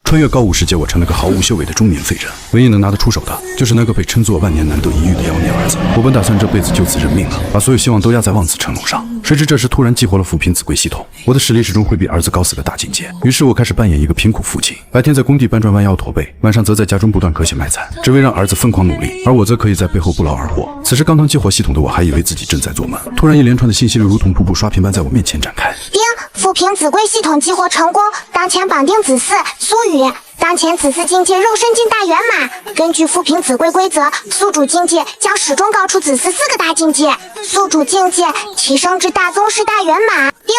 穿越高武世界，我成了个毫无修为的中年废人，唯一能拿得出手的，就是那个被称作万年难得一遇的妖孽儿子。我本打算这辈子就此认命了，把所有希望都压在望子成龙上。谁知这时突然激活了扶贫子贵系统，我的实力始终会比儿子高4个大境界。于是我开始扮演一个贫苦父亲，白天在工地搬砖弯腰驼背，晚上则在家中不断割血卖菜，只为让儿子疯狂努力，而我则可以在背后不劳而获。此时刚刚激活系统的我还以为自己正在做梦，突然一连串的信息流如同瀑布刷屏般在我面前展开。丁，扶贫子贵系统激活成功，当前绑定子嗣。苏语。当前子嗣境界肉身境大圆满，根据扶贫子贵规则，宿主境界将始终高出子嗣4个大境界，宿主境界提升至大宗师大圆满。丁，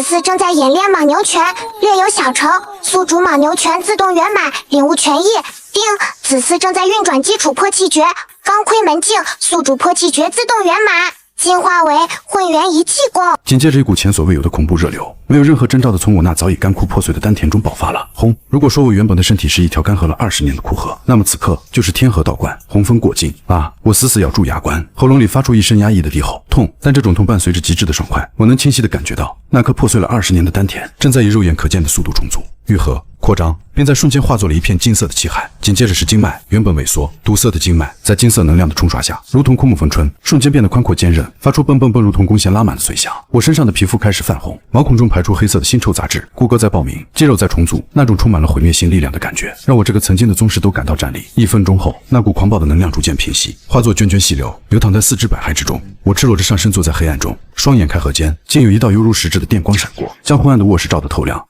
子嗣正在演练莽牛拳，略有小成，宿主莽牛拳自动圆满，领悟拳意。丁，子嗣正在运转基础破气诀，钢盔门镜，宿主破气诀自动圆满。进化为混元一气功，紧接着一股前所未有的恐怖热流，没有任何征兆的从我那早已干枯破碎的丹田中爆发了。轰！如果说我原本的身体是一条干涸了20年的库河，那么此刻就是天河倒灌，洪峰过境啊！我死死咬住牙关，喉咙里发出一声压抑的低吼，痛！但这种痛伴随着极致的爽快，我能清晰地感觉到那颗破碎了20年的丹田正在以肉眼可见的速度重组、愈合、扩张，并在瞬间化作了一片金色的气海。紧接着是经脉，原本萎缩堵塞的经脉，在金色能量的冲刷下，如同枯木逢春，瞬间变得宽阔坚韧，发出蹦蹦蹦如同弓弦拉满的脆响。我身上的皮肤开始泛红，毛孔中排出黑色的腥臭杂质，骨骼在爆鸣，肌肉在重组，那种充满了毁灭性力量的感觉，让我这个曾经的宗师都感到战栗。1分钟后，那股狂暴的能量逐渐平息，化作涓涓细流，流淌在四肢百骸之中。我赤裸着上身坐在黑暗中，双眼开合间，竟有一道犹如实质的电光闪过，将昏暗的卧室照得透亮。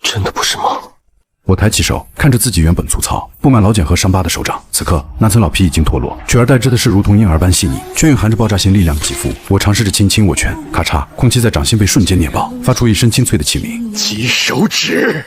真的不是梦。我抬起手，看着自己原本粗糙、布满老茧和伤疤的手掌，此刻那层老皮已经脱落，取而代之的是如同婴儿般细腻，却蕴含着爆炸性力量的肌肤。我尝试着轻轻握拳，咔嚓，空气在掌心被瞬间捏爆，发出一声清脆的气鸣。金手指！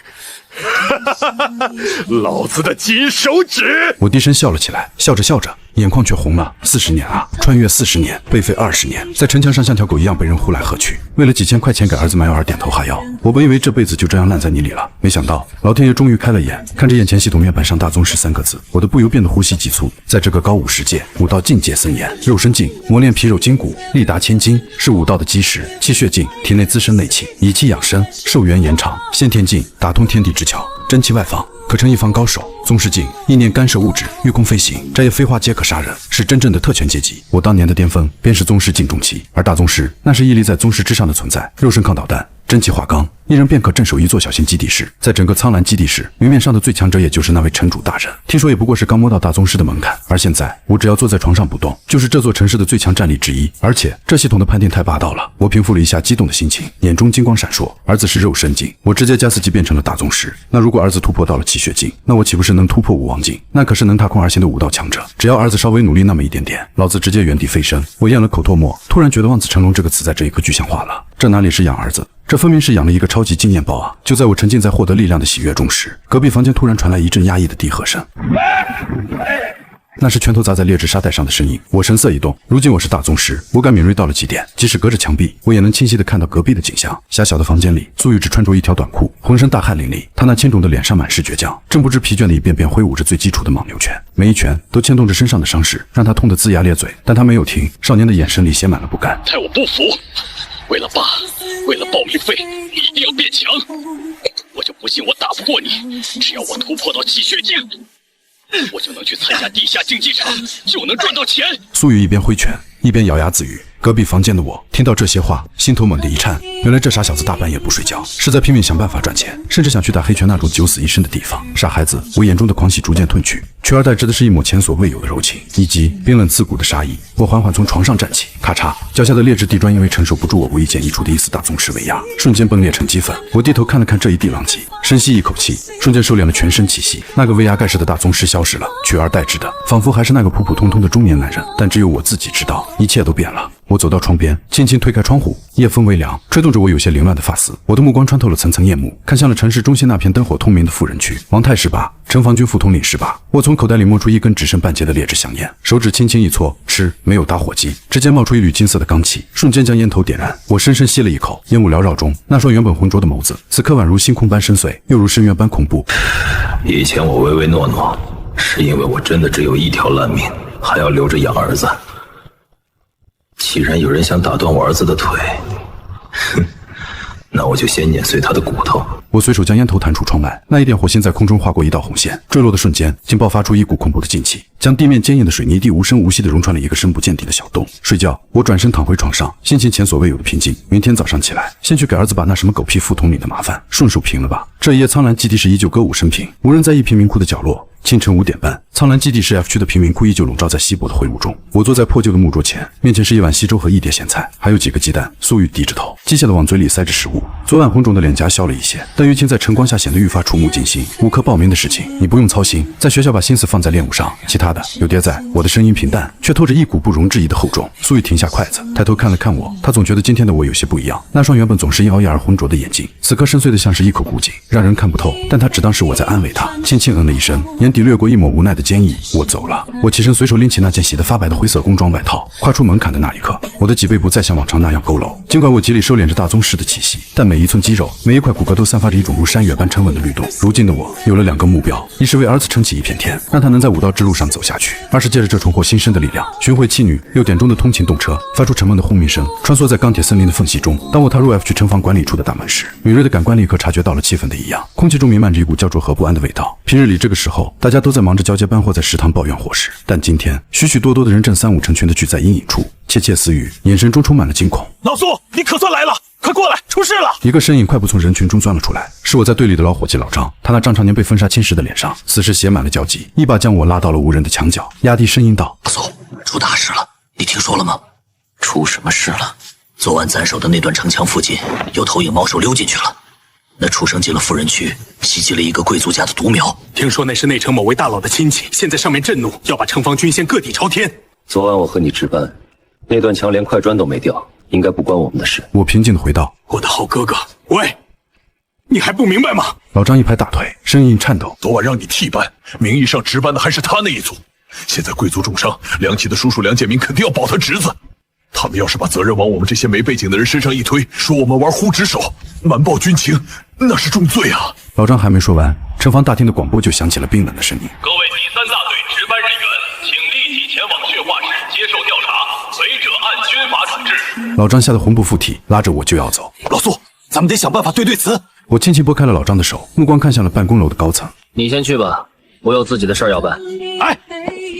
老子的金手指！我低声笑了起来，笑着笑着，眼眶却红了。40年啊，穿越40年，被废20年，在城墙上像条狗一样被人呼来喝去，为了几千块钱给儿子买药而点头哈腰。我本以为这辈子就这样烂在泥里了，没想到老天爷终于开了眼，看着眼前系统面板上大宗师3个字，我的不由变得呼吸急促。在这个高武世界，武道境界森严，肉身境磨练皮肉筋骨，力达千金，是武道的基石；气血境体内滋生内气，以气养生，寿元延长；先天境打通天地之窍，真气外放，可成一方高手。宗师境意念干涉物质，御空飞行，摘叶飞花皆可杀人，是真正的特权阶级。我当年的巅峰便是宗师境中期，而大宗师那是屹立在宗师之上的存在，肉身抗导弹，真气化钢，一人便可镇守一座小型基地室。在整个苍蓝基地室，明面上的最强者也就是那位城主大人，听说也不过是刚摸到大宗师的门槛。而现在我只要坐在床上不动，就是这座城市的最强战力之一。而且这系统的判定太霸道了，我平复了一下激动的心情，眼中金光闪烁。儿子是肉身境，我直接加4级变成了大宗师。那如果儿子突破到了气血境，那我岂不是能突破武王境？那可是能踏空而行的武道强者。只要儿子稍微努力那么一点点，老子直接原地飞升。我咽了口唾沫，突然觉得望子成龙这个词在这一刻具象化了。这哪里是养儿子，这分明是养了一个超级经验包啊！就在我沉浸在获得力量的喜悦中时，隔壁房间突然传来一阵压抑的低喝声。那是拳头砸在劣质沙袋上的声音。我神色一动，如今我是大宗师，五感敏锐到了极点，即使隔着墙壁，我也能清晰地看到隔壁的景象。狭小的房间里，苏雨只穿着一条短裤，浑身大汗淋漓，他那铅肿的脸上满是倔强，正不知疲倦地一遍遍挥舞着最基础的莽牛拳，每一拳都牵动着身上的伤势，让他痛得龇牙咧嘴。但他没有停，少年的眼神里写满了不甘。待我不服，为了爸，为了报名费，你一定要变强！我就不信我打不过你，只要我突破到气血境，我就能去参加地下竞技场，就能赚到钱。苏雨一边挥拳，一边咬牙自语。隔壁房间的我听到这些话，心头猛地一颤。原来这傻小子大半夜不睡觉，是在拼命想办法赚钱，甚至想去打黑拳那种九死一生的地方。傻孩子，我眼中的狂喜逐渐褪去，取而代之的是一抹前所未有的柔情，以及冰冷刺骨的杀意。我缓缓从床上站起，咔嚓，脚下的劣质地砖因为承受不住我无意间溢出的一丝大宗师威压，瞬间崩裂成齑粉。我低头看了看这一地狼藉，深吸一口气，瞬间收敛了全身气息。那个威压盖世的大宗师消失了，取而代之的仿佛还是那个普普通通的中年男人。但只有我自己知道，一切都变了。我走到窗边，轻轻推开窗户，夜风微凉，吹动着我有些凌乱的发丝。我的目光穿透了层层夜幕，看向了城市中心那片灯火通明的富人区。王太18，城防军副统领18。我从口袋里摸出一根只剩半截的劣质香烟，手指轻轻一搓，吃，没有打火机，直接冒出一缕金色的罡气，瞬间将烟头点燃。我深深吸了一口，烟雾缭绕中，那双原本浑浊的眸子，此刻宛如星空般深邃，又如深渊般恐怖。以前我唯唯诺诺，是因为我真的只有一条烂命，还要留着养儿子。既然有人想打断我儿子的腿，哼，那我就先碾碎他的骨头。我随手将烟头弹出窗外，那一点火星在空中划过一道红线，坠落的瞬间，竟爆发出一股恐怖的劲气，将地面坚硬的水泥地无声无息地融穿了一个深不见底的小洞。睡觉，我转身躺回床上，心情前所未有的平静。明天早上起来，先去给儿子把那什么狗屁副统领的麻烦顺手平了吧。这一夜，苍兰基地是依旧歌舞升平，无人在意贫民窟的角落。清晨5点半，苍兰基地市 F 区的贫民窟依旧笼罩在稀薄的灰雾中。我坐在破旧的木桌前，面前是一碗稀粥和一碟咸菜，还有几个鸡蛋。苏雨低着头，机械地往嘴里塞着食物。昨晚红肿的脸颊消了一些，但玉清在晨光下显得愈发触目惊心。5科报名的事情你不用操心，在学校把心思放在练武上，其他的有爹在。我的声音平淡，却透着一股不容置疑的厚重。苏雨停下筷子，抬头看了看我，他总觉得今天的我有些不一样。那双原本总是因熬夜而浑浊的眼睛，此刻深邃的像是一口古井，让人看不透。但他只当是我在安慰他，轻轻嗯了一声，眼底掠过一抹无奈的坚毅。我走了。我起身，随手拎起那件洗得发白的灰色工装外套，跨出门槛的那一刻，我的脊背不再像往常那样佝偻。尽管我极力收敛着大宗师的气息，但每一寸肌肉，每一块骨骼都散发着一种如山岳般沉稳的律动。如今的我有了2个目标，一是为儿子撑起一片天，让他能在武道之路上走下去；二是借着这重获新生的力量，寻回妻女。6点钟的通勤动车发出沉闷的轰鸣声，穿梭在钢铁森林的缝隙中。当我踏入 F 区城防管理处的大门时，敏锐的感官立刻察觉到了气氛的异样，空气中弥漫着一股焦灼和不安的味道。平日里这个时候，大家都在忙着交接班或在食堂抱怨伙食，但今天许许多多的人正3、5成群的聚在阴影处，窃窃私语，眼神中充满了惊恐。老苏，你可算来了，快过来，出事了！一个身影快步从人群中钻了出来，是我在队里的老伙计老张。他那张常年被风沙侵蚀的脸上，此时写满了焦急，一把将我拉到了无人的墙角，压低声音道：老苏，出大事了，你听说了吗？出什么事了？昨晚暂守的那段城墙附近，有头影猫手溜进去了。那畜生进了富人区，袭击了一个贵族家的独苗。听说那是内城某位大佬的亲戚，现在上面震怒，要把城防军线各地朝天。昨晚我和你值班，那段墙连块砖都没掉，应该不关我们的事。我平静地回道：我的好哥哥，喂，你还不明白吗？老张一拍大腿，声音颤抖：昨晚让你替班，名义上值班的还是他那一组，现在贵族重伤，梁启的叔叔梁建明肯定要保他侄子。他们要是把责任往我们这些没背景的人身上一推，说我们玩忽职守、瞒报军情，那是重罪啊！老张还没说完，城防大厅的广播就响起了冰冷的声音：各位第3大队值班人员，请立即前往血化室接受调查，违者按军法处置。老张吓得魂不附体，拉着我就要走。老苏，咱们得想办法对词。我轻轻拨开了老张的手，目光看向了办公楼的高层。你先去吧，我有自己的事儿要办。哎，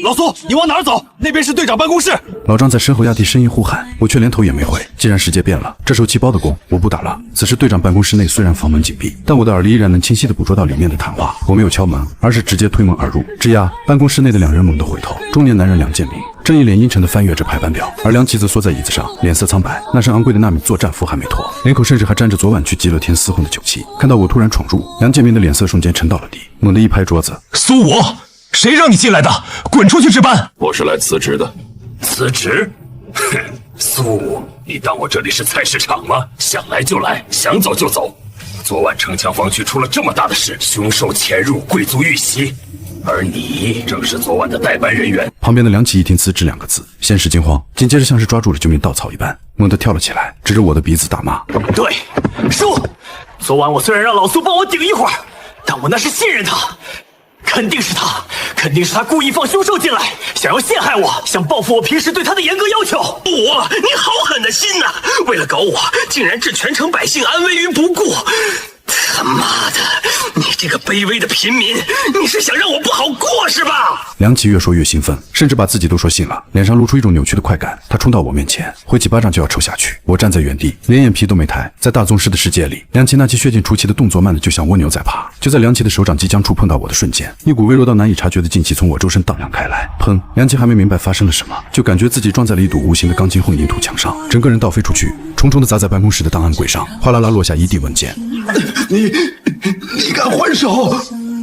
老苏，你往哪儿走？那边是队长办公室。老张在身后压低声音呼喊，我却连头也没回。既然世界变了，这手气包的功我不打了。此时队长办公室内虽然房门紧闭，但我的耳力依然能清晰地捕捉到里面的谈话。我没有敲门，而是直接推门而入。吱呀，办公室内的2人猛地回头，中年男人梁建明正一脸阴沉地翻阅着排班表，而梁启则缩在椅子上，脸色苍白，那身昂贵的纳米作战服还没脱，领口甚至还沾着昨晚去极乐天厮混的酒气。看到我突然闯入，梁建明的脸色瞬间沉到了地，猛地一拍桌子：苏武，谁让你进来的？滚出去值班！我是来辞职的。辞职？哼，苏武，你当我这里是菜市场吗？想来就来，想走就走。昨晚城墙防区出了这么大的事，凶兽潜入，贵族遇袭，而你正是昨晚的代班人员。旁边的梁启一听辞职2个字，先是惊慌，紧接着像是抓住了救命稻草一般，猛地跳了起来，指着我的鼻子大骂：对，叔，昨晚我虽然让老苏帮我顶一会儿，但我那是信任他。肯定是他故意放凶兽进来，想要陷害我，想报复我平时对他的严格要求。我，你好狠的心呐！为了搞我，竟然置全城百姓安危于不顾。他妈的，你这个卑微的平民，你是想让我不好过是吧？梁启越说越兴奋，甚至把自己都说信了，脸上露出一种扭曲的快感。他冲到我面前，挥起巴掌就要抽下去。我站在原地，连眼皮都没抬。在大宗师的世界里，梁启那记血尽出奇的动作慢的就像蜗牛在爬。就在梁启的手掌即将触碰到我的瞬间，一股微弱到难以察觉的劲气从我周身荡漾开来。砰！梁启还没明白发生了什么，就感觉自己撞在了一堵无形的钢筋混凝土墙上，整个人倒飞出去，重重的砸在办公室的档案柜上，哗啦啦落下一地文件。你敢还手？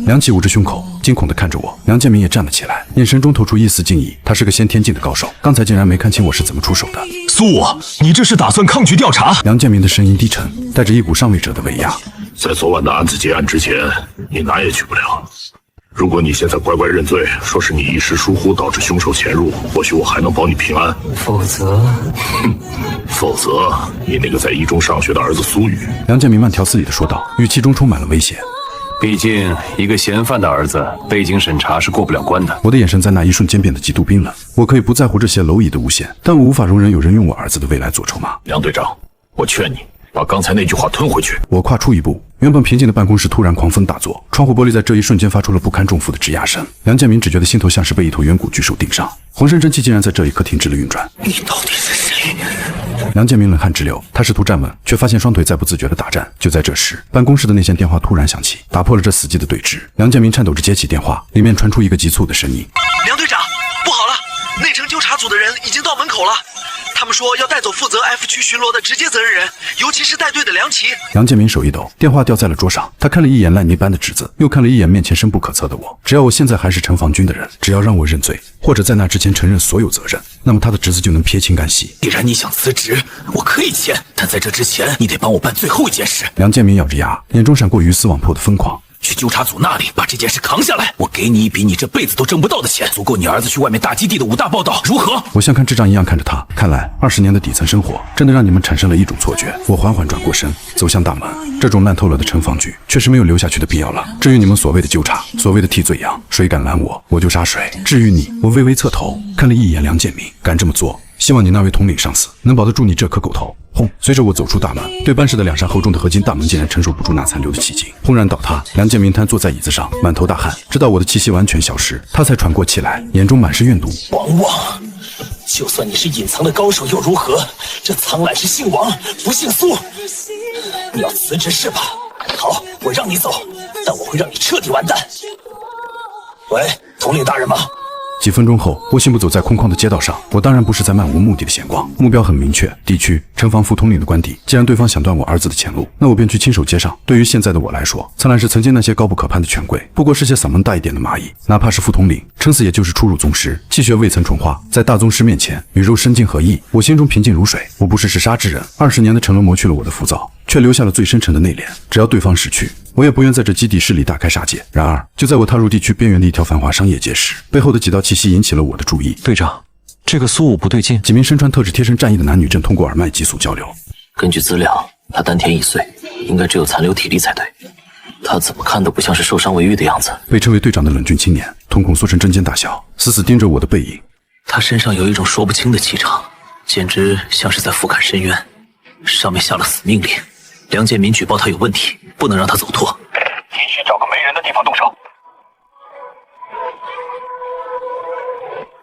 梁启捂着胸口，惊恐地看着我。梁建明也站了起来，眼神中透出一丝敬意。他是个先天境的高手，刚才竟然没看清我是怎么出手的。苏武，你这是打算抗拒调查？梁建明的声音低沉，带着一股上位者的威压。在昨晚的案子结案之前，你哪也去不了。如果你现在乖乖认罪，说是你一时疏忽导致凶手潜入，或许我还能保你平安。否则，你那个在一中上学的儿子苏雨。梁建明慢条斯理地说道，语气中充满了危险。毕竟，一个嫌犯的儿子背景审查是过不了关的。我的眼神在那一瞬间变得极度冰冷。我可以不在乎这些蝼蚁的诬陷，但我无法容忍有人用我儿子的未来做筹码。梁队长，我劝你把刚才那句话吞回去。我跨出一步，原本平静的办公室突然狂风大作，窗户玻璃在这一瞬间发出了不堪重负的吱呀声。梁建明只觉得心头像是被一头远古巨兽顶上，浑身真气竟然在这一刻停止了运转。你到底是谁？梁建明冷汗直流，他试图站稳，却发现双腿在不自觉地打颤。就在这时，办公室的内线电话突然响起，打破了这死寂的对峙。梁建明颤抖着接起电话，里面传出一个急促的声音：“梁队长，不好了，内城纠察组的人已经到门口了。他们说要带走负责 F 区巡逻的直接责任人，尤其是带队的梁琦。”梁建明手一抖，电话掉在了桌上。他看了一眼烂泥般的纸子，又看了一眼面前深不可测的我。只要我现在还是城防军的人，只要让我认罪，或者在那之前承认所有责任，那么他的侄子就能撇清干系。既然你想辞职，我可以签，但在这之前，你得帮我办最后一件事。梁建明咬着牙，眼中闪过鱼死网破的疯狂。去纠察组那里把这件事扛下来，我给你一笔你这辈子都挣不到的钱，足够你儿子去外面大基地的武大报道，如何？我像看智障一样看着他，看来20年的底层生活真的让你们产生了一种错觉。我缓缓转过身，走向大门。这种烂透了的城防局确实没有留下去的必要了。至于你们所谓的纠察，所谓的替罪羊，谁敢拦我，我就杀谁。至于你，我微微侧头看了一眼梁建明，敢这么做，希望你那位统领上司能保得住你这颗狗头。轰！随着我走出大门，对班式的2扇厚重的合金大门竟然承受不住那残留的气劲，轰然倒塌。梁建明瘫坐在椅子上，满头大汗，直到我的气息完全消失，他才喘过气来，眼中满是怨毒。王旺，就算你是隐藏的高手又如何？这苍兰是姓王，不姓苏。你要辞职是吧？好，我让你走，但我会让你彻底完蛋。喂，统领大人吗？几分钟后，我信步走在空旷的街道上。我当然不是在漫无目的的闲逛，目标很明确，地区城防副统领的官邸。既然对方想断我儿子的前路，那我便去亲手接上。对于现在的我来说，苍兰是曾经那些高不可攀的权贵，不过是些嗓门大一点的蚂蚁。哪怕是副统领，撑死也就是初入宗师，气血未曾纯化，在大宗师面前，与肉身尽合一。我心中平静如水，我不是嗜杀之人。20年的沉沦磨去了我的浮躁，却留下了最深沉的内敛。只要对方识趣，我也不愿在这基地势力大开杀戒。然而，就在我踏入地区边缘的一条繁华商业街时，背后的几道气息引起了我的注意。队长，这个苏武不对劲。几名身穿特制贴身战衣的男女正通过耳麦急速交流。根据资料，他丹田已碎，应该只有残留体力才对。他怎么看都不像是受伤未愈的样子。被称为队长的冷峻青年，瞳孔缩成针尖大小，死死盯着我的背影。他身上有一种说不清的气场，简直像是在俯瞰深渊。上面下了死命令，梁建民举报他有问题，不能让他走脱。必须找个没人的地方动手。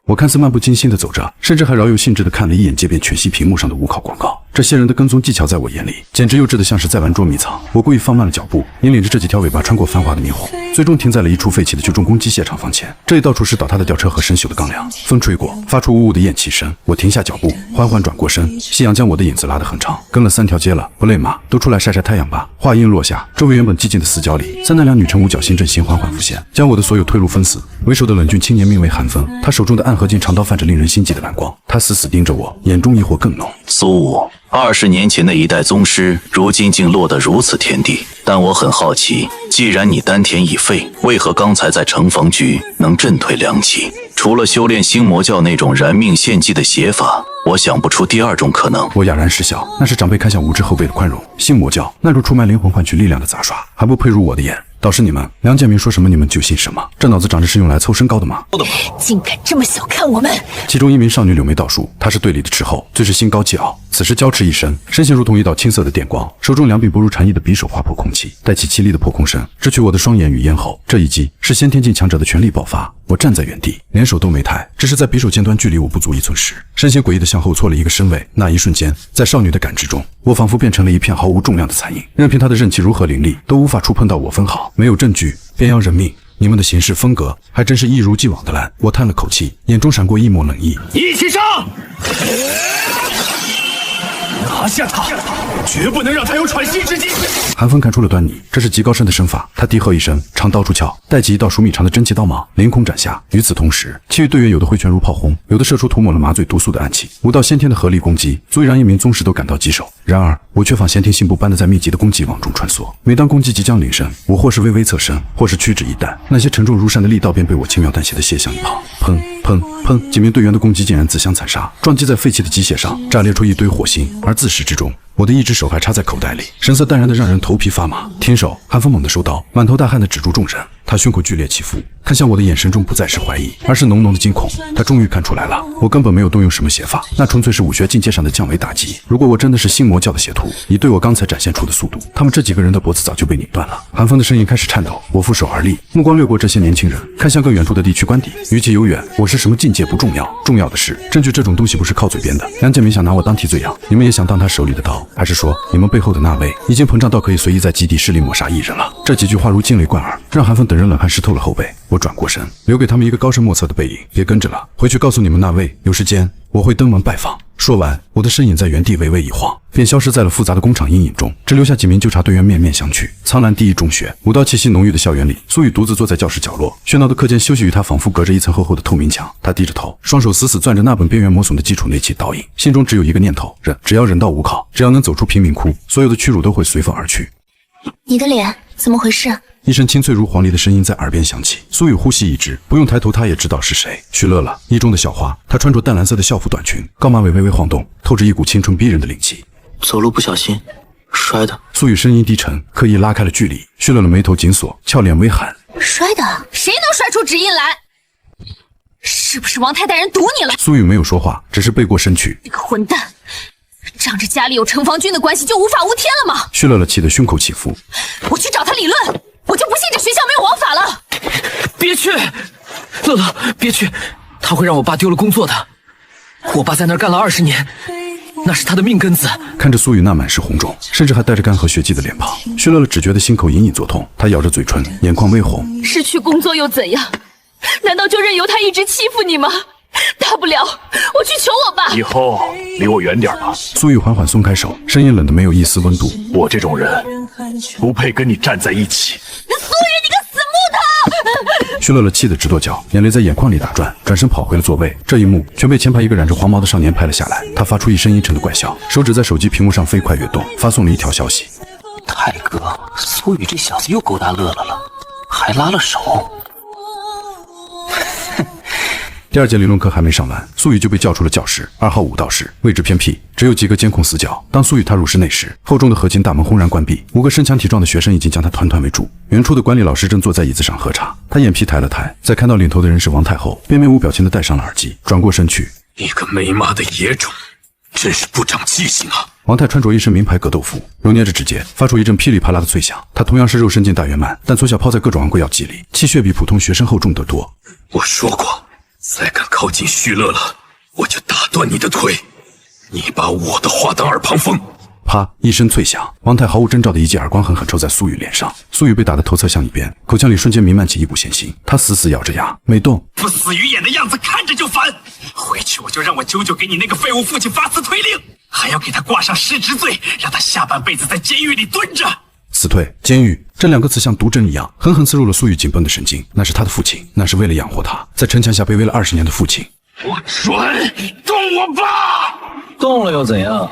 我看似漫不经心地走着，甚至还饶有兴致地看了一眼街边全息屏幕上的无考广告。这些人的跟踪技巧在我眼里简直幼稚得像是在玩捉迷藏。我故意放慢了脚步，引领着这几条尾巴穿过繁华的霓虹，最终停在了一处废弃的旧重工机械厂房前。这里到处是倒塌的吊车和生锈的钢梁，风吹过发出呜呜的咽气声。我停下脚步，缓缓转过身，夕阳将我的影子拉得很长。跟了3条街了，不累吗？都出来晒晒太阳吧。话音落下，周围原本寂静的死角里，3辆女乘五角星阵型缓缓浮现，将我的所有退路封死。为首的冷峻青年名为寒风，他手中的暗合金长刀泛着令人心悸的蓝光，他死死盯着我，眼中疑惑更浓。苏武，20年前的一代宗师，如今竟落得如此田地。但我很好奇，既然你丹田已废，为何刚才在城防局能震退梁旗？除了修炼星魔教那种燃命献祭的邪法，我想不出第2种可能。我哑然失笑，那是长辈看向无知后辈的宽容。星魔教那种出卖灵魂换取力量的杂耍，还不配入我的眼。倒是你们，梁建明说什么你们就信什么，这脑子长着是用来凑身高的吗？竟敢这么小看我们！其中一名少女柳眉倒竖，她是队里的斥候，最是心高气傲。此时娇翅一伸，身形如同一道青色的电光，手中2柄不入禅意的匕首划破空气，带起凄厉的破空声，直取我的双眼与咽喉。这一击是先天境强者的全力爆发。我站在原地，连手都没抬，只是在匕首尖端距离我不足1寸时，身形诡异的向后错了一个身位。那一瞬间，在少女的感知中，我仿佛变成了一片毫无重量的残影，任凭她的刃气如何凌厉，都无法触碰到我分毫。没有证据便要人命，你们的行事风格还真是一如既往的烂。我叹了口气，眼中闪过一抹冷意。一起上！拿下他，绝不能让他有喘息之机。寒风看出了端倪，这是极高深的身法。他低喝一声，长刀出鞘，带起一道数米长的真气刀芒，凌空斩下。与此同时，其余队员有的挥拳如炮轰，有的射出涂抹了麻醉毒素的暗器，5道先天的合力攻击，足以让一名宗师都感到棘手。然而，我却仿先天信步般的在密集的攻击网中穿梭。每当攻击即将临身，我或是微微侧身，或是屈指一弹，那些沉重如山的力道便被我轻描淡写的卸向一旁。砰砰砰！几名队员的攻击竟然自相残杀，撞击在废弃的机械上，炸裂出一堆火星。而自始至终，我的一只手还插在口袋里，神色淡然的让人头皮发麻。停手！寒风猛地收刀，满头大汗的止住众人。他他胸口剧烈起伏，看向我的眼神中不再是怀疑，而是浓浓的惊恐。他终于看出来了，我根本没有动用什么邪法，那纯粹是武学境界上的降维打击。如果我真的是星魔教的邪徒，以对我刚才展现出的速度，他们这几个人的脖子早就被拧断了。韩风的身影开始颤抖，我负手而立，目光掠过这些年轻人，看向更远处的地区官邸。与其有远，我是什么境界不重要，重要的是证据这种东西不是靠嘴边的。梁建明想拿我当替罪羊，你们也想当他手里的刀，还是说你们背后的那位已经膨胀到可以随意在基地势力抹杀一人了？这几句话如惊雷贯耳，让韩风等人冷汗湿透了后背。我转过身，留给他们一个高深莫测的背影，别跟着了，回去告诉你们那位，有时间我会登门拜访。说完，我的身影在原地微微一晃，便消失在了复杂的工厂阴影中，只留下几名纠察队员面面相觑。苍兰第一中学武道气息浓郁的校园里，苏雨独自坐在教室角落，喧闹的课间休息与他仿佛隔着一层厚厚的透明墙。他低着头，双手死死攥着那本边缘磨损的基础内气导引，心中只有一个念头：忍，只要忍到5考，只要能走出贫民窟，所有的屈辱都会随风而去。你的脸怎么回事？一声清脆如黄鹂的声音在耳边响起，苏雨呼吸一滞，不用抬头他也知道是谁。许乐了，一中的校花，她穿着淡蓝色的校服短裙，高马尾微微晃动，透着一股青春逼人的灵气。走路不小心摔的。苏雨声音低沉，刻意拉开了距离。许乐的眉头紧锁，俏脸微寒。摔的？谁能摔出指印来？是不是王太带人堵你了？苏雨没有说话，只是背过身去。你个混蛋！仗着家里有城防军的关系就无法无天了吗？许乐了气得胸口起伏。我去找他理论，我就不信这学校没有王法了。别去，乐乐，别去，他会让我爸丢了工作的。我爸在那儿干了20年，那是他的命根子。看着苏雨那满是红肿，甚至还带着干涸血迹的脸庞，许乐了只觉得心口隐隐作痛。他咬着嘴唇，眼眶微红。失去工作又怎样？难道就任由他一直欺负你吗？大不了我去求我爸。以后离我远点吧。苏雨缓缓松开手，声音冷得没有一丝温度。我这种人不配跟你站在一起。苏雨，你个死木头！许乐乐气得直跺脚，眼泪在眼眶里打转，转身跑回了座位。这一幕全被前排一个染着黄毛的少年拍了下来。他发出一声阴沉的怪笑，手指在手机屏幕上飞快跃动，发送了一条消息：泰哥，苏雨这小子又勾搭乐乐了，还拉了手。第2节理论课还没上完，苏雨就被叫出了教室。2号武道室位置偏僻，只有几个监控死角。当苏雨踏入室内时，厚重的合金大门轰然关闭，5个身强体壮的学生已经将他团团围住。远处的管理老师正坐在椅子上喝茶，他眼皮抬了抬，在看到领头的人是王太后，便面无表情地戴上了耳机，转过身去。一个没妈的野种，真是不长记性啊！王太穿着一身名牌格斗服，揉捏着指节，发出一阵噼里啪啦的脆响。他同样是肉身境大圆满，但从小泡在各种昂贵药剂里，气血比普通学生厚重得多。我说过，再敢靠近徐乐乐，我就打断你的腿！你把我的话当耳旁风！啪！一声脆响，王太毫无征兆的一记耳光狠狠抽在苏雨脸上。苏雨被打得头侧向一边，口腔里瞬间弥漫起一股咸腥。他死死咬着牙，没动。不死鱼眼的样子看着就烦。回去我就让我舅舅给你那个废物父亲发辞退令，还要给他挂上失职罪，让他下半辈子在监狱里蹲着。辞退、监狱这2个词像毒针一样，狠狠刺入了苏雨紧绷的神经。那是他的父亲，那是为了养活他，在城墙下卑微了20年的父亲。我准动我爸！动了又怎样？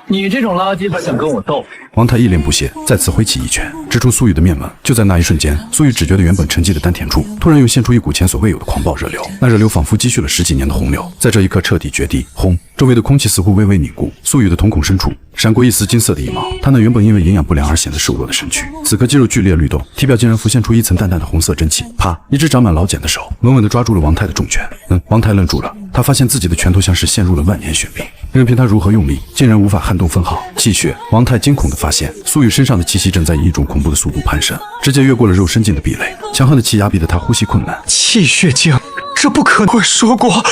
你这种垃圾还想跟我斗？王太一脸不屑，再次挥起一拳，直出苏雨的面门。就在那一瞬间，苏雨只觉得原本沉寂的丹田处，突然又现出一股前所未有的狂暴热流。那热流仿佛积蓄了10几年的洪流，在这一刻彻底决堤。轰！周围的空气似乎微微凝固。苏雨的瞳孔深处闪过一丝金色的羽毛，他那原本因为营养不良而显得瘦弱的身躯，此刻肌肉剧烈律动，体表竟然浮现出一层淡淡的红色真气。啪！一只长满老茧的手稳稳地抓住了王太的重拳。王太愣住了，他发现自己的拳头像是陷入了万年雪冰，任凭他如何用力，竟然无法撼动分毫气血。王太惊恐地发现，苏雨身上的气息正在以一种恐怖的速度攀升，直接越过了肉身境的壁垒。强悍的气压逼得他呼吸困难。气血境，这不可能！我说过，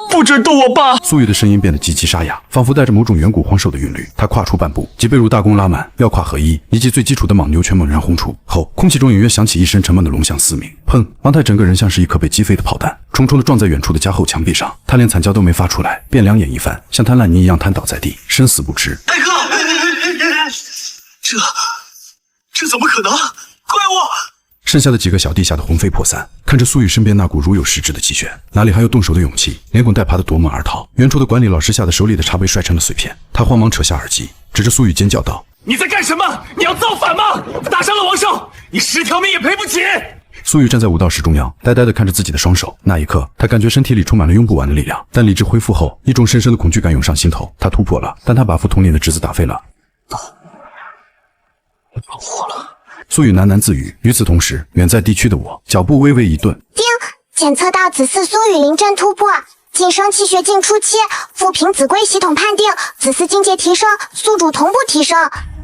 不准动我爸！苏雨的声音变得极其沙哑，仿佛带着某种远古荒兽的韵律。他跨出半步，脊背如大弓拉满，腰胯合一，以及最基础的莽牛拳猛然轰出后，空气中隐约响起一声沉闷的龙象嘶鸣。砰！王太整个人像是一颗被击飞的炮弹，重重地撞在远处的加厚墙壁上。他连惨叫都没发出来，便两眼一翻，像滩烂泥一样瘫倒在地，生死不知。大哥，这怎么可能？怪我！剩下的几个小弟吓得魂飞魄散，看着苏雨身边那股如有实质的气血，哪里还有动手的勇气，连滚带爬的夺门而逃。远处的管理老师吓得手里的茶杯摔成了碎片，他慌忙扯下耳机，指着苏雨尖叫道：“你在干什么？你要造反吗？打伤了王少，你10条命也赔不起！”苏雨站在武道室中央，呆呆地看着自己的双手。那一刻，他感觉身体里充满了用不完的力量，但理智恢复后，一种深深的恐惧感涌上心头。他突破了，但他把副统领的侄子打飞了。我跑火了，苏雨喃喃自语。与此同时，远在地区的我脚步微微一顿。叮，检测到子嗣苏雨临阵突破，晋升气血境初期，复平子规系统判定子嗣境界提升，宿主同步提升。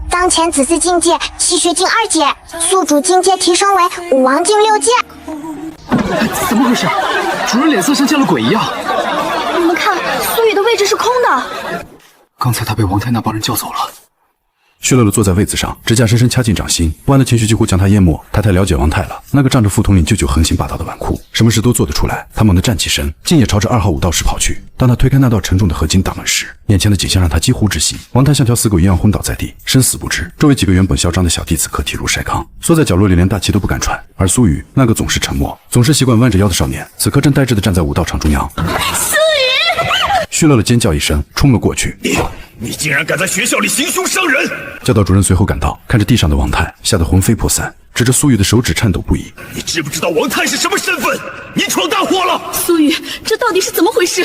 当前子嗣境界气血境2阶，宿主境界提升为武王境6阶。怎么回事？主人脸色像见了鬼一样。你们看，苏雨的位置是空的。刚才他被王太那帮人叫走了。徐乐乐坐在位子上，指甲深深掐进掌心，不安的情绪几乎将他淹没。他太了解王太了，那个仗着副统领舅舅横行霸道的纨绔，什么事都做得出来。他猛地站起身，竟也朝着2号武道室跑去。当他推开那道沉重的合金大门时，眼前的景象让他几乎窒息。王太像条死狗一样昏倒在地，生死不知。周围几个原本嚣张的小弟此刻体如筛糠，缩在角落里，连大气都不敢喘。而苏雨，那个总是沉默、总是习惯弯着腰的少年，此刻正呆滞地站在武道场中央。苏雨！徐乐乐尖叫一声，冲了过去。你竟然敢在学校里行凶伤人！教导主任随后赶到，看着地上的王太，吓得魂飞魄散，指着苏雨的手指颤抖不已。你知不知道王太是什么身份？你闯大祸了！苏雨，这到底是怎么回事？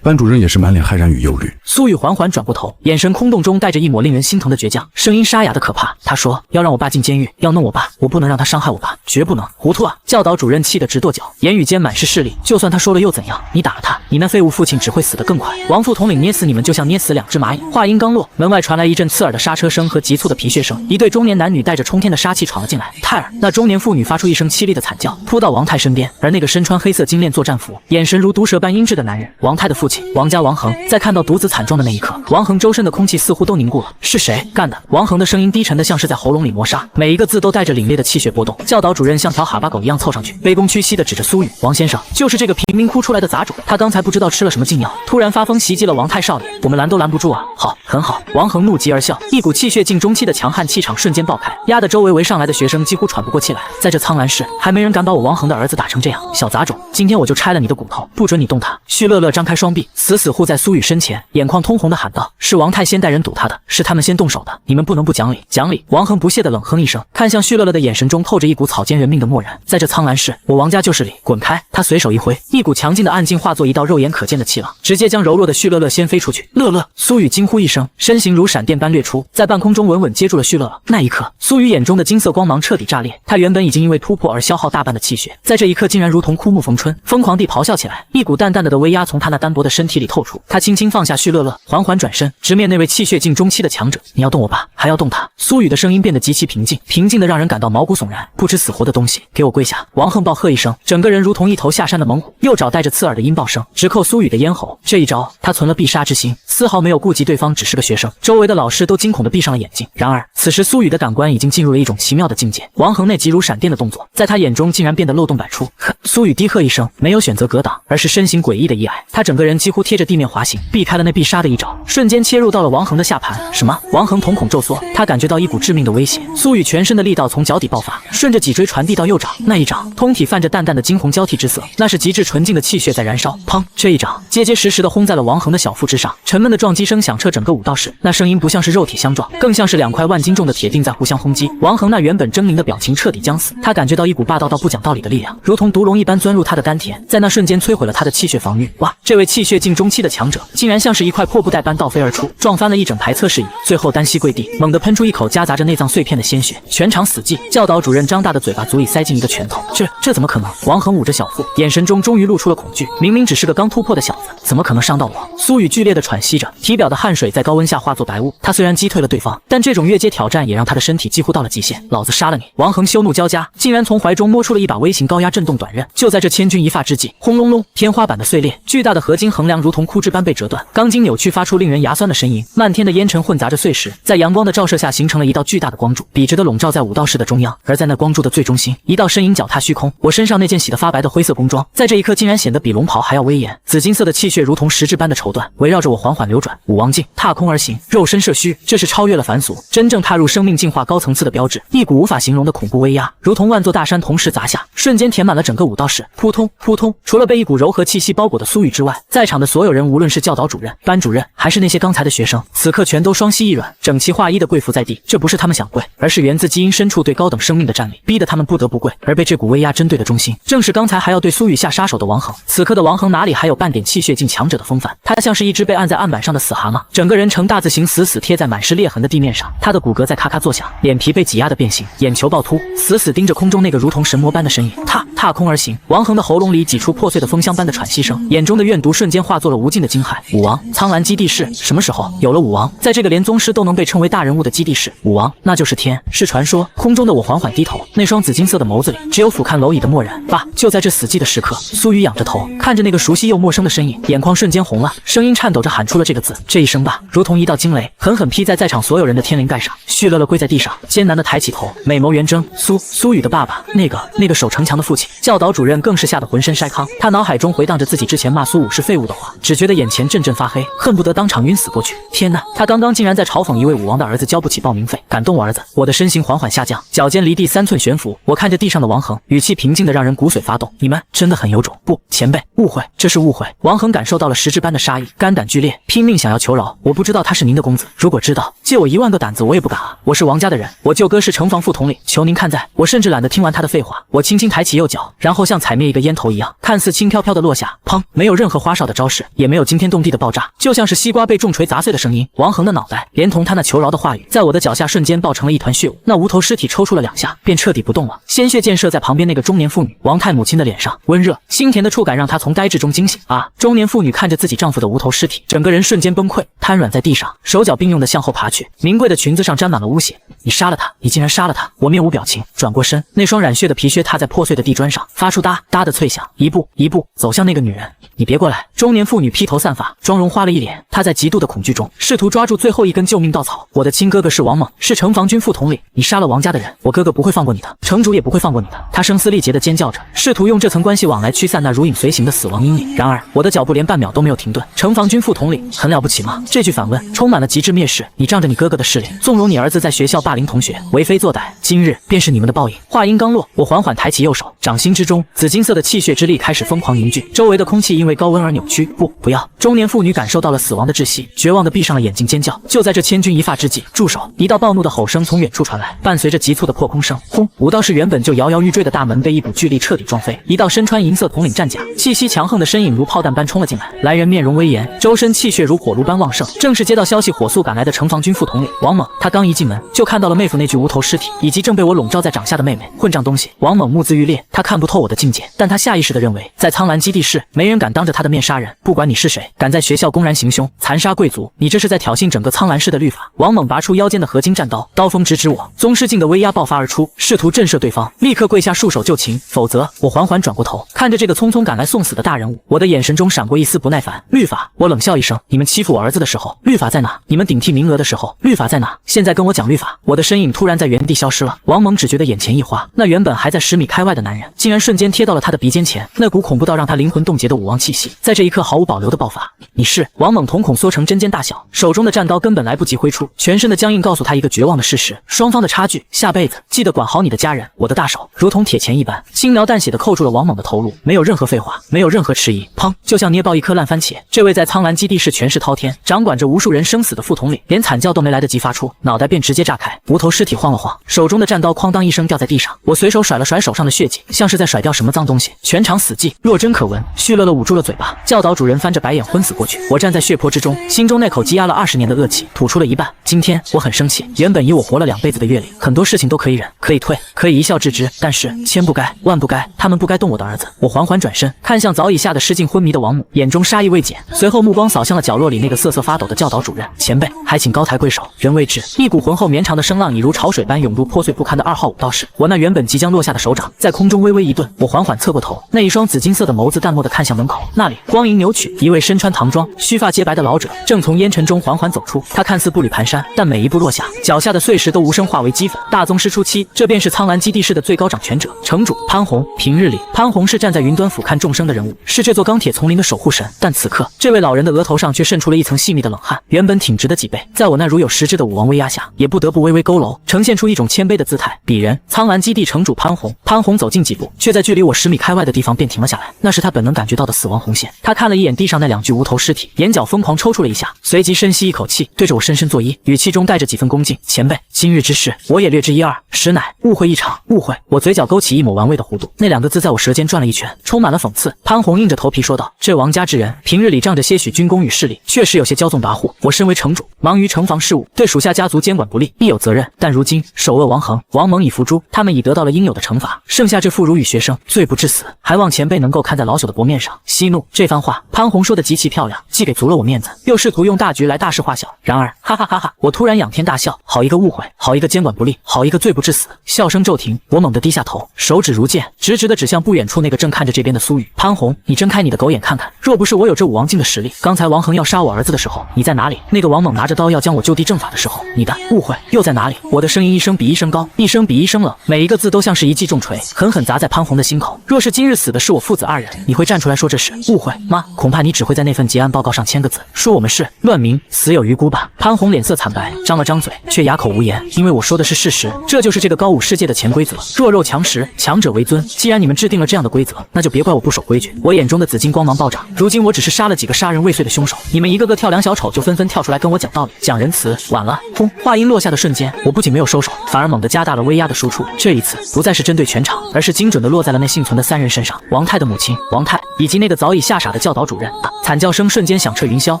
班主任也是满脸骇然与忧虑。苏雨缓缓转过头，眼神空洞中带着一抹令人心疼的倔强，声音沙哑的可怕。他说：“要让我爸进监狱，要弄我爸，我不能让他伤害我爸，绝不能！”糊涂啊！教导主任气得直跺脚，言语间满是势力。就算他说了又怎样？你打了他，你那废物父亲只会死得更快。王副统领捏死你们，就像捏死2只蚂蚁。话音刚落，门外传来一阵刺耳的刹车声和急促的皮靴声，一对中年男女带着冲天的杀气闯了进来。泰尔，那中年妇女发出一声凄厉的惨叫，扑到王太身边，而那个身穿黑色金链作战服、眼神如毒蛇般阴鸷的男人，王太的父亲，王家王恒。在看到独子惨状的那一刻，王恒周身的空气似乎都凝固了。是谁干的？王恒的声音低沉的像是在喉咙里磨砂，每一个字都带着凛冽的气血波动。教导主任像条哈巴狗一样凑上去，卑躬屈膝地指着苏雨：“王先生，就是这个贫民窟出来的杂种，他刚才不知道吃了什么禁药，突然发疯袭击了王太少爷，我们拦都拦不住啊！”好，很好。王恒怒极而笑，一股气血境中期的强悍气场瞬间爆开，压得周围围上来的学生几乎喘不过气来。在这苍兰市，还没人敢把我王恒的儿子打成这样，小杂种，今天我就拆了你的骨头，不准你动他！徐乐乐张开双臂，死死护在苏雨身前，眼眶通红的喊道：“是王太先带人堵他的，是他们先动手的，你们不能不讲理！讲理！”王恒不屑地冷哼一声，看向徐乐乐的眼神中透着一股草菅人命的漠然。在这苍兰市，我王家就是理，滚开！他随手一挥，一股强劲的暗劲化作一道肉眼可见的气浪，直接将柔弱的徐乐乐掀飞出去。乐乐！苏雨惊呼一声，身形如闪电般掠出，在半空中稳稳接住了徐乐乐。那一刻，苏雨眼中的金色光芒彻底炸裂，他原本已经因为突破而消耗大半的气血，在这一刻竟然如同枯木逢春，疯狂地咆哮起来，一股淡淡的威压从他那单薄的身体里透出。他轻轻放下徐乐乐，缓缓转身，直面那位气血境中期的强者。你要动我爸，还要动他？苏雨的声音变得极其平静，平静的让人感到毛骨悚然。不知死活的东西，给我跪下！王横暴喝一声，整个人如同一头下山的猛虎，右爪带着刺耳的音爆声直扣苏雨的咽喉。这一招，他存了必杀之心，丝毫没有顾及对方只是个学生。周围的老师都惊恐地闭上了眼睛。然而，此时苏雨的感官已经进入了一种奇妙的境界。王横那急如闪电的动作，在他眼中竟然变得漏洞百出。苏雨低喝一声，没有选择格挡，而是身形诡异的一矮，他整个人几乎贴着地面滑行，避开了那必杀的一招，瞬间切入到了王横的下盘。什么？王横瞳孔骤缩，他感觉到一股致命的威胁。苏雨全身的力道从脚底爆发，顺着脊椎传递到右掌，那一掌通体泛着淡淡的金红交替之色，那是极致纯净的气血在燃烧。砰！这一掌结结实实的轰在了王横的小腹之上，沉闷的撞击声响彻整个武道室。那声音不像是肉体相撞，更像是2块万斤重的铁锭在互相轰击。王横那原本狰狞的表情彻底僵死，他感觉到一股霸道到不讲道理的力量，如同毒龙一般钻入他的丹田，在那瞬间摧毁了他的气血防御。哇！这位气血境中期的强者，竟然像是一块破布袋般倒飞而出，撞翻了一整排测试椅，最后单膝跪地，猛地喷出一口夹杂着内脏碎片的鲜血，全场死寂。教导主任张大的嘴巴足以塞进一个拳头，这怎么可能？王横捂着小腹，眼神中终于露出了恐惧。明明只是个刚突破的小子，怎么可能伤到我？苏雨剧烈的喘息着，体表的汗水在高温下化作白雾。他虽然击退了对方，但这种越阶挑战也让他的身体几乎到了极限。老子杀了你！王横羞怒交加，竟然从怀中摸出了一把微型高压震动短刃。就在这千钧一发之际，轰隆隆，天花板的碎裂，巨大的合金横梁如同枯枝般被折断，钢筋扭曲，发出令人牙酸的呻吟。漫天的烟尘混杂着碎石，在阳光的照射下形成了一道巨大的光柱，笔直地笼罩在武道室的中央。而在那光柱的最中心，一道身影脚踏虚空。我身上那件洗得发白的灰色工装，在这一刻竟然显得比龙袍还要威严。紫金色的气血如同实质般的绸缎，围绕着我缓缓流转。武王境，踏空而行，肉身摄虚，这是超越了凡俗，真正踏入生命进化高层次的标志。一股无法形容的恐怖威压，如同万座大山同时砸下，瞬间填满了整个武道室。扑通扑通，除了被一股柔和气息包裹的苏雨之外，再在场的所有人，无论是教导主任、班主任，还是那些刚才的学生，此刻全都双膝一软，整齐划一的跪伏在地。这不是他们想跪，而是源自基因深处对高等生命的战力，逼得他们不得不跪。而被这股威压针对的中心，正是刚才还要对苏雨下杀手的王恒。此刻的王恒哪里还有半点气血境强者的风范？他像是一只被按在案板上的死蛤蟆，整个人呈大字形死死贴在满是裂痕的地面上。他的骨骼在咔咔作响，脸皮被挤压的变形，眼球暴突，死死盯着空中那个如同神魔般的身影。踏空而行。王恒的喉咙里挤出破碎的风箱般的喘息声，眼中的怨毒瞬间化作了无尽的惊骇。武王，苍蓝基地市，什么时候有了武王？在这个连宗师都能被称为大人物的基地市，武王那就是天，是传说。空中的我缓缓低头，那双紫金色的眸子里只有俯瞰蝼蚁的漠然。爸！就在这死寂的时刻，苏雨仰着头，看着那个熟悉又陌生的身影，眼眶瞬间红了，声音颤抖着喊出了这个字。这一声爸，如同一道惊雷，狠狠劈在场所有人的天灵盖上。旭乐乐跪在地上，艰难地抬起头，美眸圆睁。苏雨的爸爸，那个守城墙的父亲。教导主任更是吓得浑身筛糠，他脑海中回荡着自己之前骂苏武是废物的话，只觉得眼前阵阵发黑，恨不得当场晕死过去。天哪，他刚刚竟然在嘲讽一位武王的儿子交不起报名费，感动我儿子。我的身形缓缓下降，脚尖离地3寸悬浮，我看着地上的王恒，语气平静的让人骨髓发动。你们真的很有种。不，前辈，误会，这是误会。王恒感受到了实质般的杀意，肝胆俱裂，拼命想要求饶。我不知道他是您的公子，如果知道，借我1万个胆子我也不敢啊。我是王家的人，我舅哥是城防副统领，求您看在。我甚至懒得听完他的废话，我轻轻抬起右脚，然后像踩灭一个烟头一样，看似轻飘飘的落下。砰！没有任何花哨的招式，也没有惊天动地的爆炸，就像是西瓜被重锤砸碎的声音。王恒的脑袋，连同他那求饶的话语，在我的脚下瞬间爆成了一团血雾。那无头尸体抽搐了2下，便彻底不动了。鲜血溅射在旁边那个中年妇女王太母亲的脸上，温热心甜的触感让她从呆滞中惊醒。啊！中年妇女看着自己丈夫的无头尸体，整个人瞬间崩溃，瘫软在地上，手脚并用的向后爬去。名贵的裙子上沾满了污血。你杀了他！你竟然杀了他！我面无表情，转过身，那双染血的皮靴踏在破碎的地砖上，发出哒哒的脆响，一步走向那个女人。你别过来！中年妇女披头散发，妆容花了一脸，她在极度的恐惧中试图抓住最后一根救命稻草。我的亲哥哥是王猛，是城防军副统领，你杀了王家的人，我哥哥不会放过你的，城主也不会放过你的。他声嘶力竭地尖叫着，试图用这层关系网来驱散那如影随形的死亡阴影。然而我的脚步连半秒都没有停顿。城防军副统领很了不起吗？这句反问充满了极致蔑视。你仗着你哥哥的势力，纵容你儿子在学校霸凌同学，为非作歹，今日便是你们的报应。话音刚落，我缓缓抬起右手，掌心之中紫金色的气血之力开始疯狂凝聚，周围的空气因为高温而扭曲。不要！中年妇女感受到了死亡的窒息，绝望地闭上了眼睛，尖叫。就在这千钧一发之际，住手！一道暴怒的吼声从远处传来，伴随着急促的破空声。轰！武道室原本就摇摇欲坠的大门被一股巨力彻底撞飞，一道身穿银色统领战甲、气息强横的身影如炮弹般冲了进来。来人面容威严，周身气血如火炉般旺盛，正是接到消息火速赶来的城防军副统领王猛。他刚一进门，就看到了妹夫那具无头尸体，以及正被我笼罩在掌下的妹妹。混账东西！王猛目眦欲裂，他看不透我的境界，但他下意识地认为，在苍蓝基地市，没人敢当着他的面杀人。不管你是谁，敢在学校公然行凶，残杀贵族，你这是在挑衅整个苍蓝市的律法。王猛拔出腰间的合金战刀，刀锋直指我，宗师境的威压爆发而出，试图震慑对方，立刻跪下束手就擒，否则……我缓缓转过头，看着这个匆匆赶来送死的大人物，我的眼神中闪过一丝不耐烦。律法！我冷笑一声，你们欺负我儿子的时候，律法在哪？你们顶替名额的时候，律法在哪？现在跟我讲律法！我的身影突然在原地消失了。王猛只觉得眼前一花，那原本还在10米开外的男人，竟然瞬间贴到了他的鼻尖前，那股恐怖到让他灵魂冻结的武王气息，在这一刻毫无保留的爆发。你是？王猛瞳孔缩成针尖大小，手中的战刀根本来不及挥出，全身的僵硬告诉他一个绝望的事实：双方的差距，下辈子记得管好你的家人。我的大手如同铁钳一般，轻描淡写的扣住了王猛的头颅，没有任何废话，没有任何迟疑。砰！就像捏爆一颗烂番茄。这位在苍蓝基地市权势滔天，掌管着无数人生死的副统领，连惨叫都没来得及发出，脑袋便直接炸开，无头尸体晃了晃，手中的战刀哐当一声掉在地上。我随手甩了甩手上的血迹，像是在甩掉什么脏东西。全场死寂，若真可闻。旭乐乐捂住了嘴巴，教导主任翻着白眼昏死过去。我站在血泊之中，心中那口积压了20年的恶气吐出了一半。今天我很生气，原本以我活了2辈子的阅历，很多事情都可以忍，可以退，可以一笑置之，但是千不该万不该，他们不该动我的儿子。我缓缓转身，看向早已吓得失尽昏迷的王母，眼中杀意未减，随后目光扫向了角落里那个瑟瑟发抖的教导主任。前辈，还请高抬贵手，人未至。一股浑厚绵长的声浪已如潮水般涌入破碎不堪的2号武道室。我那原本即将落下的手掌在空中微微一顿，我缓缓侧过头，那一双紫金色的眸子淡漠地看向门口，那里光影扭曲，一位身穿唐装、须发洁白的老者正从烟尘中缓缓走出。他看似步履蹒跚，但每一步落下，脚下的碎石都无声化为齑粉。大宗师初期，这便是苍蓝基地市的最高掌权者城主潘宏。平日里，潘宏是站在云端俯瞰众生的人物，是这座钢铁丛林的守护神。但此刻，这位老人的额头上却渗出了一层细密的冷汗，原本挺直的脊背，在我那如有实质的武王威压下，也不得不微微佝偻，呈现出一种谦卑的姿态。鄙人苍蓝基地城主潘宏。潘宏走近几步，步，却在距离我10米开外的地方便停了下来。那是他本能感觉到的死亡红线。他看了一眼地上那2具无头尸体，眼角疯狂抽搐了一下，随即深吸一口气，对着我深深作揖，语气中带着几分恭敬：“前辈，今日之事我也略知一二，实乃误会一场。”误会？我嘴角勾起一抹玩味的弧度，那2个字在我舌尖转了一圈，充满了讽刺。潘红硬着头皮说道：“这王家之人，平日里仗着些许军功与势力，确实有些骄纵跋扈。我身为城主，忙于城防事务，对属下家族监管不力，必有责任。但如今首恶王恒、王猛已伏诛，他们已得到了应有的惩罚，剩下这妇孺与学生，罪不至死，还望前辈能够看在老朽的薄面上息怒。”这番话，潘红说的极其漂亮，既给足了我面子，又试图用大局来大事化小。然而，哈哈哈哈！我突然仰天大笑，好一个误会，好一个监管不力，好一个罪不至死！笑声骤停，我猛地低下头，手指如剑，直直地指向不远处那个正看着这边的苏雨。潘红，你睁开你的狗眼看看，若不是我有这武王境的实力，刚才王恒要杀我儿子的时候，你在哪里？那个王猛拿着刀要将我就地正法的时候，你的误会又在哪里？我的声音一声比一声高，一声比一声冷，每一个字都像是一记重锤，狠狠砸在潘红的心口。若是今日死的是我父子2人，你会站出来说这是误会吗？恐怕你只会在那份结案报告上签个字，说我们是乱民，死有余辜吧。潘红脸色惨白，张了张嘴，却哑口无言，因为我说的是事实，这就是这个高武世界的潜规则，弱肉强食，强者为尊。既然你们制定了这样的规则，那就别怪我不守规矩。我眼中的紫金光芒暴涨，如今我只是杀了几个杀人未遂的凶手，你们一个个跳梁小丑就纷纷跳出来跟我讲道理、讲仁慈。晚了！轰！话音落下的瞬间，我不仅没有收手，反而猛地加大了威压的输出。这一次不再是针对全场，而是精准地落在了那幸存的3人身上：王泰的母亲王泰，以及那个早已吓傻的教导主任。惨叫声瞬间响彻云霄，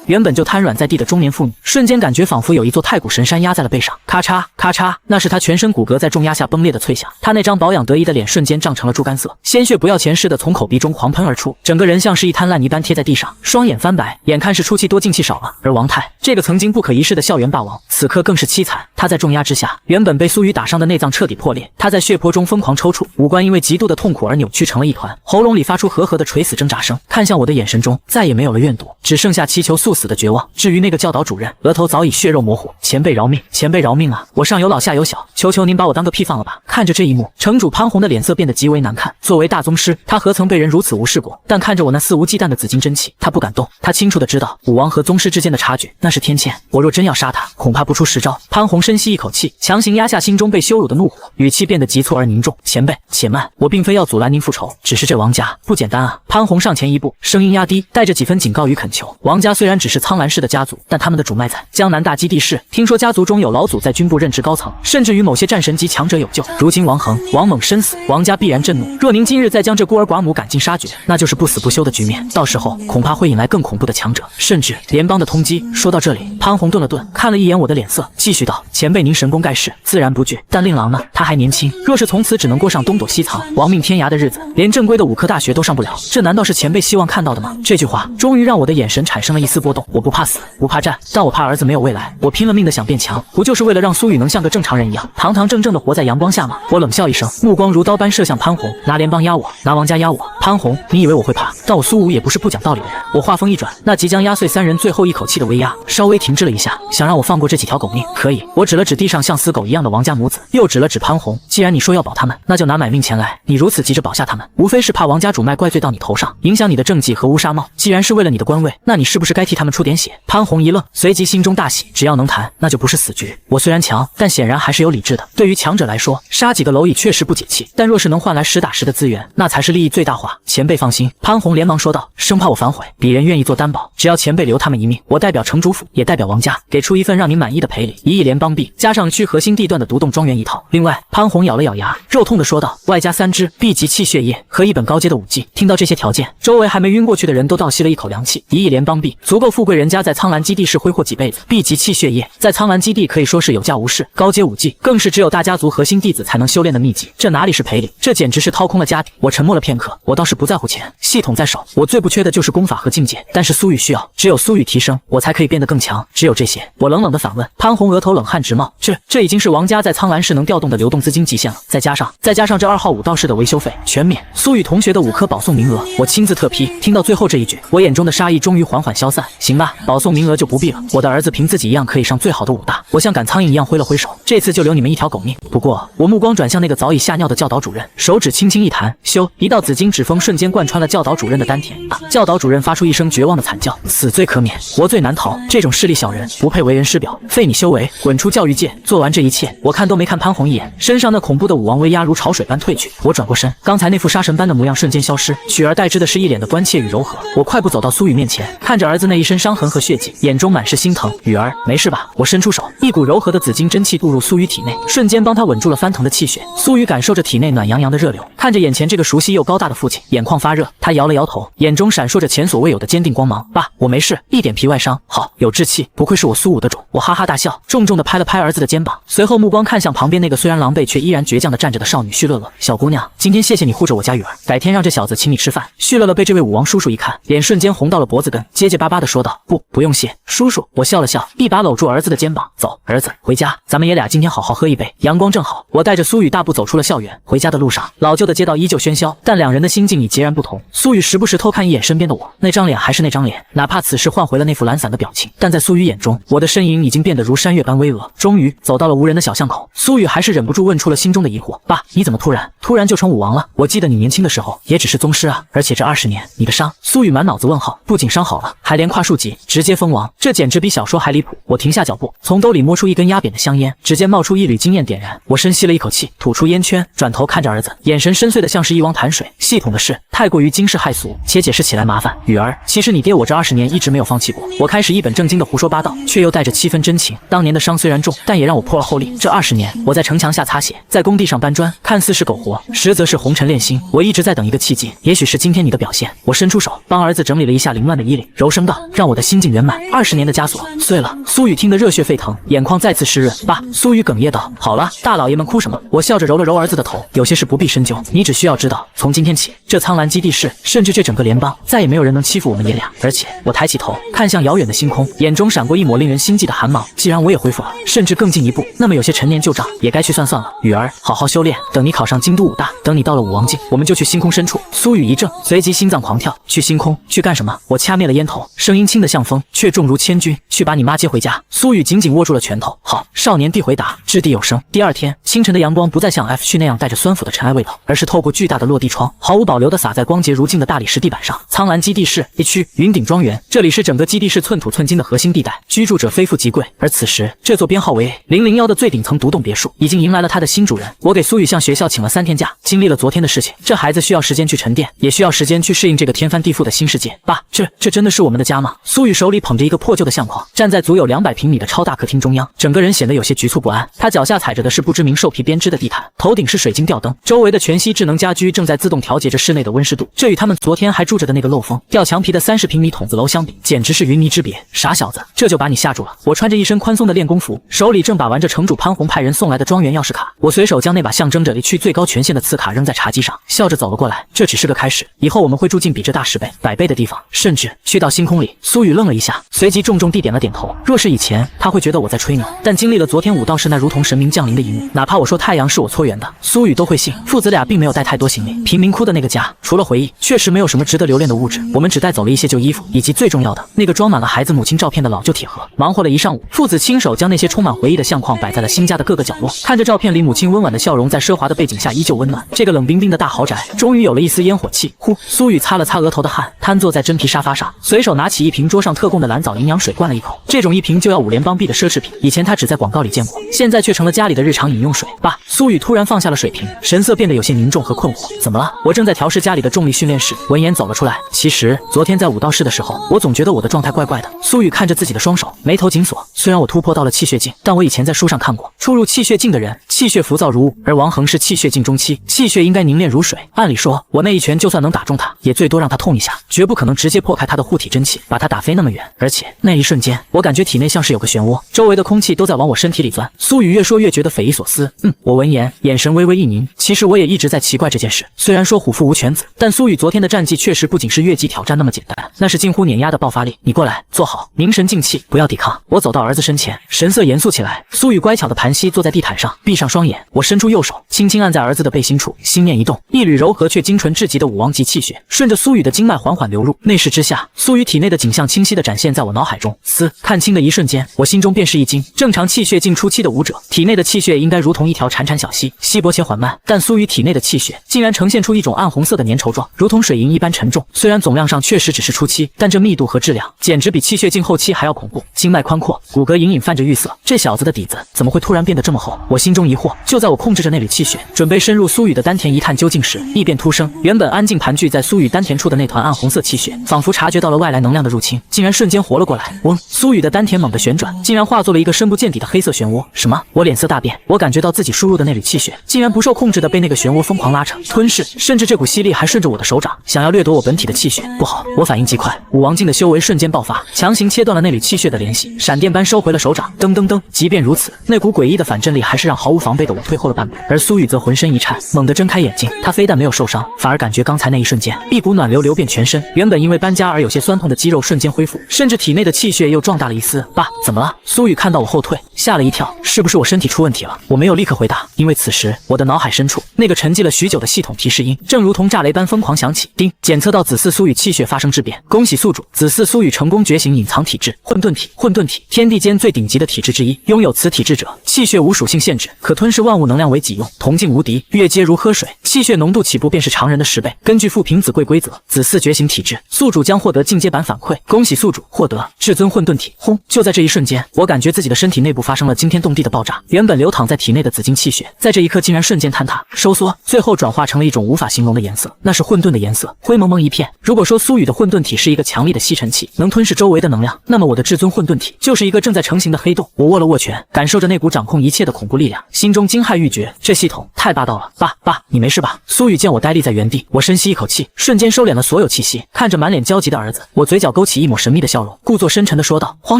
原本就瘫软在地的中年妇女，瞬间感觉仿佛有一座太古神山压在了背上，咔嚓咔嚓，那是她全身骨骼在重压下崩裂的脆响。她那张保养得宜的脸瞬间涨成了猪肝色，鲜血不要钱似的从口鼻中狂喷而出，整个人像是一滩烂泥般贴在地上，双眼翻白，眼看是出气多进气少了。而王泰这个曾经不可一世的校园霸王，此刻更是凄惨。他在重压之下，原本被苏雨打伤的内脏彻底破裂，他在血泊中疯狂抽搐，五官因为极度的痛苦而扭曲成了一团，喉咙里发出呵呵的垂死挣扎声，看向我的眼神中再也没有了怨毒，只剩下祈求速死的绝望。至于那个教导主任，额头早已血肉模糊。前辈饶命，前辈饶命啊！我上有老下有小，求求您把我当个屁放了吧！看着这一幕，城主潘红的脸色变得极为难看。作为大宗师，他何曾被人如此无视过？但看着我那肆无忌惮的紫金真气，他不敢动。他清楚的知道武王和宗师之间的差距，那是天堑。我若真要杀他，恐怕不出10招。潘红深吸一口气，强行压下心中被羞辱的怒火，语气变得急促而凝重：“前辈，且慢，我并非要阻拦您复仇，只是这王家不简单啊！”潘红上前一步，声音压低，带着几分警告与恳求：“王家虽然只是苍兰氏的家族，但他们的主脉在江南大基地市。听说家族中有老祖在军部任职高层，甚至与某些战神级强者有救。如今王恒、王猛身死，王家必然震怒。若您今日再将这孤儿寡母赶尽杀绝，那就是不死不休的局面。到时候恐怕会引来更恐怖的强者，甚至联邦的通缉。”说到这里，潘红顿了顿，看了一眼我的脸色，继续道：“前辈您神功盖世，自然不惧，但令郎呢？他还年轻，若是从此只能过上东躲西藏、亡命天涯的日子，连正规的武科大学都上不了，这难道是前辈希望看到的吗？”这句话终于让我的眼神产生了一丝波动。我不怕死，不怕战，但我怕儿子没有未来。我拼了命的想变强，不就是为了让苏雨能像个正常人一样，堂堂正正的活在阳光下吗？我冷笑一声，目光如刀般射向潘红，拿联邦压我，拿王家压我。潘红，你以为我会怕？但我苏武也不是不讲道理的人。我话锋一转，那即将压碎3人最后一口气的威压稍微停滞了一下，想让我放过这几条狗命？可以。我指了指地上像死狗一样的王家母子，又指了指潘红，既然你说要保他们，那就拿买命钱来。你如此急着保下他们，无非是怕王家主脉怪罪到你头上，影响你的政绩和乌纱帽。既然是为了你的官位，那你是不是该替他们出点血？潘红一愣，随即心中大喜，只要能谈，那就不是死局。我虽然强，但显然还是有理智的。对于强者来说，杀几个蝼蚁确实不解气，但若是能换来实打实的资源，那才是利益最大化。前辈放心。潘红连忙说道，生怕我反悔，鄙人愿意做担保，只要前辈留他们一命，我代表城主府，也代表王家，给出一份让您满意的赔礼，1亿联邦币，加上区核心地段的独栋庄园一套。另外，潘红咬了咬牙，肉痛地说道，外加3支 B 级气血液和一本高阶的武技。听到这些条件，周围还没晕过去的人都倒吸了一口凉气。1亿联邦币足够富贵人家在苍兰基地市挥霍几辈子。B 级气血液在苍兰基地可以说是有价无市，高阶武技更是只有大家族核心弟子才能修炼的秘籍。这哪里是赔礼，这简直是掏空了家底。我沉默了片刻，我倒是不在乎钱，系统在手，我最不缺的就是功法和境界。但是苏雨需要，只有苏雨提升，我才可以变得更强。只有这些。我冷冷地反问，潘红额头冷汗直冒，这已经是王家在苍兰市能调动的流动资金极限了。再加上这2号武道士的维修费全免，苏雨同学的武科保送名额我亲自特批。听到最后这一句，我眼中的杀意终于缓缓消散。行吧，保送名额就不必了，我的儿子凭自己一样可以上最好的武大。我像赶苍蝇一样挥了挥手，这次就留你们一条狗命。不过我目光转向那个早已吓尿的教导主任，手指轻轻一弹，咻，一道紫金指风瞬间贯穿了教导主任的丹田。教导主任发出一声绝望的惨叫，死罪可免，活罪难逃。这种势利小人不配为人师表，废你修为，滚出教育界。做完这一切，我看都没看潘红一眼，身上那恐怖的武王威压如潮水般退去。我转过身，刚才那副杀神般的模样瞬间消失，取而代之的是一脸的关切与柔和。我快步走到苏雨面前，看着儿子那一身伤痕和血迹，眼中满是心疼。雨儿，没事吧？我伸出手，一股柔和的紫金真气渡入苏雨体内，瞬间帮他稳住了翻腾的气血。苏雨感受着体内暖洋洋的热流，看着眼前这个熟悉又高大的父亲，眼眶发热。他摇了摇头，眼中闪烁着前所未有的坚定光芒。爸，我没事，一点皮外伤。好，有志气，不愧是我苏武的种。我哈哈大笑，重重地拍了拍儿子的肩膀，随后目光看向旁边那个虽然狼狈却依然倔强地站着的少女旭乐乐。小姑娘，今天谢谢你护着我家雨儿，改天让这小子请你吃饭。旭乐乐被这位武王叔叔一看，脸瞬间红到了脖子根，结结巴巴地说道：不用谢，叔叔。我笑了笑，一把搂住儿子的肩膀，走，儿子，回家，咱们爷俩今天好好喝一杯。阳光正好，我带着苏雨大步走出了校园。回家的路上，老旧的街道依旧喧嚣，但两人的心境已截然不同。苏雨时不时偷看一眼身边的我，那张脸还是那张脸，哪怕此时换回了那副懒散的表情，但在苏雨眼中，我的身影已经变得如山岳般巍峨。终于走到了无人的小巷口，苏雨还是忍不住问出了心中的疑惑：爸，你怎么突然就成武王了？我记得你年轻的时候也只是宗师啊，而且这20年你的伤……苏雨满脑子问号，不仅伤好了，还连跨数级，直接封王，这简直比小说还离谱。我停下脚步，从兜里摸出一根压扁的香烟，指尖冒出一缕惊艳点燃，我深吸了一口气，吐出烟圈，转头看着儿子，眼神深邃的像是一汪潭水。系统的事太过于惊世骇俗，且解释起来麻烦。雨儿，其实你爹我这20年一直没有放弃过。我开始一本正经的胡说八道，却又带着7分真情。当年的伤虽然重，但也让我破了后力。这20年，我在城墙下擦血，在工地上搬砖，看似是苟活，实则是红尘炼心。我一直在等一个契机，也许是今天你的表现。我伸出手，帮儿子整理了一下凌乱的衣领，柔声道：让我的心境圆满。20年的枷锁碎了。苏雨听得热血沸腾，眼眶再次湿润。爸，苏雨哽咽道：好了，大老爷们哭什么？我笑着揉了揉儿子的头，有些事不必深究，你只需要知道，从今天起，这苍蓝基地市，甚至这整个联邦，再也没有人能欺负我们爷俩。而且，我抬起头，看向遥远的星空，眼中闪过一抹令人心悸的寒芒。既然我也恢复了，甚至更进一步，那么有些陈年旧账也该去算算了。雨儿，好好修炼，等你考上京都武大，等你到了武王境，我们就去星空深处。苏雨一怔，随即心脏狂跳。去星空？去干什么？我掐灭了烟头，声音轻得像风，却重如千钧。去把你妈接回家。苏雨紧紧握住了拳头。好，少年必回答，掷地有声。第二天清晨的阳光不再像 F 区那样带着酸腐的尘埃味道，而是透过巨大的落地窗，毫无保留地洒在光洁如镜的大理石地板上。苍蓝基地市 A 区云顶庄园，这里是整个基地市寸土寸金的核心地带，居住者非富即贵。而此时，这座编号为001的最顶层独栋别墅已经迎来了他的新主人。我给苏雨向学校请了3天假，经历了昨天的事情，这孩子需要时间去沉淀，也需要时间去适应这个天翻地覆的新世界。爸，这真的是我们的家吗？苏雨手里捧着一个破旧的相框，站在足有200平米的超大客厅中央，整个人显得有些局促不安。他脚下踩着的是不知名兽皮编织的地毯，头顶是水晶吊灯，周围的全息智能家居正在自动调节着室内的温湿度。这与他们昨天还住着的那个漏风吊墙皮的30平米筒子楼相比，简直是云泥之别。傻小子，这就把你吓住了。我穿着一身宽松的练功服，手里正把玩着城主潘红派人送来的庄园钥匙卡。我随手将那把象征着A区最高权限的刺卡扔在茶几上，笑着走了过来。这只是个开始，以后我们会住进比这大10倍、100倍的地方，甚至去到星空里。苏雨愣了一下，随即重重地点了点头。若是以前，他会觉得我在吹牛，但经历了昨天武道士那如同神明降临的一幕，哪怕我说太阳是我搓圆的，苏雨都会信。父子俩并没有带太多行李，贫民窟的那个家，除了回忆，确实没有什么值得留恋的物质。我们只带走了一些旧衣服，以及最重要的那个装满了孩子母亲照片的老旧铁盒。忙活了一上午，父子亲手将那些充满回忆的相框摆在了新家的各个角落。看着照片里母亲温婉的笑容，在奢华的背景下依旧温暖。这个冷冰冰的大豪宅，终于有了一丝烟火气。呼，苏雨擦了擦额头的汗，瘫坐在真皮沙发上，随手拿起一瓶桌上特供的蓝藻营养水灌了一口。这种一瓶就要5联邦币的奢侈品，以前他只在广告里见过，现在却成了家里的日常饮用水。爸，苏雨突然放下了水瓶，神色变得有些凝重和困惑。怎么了？我正在调试家里的重力训练室，闻言走了出来。其实昨天在武道室的时候，我总觉得我的状态怪怪的。苏雨看着自己的双手，眉头紧锁。虽然我突破到了气血境，但我以前在书上看过，初入气血境的人，气血浮躁如雾，而王恒是气血境中期，气血应该凝练如水。按理说，我那一拳就算能打中他，也最多让他痛一下，绝不可能直接破开他的护体真气，把他打飞那么远。而且那一瞬间，我感觉体内像是有个漩涡，周围的空气都在往我身体里钻。苏雨越说越觉得匪夷所思。我闻言，眼神微微一凝。其实我也一直在奇怪这件事。虽然说虎父无犬子，但苏雨昨天的战绩确实不仅是越级挑战那么简单，那是近乎碾压的爆发力。你过来，坐好，凝神静气，不要抵抗。我走到儿子身前，神色严肃起来。苏雨乖巧的盘膝坐在地毯上，闭上双眼，我伸出右手，轻轻按在儿子的背心处，心念一动，一缕柔和却精纯至极的武王级气血顺着苏雨的经脉缓缓流入。内视之下，苏雨体内的景象清晰地展现在我脑海中。看清的一瞬间，我心中便是一惊。正常气血进初期的武者，体内的气血应该如同一条潺潺小溪，稀薄且缓慢，但苏雨体内的气血竟然呈现出一种暗红色的粘稠状，如同水银一般沉重。虽然总量上确实只是初期，但这密度和质量简直比气血进后期还要恐怖。经脉宽阔，骨骼隐隐泛着玉色，这小子的底子怎么会突然变得这么厚？我心中疑惑。就在我控制着那缕气血，准备深入苏雨的丹田一探究竟时，异变突生。原本安静盘踞在苏雨丹田处的那团暗红色气血，仿佛察觉到了外来能量的入侵，竟然瞬间活了过来。嗡！苏雨的丹田猛地旋转，竟然化作了一个深不见底的黑色漩涡。什么？我脸色大变，我感觉到自己输入的那缕气血，竟然不受控制的被那个漩涡疯狂拉扯、吞噬，甚至这股吸力还顺着我的手掌，想要掠夺我本体的气血。不好！我反应极快，武王境的修为瞬间爆发，强行切断了那缕气血的联系，闪电般收回了手掌。噔噔噔！即便如此，那股诡异的反震力还是让毫无防备的我退后了半步。而苏雨则浑身一颤，猛地睁开眼睛，他非但没有受伤，反而感觉刚才那一瞬间，一股暖流流遍全身，原本因为搬家而有些酸痛的肌肉瞬间恢复，甚至体内的气血又壮大了一丝。爸，怎么了？苏雨看到我后退，吓了一跳，是不是我身体出问题了？我没有立刻回答，因为此时我的脑海深处那个沉寂了许久的系统提示音，正如同炸雷般疯狂响起。叮！检测到子嗣苏雨气血发生质变，恭喜宿主，子嗣苏雨成功觉醒隐藏体质混沌体。混沌体，天地间最顶级的体质之一，拥有此体质者，气血无属性限制，可吞噬万物能量为己用，铜镜无敌，月阶如喝水，气血浓度起步便是常人的10倍。根据富平子贵规则，子嗣觉醒体质，宿主将获得进阶版反馈。恭喜宿主获得至尊混沌体。轰！就在这一瞬间，我感觉自己的身体内部发生了惊天动地的爆炸，原本流淌在体内的紫金气血，在这一刻竟然瞬间坍塌、收缩，最后转化成了一种无法形容的颜色，那是混沌的颜色，灰蒙蒙一片。如果说苏雨的混沌体是一个强力的吸尘器，能吞噬周围的能量，那么我的至尊混沌体就是一个正在成型的黑洞。我握了握拳，感受着那股掌控一切的恐怖力量，心中惊骇欲绝，这系统太霸道了。爸，你没事吧？苏雨见我呆立在原地，我深吸一口气，瞬间收敛了所有气息，看着满脸焦急的儿子，我嘴角勾起一抹神秘的笑容，故作深沉地说道：慌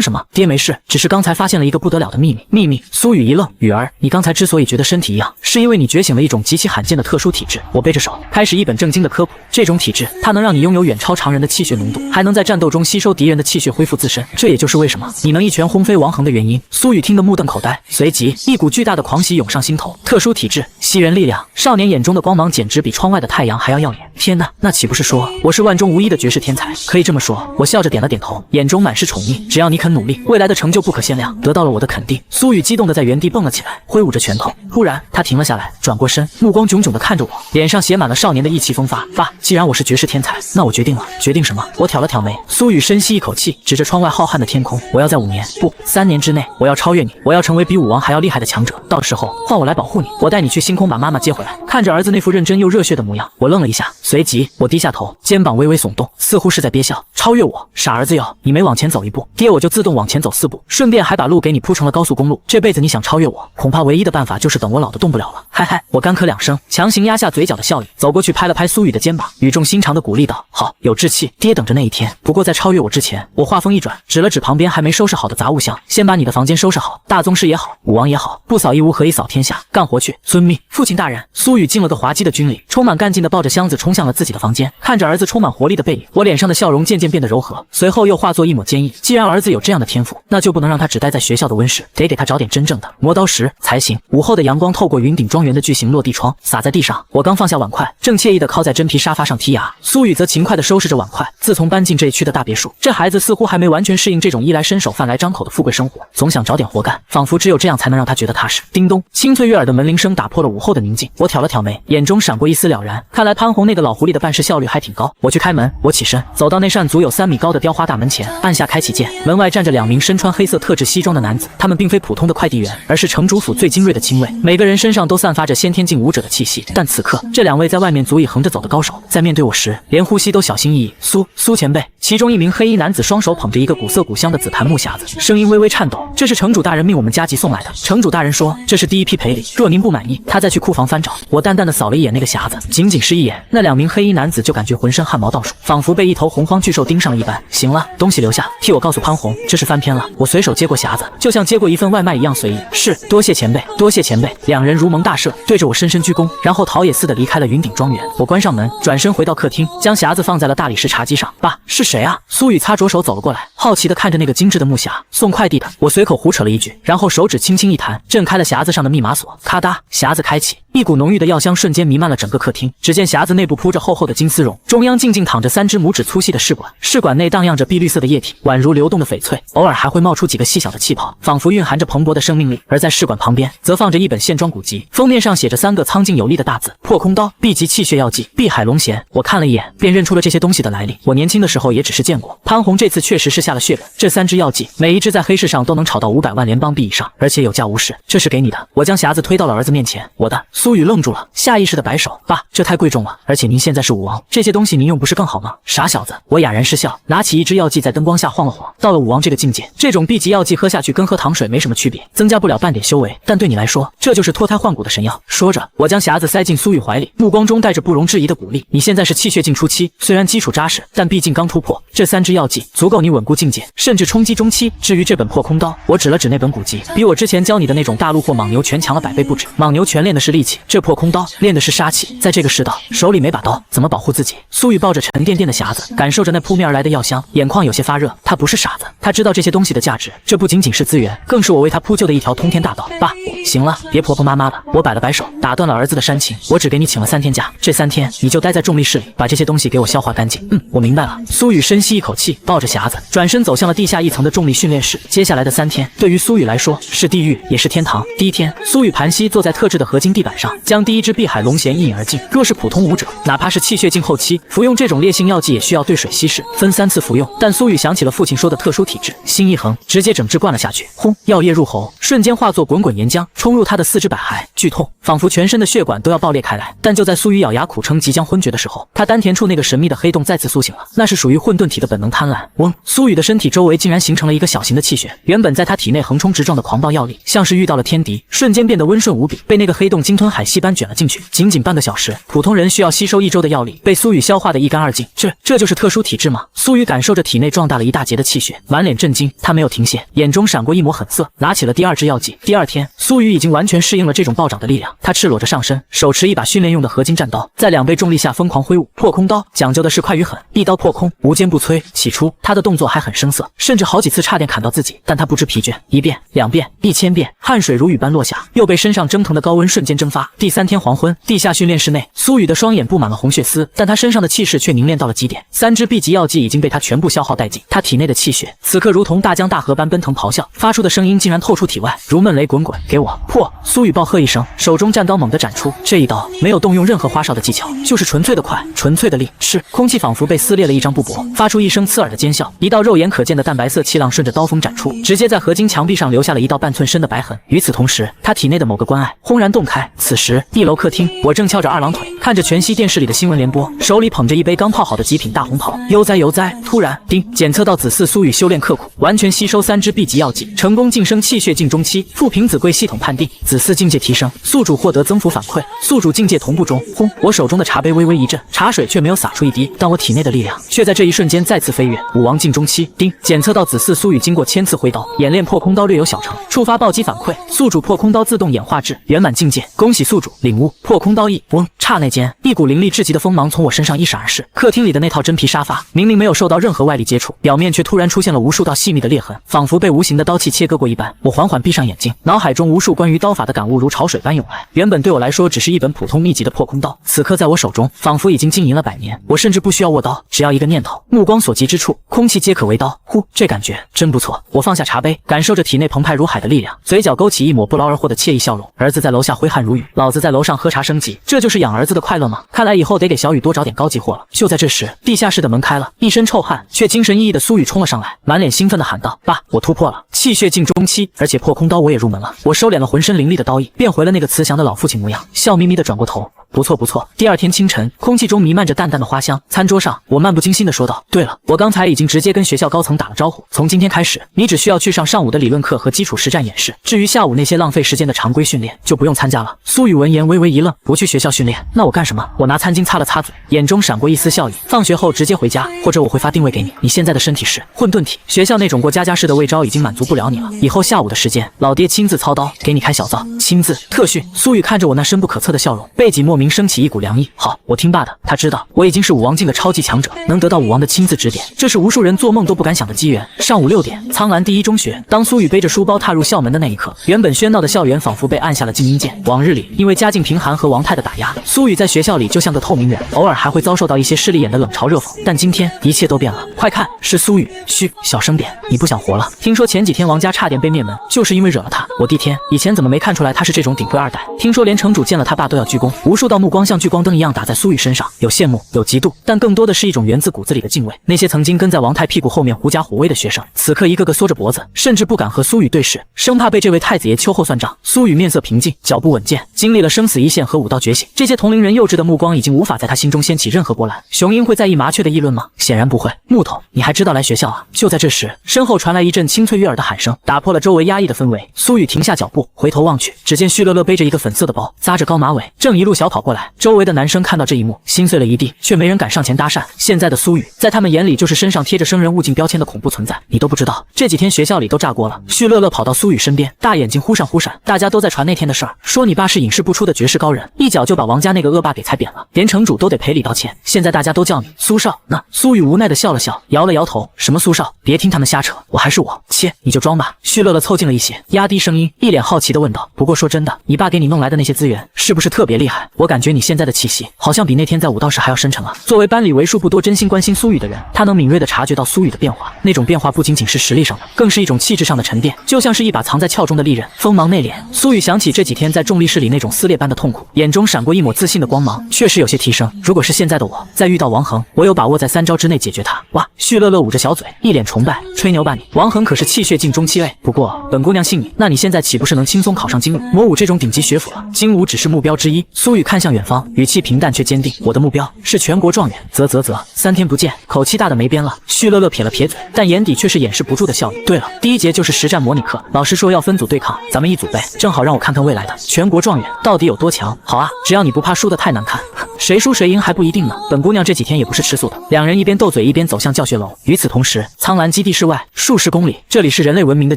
什么？爹没事，只是刚才发现了一个不得了的秘密。秘密？苏雨一愣，雨儿，你刚才之所以觉得身体一样，是因为你觉醒了一种极其罕见的特殊体质。我背着手开始一本正经的科普，这种体质它能让你拥有远超常人的气血浓度，还能在战斗中吸收敌人的气血恢复自身，这也就是为什么你能一拳轰飞王恒的原因。苏雨听得目瞪口呆，随即一股巨大的狂喜涌上心头。特殊体质，吸人力量，少年眼中的光芒简直比窗外的太阳还要耀眼。天哪，那岂不是说我是万中无一的绝世天才？可以这么说。我笑着点了点头，眼中满是宠溺。只要你肯努力，未来的成就不可限量。得到了我的肯定，苏雨激动地在原地蹦了起来，挥舞着拳头。突然，他停了下来，转过身，目光炯炯地看着我，脸上写满了少年的意气风发。爸，既然我是绝世天才，那我决定了。决定什么？我挑了挑眉。苏雨深吸一口气，指着窗外浩瀚的天空，我要在5年，不，3年之内，我要超越你，我要成为比武王还要厉害的强者。到时候换我来保护你，我带你去星空把妈妈接回来。看着儿子那副认真又热血的模样，我愣了一下，随即我低下头，肩膀微微耸动，似乎是在憋笑。超越我？傻儿子哟，你每往前走一步，爹我就自动往前走4步，顺便还把路给你铺成了高速公路。这辈子你想超越我，恐怕唯一的办法就是等我老的动不了了。嗨嗨，我干咳2声，强行压下嘴角的笑意，走过去拍了拍苏雨的肩膀，语重心长的鼓励道：好，有志气，爹等着那一天。不过在超越我之前，我话锋一转，指了指旁边还没收拾好的杂物箱，先把你的房间收拾好，大宗师也好，武王也好，不扫一屋何以扫天下？干活去！遵命，父亲大人。苏雨进了个滑稽的军礼，充满干劲的抱着箱子冲向了自己的房间。看着儿子充满活力的背影，我脸上的笑容渐渐变得柔和，随后又化作一抹坚毅。既然儿子有这样的天赋，那就不能让他只待在学校的温室，得给他找点真正的磨刀石才行。午后的阳光透过云顶庄园的巨型落地窗洒在地上，我刚放下碗筷，正惬意地靠在真皮沙发上剔牙。苏雨则勤快地收拾着碗筷。自从搬进这一区的大别墅，这孩子似乎还没完全适应这种衣来伸手饭来张口的富贵生活，总想找点活干，仿佛只有这样才能让他觉得踏实。叮咚，清脆悦耳的门铃声打破了午后的宁静。我挑了挑眉，眼中闪过一丝了然，看来潘红那个老狐狸的办事效率还挺高。我去开门，我起身走到那扇足有3米高的雕花大门前，按下开启键。门外站着2名身穿黑色特制西装的男子，他们并非普通的快递员，而是城主府最精锐的亲卫，每个人身上都散发着先天境武者的气息。但此刻，这2位在外面足以横着走的高手，在面对我时，连呼吸都小心翼翼。苏前辈，其中一名黑衣男子双手捧着一个古色古香的紫檀木匣子，声音微微颤抖。这是城主大人命我们加急送来的。城主大人说，这是第一批赔礼，若您不满意，他再去库房翻找。我淡淡的扫了一眼那个匣子，仅仅是一眼，那2名黑衣男子就感觉浑身汗毛倒竖，仿佛被一头洪荒巨兽盯上了一般。行了，东西留下，替我告诉潘红，这是翻篇了。我随手接过匣子，就像接过一份外卖一样随意。是，多谢前辈，多谢前辈。2人如蒙大赦，对着我深深鞠躬，然后逃也似的离开了云顶庄园。我关上门，转身回到客厅，将匣子放在了大理石茶几上。爸，是谁啊？苏雨擦着手走了过来，好奇地看着那个精致的木匣。送快递的，我随口胡扯了一句，然后手指轻轻一弹，震开了匣子上的密码锁。咔嗒，匣子开启，一股浓郁的药香瞬间弥漫了整个客厅。只见匣子内部铺着厚厚的金丝绒，中央静静躺着3只拇指粗细的试管，试管内荡漾着碧绿色的液体，宛如流动的翡翠，偶尔还会冒出几个细小的气泡，仿佛蕴含着蓬勃的生命力。而在试管旁边，则放着一本线装古籍，封面上写着3个苍劲有力的大字：破空刀、B 级气血药剂、碧海龙涎。我看了一眼，便认出了这些东西的来历。我年轻的时候也只是见过。潘红这次确实是下了血本，这3支药剂，每一支在黑市上都能炒到500万联邦币以上，而且有价无市。这是给你的。我将匣子推到了儿子面前。我的。苏雨愣住了，下意识的摆手：爸，这太贵重了，而且您现在是武王，这些东西您用不是更好吗？傻小子，我哑然失笑，拿起一支药剂在灯光下晃了晃。到了武王这个境界，这种 B 级药剂喝下去跟喝糖水没什么区别，增加不了半点修为，但对你来说，这就是脱胎换骨的神药。说着，我将匣子塞进苏雨怀里，目光中带着不容置疑的鼓励。你现在是气血境初期，虽然基础扎实，但毕竟刚突破，这3支药剂足够你稳固境界，甚至冲击中期。至于这本破空刀，我指了指那本古籍，比我之前教你的那种大陆或莽牛拳强了100倍不止。莽牛拳练的是力气，这破空刀练的是杀气。在这个世道，手里没把刀，怎么保护自己？苏雨抱着沉甸甸的匣子，感受着那扑面而来的药香，眼眶有些发热。他不是傻子，他知道这些东西的价值，这不仅仅是资源，更是我为他铺就的一条通天大道。爸，行了，别婆婆妈妈的。我摆了摆手，打断了儿子的煽情。我只给你请了3天假，这3天你就待在重力室里，把这些东西给我消化干净。我明白了。苏雨深吸一口气，抱着匣子，转身走向了地下1层的重力训练室。接下来的3天，对于苏雨来说是地狱也是天堂。第1天，苏雨盘膝坐在特制的合金地板上，将第1支碧海龙涎一饮而尽。若是普通武者，哪怕是气血境后期，服用这种烈性药剂也需要兑水稀释，分3次服用。但苏雨想起了父亲说的特殊体质，心一横，直接整支灌了下去。轰！药液入喉，瞬间化作滚滚岩浆，冲入他的4肢百骸。剧痛，仿佛全身的血管都要爆裂开来。但就在苏雨咬牙苦撑，即将昏厥的时候，他丹田处那个神秘的黑洞再次苏醒了，那是属于混沌体的本能贪婪。嗡！苏雨的身体周围竟然形成了一个小型的气旋，原本在他体内横冲直撞的狂暴药力，像是遇到了天敌，瞬间变得温顺无比，被那个黑洞鲸吞海吸般卷了进去。仅仅半个小时，普通人需要吸收1周的药力，被苏雨消化得一干二净。这就是特殊体质吗？苏雨感受着体内壮大了一大截的气血，满脸震惊。他没有停歇，眼中闪过一抹狠色，拿起了第2支药剂。第2天，苏雨已经完全适应了这种暴涨的力量。他赤裸着上身，手持一把训练用的合金战刀，在2倍重力下疯狂挥舞。破空刀讲究的是快与狠，一刀破空，无坚不摧。起初，他的动作还很生涩，甚至好几次差点砍到自己，但他不知疲倦，1遍、2遍、1000遍，汗水如雨般落下，又被身上蒸腾的高温瞬间蒸发。第3天黄昏，地下训练室内，苏雨的双眼布满了红血丝，但他身上的气势却凝练到了极点。3支 B 级药剂已经被他全部消耗殆尽，他体内的气血此刻如同大江大河般奔腾咆哮，发出的声音竟然透出体外，如闷雷滚滚。给我破！苏雨暴喝一声，手中战刀猛地斩出。这一刀没有动用任何花哨的技巧，就是纯粹的快，纯粹的力。是空气仿佛被撕裂了一张布帛，发出一声刺耳的尖笑，一道肉眼可见的淡白色气浪顺着刀锋斩出，直接在合金墙壁上留下了一道半寸深的白痕。与此同时，他体内的某个关爱轰然洞开。此时1楼客厅，我正翘着2郎腿，看着全息电视里的新闻联播，手里捧着一杯刚泡好的极品大红袍。悠哉悠哉！突然，叮！检测到子嗣苏雨修炼刻苦，完全吸收3支 B 级药剂，成功晋升气血境中期。富平子贵系统判定子嗣境界提升，宿主获得增幅反馈，宿主境界同步中。轰！我手中的茶杯微微一震，茶水却没有洒出一滴，但我体内的力量却在这一瞬间再次飞跃。武王境中期，叮！检测到子嗣苏雨经过1000次挥刀，演练破空刀略有小成，触发暴击反馈，宿主破空刀自动演化至圆满境界。恭喜宿主领悟破空刀意。嗡！刹那间，一股凌厉至极的锋芒从我身上一闪而逝。客厅里的那套真皮沙发，明明没有受到任何外力接触，表面却突然出现了无数道细密的裂痕，仿佛被无形的刀器切割过一般。我缓缓闭上眼睛，脑海中无数关于刀法的感悟如潮水般涌来。原本对我来说只是一本普通秘籍的破空刀，此刻在我手中，仿佛已经经营了100年。我甚至不需要握刀，只要一个念头，目光所及之处，空气皆可为刀。呼，这感觉真不错。我放下茶杯，感受着体内澎湃如海的力量，嘴角勾起一抹不劳而获的惬意笑容。儿子在楼下挥汗如雨，老子在楼上喝茶升级，这就是养儿子的快乐吗？看来以后得给小雨多找点高级货了。就在这时，地下室的门开了，一身臭汗却精神奕奕的苏雨冲了上来，满脸兴奋地喊道：爸，我突破了气血境中期，而且破空刀我也入门了。我收敛了浑身凌厉的刀意，变回了那个慈祥的老父亲模样，笑眯眯地转过头。不错不错。第2天清晨，空气中弥漫着淡淡的花香。餐桌上，我漫不经心地说道：对了，我刚才已经直接跟学校高层打了招呼，从今天开始，你只需要去上上午的理论课和基础实战演示，至于下午那些浪费时间的常规训练，就不用参加了。苏雨闻言微微一愣，不去学校训练，那我干什么？我拿餐巾擦了擦嘴，眼中闪过一丝笑意。放学后直接回家，或者我会发定位给你。你现在的身体是混沌体，学校那种过家家式的喂招已经满足不了你了。以后下午的时间，老爹亲自操刀，给你开小灶，亲自特训。苏雨看着我那深不可测的笑容，背脊莫名明升起一股凉意。好，我听爸的，他知道我已经是武王境的超级强者，能得到武王的亲自指点，这是无数人做梦都不敢想的机缘。上午6点，苍兰第一中学，当苏雨背着书包踏入校门的那一刻，原本喧闹的校园仿佛被按下了静音键。往日里，因为家境贫寒和王太的打压，苏雨在学校里就像个透明人，偶尔还会遭受到一些势利眼的冷嘲热讽。但今天一切都变了，快看，是苏雨。嘘，小声点，你不想活了。听说前几天王家差点被灭门，就是因为惹了他。我的天，以前怎么没看出来他是这种顶会二代？听说连城主见了他爸都要鞠躬，无数道目光像聚光灯一样打在苏雨身上，有羡慕，有嫉妒，但更多的是一种源自骨子里的敬畏。那些曾经跟在王太屁股后面狐假虎威的学生，此刻一个个缩着脖子，甚至不敢和苏雨对视，生怕被这位太子爷秋后算账。苏雨面色平静，脚步稳健，经历了生死一线和武道觉醒，这些同龄人幼稚的目光已经无法在他心中掀起任何波澜。雄鹰会在意麻雀的议论吗？显然不会。木头，你还知道来学校啊？就在这时，身后传来一阵清脆悦耳的喊声，打破了周围压抑的氛围。苏雨停下脚步，回头望去，只见旭乐乐背着一个粉色的包，扎着高马尾，正一路小跑过来。周围的男生看到这一幕，心碎了一地，却没人敢上前搭讪。现在的苏雨，在他们眼里就是身上贴着生人勿近标签的恐怖存在。你都不知道，这几天学校里都炸锅了。旭乐乐跑到苏雨身边，大眼睛忽闪忽闪，大家都在传那天的事儿，说你爸是隐世不出的绝世高人，一脚就把王家那个恶霸给踩扁了，连城主都得赔礼道歉。现在大家都叫你苏少呢。苏雨无奈的笑了笑，摇了摇头，什么苏少，别听他们瞎扯，我还是我。切，你就装吧。旭乐乐凑近了一些，压低声音，一脸好奇的问道，不过说真的，你爸给你弄来的那些资源是不是特别厉害？我感觉你现在的气息好像比那天在武道时还要深沉啊。作为班里为数不多真心关心苏雨的人，他能敏锐地察觉到苏雨的变化，那种变化不仅仅是实力上的，更是一种气质上的沉淀，就像是一把藏在鞘中的利刃，锋芒内敛。苏雨想起这几天在重力室里那种撕裂般的痛苦，眼中闪过一抹自信的光芒，确实有些提升。如果是现在的我，再遇到王恒，我有把握在3招之内解决他。哇！旭乐乐捂着小嘴，一脸崇拜，吹牛吧你！王恒可是气血境中期位，不过本姑娘信你，那你现在岂不是能轻松考上精武、魔武这种顶级学府了？精武只是目标之一。苏雨看向远方，语气平淡却坚定，我的目标是全国状元。3天不见，口气大的没边了。旭乐乐撇了撇嘴，但眼底却是掩饰不住的笑意。对了，第1节就是实战模拟课，老师说要分组对抗，咱们一组呗，正好让我看看未来的全国状元到底有多强。好啊，只要你不怕输得太难看，谁输谁赢还不一定呢。本姑娘这几天也不是吃素的。两人一边斗嘴一边走向教学楼。与此同时，苍兰基地室外数十公里，这里是人类文明的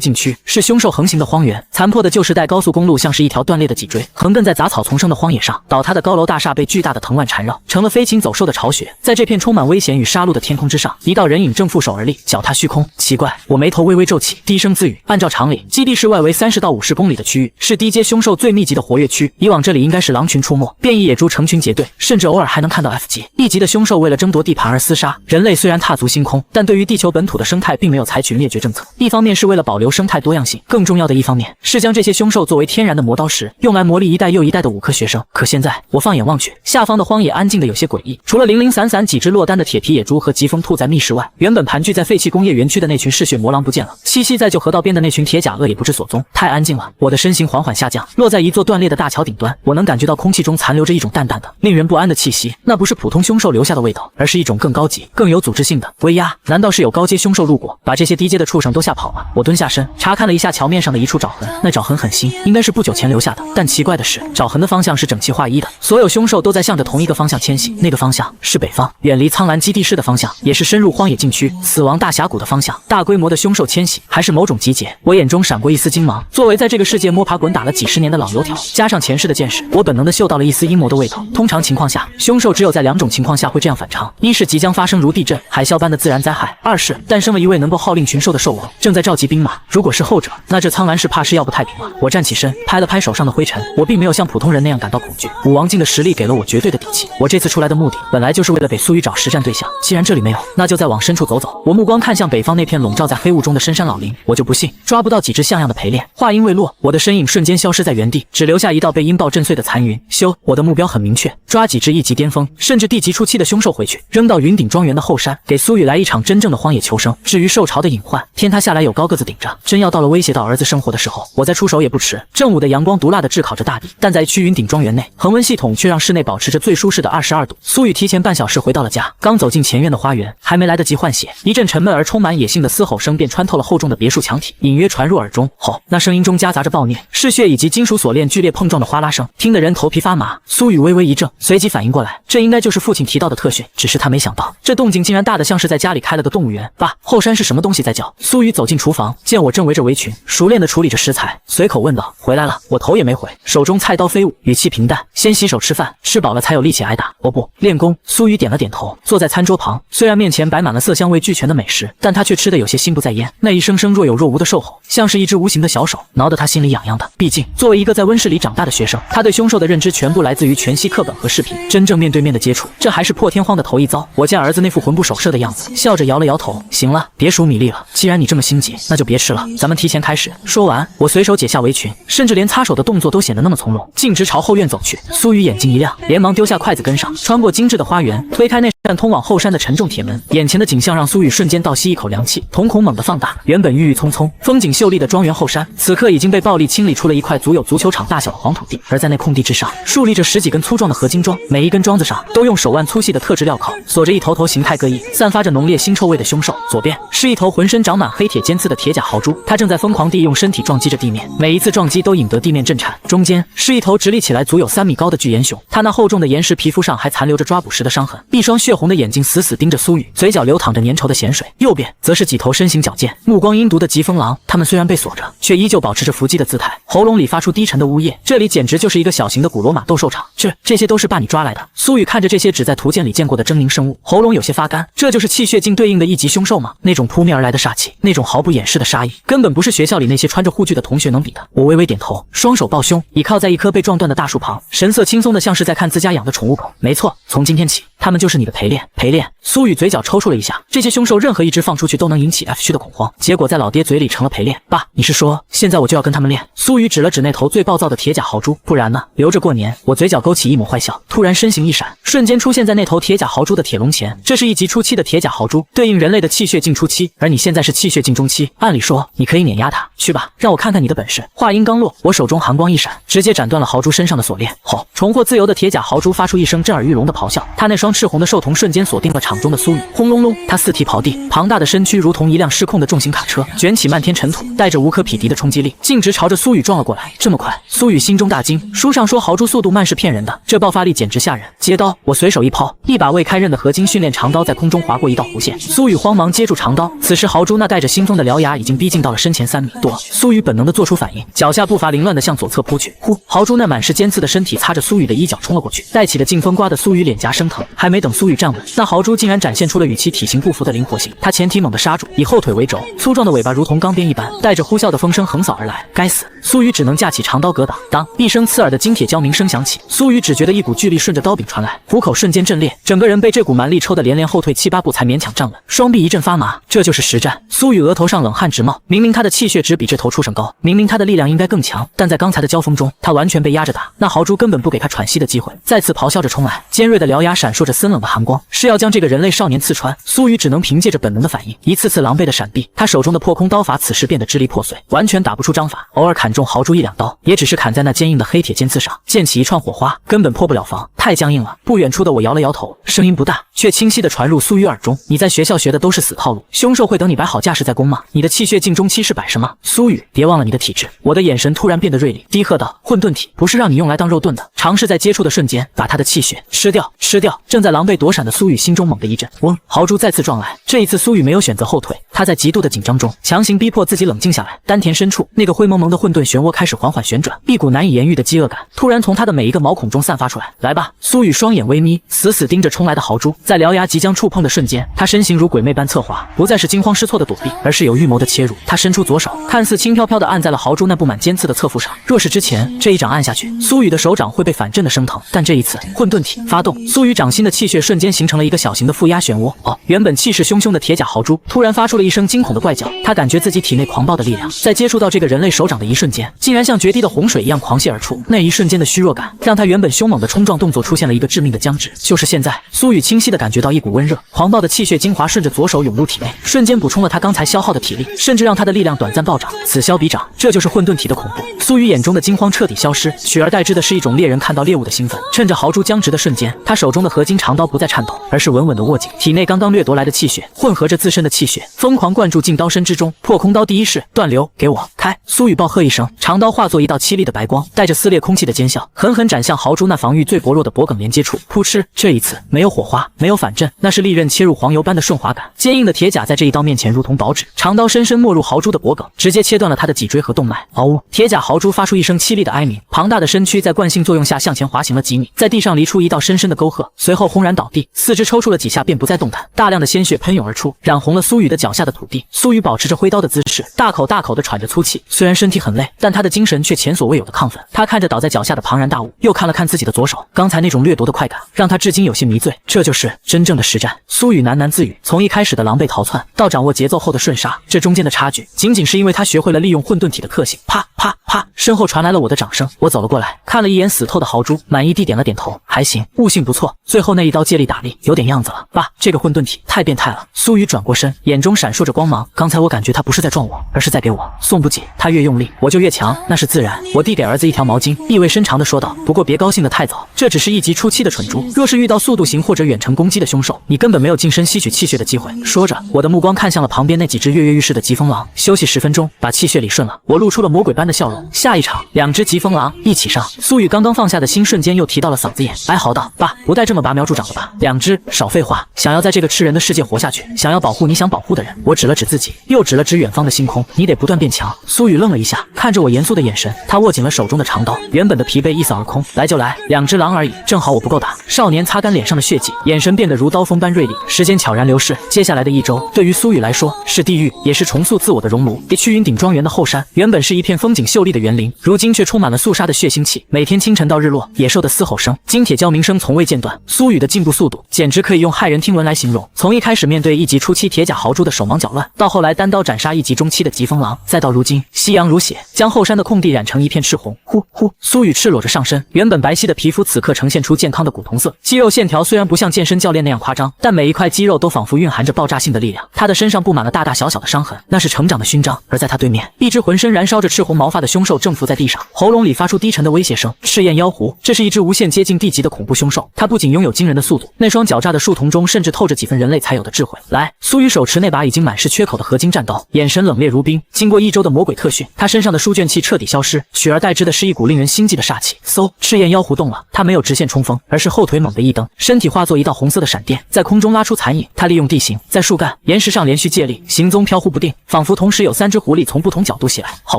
禁区，是凶兽横行的荒原。残破的旧时代高速公路像是一条断裂的脊椎，横亘在杂草丛生的荒野上。倒塌的高楼大厦被巨大的藤蔓缠绕，成了飞禽走兽的巢穴。在这片充满危险与杀戮的天空之上，一道人影正负手而立，脚踏虚空。奇怪，我眉头微微皱起，低声自语。按照常理，基地室外围30到50公里的区域是低阶凶兽最密集的活跃区，以往这里应该是狼群出没，变异野猪成群结队，甚至偶尔还能看到 F 级、E 级的凶兽为了争夺地盘而厮杀。人类虽然踏足星空，但对于地球本土的生态并没有采取灭绝政策。一方面是为了保留生态多样性，更重要的一方面是将这些凶兽作为天然的磨刀石，用来磨砺一代又一代的武科学生。可现在我放眼望去，下方的荒野安静的有些诡异，除了零零散散几只落单的铁皮野猪和疾风兔在觅食外，原本盘踞在废弃工业园区的那群嗜血魔狼不见了，栖息在旧河道边的那群铁甲鳄也不知所踪。太安静了，我的身形缓缓下降，落在一座断裂的大桥顶端。我能感觉到空气中残留着一种淡淡的、令人不安的气息，那不是普通凶兽留下的味道，而是一种更高级、更有组织性的威压。难道是有高阶凶兽路过，把这些低阶的畜生都吓跑了？我蹲下身，查看了一下桥面上的一处爪痕，那爪痕很新，应该是不久前留下的。但奇怪的是，爪痕的方向是整齐划一的，所有凶兽都在向着同一个方向迁徙，那个方向是北方，远离苍兰基地室的方向，也是深入荒野禁区、死亡大峡谷的方向。大规模的凶兽迁徙，还是某种集结？我眼中闪过一丝惊芒。作为在这个世界摸爬滚打了几10年的老油条，加上前世的见识，我本能地嗅到了一丝阴谋的味道。通常情况下，凶兽只有在2种情况下会这样反常：一是即将发生如地震、海啸般的自然灾害；二是诞生了一位能够号令群兽的兽王，正在召集兵马。如果是后者，那这苍兰氏怕是要不太平了。我站起身，拍了拍手上的灰尘。我并没有像普通人那样感到恐惧，武王境的实力给了我绝对的底气。我这次出来的目的，本来就是为了给苏雨找实战对象。既然这里没有，那就再往深处走走。我目光看向北方那片笼罩在黑雾中的深山老林，我就不信抓不到几只像样的陪练。话音未落，我的身影瞬间消失在原地，只留下一道被音爆震碎的残云。我的目标很明确，抓几只1级巅峰甚至地级初期的凶兽回去，扔到云顶庄园的后山，给苏雨来一场真正的荒野求生。至于兽巢的隐患，天塌下来有高个子顶着，真要到了威胁到儿子生活的时候，我再出手也不迟。正午的阳光毒辣地炙烤着大地，但在区云顶庄园内，恒温系统却让室内保持着最舒适的22度。苏雨提前半小时回到了家，刚走进前院的花园，还没来得及换血，一阵沉闷而充满野性的嘶吼声便穿透了厚重的别墅墙体，隐约传入耳中。吼！那声音中夹杂着暴虐、嗜血以及金属锁链剧烈碰撞的哗啦声，听得人头皮发麻。苏雨微微一怔，随即反应过来，这应该就是父亲提到的特训，只是他没想到，这动静竟然大得像是在家里开了个动物园。爸，后山是什么东西在叫？苏雨走进厨房，见我正围着围裙，熟练地处理着食材，随口问道：“回来了。”我头也没回，手中菜刀飞舞，语气平淡：“先洗手吃饭，吃饱了才有力气挨打。”哦不，练功。苏雨点了点头，坐在餐桌旁，虽然面前摆满了色香味俱全的美食，但他却吃得有些心不在焉。那一声声若有若无的兽吼，像是一只无形的小手，挠得他心里痒痒的。毕竟作为一个在温室里长大的学生，他对凶兽的认知全部来自于全息课本和视频，真正面对面的接触，这还是破天荒的头一遭。我见儿子那副魂不守舍的样子，笑着摇了摇头：“行了，别数米粒了，既然你这么心急，那就别吃了，咱们提前开始。”说完，我随手解下围裙，甚至连擦手的动作都显得那么从容，径直朝后院走去。苏雨眼睛一亮，连忙丢下筷子跟上，穿过精致的花园，推开那扇通往后山的沉重铁门。眼前的景象让苏雨瞬间倒吸一口凉气，瞳孔猛地放大。原本郁郁葱葱、风景秀丽的庄园后山，此刻已经被暴力清理出了一块足有足球场大小的黄土地，而在那空地之上，竖立着10几根粗壮的合金桩，每一根桩子上都用手腕粗细的特制镣铐锁着一头头形态各异、散发着浓烈腥臭味的凶兽。左边是一头浑身长满黑铁尖刺的铁甲豪猪，它正在疯狂地用身体撞击着地面，每一次撞击都引得地面震颤。中间是一头直立起来足有3米高的巨岩熊，它那厚重的岩石皮肤上还残留着抓捕时的伤痕，一双血红的眼睛死死盯着苏雨，嘴角流淌着粘稠的咸水。右边则是几头身形矫健、目光阴毒的疾风狼，它们虽然被锁着，却依旧保持着伏击的姿态，喉咙里发出低沉的呜咽。这里简直就是一个小型的古罗马斗兽场。这些都是爸你抓来的。苏雨看着这些只在图鉴里见过的狰狞生物，喉咙有些发干。这就是气血镜对应的一级凶兽吗？那种扑面而来的煞气，那种毫不掩饰的杀意，根本不是学校里那些穿着护具的同学能比的。我微微点头，双手抱胸，倚靠在一棵被撞断的大树旁，神色轻松的像是在看自家养的宠物狗。没错，从今天起，他们就是你的陪练。陪练。苏雨嘴角抽搐了一下，这些凶兽任何一只放出去都能引起 F 区的恐慌，结果在老爹嘴里成了陪练。爸，你是说现在我就要跟他们练？苏雨指了指那头最暴躁的铁甲豪猪。不然呢？留着过年。我嘴角勾起一抹坏笑，突然身形一闪，瞬间出现在那头铁甲豪猪的铁笼前。这是1级初期的铁甲豪猪，对应人类的气血镜初期，而你现在是气血镜中期，按理说你可以碾压它。去吧，让我看看你的本事。话音刚落，我手中寒光一闪，直接斩断了豪猪身上的锁链。吼！重获自由的铁甲豪猪发出一声震耳欲聋的咆哮，它那双赤红的兽瞳瞬间锁定了场中的苏雨。轰隆隆，它四蹄刨地，庞大的身躯如同一辆失控的重型卡车，卷起漫天尘土，带着无可匹敌的冲击力，径直朝着苏雨撞了过来。这么快？苏雨心中大惊。书上说豪猪速度慢是骗人的，这爆发力简直吓人。接刀，我随手一抛，一把未开刃的合金训练长刀在空中划过一道弧线。苏雨慌忙接住长刀，此时豪猪那带着腥风的獠牙已经逼近到了身前3米多。苏雨本能的做出反应，脚下步伐凌乱的向左侧扑去。呼！豪猪那满是尖刺的身体擦着苏雨的衣角冲了过去，带起的劲风刮得苏雨脸颊生疼。还没等苏雨站稳，那豪猪竟然展现出了与其体型不符的灵活性。它前蹄猛地刹住，以后腿为轴，粗壮的尾巴如同钢鞭一般，带着呼啸的风声横扫而来。该死！苏雨只能架起长刀格挡。当一声刺耳的金铁交鸣声响起，苏雨只觉得一股巨力顺着刀柄传来，虎口瞬间震裂，整个人被这股蛮力抽得连连后退7、8步才勉强站稳，双臂一阵发麻。这就是实战。苏雨额头上冷汗直冒，明明他的气血值比这头畜生高，明明他的力量应该更强，但在刚才的交锋中，他完全被压着打。那豪猪根本不给他喘息的机会，再次咆哮着冲来，尖锐的獠牙闪烁着森冷的寒光，是要将这个人类少年刺穿。苏雨只能凭借着本能的反应，一次次狼狈的闪避。他手中的破空刀法此时变得支离破碎，完全打不出章法，偶尔砍中豪猪1、2刀，也只是砍在那坚硬的黑铁尖刺上，溅起一串火花，根本破不了防，太僵硬了。不远处的我摇了摇头，声音不大，却清晰地传入苏雨耳中：“你在学校学的都是死套路，凶兽会等你摆好架势再攻吗？你的气血镜中期是摆什么？苏雨，别忘了你的体质。”我的眼神突然变得锐利，低喝道：“混沌体不是让你用来当肉盾的，尝试在接触的瞬间把他的气血吃掉，吃掉！”正在狼狈躲闪的苏雨心中猛地一震，嗡！豪猪再次撞来，这一次苏雨没有选择后退，他在极度的紧张中强行逼迫自己冷静下来。丹田深处那个灰蒙蒙的混沌漩涡开始缓缓旋转，一股难以言喻的饥饿感突然从他的每一个毛孔中散发出来。来吧！苏雨双眼微眯，死死盯着冲来的豪猪，在獠牙即将触碰的瞬间，他身形如鬼魅般侧滑，不再是惊慌失措的躲避，而是有预谋的切入。他伸出左手，看似轻飘飘地按在了豪猪那布满尖刺的侧腹上。若是之前这一掌按下去，苏雨的手掌会被反震的生疼，但这一次混沌体发动，苏雨掌心的气血瞬间形成了一个小型的负压漩涡。原本气势汹汹的铁甲豪猪突然发出了一声惊恐的怪叫，他感觉自己体内狂暴的力量在接触到这个人类手掌的一瞬间，竟然像决堤的洪水一样狂泻而出。那一瞬间的虚弱感让他原本凶猛的冲撞动作出现了一个致命的僵直。就是现在，苏雨清晰地地感觉到一股温热，狂暴的气血精华顺着左手涌入体内，瞬间补充了他刚才消耗的体力，甚至让他的力量短暂暴涨。此消彼长，这就是混沌体的恐怖。苏雨眼中的惊慌彻底消失，取而代之的是一种猎人看到猎物的兴奋。趁着豪猪僵直的瞬间，他手中的合金长刀不再颤抖，而是稳稳地握紧，体内刚刚掠夺来的气血混合着自身的气血，疯狂灌注进刀身之中。破空刀第一式断流，给我开！苏雨暴喝一声，长刀化作一道凄厉的白光，带着撕裂空气的尖啸，狠狠斩向豪猪那防御最薄弱的脖颈连接处。噗嗤！这一次没有火花，没有反震，那是利刃切入黄油般的顺滑感。坚硬的铁甲在这一刀面前如同薄纸，长刀深深没入豪猪的脖颈，直接切断了他的脊椎和动脉。嗷呜！铁甲豪猪发出一声凄厉的哀鸣，庞大的身躯在惯性作用下向前滑行了几米，在地上犁出一道深深的沟壑，随后轰然倒地，四肢抽搐了几下便不再动弹，大量的鲜血喷涌而出，染红了苏雨的脚下的土地。苏雨保持着挥刀的姿势，大口大口地喘着粗气，虽然身体很累，但他的精神却前所未有的亢奋。他看着倒在脚下的庞然大物，又看了看自己的左手，刚才那种掠夺的快感让他至今有些迷醉。这就是真正的实战。苏雨喃喃自语，从一开始的狼狈逃窜到掌握节奏后的瞬杀，这中间的差距仅仅是因为他学会了利用混沌体的特性。啪啪啪，身后传来了我的掌声。我走了过来，看了一眼死透的豪猪，满意地点了点头，还行，悟性不错，最后那一刀借力打力，有点样子了。爸，这个混沌体太变态了。苏雨转过身，眼中闪烁着光芒。刚才我感觉他不是在撞我，而是在给我送补给，他越用力我就越强，那是自然。我递给儿子一条毛巾，意味深长地说道，不过别高兴得太早，这只是1级初期的蠢猪，若是遇到速度型或者远程攻击的凶兽，你根本没有近身吸取气血的机会。说着，我的目光看向了旁边那几只跃跃欲试的疾风狼。休息10分钟，把气血理顺了，我露出了魔鬼般的笑容。下一场，2只疾风狼一起上。苏雨刚刚放下的心瞬间又提到了嗓子眼，哀嚎道，爸，不带这么拔苗助长了吧？2只，少废话，想要在这个吃人的世界活下去，想要保护你想保护的人。我指了指自己，又指了指远方的星空，你得不断变强。苏雨愣了一下，看着我严肃的眼神，他握紧了手中的长刀，原本的疲惫一扫而空。来就来，2只狼而已，正好我不够打。少年擦干脸上的血迹，眼神变得如刀锋般锐利。时间悄然流逝，接下来的1周对于苏雨来说是地狱，也是重塑自我的熔炉。去云顶庄园的后山原本是一片风景秀丽的园林，如今却充满了肃杀的血腥气。每天清晨到日落，野兽的嘶吼声、金铁交鸣声从未间断。苏雨的进步速度简直可以用骇人听闻来形容。从一开始面对1级初期铁甲豪猪的手忙脚乱，到后来单刀斩杀1级中期的疾风狼，再到如今夕阳如血，将后山的空地染成一片赤红。呼呼，苏雨赤裸着上身，原本白皙的皮肤此刻呈现出健康的古铜色，肌肉线条虽然不像健身教练那样夸张，但每一块肌肉都仿佛蕴含着爆炸性的力量。他的身上布满了大大小小的伤痕，那是成长的勋章。而在他对面，一只浑身燃烧着赤红毛发的凶兽正伏在地上，喉咙里发出低沉的威胁声。赤焰妖狐，这是一只无限接近地级的恐怖凶兽。它不仅拥有惊人的速度，那双狡诈的树瞳中甚至透着几分人类才有的智慧。来，苏雨手持那把已经满是缺口的合金战刀，眼神冷冽如冰。经过1周的魔鬼特训，他身上的书卷气彻底消失，取而代之的是一股令人心悸的煞气。嗖，赤焰妖狐动了，它没有直线冲锋，而是后腿猛地一蹬，身体化作一道红色的闪电，在空中拉出残影。它利用地形在树干、岩石上连续借力，行踪飘忽不定，仿佛同时有3只狐狸从不同角度袭来。好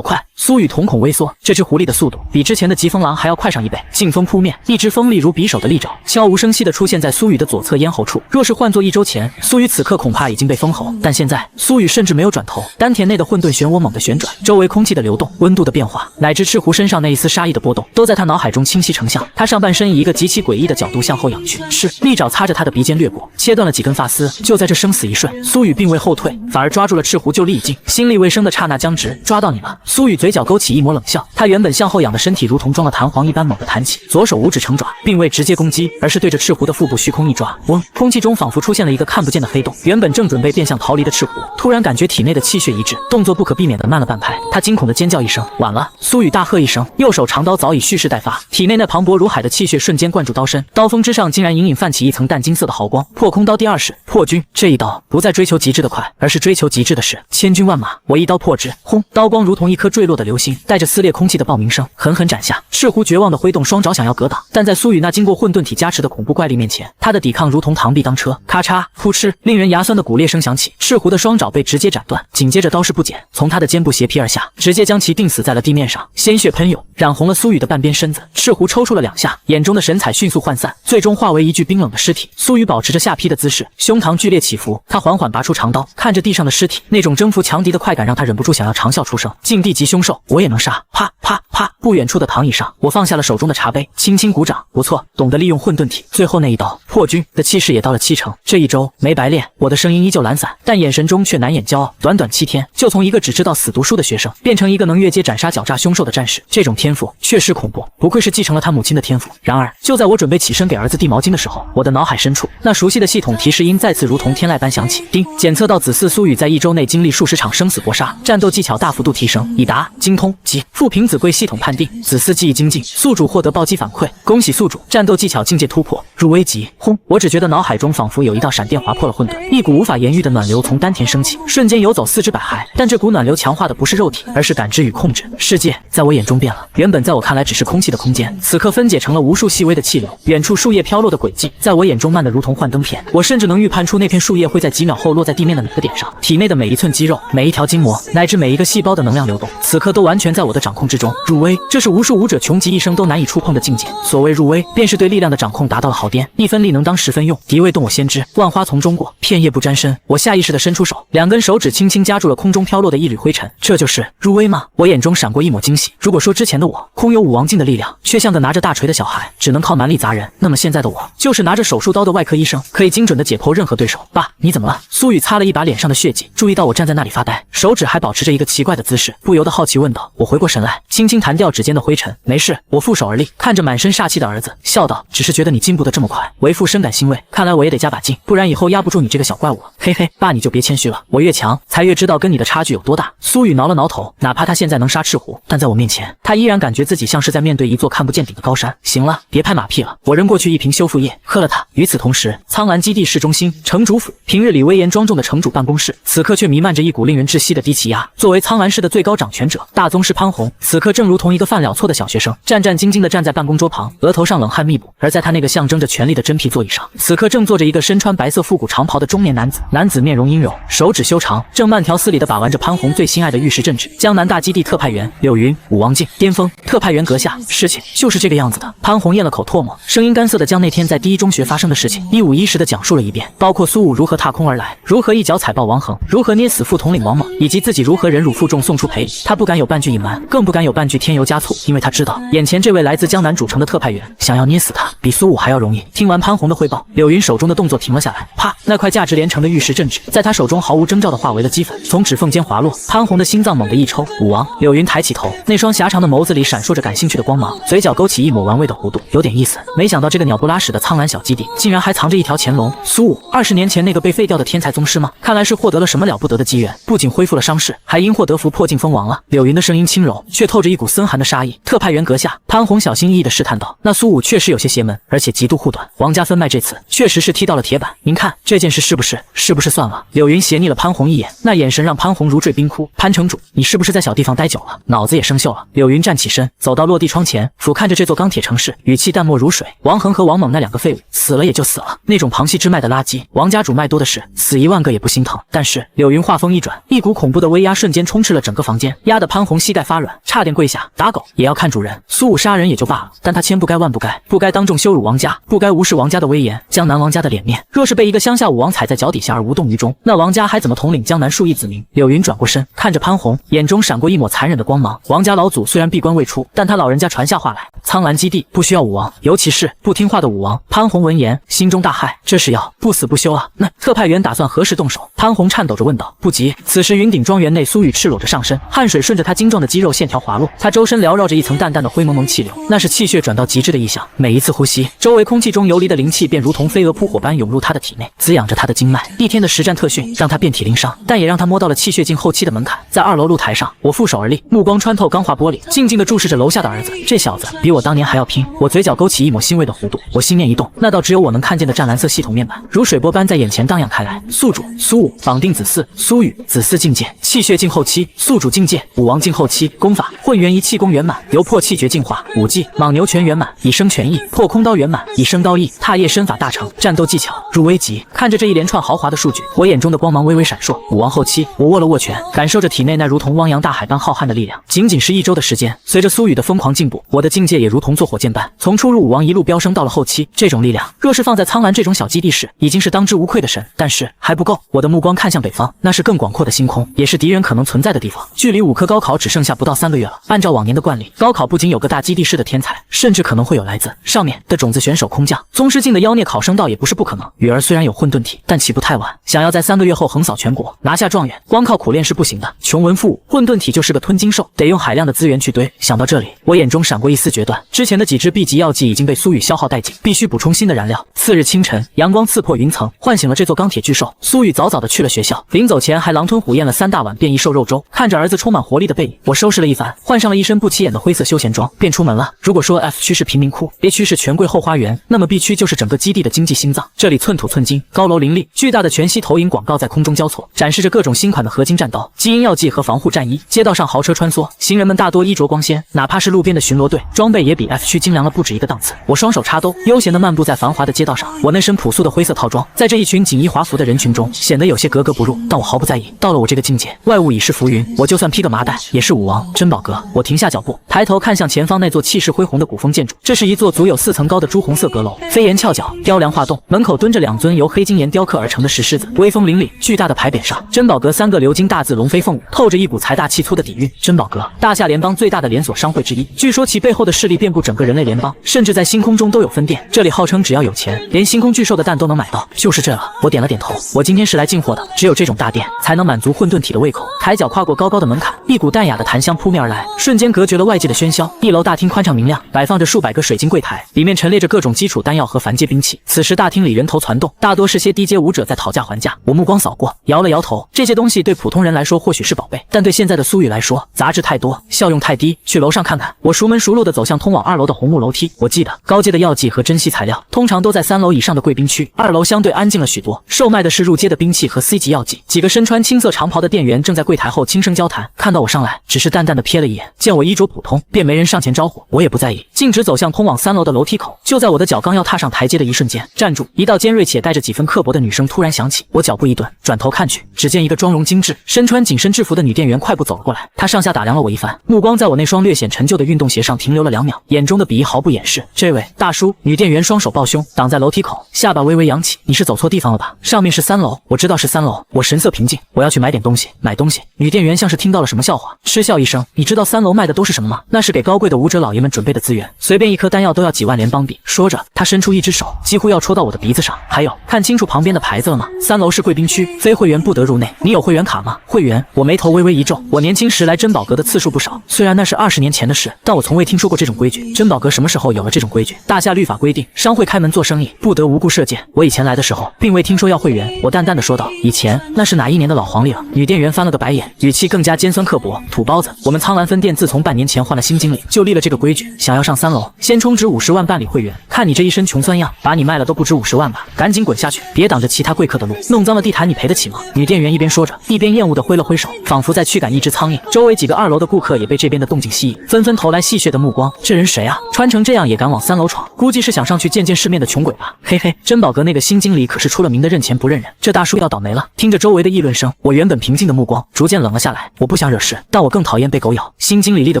快！苏雨瞳孔微缩，这只狐狸的速度比之前的疾风狼还要快上1倍。劲风扑面，一只锋利如匕首的利爪悄无声息地出现在苏雨的左侧咽喉处。若是换作1周前，苏雨此刻恐怕已经被封喉，但现在苏雨甚至没有转头，丹田内的混沌漩涡猛地旋转，周围空气的流动、温度的变化，乃至赤狐身上那一丝杀意的波动，都在他脑海中清晰成像。他上半身以一个极其诡异的角度向后仰去，是利爪擦着他的鼻尖掠过，切断了几根发丝。就在这生死一瞬，苏雨并未后退，反而抓住了赤狐就力已尽，心力未生的刹那僵直。抓到你了！苏雨嘴角勾起一抹冷笑，他原本向后仰的身体如同装了弹簧一般猛地弹起，左手五指成爪，并未直接攻击，而是对着赤狐的腹部虚空一抓。嗡！空气中仿佛出现了一个看不见的黑洞，原本正准备变向逃离的赤狐，突然感觉体内的气血一滞，动作不可避免的慢了半拍。他惊恐的尖叫一声，晚了！苏雨大喝一声，右手长刀早已蓄势待发，体内那磅礴如海的气血瞬间灌注刀身，刀锋之上竟然隐隐泛起一层淡金色的毫光。破空刀第2式破军，这一刀不再追求极致的快，而是追求极致的是千军万马。我一刀破之，轰！刀光如同一颗坠落的流星，带着撕裂空气的爆鸣声，狠狠斩下。赤狐绝望地挥动双爪想要格挡，但在苏雨那经过混沌体加持的恐怖怪力面前，他的抵抗如同螳臂当车。咔嚓，扑哧，令人牙酸的骨裂声响起，赤狐的双爪被直接斩断，紧接着刀势不减，从他的肩部斜劈而下，直接将其钉死在了地面上，鲜血喷涌，染红了苏雨的半边身子。赤狐抽搐了2下，眼中的神采迅速涣散，最终化为一具冰冷的尸体。苏雨保持着下劈的姿势，胸膛剧烈起伏，他缓缓拔出长刀，看着地上的尸体，那种征服强敌的快感让他忍不住想要长啸出声。境地级凶兽兽，我也能杀！啪啪啪！不远处的躺椅上，我放下了手中的茶杯，轻轻鼓掌。不错，懂得利用混沌体。最后那一刀，破军的气势也到了70%。这一周没白练，我的声音依旧懒散，但眼神中却难掩骄傲。短短7天，就从一个只知道死读书的学生，变成一个能越阶斩杀狡诈凶兽的战士。这种天赋确实恐怖，不愧是继承了他母亲的天赋。然而，就在我准备起身给儿子递毛巾的时候，我的脑海深处那熟悉的系统提示音再次如同天籁般响起。叮，检测到子嗣苏雨在1周内经历数十场生死搏杀，战斗技巧大幅度提升，已达精通级。富平子贵系统判定子嗣技艺精进，宿主获得暴击反馈，恭喜宿主战斗技巧境界突破，入危级。轰！我只觉得脑海中仿佛有一道闪电划破了混沌，一股无法言喻的暖流从丹田升起，瞬间游走4肢百骸。但这股暖流强化的不是肉体，而是感知与控制。世界在我眼中变了，原本在我看来只是空气的空间，此刻分解成了无数细微的气流。远处树叶飘落的轨迹，在我眼中慢得如同幻灯片。我甚至能预判出那片树叶会在几秒后落在地面的哪个点上。体内的每一寸肌肉、每一条筋膜，乃至每一个细胞的能量流动，此刻都完全在我的掌控之中。入微，这是无数武者穷极一生都难以触碰的境界。所谓入微，便是对力量的掌控达到了毫巅，1分力能当10分用。敌未动我先知，万花丛中过，片叶不沾身。我下意识地伸出手，2根手指轻轻夹住了空中飘落的一缕灰尘。这就是入微吗？我眼中闪过一抹惊喜。如果说之前的我空有武王境的力量，却像个拿着大锤的小孩，只能靠蛮力砸人，那么现在的我就是拿着手术刀的外科医生，可以精准地解剖任何对手。爸，你怎么了？苏雨擦了一把脸上的血迹，注意到我站在那里发呆，手指还保持着一个奇怪的姿势，不由得好奇问道。我回过神来，轻轻弹掉指尖的灰尘。没事，我负手而立，看着满身煞气的儿子，笑道：只是觉得你进步得这么快，为父深感欣慰。看来我也得加把劲，不然以后压不住你这个小怪物了。嘿嘿，爸你就别谦虚了，我越强，才越知道跟你的差距有多大。苏雨挠了挠头，哪怕他现在能杀赤狐，但在我面前，他依然感觉自己像是在面对一座看不见顶的高山。行了，别拍马屁了，我扔过去一瓶修复液，喝了它。与此同时，苍蓝基地市中心，城主府，平日里威严庄重的城主办公室，此刻却弥漫着一股令人窒息的低气压。作为苍蓝市的最高掌权者，大宗师潘虹，此刻正如同一个犯了错的小学生，战战兢兢地站在办公桌旁，额头上冷汗密布。而在他那个象征着权力的真皮座椅上，此刻正坐着一个身穿白色复古长袍的中年男子。男子面容阴柔，手指修长，正慢条斯理地把玩着潘虹最心爱的玉石镇纸。江南大基地特派员柳云，武王境巅峰特派员阁下，事情就是这个样子的。潘虹咽了口唾沫，声音干涩地将那天在第一中学发生的事情一五一十地讲述了一遍，包括苏武如何踏空而来，如何一脚踩爆王恒，如何捏死副统领王猛，以及自己如何忍辱负重送出赔礼。他不敢有半句隐瞒，更不敢有半句添油加醋，因为他知道眼前这位来自江南主城的特派员想要捏死他，比苏武还要容易。听完潘虹的汇报，柳云手中的动作停了下来，啪，那块价值连城的玉石镇纸在他手中毫无征兆地化为了齑粉，从指缝间滑落。潘虹的心脏猛地一抽，武王。柳云抬起头，那双狭长的眸子里闪烁着感兴趣的光芒，嘴角勾起一抹玩味的弧度，有点意思。没想到这个鸟不拉屎的苍蓝小基地竟然还藏着一条潜龙。苏武，20年前那个被废掉的天才宗师吗？看来是获得了什么了不得的机缘，不仅恢复了伤势，还因祸得福破镜封王了。柳云的声音轻柔，却透着一股森寒的杀意。特派员阁下，潘虹小心翼翼地试探道。那苏武确实有些邪门，而且极度护短，王家分脉这次确实是踢到了铁板。您看这件事是不是算了？柳云斜睨了潘虹一眼，那眼神让潘虹如坠冰窟。潘城主，你是不是在小地方待久了，脑子也生锈了？柳云站起身，走到落地窗前，俯瞰着这座钢铁城市，语气淡漠如水。王恒和王猛那2个废物，死了也就死了，那种旁系之脉的垃圾，王家主脉多的是，死1万个也不心疼。但是柳云话锋一转，一股恐怖的威压瞬间充斥了整个房间，压得潘虹膝盖发软，差点跪下。打狗也要看主人，苏武杀人也就罢了，但他千不该万不该，不该当众羞辱王家，不该无视王家的威严，江南王家的脸面。若是被一个乡下武王踩在脚底下而无动于衷，那王家还怎么统领江南数亿子民？柳云转过身，看着潘虹，眼中闪过一抹残忍的光芒。王家老祖虽然闭关未出，但他老人家传下话来，苍蓝基地不需要武王，尤其是不听话的武王。潘虹闻言，心中大骇，这是要不死不休啊！那特派员打算何时动手？潘虹颤抖着问道。不急。此时云顶庄园内，苏雨赤裸着上身，汗水顺着他精壮的肌肉线条滑落，他周身缭绕着一层淡淡的灰蒙蒙气流，那是气血转到极致的意象。每一次呼吸，周围空气中游离的灵气便如同飞蛾扑火般涌入他的体内，滋养着他的经脉。一天的实战特训让他遍体鳞伤，但也让他摸到了气血境后期的门槛。在2楼露台上，我负手而立，目光穿透钢化玻璃，静静地注视着楼下的儿子。这小子比我当年还要拼。我嘴角勾起一抹欣慰的弧度，我心念一动，那道只有我能看见的湛蓝色系统面板如水波般在眼前荡漾开来。宿主苏武，绑定子嗣苏雨，子嗣境界气血境后期，宿主境界武王境后期。功法混元一气功圆满，由破气诀进化。武技莽牛拳圆满，以生拳意。破空刀圆满，以生刀意。踏叶身法大成。战斗技巧入危级。看着这一连串豪华的数据，我眼中的光芒微微闪烁。武王后期，我握了握拳，感受着体内那如同汪洋大海般浩瀚的力量。仅仅是1周的时间，随着苏雨的疯狂进步，我的境界也如同坐火箭般，从初入武王一路飙升到了后期。这种力量，若是放在苍兰这种小基地时，已经是当之无愧的神。但是还不够。我的目光看向北方，那是更广阔的星空，也是敌敌人可能存在的地方。距离5科高考只剩下不到3个月了。按照往年的惯例，高考不仅有个大基地式的天才，甚至可能会有来自上面的种子选手空降。宗师境的妖孽考生倒也不是不可能。雨儿虽然有混沌体，但起步太晚，想要在3个月后横扫全国，拿下状元，光靠苦练是不行的。穷文富武，混沌体就是个吞金兽，得用海量的资源去堆。想到这里，我眼中闪过一丝决断。之前的几支 B 级药剂已经被苏雨消耗殆尽，必须补充新的燃料。次日清晨，阳光刺破云层，唤醒了这座钢铁巨兽。苏雨早早的去了学校，临走前还狼吞虎咽了3大碗变异瘦肉粥。看着儿子充满活力的背影，我收拾了一番，换上了一身不起眼的灰色休闲装，便出门了。如果说 F 区是贫民窟， A 区是权贵后花园，那么 B 区就是整个基地的经济心脏。这里寸土寸金，高楼林立，巨大的全息投影广告在空中交错，展示着各种新款的合金战刀、基因药剂和防护战衣。街道上豪车穿梭，行人们大多衣着光鲜，哪怕是路边的巡逻队，装备也比 F 区精良了不止一个档次。我双手插兜，悠闲地漫步在繁华的街道上。我那身朴素的灰色套装，在这一群锦衣华服的人群中，显得有些格格不入，但我毫不在意。到了我这个境界，外物已是浮云，我就算披个麻袋，也是武王。珍宝阁，我停下脚步，抬头看向前方那座气势恢宏的古风建筑。这是一座足有4层高的朱红色阁楼，飞檐翘角，雕梁画栋，门口蹲着2尊由黑金岩雕刻而成的石狮子，威风凛凛。巨大的牌匾上，珍宝阁3个鎏金大字龙飞凤舞，透着一股财大气粗的底蕴。珍宝阁，大夏联邦最大的连锁商会之一，据说其背后的势力遍布整个人类联邦，甚至在星空中都有分店。这里号称只要有钱，连星空巨兽的蛋都能买到。就是这了，我点了点头。我今天是来进货的，只有这种大店才能满足混沌体的胃口。抬脚跨过高高的门槛，一股淡雅的檀香扑面而来，瞬间隔绝了外界的喧嚣。1楼大厅宽敞明亮，摆放着数百个水晶柜台，里面陈列着各种基础丹药和凡阶兵器。此时大厅里人头攒动，大多是些低阶武者在讨价还价。我目光扫过，摇了摇头。这些东西对普通人来说或许是宝贝，但对现在的苏雨来说，杂质太多，效用太低。去楼上看看。我熟门熟路地走向通往2楼的红木楼梯。我记得高阶的药剂和珍稀材料通常都在3楼以上的贵宾区，2楼相对安静了许多，售卖的是入阶的兵器和 C 级药剂。几个身穿青色长袍的店员正在柜台后轻声交谈，看到我上来，只是淡淡的瞥了一眼，见我衣着普通，便没人上前招呼。我也不在意，径直走向通往3楼的楼梯口。就在我的脚刚要踏上台阶的一瞬间，站住！一道尖锐且带着几分刻薄的女声突然响起。我脚步一顿，转头看去，只见一个妆容精致、身穿紧身制服的女店员快步走了过来。她上下打量了我一番，目光在我那双略显陈旧的运动鞋上停留了2秒，眼中的鄙夷毫不掩饰。这位大叔，女店员双手抱胸，挡在楼梯口，下巴微微扬起。你是走错地方了吧？上面是3楼，我知道是3楼。我神色平静，我要去买点东西。买东西？女店员像是听到了什么笑话，嗤笑一声。你知道3楼卖的都是什么吗？那是给高贵的武者老爷们准备的资源，随便一颗丹药都要几万联邦币。说着，他伸出一只手，几乎要戳到我的鼻子上。还有，看清楚旁边的牌子了吗？3楼是贵宾区，非会员不得入内。你有会员卡吗？会员？我眉头微微一皱。我年轻时来珍宝阁的次数不少，虽然那是20年前的事，但我从未听说过这种规矩。珍宝阁什么时候有了这种规矩？大夏律法规定，商会开门做生意不得无故射箭。我以前来的时候，并未听说要会员。我淡淡的说道：以前那是哪一年的老黄历了？女店员翻了个白眼，语气更加尖酸刻薄。土包子，我们苍兰分店自从半年前换了新经理，就立了这个规矩，想要上3楼，先充值50万办理会员。看你这一身穷酸样，把你卖了都不值50万吧？赶紧滚下去，别挡着其他贵客的路，弄脏了地毯你赔得起吗？女店员一边说着，一边厌恶地挥了挥手，仿佛在驱赶一只苍蝇。周围几个2楼的顾客也被这边的动静吸引，纷纷投来戏谑的目光。这人谁啊？穿成这样也敢往3楼闯，估计是想上去见见世面的穷鬼吧。嘿嘿，珍宝阁那个新经理可是出了名的认钱不认人，这大叔要倒霉了。听着周围的议论声，我原本平静的目光逐渐冷了下来。我不想惹事，但我更讨厌被狗咬。新经理立的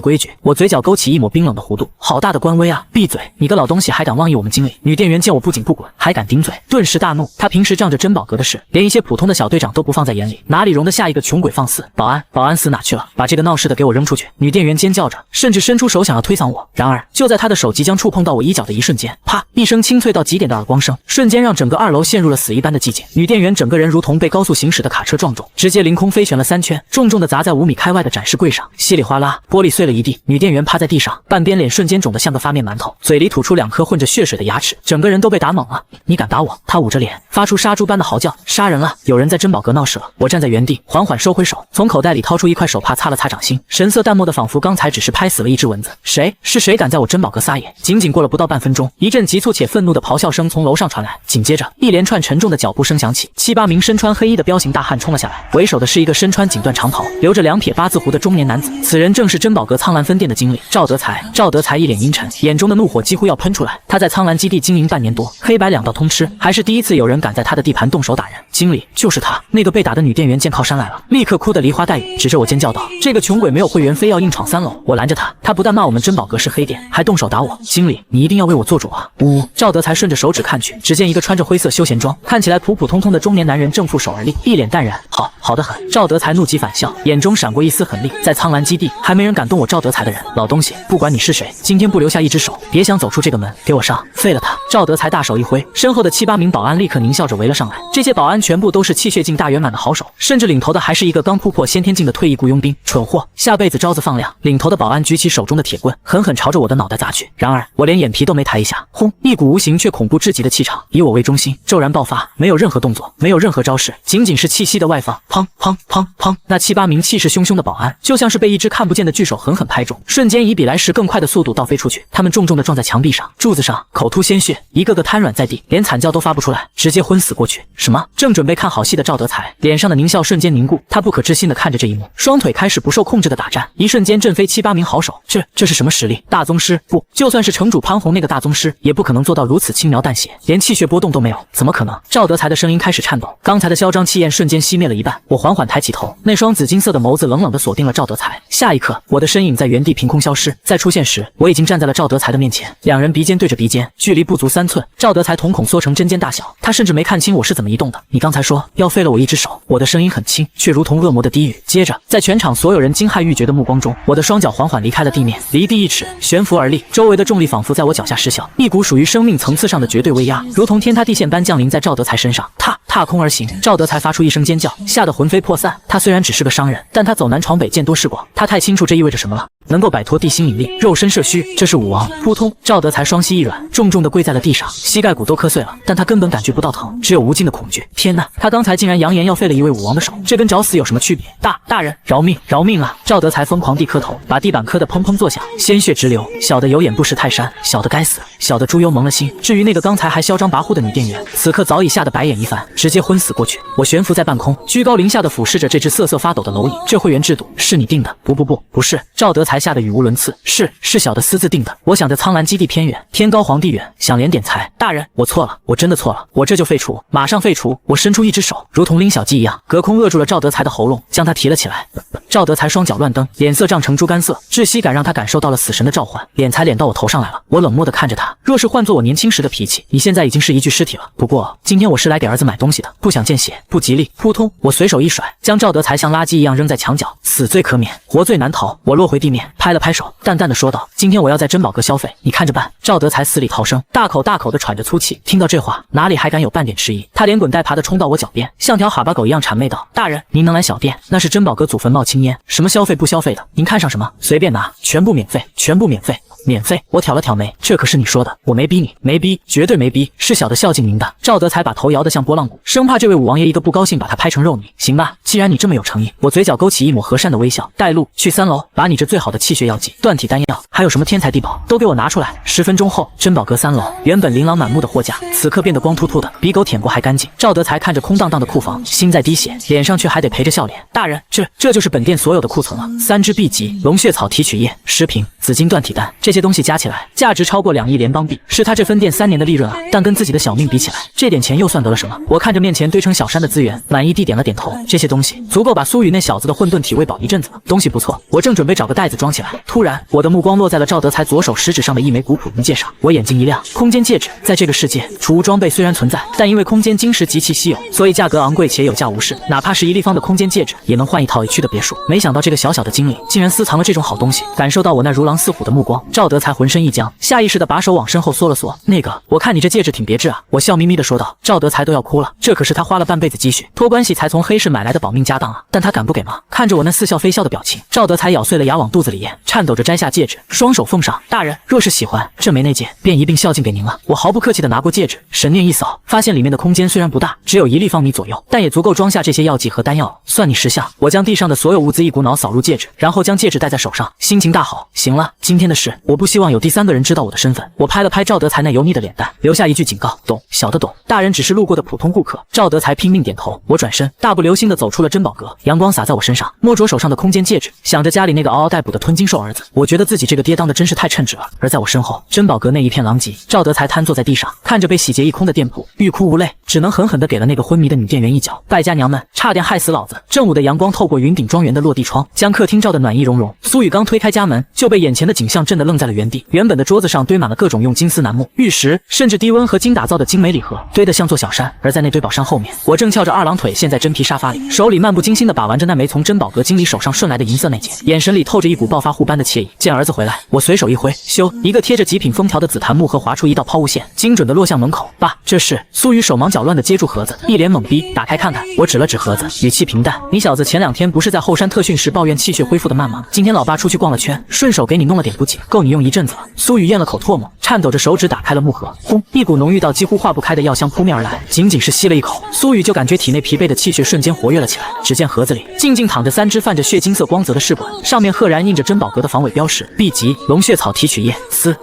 规矩，我嘴角勾起一抹冰冷的弧度。好大的官威啊！闭嘴，你个老东西还敢妄议我们经理？女店员见我不仅不滚，还敢顶嘴，顿时大怒。她平时仗着珍宝阁的事，连一些普通的小队长都不放在眼里，哪里容得下一个穷鬼放肆？保安，保安死哪去了？把这个闹事的给我扔出去！女店员尖叫着，甚至伸出手想要推搡我。然而，就在她的手即将触碰到我衣角的一瞬间，啪！一声清脆到极点的耳光声，瞬间让整个2楼陷入了死一般的寂静。女店员整个人如同被高速行驶的卡车撞中，直接凌空飞旋了3圈，重重的砸在5米开外的展示柜上，稀里哗啦，玻璃碎了一地。女店员趴在地上，半边脸瞬间肿得像个发面馒头，嘴里吐出2颗混着血水的牙齿，整个人都被打懵了。你敢打我？她捂着脸，发出杀猪般的嚎叫，杀人了！有人在珍宝阁闹事了！我站在原地，缓缓收回手，从口袋里掏出一块手帕擦了擦掌心，神色淡漠的仿佛刚才只是拍死了一只蚊子。谁？是谁敢在我珍宝阁撒野？仅仅过了不到半分钟，一阵急促且愤怒的咆哮声从楼上传来，紧接着一连串沉重的脚步声响起，7、8名身穿黑衣的彪形大汉冲了下来，为首的是一个身穿锦缎长袍、留着2撇八字胡的中年男子，此人正是珍宝阁苍兰分店的经理赵德才。赵德才一脸阴沉，眼中的怒火几乎要喷出来。他在苍兰基地经营半年多，黑白两道通吃，还是第一次有人敢在他的地盘动手打人。经理就是他，那个被打的女店员见靠山来了，立刻哭得梨花带雨，指着我尖叫道：“这个穷鬼没有会员，非要硬闯3楼。”我拦着他，他不但骂我们珍宝阁是黑店，还动手打我。经理，你一定要为我做主啊！呜！赵德才顺着手指看去，只见一个穿着灰色休闲装，看起来普普通通的中年男人正负手而立，一脸淡然。好得很。赵德才怒极反笑，眼中闪过一丝狠厉。在苍兰基地，还没人敢动我赵德才的人。老东西，不管你是谁，今天不留下一只手，别想走出这个门！给我上！废了他！赵德才大手一挥，身后的7、8名保安立刻狞笑着围了上来。这些保安全部都是气血境大圆满的好手，甚至领头的还是一个刚突破先天境的退役雇佣兵。蠢货，下辈子招子放亮！领头的保安举起手中的铁棍，狠狠朝着我的脑袋砸去。然而我连眼皮都没抬一下，轰！一股无形却恐怖至极的气场以我为中心骤然爆发，没有任何动作，没有任何招式，仅仅是气息的外放。砰砰砰砰！那7、8名气势汹汹的保安，就像是被一只看不见的巨手狠狠拍中，瞬间以比来时更快的速度倒飞出去。他们重重地撞在墙壁上、柱子上，口吐鲜血，一个个瘫软在地，连惨叫都发不出来，直接昏死过去。什么？正准备看好戏的赵德才脸上的狞笑瞬间凝固，他不可置信地看着这一幕，双腿开始不受控制的打颤，一瞬间震飞7、8名好手。这是什么实力？大宗师？不，就算是城主潘洪那个大宗师，也不可能做到如此轻描淡写，连气血波动都没有，怎么可能？赵德才的声音开始颤抖，刚才的嚣张气焰瞬间熄灭了一半。我缓缓抬起头，那双紫金色的眸子冷冷地锁定了赵德才。下一刻，我的身影在原地凭空消失，再出现时，我已经站在了赵德才的面前，两人鼻尖对着鼻尖，距离不足3寸。赵德才瞳孔缩成针尖大小，他甚至没看清我是怎么移动的。你刚才说要废了我一只手，我的声音很轻，却如同恶魔的低语。接着，在全场所有人惊骇欲绝的目光中，我的双脚缓缓离开了地面，离地1尺，悬浮而立，周围的重力仿佛在我脚下失效，一股属于生命层次上的绝对威压，如同天塌地陷般降临在赵德才身上。踏空而行，赵德才发出一声尖叫，吓得魂飞魄散。他虽然只是个商人，但他走南闯北见多识广，他太清楚这意味着什么了。能够摆脱地心引力，肉身摄虚，这是武王。扑通，赵德才双膝一软，重重地跪在了地上，膝盖骨都磕碎了，但他根本感觉不到疼，只有无尽的恐惧。天哪，他刚才竟然扬言要废了一位武王的手，这跟找死有什么区别？大人，饶命，饶命啊！赵德才疯狂地磕头，把地板磕得砰砰作响，鲜血直流。小的有眼不识泰山，小的该死，小的猪油蒙了心。至于那个刚才还嚣张跋扈的女店员，此刻早已吓得白眼一翻，直接昏死过去。我悬浮在半空，居高临下地俯视着这只瑟瑟发抖的蝼蚁。这会员制度是你定的？不是。赵德才吓得语无伦次，是小的私自定的。我想着苍兰基地偏远，天高皇帝远，想连点财。大人，我错了，我真的错了，我这就废除，马上废除。我伸出一只手，如同拎小鸡一样，隔空扼住了赵德才的喉咙，将他提了起来。赵德才双脚乱蹬，脸色涨成猪肝色，窒息感让他感受到了死神的召唤，脸才脸到我头上来了。我冷漠地看着他，若是换做我年轻时的脾气，你现在已经是一具尸体了。不过今天我是来给儿子买东西的，不想见血，不吉利。扑通，我随手一甩，将赵德才像垃圾一样扔在墙角。死罪可免，活罪难逃。我落回地面，拍了拍手，淡淡的说道：“今天我要在珍宝阁消费，你看着办。”赵德才死里逃生，大口大口的喘着粗气。听到这话，哪里还敢有半点迟疑？他连滚带爬的冲到我脚边，像条哈巴狗一样谄媚道：“大人，您能来小店？那是珍宝阁祖坟冒青烟，什么消费不消费的？您看上什么，随便拿，全部免费，全部免费。”免费？我挑了挑眉，这可是你说的，我没逼你，没逼，绝对没逼，是小的孝敬您的。赵德才把头摇得像拨浪鼓，生怕这位武王爷一个不高兴把他拍成肉泥。行吧，既然你这么有诚意，我嘴角勾起一抹和善的微笑，带路去3楼，把你这最好的气血药剂、断体丹药，还有什么天才地宝都给我拿出来。10分钟后，珍宝阁3楼，原本琳琅满目的货架，此刻变得光秃秃的，比狗舔过还干净。赵德才看着空荡荡的库房，心在滴血，脸上却还得陪着笑脸。大人，这就是本店所有的库存了，3支秘籍、龙血草提取液、10瓶紫金断体丹，这些东西加起来价值超过2亿联邦币，是他这分店3年的利润啊！但跟自己的小命比起来，这点钱又算得了什么？我看着面前堆成小山的资源，满意地点了点头。这些东西足够把苏雨那小子的混沌体喂饱一阵子了。东西不错，我正准备找个袋子装起来，突然我的目光落在了赵德才左手食指上的一枚古朴银戒上，我眼睛一亮，空间戒指。在这个世界，储物装备虽然存在，但因为空间晶石极其稀有，所以价格昂贵且有价无市。哪怕是1立方的空间戒指，也能换一套 A 区的别墅。没想到这个小小的精灵竟然私藏了这种好东西。感受到我那如狼似虎的目光，赵德才浑身一僵，下意识地把手往身后缩了缩。那个，我看你这戒指挺别致啊，我笑眯眯地说道。赵德才都要哭了，这可是他花了半辈子积蓄，托关系才从黑市买来的保命家当啊，但他敢不给吗？看着我那似笑非笑的表情，赵德才咬碎了牙往肚子里咽，颤抖着摘下戒指，双手奉上。大人，若是喜欢这枚内戒，便一并孝敬给您了。我毫不客气地拿过戒指，神念一扫，发现里面的空间虽然不大，只有1立方米左右，但也足够装下这些药剂和丹药，算你识相。我将地上的所有物资一股脑扫入戒指，然后将戒指戴在手上，心情大好。行了，今天的事我不希望有第三个人知道我的身份。我拍了拍赵德才那油腻的脸蛋，留下一句警告：懂，小的懂。大人只是路过的普通顾客。赵德才拼命点头。我转身，大步流星地走出了珍宝阁。阳光洒在我身上，摸着手上的空间戒指，想着家里那个嗷嗷待哺的吞金兽儿子，我觉得自己这个爹当的真是太称职了。而在我身后，珍宝阁内一片狼藉，赵德才瘫坐在地上，看着被洗劫一空的店铺，欲哭无泪，只能狠狠地给了那个昏迷的女店员一脚。败家娘们，差点害死老子！正午的阳光透过云顶庄园的落地窗，将客厅照得暖意融融。苏雨刚推开家门，就被眼前的景象震得愣在了原地。原本的桌子上堆满了各种用金丝楠木、玉石，甚至低温合金打造的精美礼盒，堆得像座小山。而在那堆宝山后面，我正翘着二郎腿陷在真皮沙发里，手里漫不经心地把玩着那枚从珍宝阁经理手上顺来的银色内件，眼神里透着一股暴发户般的惬意。见儿子回来，我随手一挥，咻，一个贴着极品封条的紫檀木盒划出一道抛物线，精准地落向门口。爸，这是……苏雨手忙脚乱地接住盒子，一脸懵逼，打开看看。我指了指盒子，语气平淡：你小子前2天不是在后山特训时抱怨气血恢复的慢吗？今天老爸出去逛了圈，顺手给你弄了点补给，够你用一阵子了。苏雨咽了口唾沫，颤抖着手指打开了木盒，轰，一股浓郁到几乎化不开的药香扑面而来。仅仅是吸了一口，苏雨就感觉体内疲惫的气血瞬间活跃了起来。只见盒子里静静躺着3支泛着血金色光泽的试管，上面赫然印着珍宝阁的防伪标识 ：B 级龙血草提取液。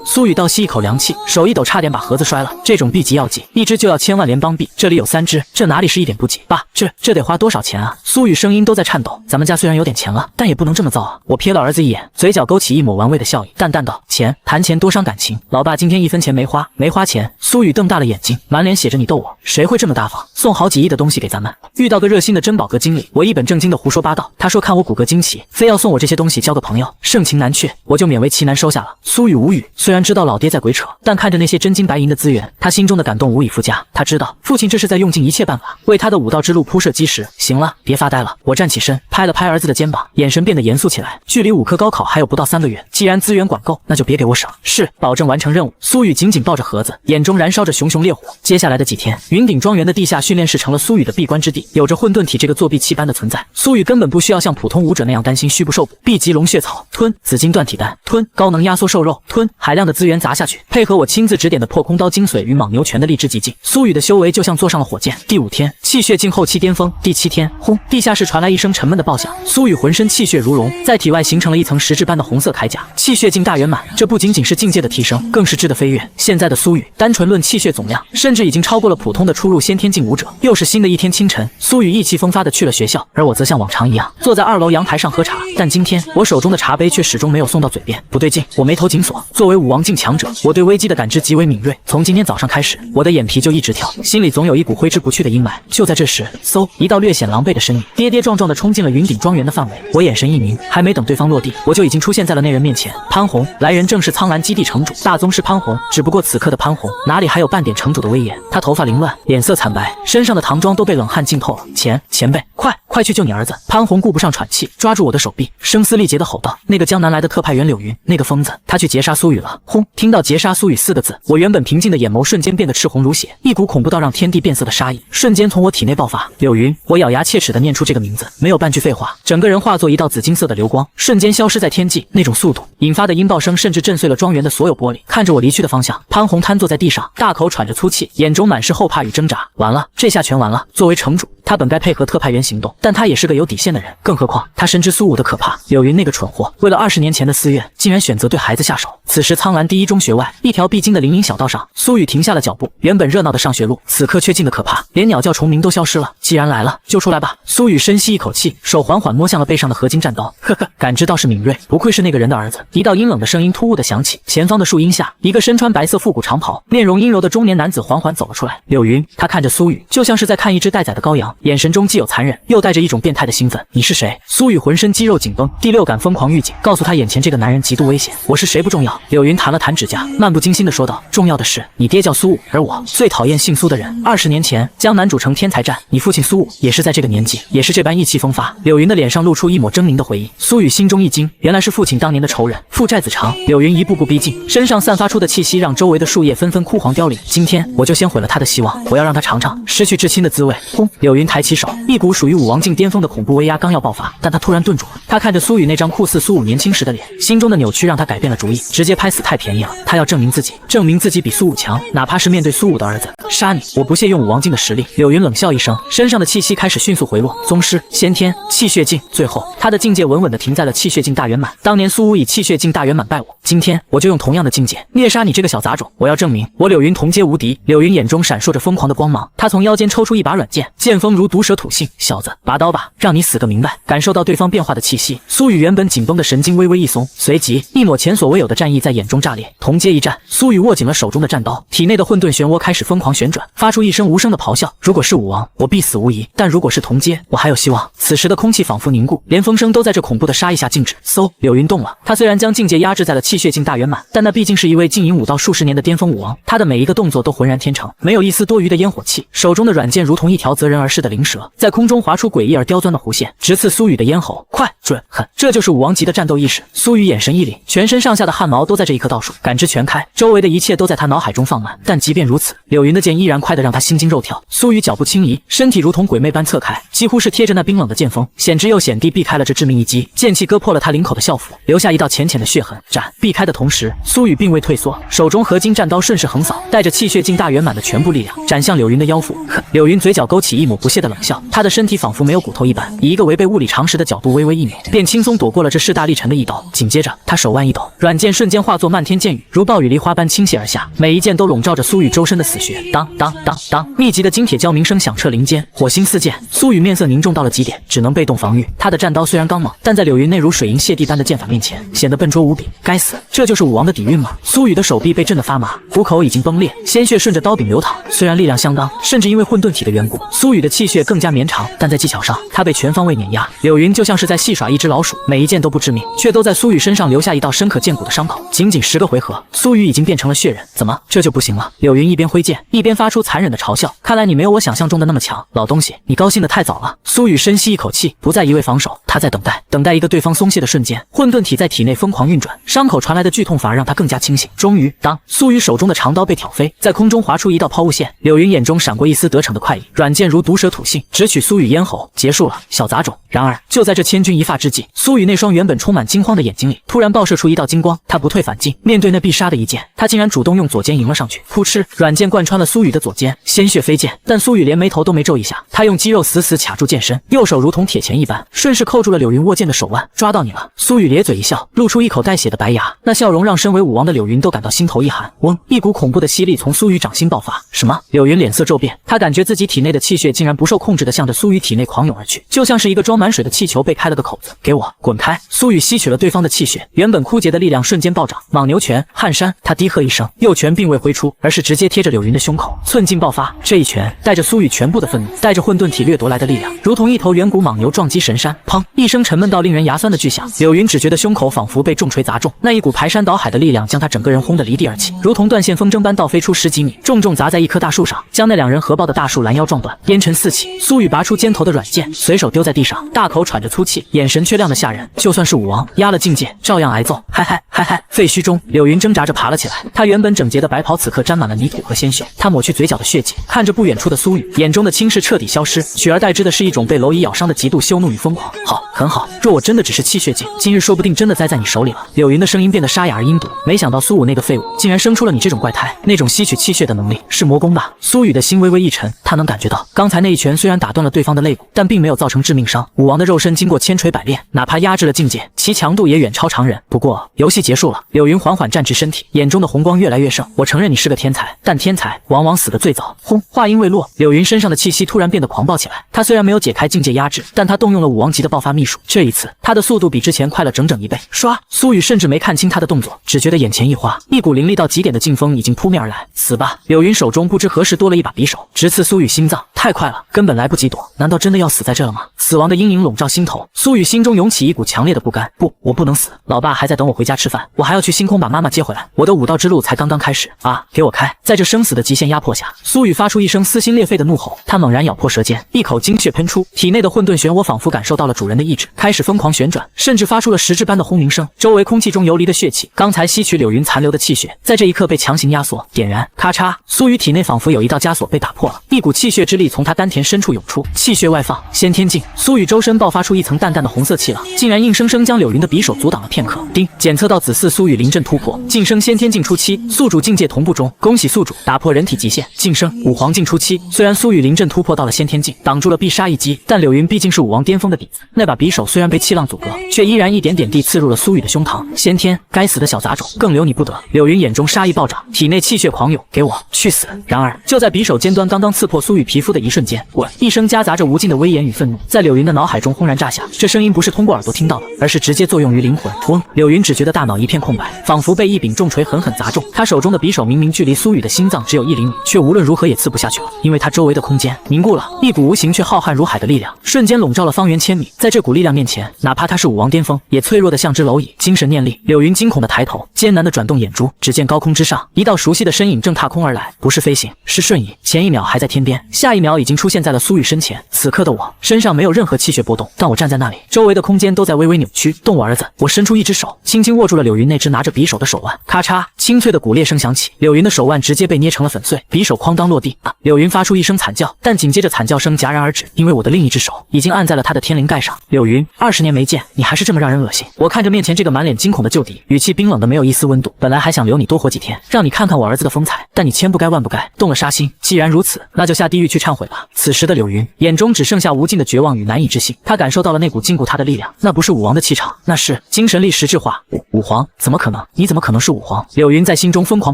苏雨倒吸一口凉气，手一抖，差点把盒子摔了。这种 B 级药剂，一支就要1000万联邦币，这里有3支，这哪里是一点补给？爸，这得花多少钱啊？苏雨声音都在颤抖。咱们家虽然有点钱了，但也不能这么造啊！我瞥了儿子一眼，嘴角勾起一抹玩味的笑意，淡淡道：钱，谈钱多伤感情。老爸今天1分钱没花，没花钱。苏雨瞪大了眼睛，满脸写着你逗我，谁会这么大方，送好几亿的东西给咱们？遇到个热心的珍宝阁经理，我一本正经的胡说八道。他说看我骨骼惊奇，非要送我这些东西交个朋友，盛情难却，我就勉为其难收下了。苏雨无语，虽然知道老爹在鬼扯，但看着那些真金白银的资源，他心中的感动无以复加。他知道父亲这是在用尽一切办法为他的武道之路铺设基石。行了，别发呆了。我站起身，拍了拍儿子的肩膀，眼神变得严肃起来。距离5科高考还有不到3个月，既然资源管够，那就别给我省。是，保证完成任务。苏雨紧紧抱着盒子，眼中燃烧着熊熊烈火。接下来的几天，云顶庄园的地下训练室成了苏雨的闭关之地，有着混沌体这个作弊器般的存在。苏雨根本不需要像普通武者那样担心虚不受补。B 级龙血草，吞；紫金断体丹，吞；高能压缩兽肉，吞。海量的资源砸下去，配合我亲自指点的破空刀精髓与蟒牛拳的励志极境，苏雨的修为就像坐上了火箭。第5天，气血境后期巅峰。第7天，轰！地下室传来一声沉闷的爆响，苏雨浑身气血如龙，在体外形成了一层实质般的红色铠甲。气血境大圆满，这不仅仅是境界的提升，更是质的飞跃。现在的苏雨，单纯论气血总量，甚至已经超过了普通的初入先天境武者。又是新的一天清晨，苏雨意气风发地去了学校，而我则像往常一样坐在2楼阳台上喝茶。但今天我手中的茶杯却始终没有送到嘴边，不对劲！我眉头紧锁。作为武王境强者，我对危机的感知极为敏锐。从今天早上开始，我的眼皮就一直跳，心里总有一股挥之不去的阴霾。就在这时，嗖，一道略显狼狈的身影跌跌撞撞地冲进了云顶庄园的范围。我眼神一凝，还没等对方落地，我就已经出现在了那人面前。潘红，来人正是苍蓝基地城主大宗师潘红。只不过此刻的潘红哪里还有半点城主的威严？他头发凌乱，脸色惨白，身上的唐装都被冷汗浸透了。前辈，快去救你儿子！潘红顾不上喘气，抓住我的手臂，声嘶力竭地吼道：那个江南来的特派员柳云，那个疯子，他去劫杀苏雨了！轰！听到劫杀苏雨4个字，我原本平静的眼眸瞬间变得赤红如血，一股恐怖到让天地变色的杀意瞬间从我体内爆发。柳云，我咬牙切齿地念出这个名字，没有半句废话，整个人化作一道紫金色的流光，瞬间消失在天际。那种速度引发的音爆声甚至震碎了庄园的所有玻璃。看着我离去的方向，潘红瘫坐在地上，大口喘着粗气，眼中满是后怕与挣扎。完了，这下全完了。作为城主，他本该配合特派员行动，但他也是个有底线的人，更何况他深知苏武的可怕。柳云那个蠢货，为了20年前的私怨，竟然选择对孩子下手。此时苍蓝第一中学外，一条必经的林荫小道上，苏雨停下了脚步。原本热闹的上学路，此刻却静得可怕，连鸟叫虫鸣都消失了。既然来了，就出来吧。苏雨深吸一口气，手缓缓摸向了背上的合金战刀。呵呵，感知倒是敏锐，不愧是那个人的儿子。一道阴冷的声音突兀地响起，前方的树荫下，一个身穿白色复古长袍、面容阴柔的中年男子缓缓走了出来。柳云，他看着苏雨，就像是在看一只待宰的羔羊，眼神中既有残忍，又带着一种变态的兴奋。你是谁？苏雨浑身肌肉紧绷，第6感疯狂预警，告诉他眼前这个男人极度危险。我是谁不重要。柳云弹了弹指甲，漫不经心地说道：重要的是，你爹叫苏武，而我最讨厌姓苏的人。20年前，江南主城天才战，你父亲苏武也是在这个年纪，也是这般意气风发。柳云的脸上露出一抹狰狞的回忆。苏雨心中一惊，原来是父亲当年的仇人，父债子偿。柳云一步步逼近，身上散发出的气息让周围的树叶纷纷枯黄凋零。今天我就先毁了他的希望，我要让他尝尝失去至亲的滋味。轰！柳云抬起手，一股属于武王境巅峰的恐怖威压刚要爆发，但他突然顿住了。他看着苏雨那张酷似苏武年轻时的脸，心中的扭曲让他改变了主意，直接拍死太便宜了。他要证明自己，证明自己比苏武强，哪怕是面对苏武的儿子。杀你，我不屑用武王境的实力。柳云冷笑一声，身上的气息开始迅速回落。宗师、先天、气血境，最后他的境界稳稳地停在了气血境大圆满。当年苏武以气血境大圆满败我，今天我就用同样的境界灭杀你这个小杂种！我要证明我柳云同阶无敌。柳云眼中闪烁着疯狂的光芒，他从腰间抽出一把软剑，剑锋如毒蛇吐信。小子，拔刀吧，让你死个明白！感受到对方变化的气息，苏雨原本紧绷的神经微微一松，随即一抹前所未有的战意在眼中炸裂。同阶一战，苏雨握紧了手中的战刀，体内的混沌漩涡开始疯狂旋转，发出一声无声的咆哮。如果是武王，我必死无疑；但如果是同阶，我还有希望。此时的空气仿佛凝固，连风声都在这恐怖的杀意下静止。嗖，柳云动了。他虽然将境界压制在了气血境大圆满，但那毕竟是一位经营武道数十年的颠峰武王，他的每一个动作都浑然天成，没有一丝多余的烟火气。手中的软剑如同一条择人而噬的灵蛇，在空中划出诡异而刁钻的弧线，直刺苏雨的咽喉。快、准、狠，这就是武王级的战斗意识。苏雨眼神一凛，全身上下的汗毛都在这一刻倒数，感知全开，周围的一切都在他脑海中放慢。但即便如此，柳云的剑依然快得让他心惊肉跳。苏雨脚步轻移，身体如同鬼魅般侧开，几乎是贴着那冰冷的剑锋，险之又险地避开了这致命一击。剑气割破了他领口的校服，留下一道浅浅的血痕。斩！避开的同时，苏雨并未退缩，手中合金战刀顺势横扫，带着气血境大圆满的全部力量斩向柳云的腰腹。柳云嘴角勾起一抹不屑的冷笑，他的身体仿佛没有骨头一般，以一个违背物理常识的角度微微一扭，便轻松躲过了这势大力沉的一刀。紧接着，他手腕一抖，软剑瞬间化作漫天箭雨，如暴雨梨花般倾泻而下，每一剑都笼罩着苏雨周身的死穴。当当当当，密集的金铁交鸣声响彻林间，火星四溅。苏雨面色凝重到了极点，只能被动防御。他的战刀虽然刚猛，但在柳云那如水银泻地般的剑法面前，显得笨拙无比。该死，这就是武王的底蕴吗？苏雨的手臂被震得发麻，虎口已经崩裂，鲜血顺着刀柄流淌。虽然力量相当，甚至因为混沌体的缘故，苏雨的气血更加绵长，但在技巧上，他被全方位碾压。柳云就像是在戏耍一只老鼠，每一剑都不致命，却都在苏雨身上留下一道深可见骨的伤口。仅仅10个回合，苏雨已经变成了血人。怎么这就不行了？柳云一边挥剑，一边发出残忍的嘲笑。看来你没有我想象中的那么强，老东西，你高兴得太早了。苏雨深吸一口气，不再一味防守，他在等待一个对方松懈的瞬间。混沌体在体内疯狂运转，伤口传来的剧痛反而让他更加清醒。终于，当苏雨手中的长刀被挑飞，在空中划出一道抛物线，柳云眼中闪过一丝得逞的快意，软剑如毒蛇吐信，直取苏雨咽喉。结束了，小杂种！然而就在这千钧一发之际，苏雨那双原本充满惊慌的眼睛里突然爆射出一道金光，他不退反进，面对那必杀的一剑，他竟然主动用左肩迎了上去。噗嗤，软剑贯穿了苏雨的左肩，鲜血飞溅，但苏雨连眉头都没皱一下，他用肌肉死死卡住剑身，右手如同铁钳一般，顺势扣住了柳云握剑的手腕。抓到你了！苏雨咧嘴一笑，露出一口带血的白牙，那笑容让身为武王的柳云都感到心头一寒。嗡，一股恐怖的吸力从苏雨掌心爆发。什么？柳云脸色骤变，他感觉自己体内的气血竟然不受控制地向着苏雨体内狂涌而去，就像是一个装满水的气球被开了个口子。给我滚开！苏雨吸取了对方的气血，原本枯竭的力量瞬间暴涨。蟒牛拳、撼山，他低喝一声，右拳并未挥出，而是直接贴着柳云的胸口，寸劲爆发。这一拳带着苏雨全部的愤怒，带着混沌体掠夺来的力量，如同一头远古蟒牛撞击神山。砰！一声沉闷到令人牙酸的巨响，柳云只觉得胸口仿佛被重锤砸中，那一股排山倒海的力量将他整个人轰得离地而起，如同断线风筝般倒飞出10几米，重重砸在一棵大树上，将那两人合抱的大树拦腰撞断，烟尘四起。苏雨拔出肩头的软剑，随手丢在地上，大口喘着粗气，眼神却亮得吓人。就算是武王压了境界，照样挨揍。嗨嗨嗨嗨！废墟中，柳云挣扎着爬了起来，他原本整洁的白袍此刻沾满了泥土和鲜血，他抹去嘴角的血迹，看着不远处的苏雨，眼中的轻视彻底消失，取而代之的是一种被蝼蚁咬伤的极度羞怒与疯狂。好，很好，若我真的只是气血境，今日说不定真的栽在你手里了。柳云的声音变得沙哑而阴毒，没想到苏武那个废物竟然生出了你这种怪胎，那种吸取气血的能力是魔功吧？苏雨的心微微一沉，他能感觉到刚才那一拳虽然打断了对方的肋骨，但并没有造成致命伤。武王的肉身经过千锤百炼，哪怕压制了境界，其强度也远超常人。不过游戏结束了，柳云缓缓站直身体，眼中的红光越来越盛。我承认你是个天才，但天才往往死得最早。轰！话音未落，柳云身上的气息突然变得狂暴起来。他虽然没有解开境界压制，但他动用了武王级的爆发秘术，这一次他的速度比之前快了整整1倍。唰！苏雨甚至没看清他的动作，只觉得眼前一花，一股凌厉到极点的劲风已经扑面而来。死吧！柳云手中不知何时多了一把匕首，直刺苏雨心脏。太快了，根本来不及躲。难道真的要死在这了吗？死亡的阴影笼罩心头，苏雨心中涌起一股强烈的不甘。不，我不能死，老爸还在等我回家吃饭，我还要去星空把妈妈接回来。我的武道之路才刚刚开始啊！给我开！在这生死的极限压迫下，苏雨发出一声撕心裂肺的怒吼，他猛然咬破舌尖，一口精血喷出，体内的混沌漩涡仿佛感受到了主人的意志，开始疯狂旋转，甚至发出了实质般的轰鸣声。周围空气中游离的血气，刚才吸取柳云残留的气血，在这一刻被强行压缩点燃。咔嚓，苏雨体内仿佛有一道枷锁被打破了，一股气血之力从他丹田深处涌出，气血外放，先天境。苏雨周身爆发出一层淡淡的红色气浪，竟然硬生生将柳云的匕首阻挡了片刻。丁，检测到子嗣苏雨临阵突破，晋升先天境初期，宿主境界同步中，恭喜宿主打破人体极限，晋升武皇境初期。虽然苏雨临阵突破到了先天境，挡住了必杀一击，但柳云毕竟是武王巅峰的底子，那把匕首虽然被气浪阻隔，却依然一点点地刺入了苏雨的胸膛。先天，该死的小杂种，更留你不得！柳云眼中杀意暴涨，体内气血狂涌，给我去死！然而就在匕首尖端刚刚刺破苏雨皮肤的一瞬间，滚！一声夹杂着无尽的威严与愤怒，在柳云的脑海中轰然炸响。这声音不是通过耳朵听到的，而是直接作用于灵魂。嗡！柳云只觉得大脑一片空白，仿佛被一柄重锤狠狠砸中。他手中的匕首明明距离苏雨的心脏只有1厘米，却无论如何也刺不下去了，因为他周围的空间凝固了，一股无形却浩瀚如海的力量瞬间笼罩了方圆千米。在这股力量面前，哪怕他是武王巅峰，也脆弱的像只蝼蚁。精神念力，柳云惊恐的抬头，艰难的转动眼珠，只见高空之上，一道熟悉的身影正踏空而来，不是飞行，是瞬移。前一秒还在天边，下一秒已经出现在了苏雨身前。此刻的我身上没有任何气血波动，但我站在那里，周围的空间都在微微扭曲。动我儿子！我伸出一只手，轻轻握住了柳云那只拿着匕首的手腕。咔嚓，清脆的骨裂声响起，柳云的手腕直接被捏成了粉碎，匕首哐当落地。柳云发出一声惨叫，但紧接着惨叫声戛然而止，因为我的另一只手已经按在了他的天灵盖上。柳云，20年没见，你还是这么让人恶心。我看着面前这个满脸惊恐的旧敌，语气冰冷的没有一丝温度。本来还想留你多活几天，让你看看我儿子的风采，但你千不该万不该，动了杀心。既然如此，那就下地狱去忏悔吧。此时的柳云眼中只剩下无尽的绝望与难以置信，他感受到了那股禁锢他的力量，那不是武王的气场，那是精神力实质化。武皇？怎么可能？你怎么可能是武皇？柳云在心中疯狂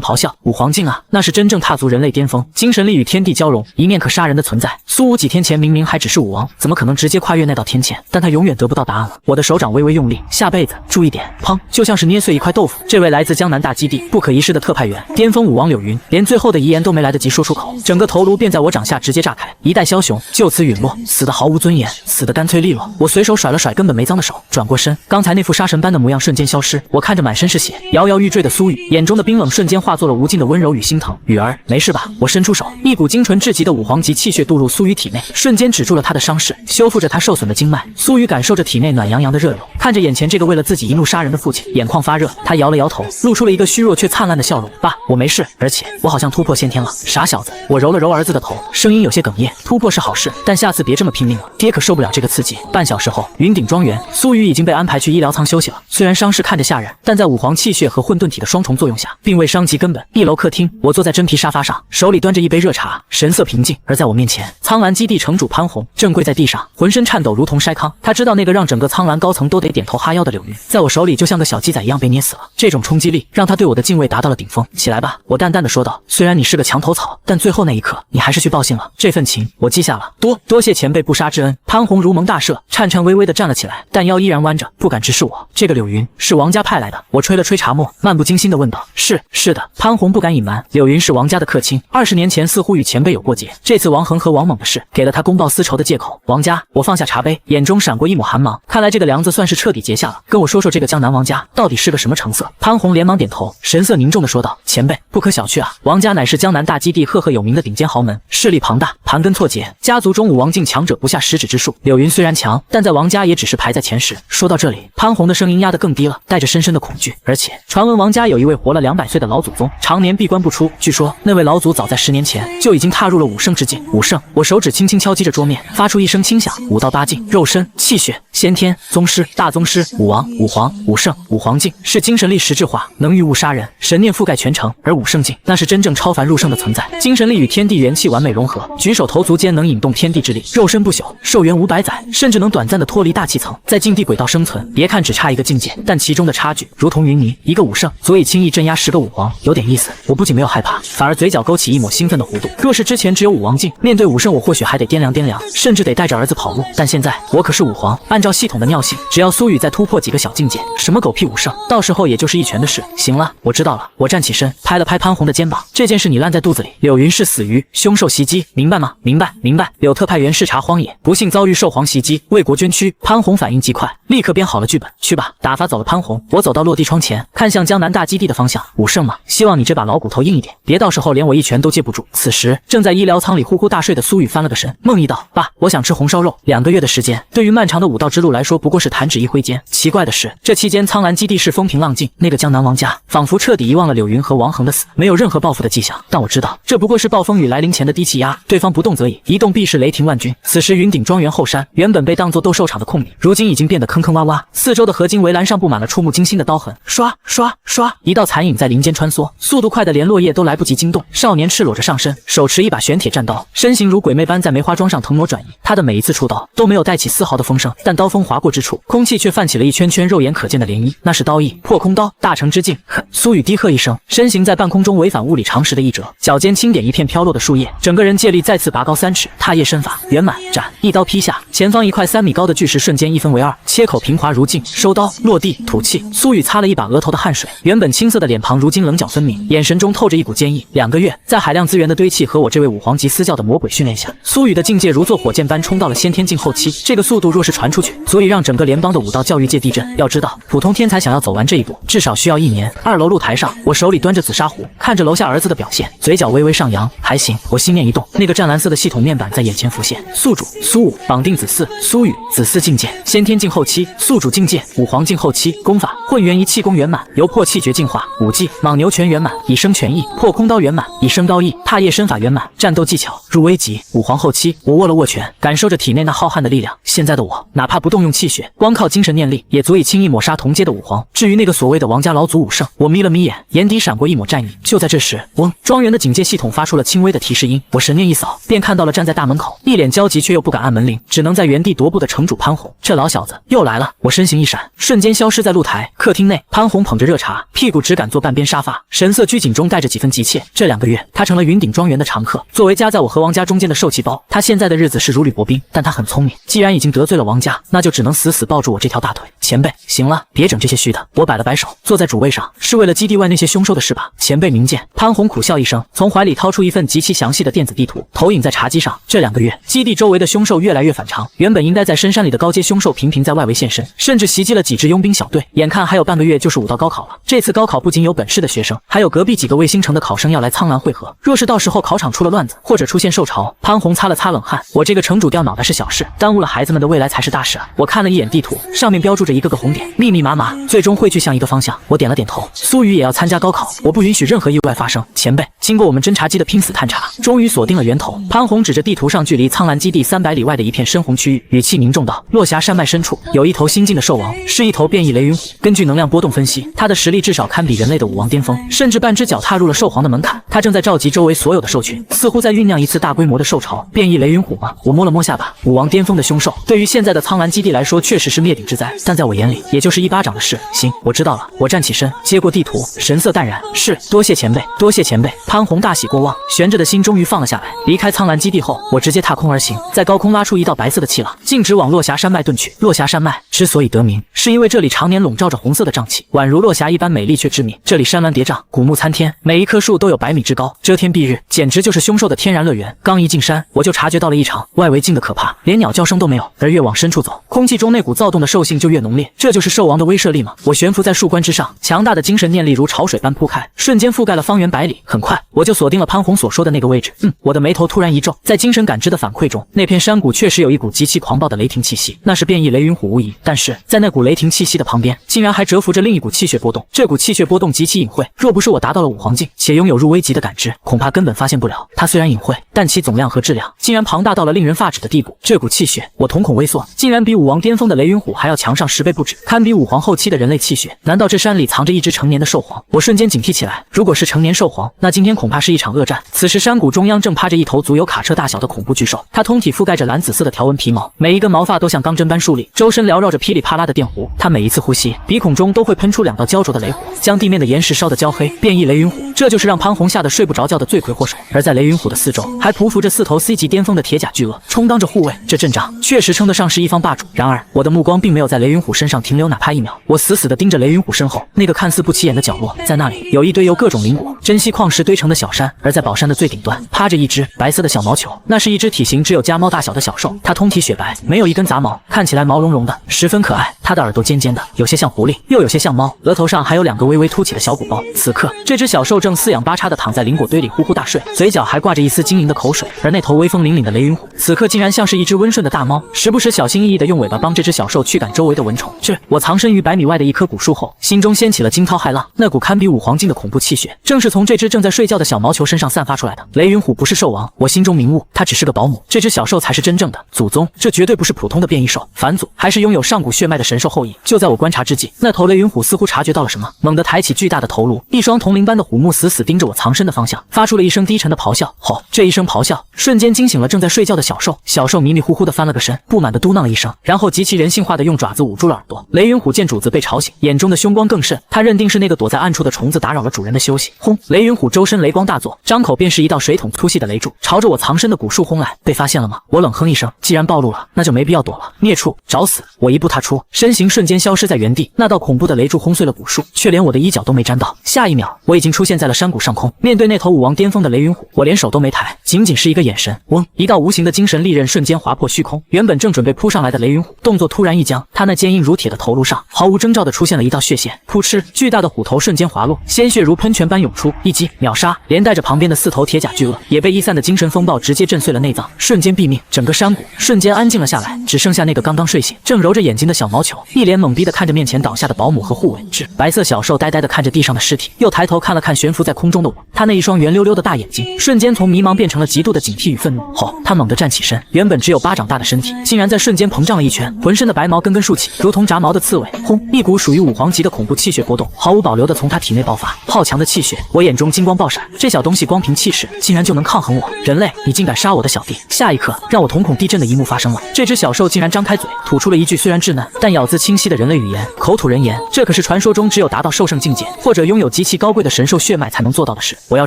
咆哮。武皇境啊，那是真正踏足人类巅峰，精神力与天地交融，一面可杀人的存在。苏武几天前明明还只是武王，怎么可能直接跨越那道天堑？但他永远得不到答案了。我的手掌微微用力，下辈子注意点。砰！就像是捏碎一块豆腐。这位来自江南大基地不可一世的特派员，巅峰武王柳云，连最后的遗言都没来得及说出口，整个头颅便在我掌下直接炸开，一代枭雄就此陨落，死得毫无尊严，死得干脆利落。我随手甩了甩根本没脏的手，转过身，刚才那副杀神般的模样瞬间消失。我看着满身是血、摇摇欲坠的苏雨，眼中的冰冷瞬间化作了无尽的温柔与心疼。雨儿，没事吧？我伸出手，一股精纯至极的武皇级气血渡入苏雨体内，瞬间止住了他的伤势，修复着他受损的经脉。苏雨感受着体内暖洋洋的热流，看着眼前这个为了自己一怒杀人的父亲，眼眶发热。他摇了摇头，露出了一个虚弱却灿烂的笑容。爸，我没事，而且我好像突破先天了。傻小子，我揉了揉儿子的头，声音有些哽咽。突破是好事，但下次别这么拼命了，爹可受不了这个刺激。半小时后，云顶庄园，苏雨已经被安排去医疗舱休息了。虽然伤势看着吓人，但在武皇气血和混沌体的双重作用下，并未伤及根本。1楼客厅，我坐在真皮沙发上，手里端着一杯热茶，神色平静。而在我面前，苍蓝基地城主潘虹正跪在地上，浑身颤抖如同筛糠。他知道那个让整个苍蓝高层都得点头哈腰的柳云，在我手里就像个小鸡仔一样被捏死了。这种冲击力让他对我的敬畏达到了顶峰。起来吧，我淡淡的说道。虽然你是个墙头草，但最后那一刻，你还是去报信了。这份情我记下了，多谢前辈不杀之恩。潘虹如蒙大赦，颤颤巍巍的站了起来，但腰依然弯着，不敢直视我。这个柳云是王家派来的。我吹了吹茶沫，漫不经心的问道。是的。潘虹不敢隐瞒，柳云是王家的客卿，20年前似乎与前辈有过节。这次王恒和王猛的事，给了他公报私仇的借口。王家，我放下茶杯，眼中闪过一抹寒芒。看来这个梁子算是彻底结下了。跟我说说这个江南王家到底是个什么成色？潘虹连忙点头，神色凝重的说道：前辈不可小觑啊，王家乃是江南大基地赫赫有名的顶尖豪门，势力庞大，盘根错节，家族中武王境强者不下10指之数。柳云虽然强，但在王家也只是排在前10。说到这里，潘虹的声音压得更低了，带着深深的恐惧。而且传闻王家有一位活了200岁的老祖宗，常年闭关不出。据说那位老祖早在10年前就已经踏入了武圣之境。武圣，我手指轻轻敲击着桌面，发出一声轻响。武道8境，肉身、气血、先天、宗师、大宗师、武王、武皇、武圣、武皇境是精神力实质化，能御物杀人，神念覆盖全城。而武圣境那是真正超凡入圣的存在，精神力与天地元气完美融合，举手投足间能引动天地之力，肉身不朽，寿元500载，甚至能短暂的脱离大气层，在境地轨道生存。别看只差一个境界，但其中的差距如同云泥，一个武圣足以轻易镇压10个武皇，有点意思。我不仅没有害怕，反而嘴角勾起一抹兴奋的弧度。若是之前只有武王境，面对武圣我或许还得掂量掂量，甚至得带着儿子跑路。但现在我可是武皇，按照系统的尿性，只要苏雨再突破几个小境界，什么狗屁武圣，到时候也就是一拳的事。行了，我知道了。我站起身，拍了拍潘红的肩膀。这件事你烂在肚子里。柳云是死于凶兽袭击，明白吗？明白，明白。柳特派员视察荒野，不幸遭遇兽皇袭击，为国捐躯。潘红反应极快，立刻编好了剧本。去吧，打发走了潘红。我走到落地窗前，看向江南大基地的方向。武圣嘛，希望你这把老骨头硬一点，别到时候连我一拳都接不住。此时正在医疗舱里呼呼大睡的苏雨翻了个身，梦呓道：爸，我想吃红烧肉。2个月的时间，对于漫长的武道之路来说，不过是弹指一挥间。奇怪的是，这期间苍兰基地是风平浪静，那个江南王家仿佛彻底遗忘了柳云和王恒的死，没有任何报复的迹象。但我知道，这不过是暴风雨来临前的低气压，对方不动则已，一动必是雷霆万钧。此时云顶庄园后山原本被当作斗兽场的空地，如今已经变得坑坑洼洼，四周的合金围栏上布满了触目惊心的刀痕，刷刷刷，一道残影在林间穿梭，速度快的连落叶都来不及惊动。少年赤裸着上身，手持一把玄铁战刀，身形如鬼魅般在梅花桩上腾挪转移。他的每一次出刀都没有带起丝毫的风声，但刀锋划过之处，空气却泛起了一圈圈肉眼可见的涟漪，那是刀意，破空刀，大成之境。哼！苏雨低喝一声，身形在半空中违反物理常识的一折，脚尖轻点一片飘落的树叶，整个人借力再次拔高3尺，踏叶身法圆满斩，一刀劈下，前方一块3米高的巨石瞬间一分为2，切口平滑如镜，收刀落地吐气。苏雨擦了一把额头的汗水，原本青涩的脸庞如今棱角分明，眼神中透着一股坚毅。2个月，在海量资源的堆砌和我这位武皇级私教的魔鬼训练下，苏雨的境界如坐火箭般冲到了先天境后期。这个速度若是传出去，足以让整个联邦的武道教育界地震。要知道，普通天才想要走完这一步，至少需要1年。2楼露台上，我手里端着紫砂壶，看着楼下儿子的表现，嘴角微微上扬。还行，我心念一动，那个湛蓝色的系统面板在眼前浮现。宿主苏武，绑定子嗣苏雨，子嗣境界先天境后期，宿主境界武皇境后期。功法混元一气功圆满，由破气诀进化。武技莽牛拳圆满，以生拳意。破空刀圆满，以生刀意。踏叶身法圆满，战斗技巧入危级。武皇后期，我握了握拳，感受着体内那浩瀚的力量。现在的我，哪怕不动用气血，光靠精神念力，也足以轻易抹杀同阶的武皇。至于那个所谓的王家老祖武圣，我眯了眯眼，眼底闪过一抹战意。就在这时，嗡！庄园的警戒系统发出了轻微的提示音。我神念一扫，便看到了站在大门口，一脸焦急却又不敢按门铃，只能在原地踱步的城主潘红。这老小子又来了！我身形一闪，瞬间消失在露台。客厅内，潘红捧着热茶，屁股只敢坐半边沙发，神色拘谨中带着几分急切。这2个月，他成了云顶庄园的常客。作为夹在我和王家中间的受气包，他现在的日子是如履薄冰。但他很聪明，既然已经得罪了王家，那就只能死死抱住我这条大腿。前辈，行了，别整这些虚的。我摆了摆手，坐在主位上，是为了基地外那些凶兽的事吧？前辈明鉴。潘红苦笑一声，从怀里掏出一份极其详细的电子地图，投影在茶几上。这2个月，基地周围的凶兽越来越反常，原本应该在深山里的高阶凶兽频频在外围现身，甚至袭击了几支佣兵小队。眼看还有半个月就是武道高考了，这次高考不仅有本市的学生，还有隔壁几个卫星城的考生要来苍兰会合。若是到时候考场出了乱子，或者出现兽潮，潘红擦了擦冷汗，我这个城主掉脑袋是小事，耽误了孩子们的未来才是大事啊！我看了一眼地图，上面标注着一个个红点，密密麻麻，最终会去向一个方向。我点了点头。苏雨也要参加高考，我不允许任何意外发生。前辈，经过我们侦察机的拼死探查，终于锁定了源头。潘红指着地图上距离苍兰基地300里外的一片深红区域，语气凝重道：落霞山脉深处有一头新晋的兽王，是一头变异雷云虎。根据能量波动分析，它的实力至少堪比人类的武王巅峰，甚至半只脚踏入了兽皇的门槛。它正在召集周围所有的兽群，似乎在酝酿一次大规模的兽潮。变异雷云虎吗？我摸了摸下巴，武王巅峰的凶兽，对于现在的苍兰基地来说确实是灭顶之灾，但在我眼里也就是一巴掌的事。行，我知道了。我站起身，接过地图，神色淡然。是，多谢前辈，多谢前辈。潘红大喜过望，悬着的心终于放了下来。离开苍兰基地后，我直接踏空而行，在高空拉出一道白色的气浪，径直往落霞山脉遁去。落霞山脉之所以得名，是因为这里常年笼罩着红色的瘴气，宛如落霞一般美丽却致命。这里山峦叠嶂，古木参天，每一棵树都有100米之高，遮天蔽日，简直就是凶兽的天然乐园。刚一进山，我就察觉到了异常，外围静得可怕，连鸟叫声都没有。而越往深处走，空气中那股躁动的兽性就越浓烈。这就是兽王的威慑力吗？我悬浮在树冠之上，强大的精神念力如潮水般铺开，瞬间覆盖了方圆100里。很快，我就锁定了潘红所说的那个位置。我的眉头突然一皱，在精神感知的反馈中，那片山谷确实有一股极其狂暴的雷霆气息，那是变异雷云虎无疑。但是在那股雷霆气息的旁边，竟然还蛰伏着另一股气血波动。这股气血波动极其隐晦，若不是我达到了武皇境，且拥有入危级的感知，恐怕根本发现不了。它虽然隐晦，但其总量和质量竟然庞大到了令人发指的地步。这股气血，我瞳孔微缩，竟然比武王巅峰的雷云虎还要强上10倍不止，堪比武皇后期的人类气血。难道这山里藏着一只成年的兽皇？我瞬间警惕起来，如果是成年兽皇，那今天恐怕是一场恶战。此时山谷中央正趴着一头足有卡车大小的恐怖巨兽，它通体覆盖着蓝紫色的条纹皮毛，每一根毛发都像钢针般竖立，周身缭绕着噼里啪啦的电弧。它每一次呼吸，鼻孔中都会喷出2道焦灼的雷火，将地面的岩石烧得焦黑。变异雷云虎，这就是让潘红吓得睡不着觉的罪魁祸首。而在雷云虎的四周，还匍匐着4头 C 级巅峰的铁甲巨鳄，充当着护卫。这阵仗确实称得上是一方霸主。然而我的目光并并没有在雷云虎身上停留哪怕1秒。我死死地盯着雷云虎身后那个看似不起眼的角落，在那里有一堆由各种灵果、珍稀矿石堆成的小山，而在宝山的最顶端趴着一只白色的小毛球，那是一只体型只有家猫大小的小兽，它通体雪白，没有一根杂毛，看起来毛茸茸的，十分可爱。它的耳朵尖尖的，有些像狐狸，又有些像猫，额头上还有2个微微凸起的小鼓包。此刻，这只小兽正四仰八叉地躺在灵果堆里呼呼大睡，嘴角还挂着一丝晶莹的口水。而那头威风凛凛的雷云虎，此刻竟然像是一只温顺的大猫，时不时小心翼翼地用尾巴帮这只小兽驱赶周围的蚊虫。我藏身于100米外的一棵古树后，心中掀起了惊涛骇浪。那股堪比5黄金的恐怖气血，正是从这只正在睡觉的小毛球身上散发出来的。雷云虎不是兽王，我心中明悟，他只是个保姆，这只小兽才是真正的祖宗。这绝对不是普通的变异兽，返祖还是拥有上古血脉的神兽后裔。就在我观察之际，那头雷云虎似乎察觉到了什么，猛地抬起巨大的头颅，一双铜铃般的虎目死死盯着我藏身的方向，发出了一声低沉的咆哮。吼！这一声咆哮瞬间惊醒了正在睡觉的小兽，小兽迷迷糊糊地翻了个身，不满地嘟囔了一声，然后极其人性化地用爪子捂住了耳朵。雷云虎见主子被吵醒，眼中的凶光更甚，他认定是那个躲在暗处的虫子打扰了主人的休息。轰！雷云虎周身雷光大作，张口便是一道水桶粗细的雷柱，朝着我藏身的古树轰来。被发现了吗？我冷哼一声，既然暴露了，那就没必要躲了。孽畜，找死！我一步踏出，身形瞬间消失在原地。那道恐怖的雷柱轰碎了古树，却连我的衣角都没沾到。下一秒，我已经出现在了山谷上空。面对那头武王巅峰的雷云虎，我连手都没抬，仅仅是一个眼神，嗡！一道无形的精神利刃瞬间划破虚空。原本正准备扑上来的雷云虎，动作突然一僵，他那坚硬如铁的头颅上毫无征兆地出现了一道血线，噗嗤！巨大的虎头瞬间滑落，鲜血如喷泉般涌出，一击秒杀，连带着旁边的4头铁甲巨鳄也被一散的精神风暴直接震碎了内脏，瞬间毙命。整个山谷瞬间安静了下来，只剩下那个刚刚睡醒、正揉着眼睛的小毛球，一脸懵逼地看着面前倒下的保姆和护卫。白色小兽呆呆地看着地上的尸体，又抬头看了看悬浮在空中的我，他那一双圆溜溜的大眼睛瞬间从迷茫变成了极度的警惕与愤怒。后，他猛地站起身，原本只有巴掌大的身体竟然在瞬间膨胀了一圈，浑身的白毛根根竖起，如同炸毛的刺猬。轰！一股属于5黄级的恐怖气血波动，毫无保留地从他体内爆发。好强的气血！我眼中金光爆闪，这小东西光凭气势竟然就能抗衡我。人类，你竟敢杀我的小弟！下一刻，让我瞳孔地震的一幕发生了，这只小兽竟然张开嘴，吐出了一句虽然稚嫩但咬字清晰的人类语言，口吐人言。这可是传说中只有达到兽圣境界或者拥有极其高贵的神兽血脉才能做到的事。我要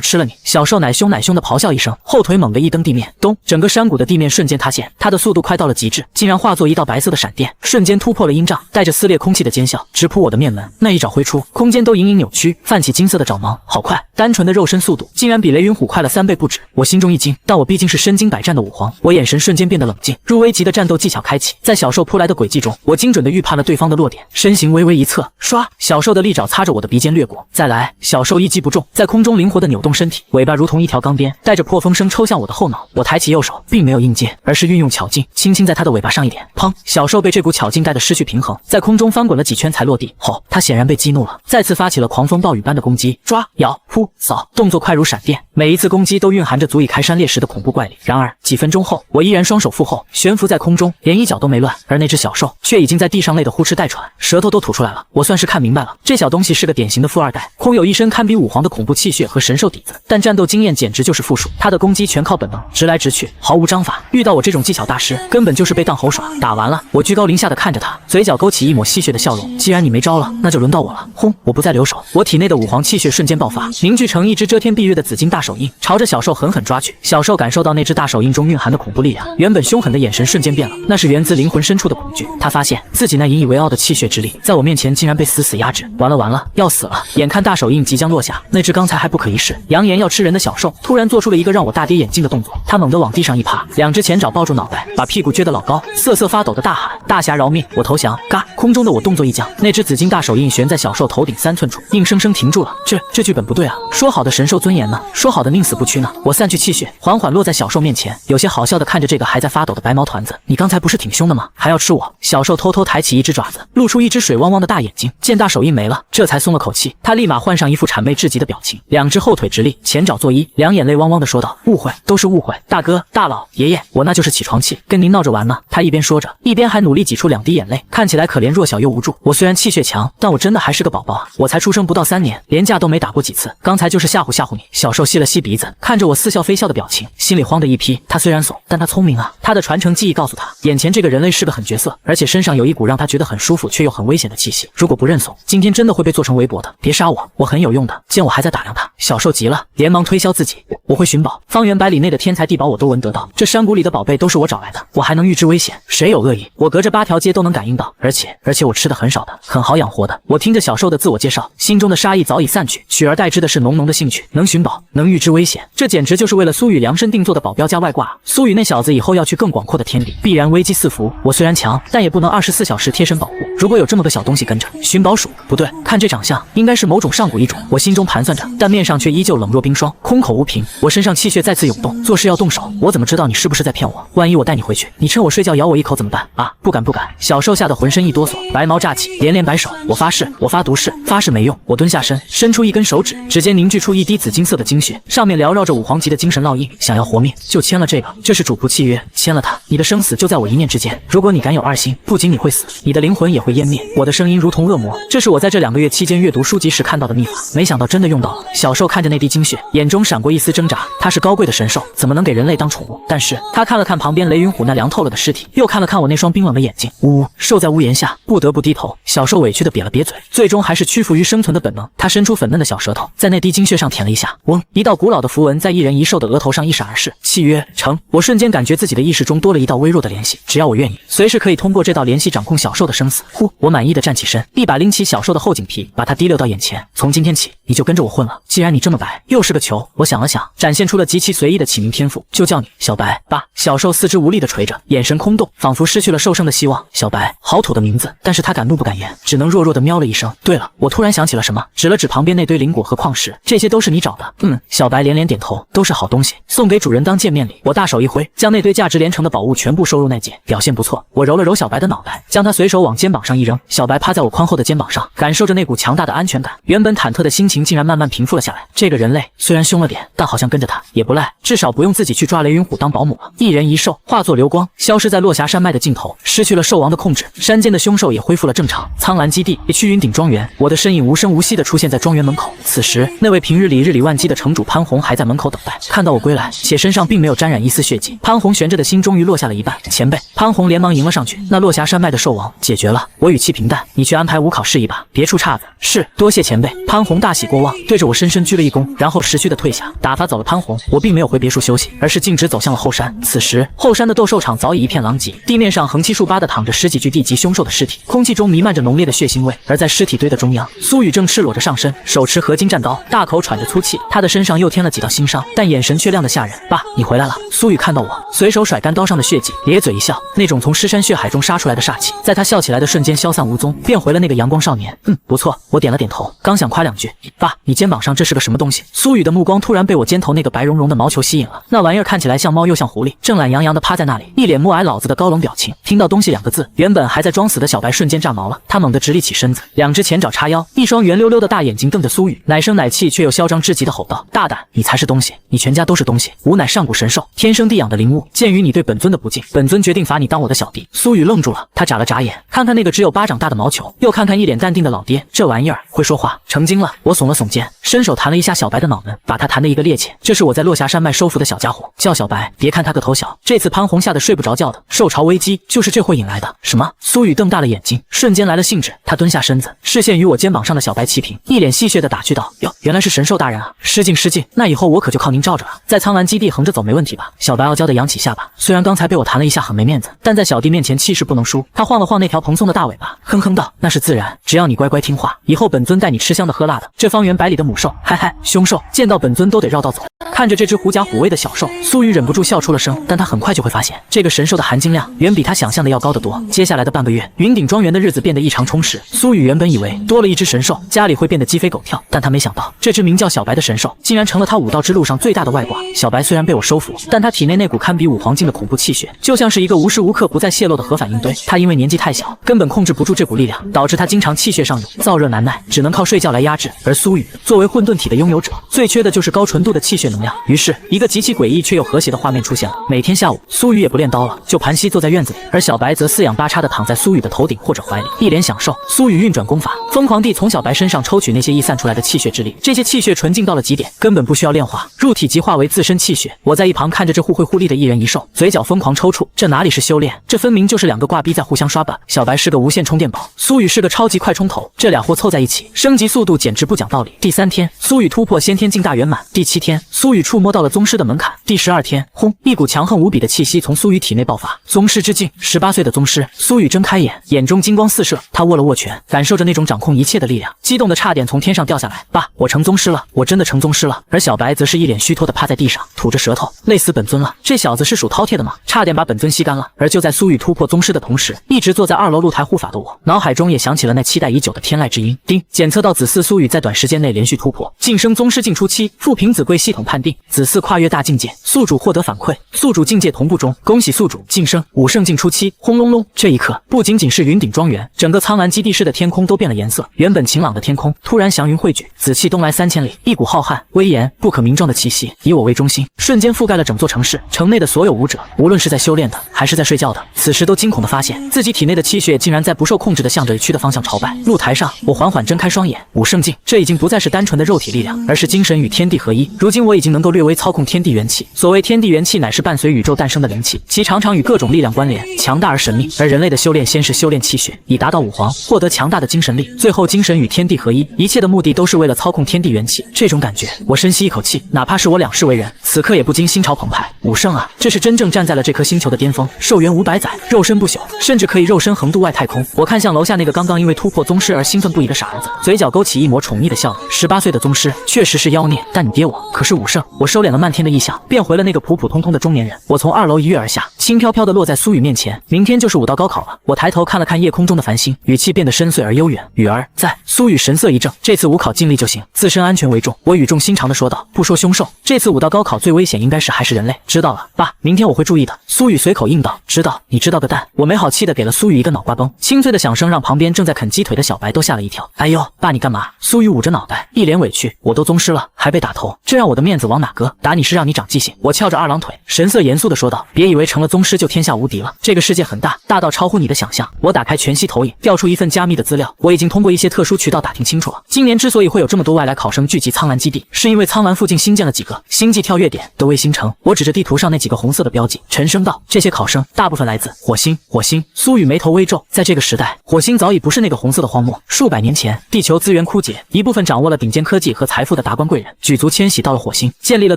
吃了你！小兽奶凶奶凶地咆哮一声，后腿猛地一蹬地面，咚！整个山谷的地面瞬间塌陷，它的速度快到了极致，竟然化作一道白色的闪电，瞬间突破了阴障，带着撕裂空气的尖笑直扑我的面门。那一爪挥出，空间都隐隐扭曲，泛起金色的爪毛，好快！单纯的肉身速度竟然比雷云虎快了3倍不止。我心中一惊，但我毕竟是身经百战的武皇，我眼神瞬间变得冷静，入危级的战斗技巧开启。在小兽扑来的轨迹中，我精准地预判了对方的落点，身形微微一侧，唰！小兽的利爪擦着我的鼻尖掠过。再来！小兽一击不中，在空中灵活地扭动身体，尾巴如同一条钢鞭，带着破风声抽向我的后脑。我抬起右手，并没有硬接，而是运用巧劲，轻轻在它的尾巴上一点，砰！小兽被这股巧劲带得失去平衡，在空中翻滚了几圈才落地。后，它显然被激怒了，再次发起了狂风暴雨般的攻击，抓、咬、扑、扫，动作快如闪电，每一次攻击都蕴含着足以开山裂石的恐怖怪力。然而几分钟后，我依然双手负后，悬浮在空中，连一脚都没乱，而那只小兽却已经在地上累得呼哧带喘，舌头都吐出来了。我算是看明白了，这小东西是个典型的富二代，空有一身堪比武皇的恐怖气血和神兽底子，但战斗经验简直就是负数。他的攻击全靠本能，直来直去，毫无章法。遇到我这种技巧大师，根本就是被当猴耍。打完了，我居高临下的看着他，嘴角勾起一抹戏谑的笑容。既然你没招了，那就轮到我了。轰！我不再留手，我体内的武皇气血瞬间爆发，凝聚成一只遮天蔽日的紫金大手印，朝着小兽狠狠抓去。小兽感受到那只大手印中蕴含的恐怖力量，原本凶狠的眼神瞬间变了，那是源自灵魂深处的恐惧。他发现自己那引以为傲的气血之力，在我面前竟然被死死压制。完了完了，要死了！眼看大手印即将落下，那只刚才还不可一世、扬言要吃人的小兽，突然做出了一个让我大跌眼镜的动作。他猛地往地上一趴，2只前爪抱住脑袋，把屁股撅得老高，瑟瑟发抖的大喊：“大侠饶命！我投降！”嘎！空中的我动作一僵，那只紫金大手印悬在小兽头顶3寸处，硬生生停住了。这剧本不对啊！说好的神兽尊严呢？说好的宁死不屈呢？我散去气血，缓缓落在小兽面前，有些好笑的看着这个还在发抖的白毛团子：“你刚才不是挺凶的吗？还要吃我？”小兽偷偷抬起一只爪子，露出一只水汪汪的大眼睛，见大手印没了，这才松了口气。他立马换上一副谄媚至极的表情，2只后腿直立，前爪作揖，2眼泪汪汪的说道：“误会，都是误会，大哥、大佬、爷爷，我那就是起床气，跟您闹着玩呢。”他一边说着，一边还努力挤出2滴眼泪，看起来可怜弱小又无助。我虽然气血强，但我真的还是个宝宝啊！我才出生不到3年，连架都没打过几次，刚才就是吓唬吓唬你。小兽吸了吸鼻子，看着我似笑非笑的表情，心里慌得一批。他虽然怂，但他聪明啊。他的传承记忆告诉他，眼前这个人类是个狠角色，而且身上有一股让他觉得很舒服却又很危险的气息。如果不认怂，今天真的会被做成微博的。别杀我，我很有用的。见我还在打量他，小兽急了，连忙推销自己，我会寻宝，方圆百里内的天才地宝我都闻得到，这山谷里的宝贝都是我找来的，我还能预知危险，谁有恶意，我隔着8条街都能感应到。而且我吃的很少的，很好养活的。我听着小兽的自我介绍，心中的杀意早已散去，取而代之的是浓浓的兴趣。能寻宝，能预知危险，这简直就是为了苏雨量身定做的保镖加外挂。苏雨那小子以后要去更广阔的天地，必然危机四伏。我虽然强，但也不能24小时贴身保护。如果有这么个小东西跟着，寻宝鼠不对，看这长相，应该是某种上古异种。我心中盘算着，但面上却依旧冷若冰霜，空口无凭。我身上气血再次涌动，做事要动手。我怎么知道你是不是在骗我？万一我带你回去，你趁我睡觉咬我一口怎么办啊？不敢不敢！小兽吓得浑身一哆嗦，白毛炸起，连连摆手。我发誓，我发毒誓，发誓没用。我蹲下身，伸出一根手指，指尖凝聚出一滴紫金色的精血，上面缭绕着5黄级的精神烙印。想要活命，就签了这个，这是主仆契约，签了它，你的生死就在我一念之间。如果你敢有二心，不仅你会死，你的灵魂也会湮灭。我的声音如同恶魔，这是我在这2个月期间阅读书籍时看到的秘法，没想到真的用到了。小兽看着那滴精血，眼中闪过一丝挣扎。它是高贵的神兽，怎么能给人类当宠物？但是他看了看旁边雷云虎那凉透了的尸体，又看了看我那双冰冷的眼睛，呜，兽在屋檐下，不得不低头。小兽委屈的瘪了瘪嘴，最终还是屈服于生存的本能。他伸出粉嫩的小舌头，在那滴精血上舔了一下，嗡，一道古老的符文在一人一兽的额头上一闪而逝。契约成。我瞬间感觉自己的意识中多了一道微弱的联系，只要我愿意，随时可以通过这道联系掌控小兽的生死。呼，我满意的站起身，一把拎起小兽的后颈皮，把它提溜到眼前。从今天起，你就跟着我混了。既然你这么白，又是个球，我想了想，展现出了极其随意的起名天赋，就叫你小白吧。小兽四肢无力的垂着，眼神空洞，仿佛失去了受生的希望。小白，好土的名字，但是他敢怒不敢言，只能弱弱的喵了一声。对了，我突然想起了什么，指了指旁边那堆灵果和矿石，这些都是你找的？小白连连点头，都是好东西，送给主人当见面礼。我大手一挥，将那堆价值连城的宝物全部收入内戒，表现不错。我揉了揉小白的脑袋，将他随手往肩膀上一扔。小白趴在我宽厚的肩膀上，感受着那股强大的安全感，原本忐忑的心情竟然慢慢平复了下来。这个人类虽然凶了点，但好像跟着他也不赖，至少不用自己去抓雷云虎当保姆了。一人一兽化作流光，消失在落霞山脉的尽头，失去了兽王的控制，山间的凶兽也恢复了正常。苍蓝基地，也去云顶庄园，我的身影无声无息地出现在庄园门口。此时，那位平日里日理万机的城主潘红还在门口等待，看到我归来，且身上并没有沾染一丝血迹，潘红悬着的心终于落下了一半。前辈，潘红连忙迎了上去。那落霞山脉的兽王解决了，我语气平淡，你去安排5考试一把，别出岔子。是，多谢前辈。潘红大喜过望，对着我深深鞠了一躬，然后识趣的退下。打发走了潘红，我并没有回别墅休息，而是径直走向了后山。此时，后山的斗兽场早已一片狼藉，地面上横七竖八的躺着10几具地级凶兽的尸体，空气中弥漫着浓烈的血腥味。而在尸体堆的中央，苏雨正赤裸着上身，手持合金战刀，大口喘着粗气。他的身上又添了几道新伤，但眼神却亮得吓人。爸，你回来了。苏雨看到我，随手甩干刀上的血迹，咧嘴一笑，那种从尸山血海中杀出来的煞气，在他笑起来的瞬间消散无踪，变回了那个阳光少年。不错。我点了点头，刚想夸2句，爸，你肩膀上这是个什么东西？苏雨的目光突然被我肩头那个白茸茸的毛球吸引了，那玩意儿看起来像猫又像狐狸，正懒洋洋地趴在那里，一脸莫挨老子的高冷表情。听到东西2个字，原本还在装死的小白瞬间炸毛了，他猛地直立起身子，2只前爪叉腰，一双圆溜溜的大眼睛瞪着苏雨，奶声奶气却又嚣张至极的吼道：大胆，你才是东西，你全家都是东西，吾乃上古神兽，天生地养的灵物，鉴于你对本尊的不敬，本尊决定罚你当我的小弟。苏雨愣住了，他眨了眨眼，看看那个只有巴掌大的毛球，又看看一脸淡定的老爹，这玩意儿会说话，成精了。我耸了耸肩，伸手弹了一下小白的脑门，把他弹得一个趔趄。这是我在落霞山脉收服的小家伙，叫小白。别看他个头小，这次潘红吓得睡不着觉的，兽潮危机就是这会引来的。什么？苏雨瞪大了眼睛，瞬间来了兴致。他蹲下身子，视线与我肩膀上的小白齐平，一脸戏谑地打趣道：哟，原来是神兽大人啊！失敬失敬，那以后我可就靠您罩着了，在苍蓝基地横着走没问题吧？小白傲娇地扬起下巴，虽然刚才被我弹了一下很没面子，但在小弟面前气势不能输。他晃了晃那条蓬松的大尾巴，哼哼道：那是自然，只要你乖乖听话，以后本尊带你吃香的喝辣的。这方圆百里的母兽，嗨嗨，凶兽见到本尊都得绕道走。看着这只狐假虎威的小兽，苏雨忍不住笑出了声，但他很快就会发现，这个神兽的含金量远比他想象的要高得多。接下来的半个月，云顶庄园的日子变得异常充实。苏雨原本以为多了一只神兽，家里会变得鸡飞狗跳，但他没想到，这只名叫小白的神兽，竟然成了他武道之路上最大的外挂。小白虽然被我收服，但他体内那股堪比5黄金的恐怖气血，就像是一个无时无刻不再泄露的核反应堆。他因为年纪太小，根本控制不住这股力量，导致他经常气血上涌，燥热难耐，只能靠睡觉来压制。而苏雨作为混沌体的拥有者，最缺的就是高纯度的气血能量。于是，一个极其诡异却又和谐的画面出现了。每天下午，苏雨也不练刀了，就盘膝坐在院子里，而小白则四仰八叉地躺在苏雨的头顶或者怀里，一脸享受。苏雨运转功法，疯狂地从小白身上抽取那些溢散出来的气血之力，这些气血纯净到了极点，根本不需要炼化，入体即化为自身气血。我在一旁看着这互惠互利的一人一兽，嘴角疯狂抽搐。这哪里是修炼，这分明就是两个挂逼在互相刷板。小白是个无线充电宝，苏雨是个超级快充头，这俩货凑在一起，升级速度简直不讲道理。第3天，苏雨突破先天境大圆满；第7天，苏雨触摸到了宗师的门槛；第12天，轰！一股强横无比的气息从苏雨体内爆发，宗师之境，18岁的宗师。苏雨睁开眼，眼中金光四射，他握了握拳，感受着那种掌控一切的力量，激动的差点从天上掉下来。爸，我成宗师了，我真的成宗师了。而小白则是一脸虚脱的趴在地上，吐着舌头，累死本尊了。这小子是属饕餮的吗？差点把本尊吸干了。而就在苏雨突破宗师的同时，一直坐在2楼露台护法的我，脑海中也响起了那期待已久的天籁之音。丁，检测到子嗣苏雨在短时间内连续突破，晋升宗师境初期。富平子贵系统判定，子嗣跨越大境界，宿主获得反馈，宿主境界同步中，恭喜宿主晋升武圣境初期。轰隆隆！这一刻，不仅仅是云顶庄园，整个苍蓝基地市的天空都变了颜色。原本晴朗的天空，突然祥云汇聚，紫气东来3000里，一股浩瀚、威严、不可名状的气息，以我为中心，瞬间覆盖了整座城市。城内的所有武者，无论是在修炼的，还是在睡觉的，此时都惊恐地发现，自己体内的气血竟然在不受控制地向着区的方向朝拜。露台上，我缓缓睁开双眼，武圣境，这已经不再是单纯的肉体力量，而是精神与天地合一。如今我已经能够略微操控天地元气。所谓天地元气，乃是伴随宇宙诞生的灵气，其常常与各种力量关联，强大而神秘。而人类的修炼，先是修炼气血，以达到武皇，获得强大的精神力，最后精神与天地合一，一切的目的都是为了操控天地元气。这种感觉，我深吸一口气，哪怕是我2世为人，此刻也不禁心潮澎湃。武圣啊，这是真正站在了这颗星球的巅峰，寿元500载，肉身不朽，甚至可以肉身横渡外太空。我看向楼下那个刚刚因为突破宗师而兴奋不已的傻儿子，嘴角勾起一抹宠溺的笑容。18岁的宗师确实是妖孽，但你爹我可是武圣。我收敛了漫天的异象，变回了那个普普通通的中年人。我从2楼一跃而下，轻飘飘地落在苏雨面前。明天就是5道高考了，我抬头看了看夜空中的繁星，语气变得深邃而悠远。雨儿在。苏雨神色一怔，这次5考尽力就行，自身安全为重。我语重心长地说道，不说凶兽，这次5道高考最危险应该是还是人类。知道了，爸，明天我会注意的。苏雨随口应道，知道，你知道个蛋。我没好气地给了苏雨一个脑瓜崩，清脆的响声让旁边正在啃鸡腿的小白都吓了一跳。哎呦，爸你干嘛？苏雨捂着脑袋，一脸委屈，我都宗师了，还被打头，这让我的面子往哪搁？打你是让你长记性。我翘着2郎腿，神色严肃地说道，别以为成了宗师就天下无敌了，这个世界很大，大到超乎你的想象。我打开全息投影，调出一份加密的资料，我已经通过一些特殊渠道打听清楚了，今年之所以会有这么多外来考生聚集苍蓝基地，是因为苍蓝附近新建了几个星际跳跃点的卫星城。我指着地图上那几个红色的标记，沉声道，这些考生大部分来自火星。火星？苏雨眉头微皱，在这个时代，火星早已不是那个红色的荒漠。数百年前，地球资源枯竭，一部分掌握了顶尖科技和财富的达官贵人举族迁徙到了火星，建立了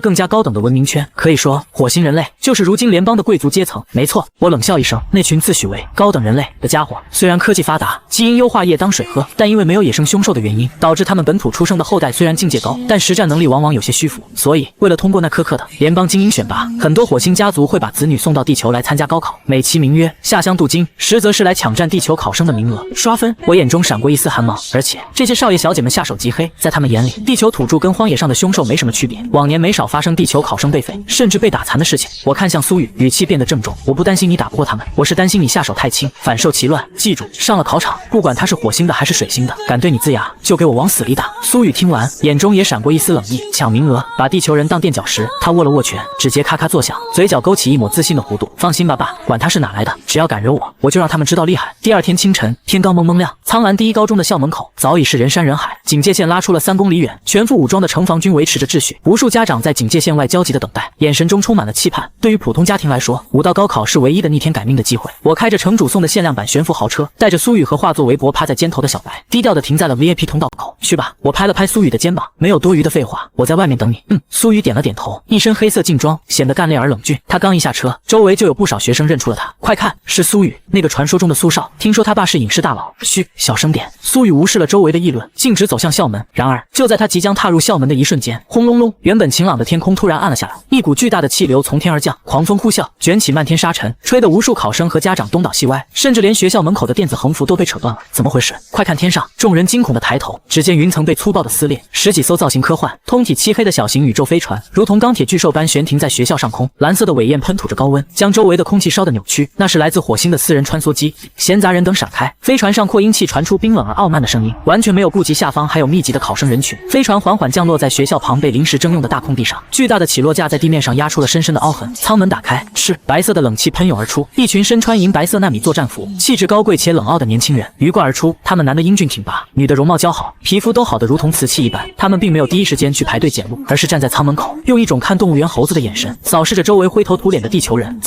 更加高等的文明圈。可以说，火星人类就是如今联邦的贵族阶层。没错，我冷笑一声，那群自诩为高等人类的家伙，虽然科技发达，基因优化液当水喝，但因为没有野生凶兽的原因，导致他们本土出生的后代虽然境界高，但实战能力往往有些虚浮。所以，为了通过那苛刻的联邦精英选拔，很多火星家族会把子女送到地球来参加高考，美其名曰下乡镀金，实则是来抢占地球考生的名额，刷分。我眼中闪过一丝寒芒，而且这些少爷小姐们下手极黑，在他们眼里，地球土著跟荒野上的凶兽没什么区别。往年没少发生地球考生被废，甚至被打残的事情。我看向苏雨，语气变得郑重，我不担心你打不过他们，我是担心你下手太轻，反受其乱。记住，上了考场，不管他是火星的还是水星的，敢对你龇牙，就给我往死里打。苏雨听完，眼中也闪过一丝冷意。抢名额，把地球人当垫脚石。他握了握拳，指节咔咔作响，嘴角勾起一抹自信的弧度。放心吧，爸，管他是哪来的，只要敢惹我，我就让他们知道厉害。第2天清晨，天刚蒙蒙亮，苍蓝第1高中的校门口早已是人山人海，警戒线拉出了3公里远，全副武装的城防军维持着秩序，无数家长在警戒线外焦急的等待，眼神中充满了期盼。对于普通家庭来说，5道高考是唯一的逆天改命的机会。我开着城主送的限量版悬浮豪车，带着苏雨和化作围脖趴在肩头的小白，低调的停在了 VIP 通道口。去吧，我拍了拍苏雨的肩膀，没有多余的废话，我在外面等你。苏雨点了点头，一身黑色劲装，显得干练而冷峻。他刚一下车，周围就有不少学生认出了他。快看，是苏雨，那个传说中的苏少，听说他爸是影视大佬。嘘，小声点。苏雨无视了周围的议论，径直走向校门。然而，就在他即将踏入校门的一瞬间，轰隆隆，原本晴朗的天空突然暗了下来，一股巨大的气流从天而降，狂风呼啸，卷起漫天沙尘，吹得无数考生和家长东倒西歪，甚至连学校门口的电子横幅都被扯断了。怎么回事？快看天上！众人惊恐的抬头，只见见云层被粗暴的撕裂，十几艘造型科幻、通体漆黑的小型宇宙飞船，如同钢铁巨兽般悬停在学校上空。蓝色的尾焰喷吐着高温，将周围的空气烧得扭曲。那是来自火星的私人穿梭机。闲杂人等闪开，飞船上扩音器传出冰冷而傲慢的声音，完全没有顾及下方还有密集的考生人群。飞船缓缓降落在学校旁被临时征用的大空地上，巨大的起落架在地面上压出了深深的凹痕。舱门打开，是白色的冷气喷涌而出，一群身穿银白色纳米作战服、气质高贵且冷傲的年轻人鱼贯而出。他们男的英俊挺拔，女的容貌姣好，皮肤都好得如同瓷器一般。他们并没有第一时间去排队检录，而是站在舱门口，用一种看动物园猴子的眼神扫视着周围灰头土脸的地球人。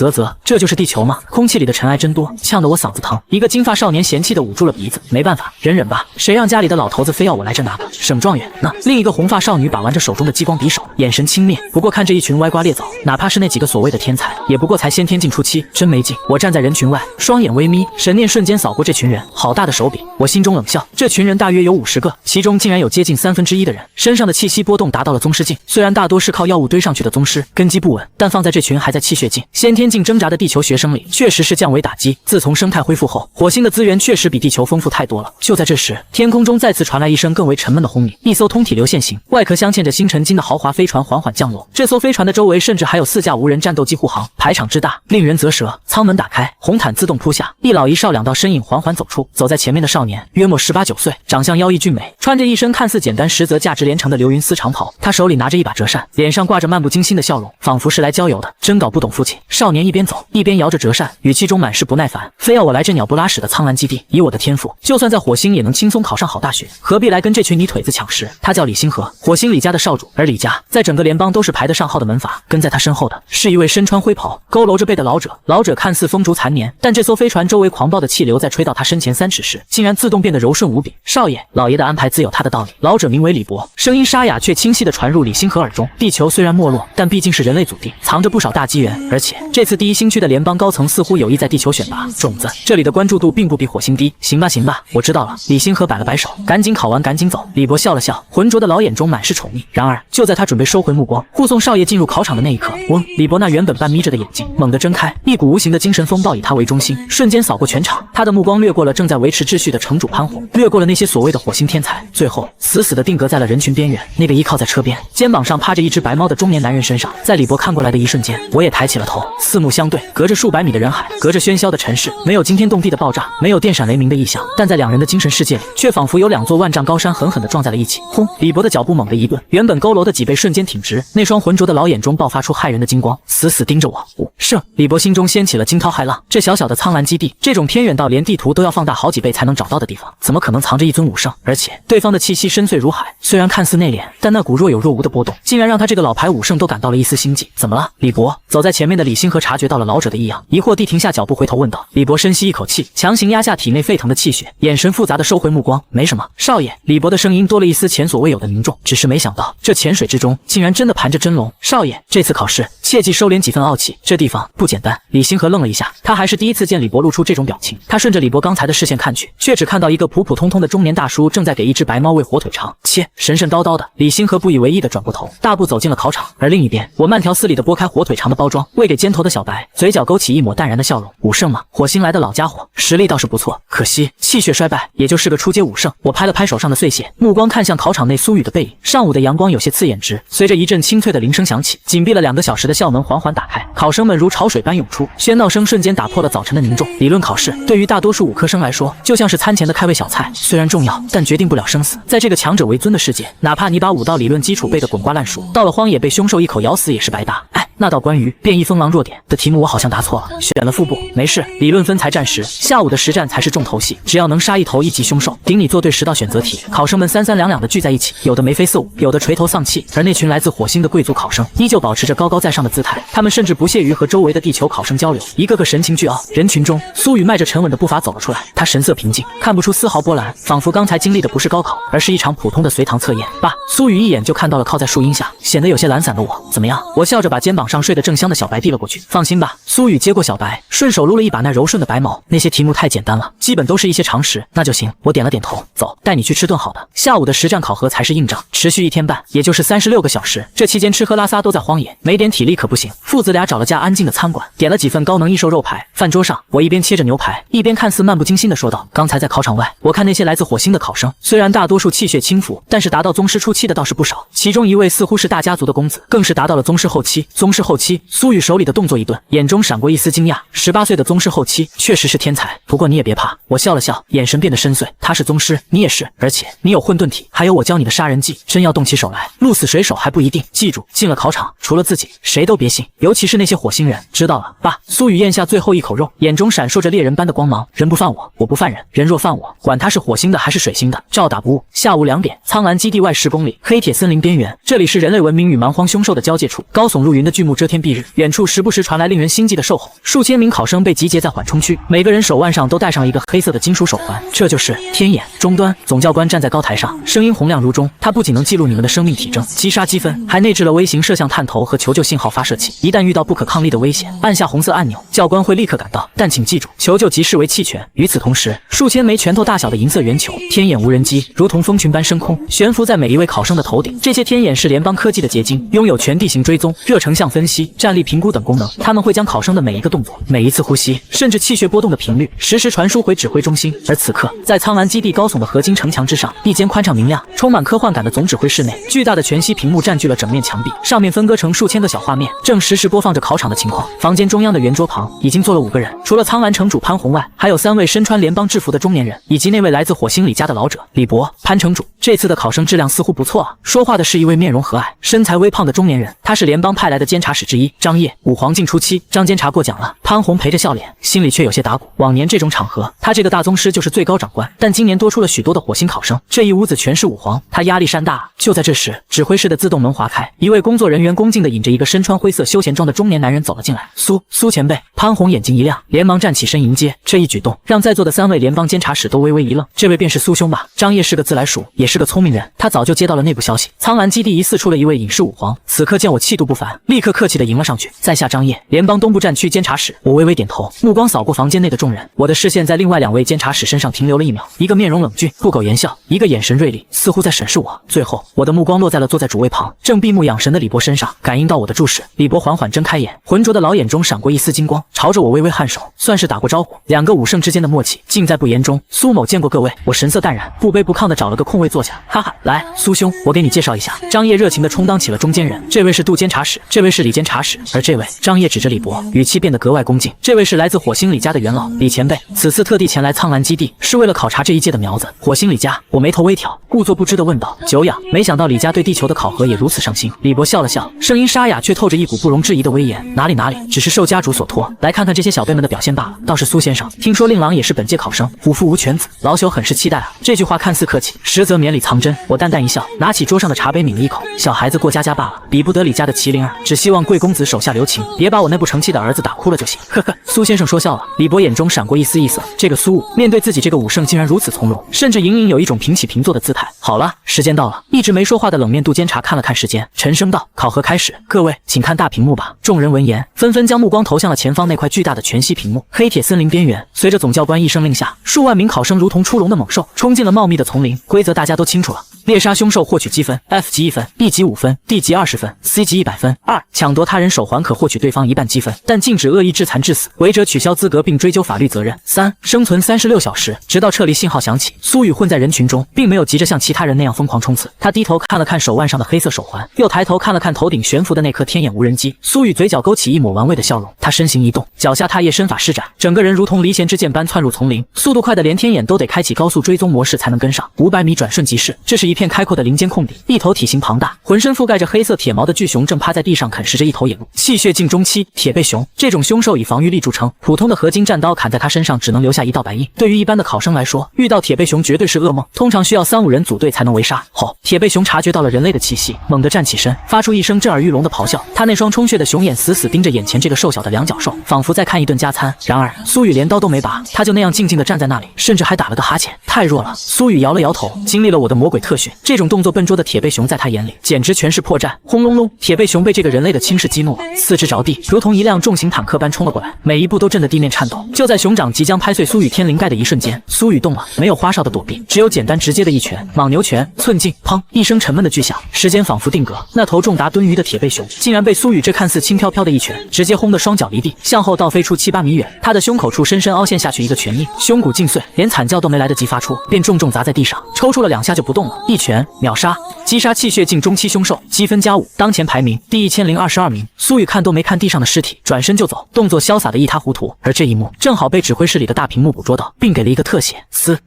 这就是地球吗？空气里的尘埃真多，呛得我嗓子疼。一个金发少年嫌弃地捂住了鼻子，没办法，忍吧。谁让家里的老头子非要我来这拿个省状元呢？另一个红发少女把玩着手中的激光匕首，眼神轻蔑。不过看这一群歪瓜裂枣，哪怕是那几个所谓的天才，也不过才先天境初期，真没劲。我站在人群外，双眼微眯，神念瞬间扫过这群人，好大的手笔！我心中冷笑，这群人大约有50个，其中竟然有接近1/3的人身上的气息波动达到了宗师境。虽然大多是靠药物堆上去的宗师，根基不稳，但放在这群还在气血境、先天境挣扎的地球学生里，确实是降维打击。自从生态恢复后，火星的资源确实比地球丰富太多了。就在这时，天空中再次传来一声更为沉闷的轰鸣，一艘通体流线型、外壳镶嵌着星辰金的豪华飞船缓缓降落。这艘飞船的周围甚至还有4架无人战斗机护航，排场之大，令人啧舌。舱门打开，红毯自动铺下，一老一少2道身影缓缓走出。走在前面的少年约莫18、19岁，长相妖异俊美，穿着一身看似简单实则价值连城的流云丝长袍。他手里拿着一把折扇，脸上挂着漫不经心的笑容，仿佛是来郊游的。真搞不懂父亲。少年一边走一边摇着折扇，语气中满是不耐烦，非要我来这鸟不拉屎的苍蓝基地。以我的天赋，就算在火星也能轻松考上好大学，何必来跟这群泥腿子抢食？他叫李星河，火星李家的少主，而李家在整个联邦都是排得上号的门阀。跟在他身后的是一位身穿灰袍、佝偻着背的老者。老者看似风烛残年，但这艘飞船周围狂暴的气流在吹到他身前3尺时，竟然自动变得柔顺无比。少爷，老爷的安排自有他的道理。老者名为李博，声音沙哑却清晰地传入李星河耳中。地球虽然没落，但毕竟是人类祖地，藏着不少大机缘，而且这次第一星区的联邦高层似乎有意在地球选拔种子，这里的关注度并不比火星低。行吧，我知道了。李星河摆了摆手，赶紧考完赶紧走。李博笑了笑，浑浊的老眼中满是宠溺。然而就在他准备收回目光，护送少爷进入考场的那一刻，嗡！李博那原本半眯着的眼睛猛地睁开，一股无形的精神风暴以他为中心，瞬间扫过全场。他的目光掠过了正在维持秩序的城主潘红，掠过了那些所谓的火星天才，最后死死地定格在了人群边缘那个依靠在车边、肩膀上趴着一只白猫的中年男人身上。在李博看过来的一瞬间，我也抬起了头，四目相对，隔着数百米的人海，隔着喧嚣的城市，没有惊天动地的爆炸，没有电闪雷鸣的异响，但在两人的精神世界里，却仿佛有2座万丈高山狠狠地撞在了一起。轰！李博的脚步猛地一顿，原本佝偻的脊背瞬间挺直，那双浑浊的老眼中爆发出骇人的金光，死死盯着我。胜！李博心中掀起了惊涛骇浪。这小小的苍蓝基地，这种偏远到连地图都要放大好几倍才能找到的地方，怎么可能藏着一尊武圣？而且对方的气息深邃如海，虽然看似内敛，但那股若有若无的波动，竟然让他这个老牌武圣都感到了一丝心悸。怎么了，李博？走在前面的李星河察觉到了老者的异样，疑惑地停下脚步回头问道。李博深吸一口气，强行压下体内沸腾的气血，眼神复杂的收回目光。没什么，少爷。李博的声音多了一丝前所未有的凝重，只是没想到这浅水之中竟然真的盘着真龙。少爷，这次考试切记收敛几分傲气，这地方不简单。李星河愣了一下，他还是第一次见李博露出这种表情。他顺着李博刚才的视线看去，却只看到一个普普通通的中年大叔正在给一只白猫喂火腿肠。切，神神叨叨的。李星河不以为意的转过头，大步走进了考场。而另一边，我慢条斯理地剥开火腿肠的包装，喂给肩头的小白，嘴角勾起一抹淡然的笑容。武圣嘛，火星来的老家伙，实力倒是不错，可惜气血衰败，也就是个初阶武圣。我拍了拍手上的碎屑，目光看向考场内苏雨的背影。上午的阳光有些刺眼直，随着一阵清脆的铃声响起，紧闭了2个小时的校门缓缓打开，考生们如潮水般涌出，喧闹声瞬间打破了早晨的凝重。理论考试对于大多数武科生来说，就像是餐前的开胃小菜，虽然重要，但决定不了生死。在这个强者为尊的世界，哪怕你把5道理论基础背得滚瓜烂熟，到了荒野被凶兽一口咬死也是白搭。那道关于变异风狼弱点的题目我好像答错了，选了腹部。没事，理论分才战时，下午的实战才是重头戏。只要能杀一头1级凶兽，顶你做对10道选择题。考生们3两2的聚在一起，有的眉飞色舞，有的垂头丧气。而那群来自火星的贵族考生依旧保持着高高在上的姿态，他们甚至不屑于和周围的地球考生交流，一个个神情倨傲。人群中，苏雨迈着沉稳的步伐走了出来，他神色平静，看不出丝毫波澜，仿佛刚才经历的不是高考，而是一场普通的随堂测验。爸，苏雨一眼就看到了靠在树荫下显得有些懒散的我。怎么样？我笑着把肩膀上睡得正香的小白递了过去。放心吧，苏雨接过小白，顺手撸了一把那柔顺的白毛。那些题目太简单了，基本都是一些常识，那就行。我点了点头，走，带你去吃顿好的。下午的实战考核才是硬仗，持续1天半，也就是36个小时。这期间吃喝拉撒都在荒野，没点体力可不行。父子俩找了家安静的餐馆，点了几份高能益寿肉排。饭桌上，我一边切着牛排，一边看似漫不经心地说道：“刚才在考场外，我看那些来自火星的考生，虽然大多数气血轻浮，但是达到宗师初期的倒是不少。其中一位似乎是大家族的公子，更是达到了宗师后期。宗师后期，苏雨手里的动作一顿，眼中闪过一丝惊讶。18岁的宗师后期，确实是天才。不过你也别怕。”我笑了笑，眼神变得深邃。他是宗师，你也是，而且你有混沌体，还有我教你的杀人技，真要动起手来，鹿死谁手还不一定。记住，进了考场，除了自己，谁都别信，尤其是那些火星人。知道了，爸。苏雨咽下最后一口肉，眼中闪烁着猎人般的光芒。人不犯我，我不犯人；人若犯我，管他是火星的还是水星的，照打不误。下午2点，苍蓝基地外10公里，黑铁森林边缘，这里是人类文明与蛮荒凶兽的交界处。高耸入云的巨木遮天蔽日，远处时不时传来令人心悸的兽吼。数千名考生被集结在缓冲区，每个人手腕上都戴上一个黑色的金属手环，这就是天眼。终端，总教官站在高台上，声音洪亮如钟。他不仅能记录你们的生命体征、击杀积分，还内置了微型摄像探头和求救信号发射器。一旦遇到不可抗力的危险，按下红色按钮，教官会立刻赶到。但请记住，求救即视为弃权。与此同时，数千枚拳头大小的银色圆球天眼无人机如同蜂群般升空，悬浮在每一位考生的头顶。这些天眼是联邦科技的结晶，拥有全地形追踪、热成像分析、战力评估等功能。他们会将考生的每一个动作、每一次呼吸，甚至气血波动的频率，实时传输回指挥中心。而此刻，在苍蓝基地高耸的合金城墙之上，一间宽敞明亮、充满科幻感的总指挥室内，巨大的全息屏幕占据了整面墙壁，上面分割成数千个小画面，正实时播放着考场的情况。房间中央的圆桌旁已经坐了5个人，除了苍蓝城主潘红外，还有3位身穿联邦制服的中年人，以及那位来自火星李家的老者李博。潘城主，这次的考生质量似乎不错啊。说话的是一位面容和蔼、身材微胖的中年人，他是联邦派来的监察使之一张掖。武皇境初期，张监察过奖了。潘红陪着笑脸，心里却有些打鼓。往年这种场合，他这个大宗师就是最高长官，但今年多出了许多的火星考生，这一屋子全是武皇，他压力山大。就在这时，指挥室的自动门划开，一位工作人员恭敬地引着一个身穿灰色休闲装的中年男人走了进来。苏前辈。潘红眼睛一亮，连忙站起身迎接。这一举动让在座的3位联邦监察使都微微一愣。这位便是苏兄吧？张掖是个自来熟，也是个聪明人，他早就接到了内部消息，苍蓝基地疑似出了一位隐士武皇。此刻见我气度不凡，立刻客气地迎了上去。在下张掖，联邦东部战区监察使。我微微点头，目光扫过房间内的众人，我的视线在另外2位监察使身上停留了1秒，一个面容冷峻，不苟言笑，一个眼神锐利，似乎在审视我。最后，我的目光落在了坐在主位旁正闭目养神的李博身上，感应到我的注视，李博缓缓睁开眼，浑浊的老眼中闪过一丝金光，朝着我微微颔首，算是打过招呼。2个武圣之间的默契尽在不言中。苏某见过各位。我神色淡然，不卑不亢地找了个空位坐下。哈哈，来，苏兄，我给你介绍一下。张掖热情地充当起了中间人。这位是杜监察使，这位是李监察使，而这位，张掖指着李博，语气变得格外恭敬。这位是来自火星李家的元老李前辈，此次特地前来苍蓝基地，是为了考察这一届的苗子。火星李家，我眉头微挑，故作不知地问道。久仰，没想到李家对地球的考核也如此上心。李博笑了笑，声音沙哑，却透着一股不容置疑的威严。哪里，只是受家主所托，来看看这些小辈们的表现罢了。倒是苏先生，听说令郎也是本届考生，虎父无犬子，老朽很是期待啊。这句话看似客气，实则绵里藏针。我淡淡一笑，拿起桌上的茶杯抿了一口。小孩子过家家罢了，比不得李家的麒麟儿，只希望贵公子手下留情，别把我那不成器的儿子打哭了就行。呵呵，苏先生说笑了。李博眼中闪过一丝异色，这个苏武面对自己这个武圣竟然如此从容，甚至隐隐有一种平起平坐的姿态。好了，时间到了。一直没说话的冷面杜监察看了看时间，沉声道：考核开始，各位请看大屏幕吧。众人闻言，纷纷将目光投向了前方那块巨大的全息屏幕。黑铁森林边缘，随着总教官一声令下，数万名考生如同出笼的猛兽，冲进了茂密的丛林。规则大家都清楚了。猎杀凶兽获取积分 ，F 级1分 ，B 级5分 ，D 级20分 ，C 级100分。2. 抢夺他人手环可获取对方1半积分，但禁止恶意致残致死，违者取消资格并追究法律责任。3. 生存36小时，直到撤离信号响起。苏雨混在人群中，并没有急着像其他人那样疯狂冲刺，他低头看了看手腕上的黑色手环，又抬头看了看头顶悬浮的那颗天眼无人机。苏雨嘴角勾起一抹玩味的笑容，他身形一动，脚下踏叶身法施展，整个人如同离弦之箭般窜入丛林，速度快的连天眼都得开启高速追踪模式才能跟上。500米转瞬即逝，这是一片开阔的林间空地，一头体型庞大、浑身覆盖着黑色铁毛的巨熊正趴在地上啃食着一头野鹿。气血境中期，铁背熊。这种凶兽以防御力著称，普通的合金战刀砍在它身上只能留下1道白印。对于一般的考生来说，遇到铁背熊绝对是噩梦，通常需要3-5人组队才能围杀。后，铁背熊察觉到了人类的气息，猛地站起身，发出一声震耳欲聋的咆哮。他那双充血的熊眼死死盯着眼前这个瘦小的两脚兽，仿佛在看一顿加餐。然而，苏雨连刀都没拔，他就那样静静地站在那里，甚至还打了个哈欠，太弱了。苏雨摇了摇头，经历了我的魔鬼特训。训。这种动作笨拙的铁背熊在他眼里简直全是破绽。轰隆隆，铁背熊被这个人类的轻视激怒了，四肢着地，如同一辆重型坦克般冲了过来，每一步都震得地面颤抖。就在熊掌即将拍碎苏雨天灵盖的一瞬间，苏雨动了，没有花哨的躲避，只有简单直接的一拳，莽牛拳，寸劲，砰！一声沉闷的巨响，时间仿佛定格。那头重达吨余的铁背熊竟然被苏雨这看似轻飘飘的一拳直接轰得双脚离地，向后倒飞出7、8米远。他的胸口处深深凹陷下去一个拳印，胸骨尽碎，连惨叫都没来得及发出，便重重砸在地上，抽搐了2下就不动了。一拳秒杀，击杀气血境中期凶兽，积分+5，当前排名第1022名。苏雨看都没看地上的尸体，转身就走，动作潇洒的一塌糊涂。而这一幕正好被指挥室里的大屏幕捕捉到，并给了一个特写。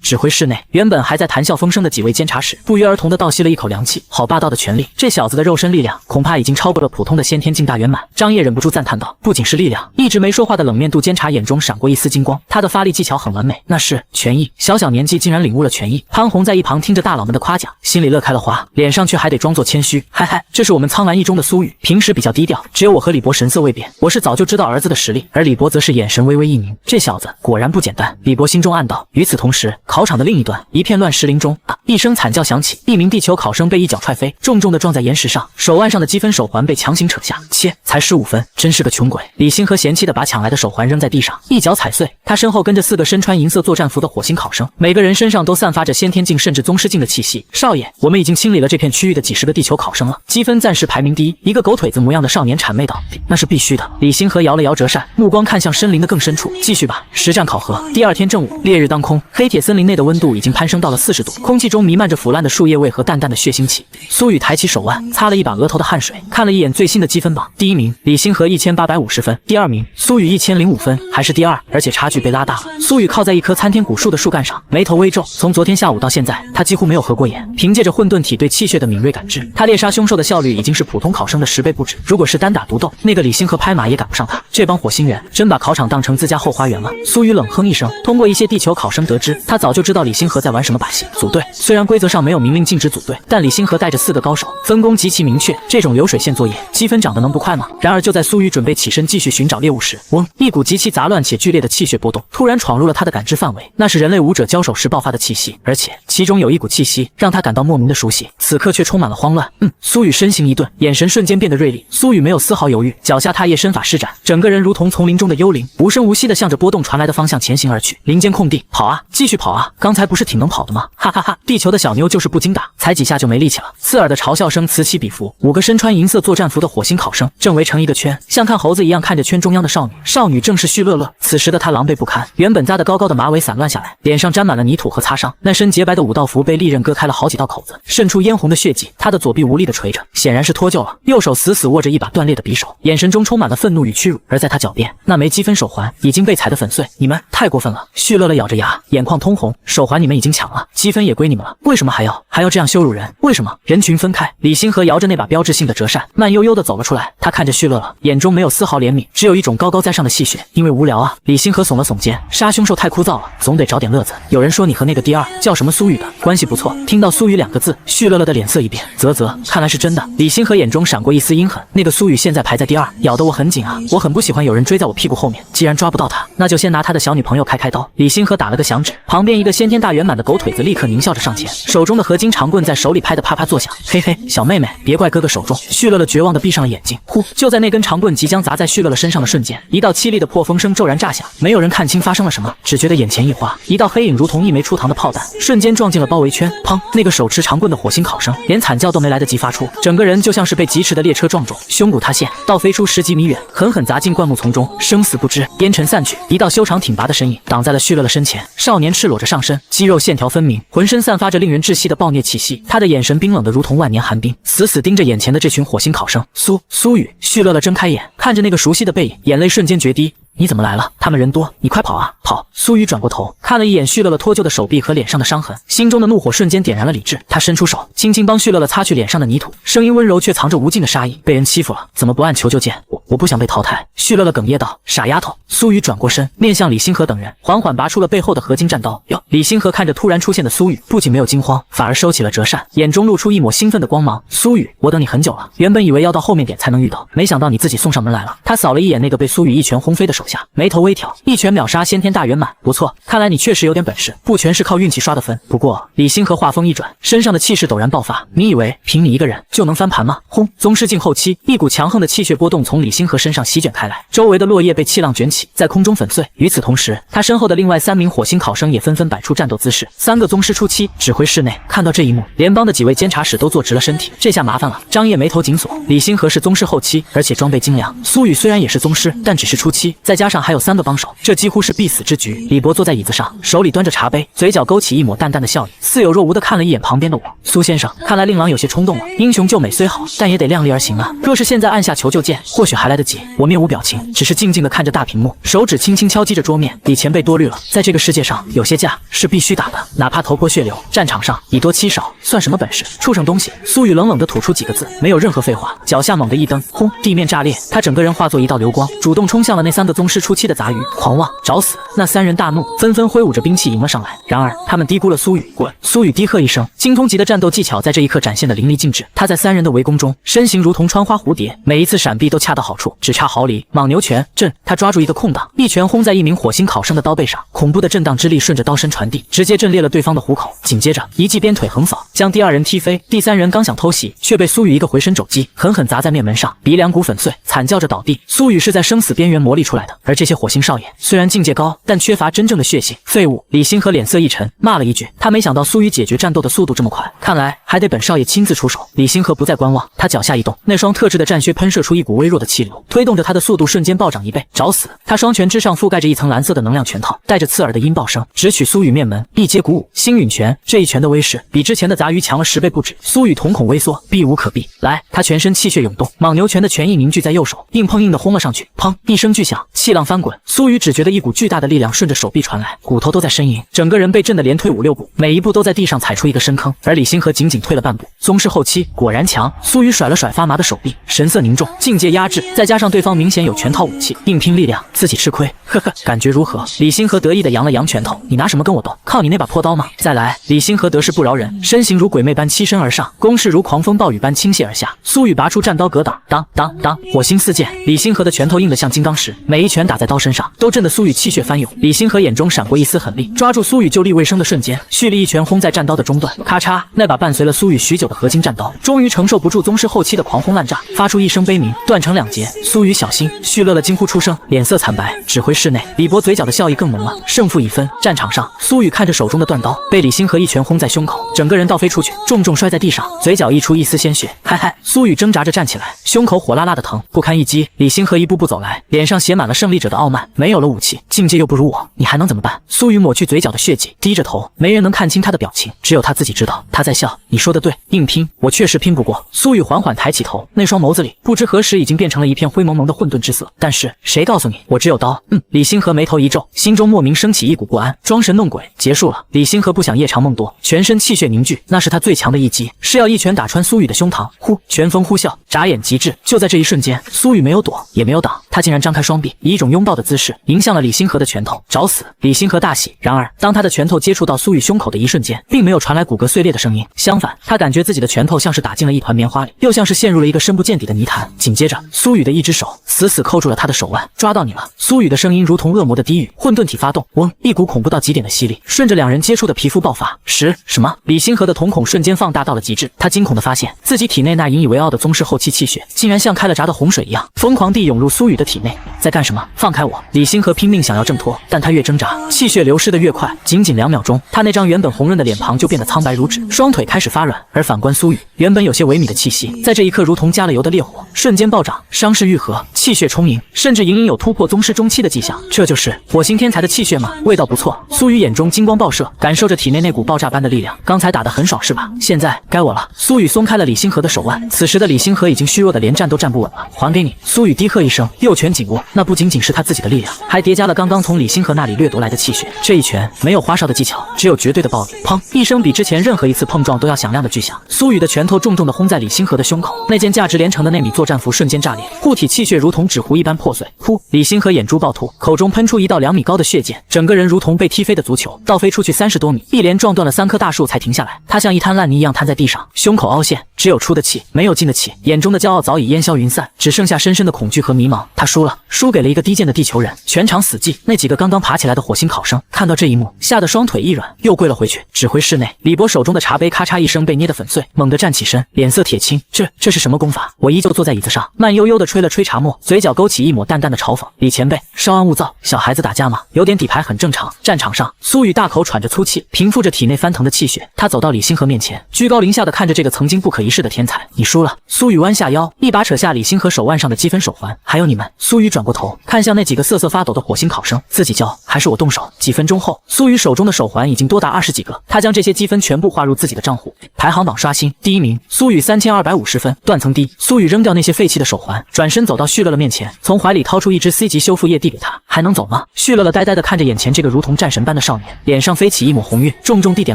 指挥室内原本还在谈笑风生的几位监察使不约而同地倒吸了一口凉气，好霸道的权力，这小子的肉身力量恐怕已经超过了普通的先天境大圆满。张掖忍不住赞叹道：“不仅是力量。”一直没说话的冷面度监察眼中闪过一丝金光，他的发力技巧很完美，那是拳意。小小年纪竟然领悟了拳意。潘虹在一旁听着大佬们的夸奖，心里乐开了花，脸上却还得装作谦虚。嗨嗨，这是我们苍兰一中的苏雨，平时比较低调，只有我和李博神色未变。我是早就知道儿子的实力，而李博则是眼神微微一凝，这小子果然不简单。李博心中暗道。与此同时，考场的另一端，一片乱石林中，一声惨叫响起，一名地球考生被一脚踹飞，重重地撞在岩石上，手腕上的积分手环被强行扯下。切，才15分，真是个穷鬼。李星河嫌弃地把抢来的手环扔在地上，一脚踩碎。他身后跟着4个身穿银色作战服的火星考生，每个人身上都散发着先天境甚至宗师境的气息。少爷，我们已经清理了这片区域的几10个地球考生了，积分暂时排名第1。一个狗腿子模样的少年谄媚道：“那是必须的。”李星河摇了摇折扇，目光看向森林的更深处，继续吧，实战考核。第2天正午，烈日当空，黑铁森林内的温度已经攀升到了40度，空气中弥漫着腐烂的树叶味和淡淡的血腥气。苏雨抬起手腕，擦了一把额头的汗水，看了一眼最新的积分榜，第1名李星河1850分，第2名苏雨1005分，还是第2，而且差距被拉大了。苏雨靠在一棵参天古树的树干上，眉头微皱。从昨天下午到现在，他几乎没有合过眼。凭借着混沌体对气血的敏锐感知，他猎杀凶兽的效率已经是普通考生的10倍不止。如果是单打独斗，那个李星河拍马也赶不上他。这帮火星人真把考场当成自家后花园了。苏雨冷哼一声，通过一些地球考生得知，他早就知道李星河在玩什么把戏。组队虽然规则上没有明令禁止组队，但李星河带着4个高手，分工极其明确。这种流水线作业，积分涨得能不快吗？然而就在苏雨准备起身继续寻找猎物时，嗡，一股极其杂乱且剧烈的气血波动突然闯入了他的感知范围。那是人类武者交手时爆发的气息，而且其中有一股气息让他感到莫名的熟悉，此刻却充满了慌乱。苏雨身形一顿，眼神瞬间变得锐利。苏雨没有丝毫犹豫，脚下踏叶身法施展，整个人如同丛林中的幽灵，无声无息地向着波动传来的方向前行而去。林间空地，跑啊，继续跑啊！刚才不是挺能跑的吗？哈哈哈！地球的小妞就是不经打，才几下就没力气了。刺耳的嘲笑声此起彼伏，5个身穿银色作战服的火星考生正围成一个圈，像看猴子一样看着圈中央的少女。少女正是旭乐乐。此时的她狼狈不堪，原本扎得高高的马尾散乱下来，脸上沾满了泥土和擦伤，那身洁白的武道服被利刃割开了好几道口子，渗出嫣红的血迹。她的左臂无力地垂着，显然是脱臼了，右手死死握着一把断裂的匕首，眼神中充满了愤怒与屈辱。而在她脚边，那枚积分手环已经被踩得粉碎。你们太过分了！旭乐乐咬着牙，眼眶通红。手环你们已经抢了，积分也归你们了，为什么还要这样羞辱人？为什么？人群分开，李星河摇着那把标志性的折扇，慢悠悠地走了出来。他看着旭乐乐，眼中没有丝毫怜悯，只有一种高高在上的戏谑。因为无聊啊！李星河耸了耸肩，杀凶兽太枯燥了，总得找点乐子。有人说你和那个第2叫什么苏雨的关系不错，听到苏雨2个字，旭乐乐的脸色一变，啧，看来是真的。李星河眼中闪过一丝阴狠，那个苏雨现在排在第2，咬得我很紧啊！我很不喜欢有人追在我屁股后面，既然抓不到他，那就先拿他的小女朋友开刀。李星河打了个响指，旁边一个先天大圆满的狗腿子立刻狞笑着上前，手中的合金长棍在手里拍得啪啪作响。嘿嘿，小妹妹，别怪哥哥手重。旭乐乐绝望地闭上了眼睛。呼！就在那根长棍即将砸在旭乐乐身上的瞬间，一道凄厉的破风声骤然炸响，没有人看清发生了什么，只觉得眼前一花，一道黑影如同一枚出膛的炮弹，瞬间撞进了包围圈。砰！那个手持长棍的火星考生连惨叫都没来得及发出，整个人就像是被疾驰的列车撞中，胸骨塌陷，倒飞出10几米远，狠狠砸进灌木丛中，生死不知。烟尘散去，一道修长挺拔的身影挡在了旭乐乐身前。少年赤裸着上身，肌肉线条分明，浑身散发着令人窒息的暴虐气息，他的眼神冰冷得如同万年寒冰，死死盯着眼前的这群火星考生。苏雨，旭乐乐睁开眼，看着那个熟悉的背影，眼泪瞬间决堤。你怎么来了？他们人多，你快跑啊！跑！苏雨转过头，看了一眼旭乐乐脱臼的手臂和脸上的伤痕，心中的怒火瞬间点燃了理智。他伸出手，轻轻帮旭乐乐擦去脸上的泥土，声音温柔却藏着无尽的杀意。被人欺负了，怎么不按求救键？我不想被淘汰。旭乐乐哽咽道：“傻丫头。”苏雨转过身，面向李星河等人，缓缓拔出了背后的合金战刀。哟！李星河看着突然出现的苏雨，不仅没有惊慌，反而收起了折扇，眼中露出一抹兴奋的光芒。苏雨，我等你很久了，原本以为要到后面点才能遇到，没想到你自己送上门来了。他扫了一眼那个被苏雨一拳轰飞的手手下，眉头微挑，一拳秒杀先天大圆满，不错，看来你确实有点本事，不全是靠运气刷的分。不过李星河话锋一转，身上的气势陡然爆发，你以为凭你一个人就能翻盘吗？轰！宗师境后期，一股强横的气血波动从李星河身上席卷开来，周围的落叶被气浪卷起，在空中粉碎。与此同时，他身后的另外3名火星考生也纷纷摆出战斗姿势。3个宗师初期指挥室内，看到这一幕，联邦的几位监察使都坐直了身体，这下麻烦了。张掖眉头紧锁，李星河是宗师后期，而且装备精良。苏雨虽然也是宗师，但只是初期，再加上还有3个帮手，这几乎是必死之局。李博坐在椅子上，手里端着茶杯，嘴角勾起一抹淡淡的笑意，似有若无地看了一眼旁边的我。苏先生，看来令郎有些冲动了。英雄救美虽好，但也得量力而行啊。若是现在按下求救键，或许还来得及。我面无表情，只是静静地看着大屏幕，手指轻轻敲击着桌面。李前辈多虑了，在这个世界上，有些架是必须打的，哪怕头破血流。战场上以多欺少，算什么本事？畜生东西！苏雨冷冷地吐出几个字，没有任何废话，脚下猛地一蹬，轰！地面炸裂，他整个人化作一道流光，主动冲向了那3个宗师初期的杂鱼。狂妄，找死！那3人大怒，纷纷挥舞着兵器迎了上来。然而他们低估了苏雨。滚！苏雨低喝一声，精通级的战斗技巧在这一刻展现的淋漓尽致。他在3人的围攻中，身形如同穿花蝴蝶，每一次闪避都恰到好处，只差毫厘。莽牛拳震！他抓住一个空档，一拳轰在一名火星考生的刀背上，恐怖的震荡之力顺着刀身传递，直接震裂了对方的虎口。紧接着一记鞭腿横扫，将第2人踢飞。第3人刚想偷袭，却被苏雨一个回身肘击狠狠砸在面门上，鼻梁骨粉碎，惨叫着倒地。苏雨是在生死边缘磨砺出来的，而这些火星少爷虽然境界高，但缺乏真正的血性。废物！李星河脸色一沉，骂了一句。他没想到苏雨解决战斗的速度这么快，看来还得本少爷亲自出手。李星河不再观望，他脚下一动，那双特制的战靴喷射出一股微弱的气流，推动着他的速度瞬间暴涨1倍。找死！他双拳之上覆盖着一层蓝色的能量拳套，带着刺耳的音爆声，直取苏雨面门，一接鼓舞。星陨拳，这一拳的威势比之前的杂鱼强了10倍不止。苏雨瞳孔微缩，避无可避。来！他全身气血涌动，莽牛拳的拳意凝聚在右手，硬碰硬的轰了上去。砰！一声巨响，气浪翻滚。苏雨只觉得一股巨大的力量顺着手臂传来，骨头都在呻吟，整个人被震得连退5、6步，每一步都在地上踩出一个深坑。而李星河仅仅退了半步。宗师后期果然强。苏雨甩了甩发麻的手臂，神色凝重，境界压制，再加上对方明显有全套武器，硬拼力量，自己吃亏。呵呵，感觉如何？李星河得意地扬了扬拳头，你拿什么跟我斗？靠你那把破刀吗？再来！李星河得势不饶人，身形如鬼魅般欺身而上，攻势如狂风暴雨般倾泻而下。苏雨拔出战刀格挡，当当当，火星四溅。李星河的拳头硬得像金刚石，每一拳打在刀身上，都震得苏雨气血翻涌。李星河眼中闪过一丝狠厉，抓住苏雨就力未生的瞬间，蓄力一拳轰在战刀的中段，咔嚓！那把伴随了苏雨许久的合金战刀，终于承受不住宗师后期的狂轰滥炸，发出一声悲鸣，断成2截。苏雨小心！旭乐乐惊呼出声，脸色惨白。指挥室内，李博嘴角的笑意更浓了。胜负已分。战场上，苏雨看着手中的断刀，被李星河一拳轰在胸口，整个人倒飞出去，重重摔在地上，嘴角溢出一丝鲜血。嗨嗨！苏雨挣扎着站起来，胸口火辣辣的疼，不堪一击。李星河一步步走来，脸上写满了胜利者的傲慢。没有了武器，境界又不如我，你还能怎么办？苏雨抹去嘴角的血迹，低着头，没人能看清他的表情，只有他自己知道，他在笑。你说的对，硬拼，我确实拼不过。苏雨缓缓抬起头，那双眸子里不知何时已经变成了一片灰蒙蒙的混沌之色。但是谁告诉你我只有刀？李星河眉头一皱，心中莫名升起一股不安，装神弄鬼。结束了。李星河不想夜长梦多，全身气血凝聚，那是他最强的一击，是要一拳打穿苏雨的胸膛。呼，拳风呼啸，眨眼即至。就在这一瞬间，苏雨没有躲，也没有挡，他竟然张开双臂，以一种拥抱的姿势迎向了李星河的拳头。找死！李星河大喜。然而，当他的拳头接触到苏雨胸口的一瞬间，并没有传来骨骼碎裂的声音，相反，他感觉自己的拳头像是打进了一团棉花里，又像是陷入了一个深不见底的泥潭。紧接着，苏雨的一只手死死扣住了他的手腕，抓到你了！苏雨的声音如同恶魔的低语，混沌体发动，嗡，一股恐怖到极点的吸力顺着2人接触的皮肤爆发。什么？李星河的瞳孔瞬间放大到了极致，他惊恐地发现自己体内那引以为傲的宗师后期气血，竟然像开了闸的洪水一样，疯狂地涌入苏雨的体内。在干什么？放开我！李星河拼命想要挣脱，但他越挣扎，气血流失的越快。仅仅2秒钟，他那张原本红润的脸庞就变得苍白如纸，双腿开始发软。而反观苏雨，原本有些萎靡的气息，在这一刻如同加了油的烈火，瞬间暴涨，伤势愈合，气血充盈，甚至隐隐有突破宗师中期的迹象。这就是火星天才的气血吗？味道不错。苏雨眼中金光爆射，感受着体内那股爆炸般的力量。刚才打得很爽是吧？现在该我了。苏雨松开了李星河的手腕，此时的李星河已经虚弱的连站都站不稳了。还给你！苏雨低喝一声，右拳紧握，那不仅仅是他自己的力量，还叠加了刚刚从李星河那里掠夺来的气血。这一拳没有花哨的技巧，只有绝对的暴力。砰！一声比之前任何一次碰撞都要响亮的巨响，苏雨的拳头重重地轰在李星河的胸口，那件价值连城的内米作战服瞬间炸裂，护体气血如同纸糊一般破碎。噗！李星河眼珠暴突，口中喷出一道2米高的血溅，整个人如同被踢飞的足球，倒飞出去30多米，一连撞断了3棵大树才停下来。他像一滩烂泥一样瘫在地上，胸口凹陷，只有出的气，没有进的气，眼中的骄傲早已烟消云散，只剩下深深的恐惧和迷茫。他输了，输给了一个低贱的地球人，全场死寂。那几个刚刚爬起来的火星考生看到这一幕，吓得双腿一软，又跪了回去。指挥室内，李博手中的茶杯咔嚓一声被捏得粉碎，猛地站起身，脸色铁青。这是什么功法？我依旧坐在椅子上，慢悠悠地吹了吹茶沫，嘴角勾起一抹淡淡的嘲讽。李前辈，稍安勿躁，小孩子打架嘛，有点底牌很正常。战场上，苏雨大口喘着粗气，平复着体内翻腾的气血。他走到李星河面前，居高临下的看着这个曾经不可一世的天才。你输了。苏雨弯下腰，一把扯下李星河手腕上的积分手环。还有你们。苏雨转过头，看向那几个瑟瑟发抖的火星考生，自己教还是我动手？几分钟后，苏雨手中的手环已经多达20几个，他将这些积分全部划入自己的账户。排行榜刷新，第1名，苏雨3250分，断层低。苏雨扔掉那些废弃的手环，转身走到旭乐乐面前，从怀里掏出一支 C 级修复液递给他。还能走吗？旭乐乐呆呆地看着眼前这个如同战神般的少年，脸上飞起一抹红晕，重重地点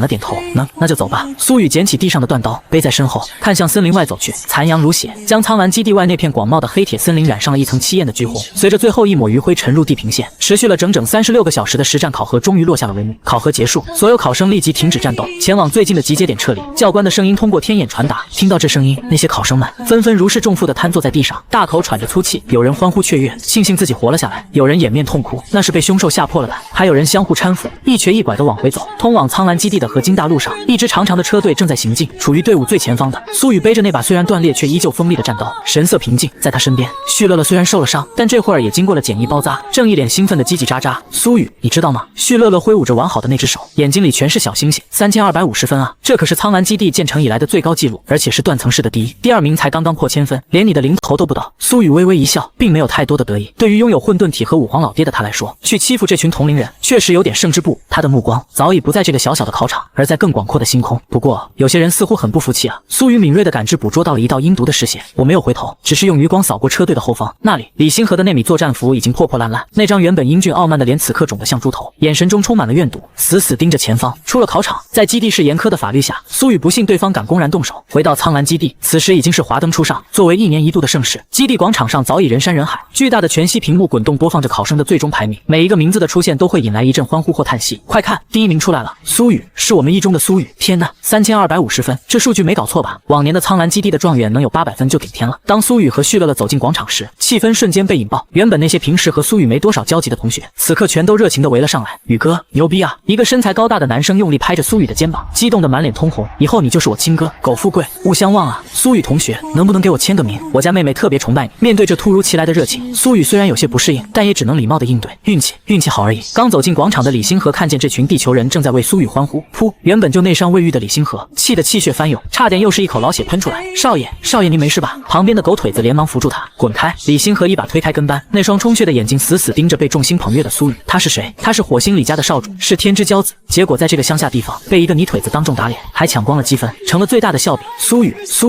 了点头。那就走吧。苏雨捡起地上的断刀，背在身后，看向森林外走去。残阳如血，将苍蓝基地外那片广袤的黑铁森林染上了一层凄艳的橘红。随着最后一抹余晖沉入地平线，持续了整整36个小时的实战考核终于落下了帷幕。考核结束，所有考生立即停止战斗，前往最近的集结点撤离。教官的声音通过天眼传达。听到这声音，那些考生们纷纷如释重负地瘫坐在地上，大口喘着粗气。有人欢呼雀跃，庆幸自己活了下来；有人掩面痛哭，那是被凶兽吓破了胆；还有人相互搀扶，一瘸一拐地往回走。通往苍蓝基地的合金大路上，一支长长的车队正在行进。处于队伍最前方的苏雨背着那把虽然断裂却依旧锋利的战刀，神色平静。在他身边，旭乐乐虽然受了伤，但这会儿也经过了简易包扎，正一脸兴奋地叽叽喳喳。苏雨，你知道吗？旭乐乐挥舞着完好的那只手，眼睛里全是小星星。3250分啊，这可是苍蓝基地建成以来的最高纪录，而且是断层式的第一。第2名才刚刚破1000分，连你的零头都不到。苏雨微微一笑，并没有太多的得意。对于拥有混沌体和武皇老爹的他来说，去欺负这群同龄人确实有点胜之不武。他的目光早已不在这个小小的考场，而在更广阔的星空。不过有些人似乎很不服气啊。苏雨敏锐的感知捕捉到了一道阴毒的视线，我没有回头，只是用余光扫过车队的后方。那里李星河的那米作战服已经破破烂烂，那张原本英俊傲慢的脸此刻肿得像猪头，眼神中充满了怨毒，死死盯着前方。出了考场，在基地市严苛的法律下，苏雨不信对方敢公然动手。回到苍蓝基地，此时已经是华灯初上。作为1年1度的盛事，基地广场上早已人山人海，巨大的全息屏幕滚动播放着考生的最终排名，每一个名字的出现都会引来一阵欢呼或叹息。快看，第1名出来了，苏雨，是我们一中的苏雨。天哪，3250分，这数据没搞错吧？往年的苍蓝基地的状元能有800分就顶天了。当苏雨和旭乐乐走进广场时，气氛瞬间被引爆。原本那些平时和苏雨没多少交集的同学，此刻全都热情地围了上来。雨哥，牛逼啊！一个身材高大的男生用力拍着苏雨的肩膀，激动得满脸通红。以后你就是我亲哥，苟富贵，勿相忘啊！苏雨同学，能不能给我签个名？我家妹妹特别崇拜你。面对这突如其来的热情，苏雨虽然有些不适应，但也只能礼貌地应对。运气好而已。刚走进广场的李星河看见这群地球人正在为苏雨欢呼，噗！原本就内伤未愈的李星河气得气血翻涌，差点又是一口老血喷出来。少爷，您没事吧？旁边的狗腿子连忙扶住他，滚开！李星河一把推开跟班，那双充血的眼睛死死盯着被众星捧月的苏雨。他是谁？他是火星李家的少主，是天之骄子。结果在这个乡下地方被一个泥腿子当众打脸，还抢光了积分，成了最大的笑柄。苏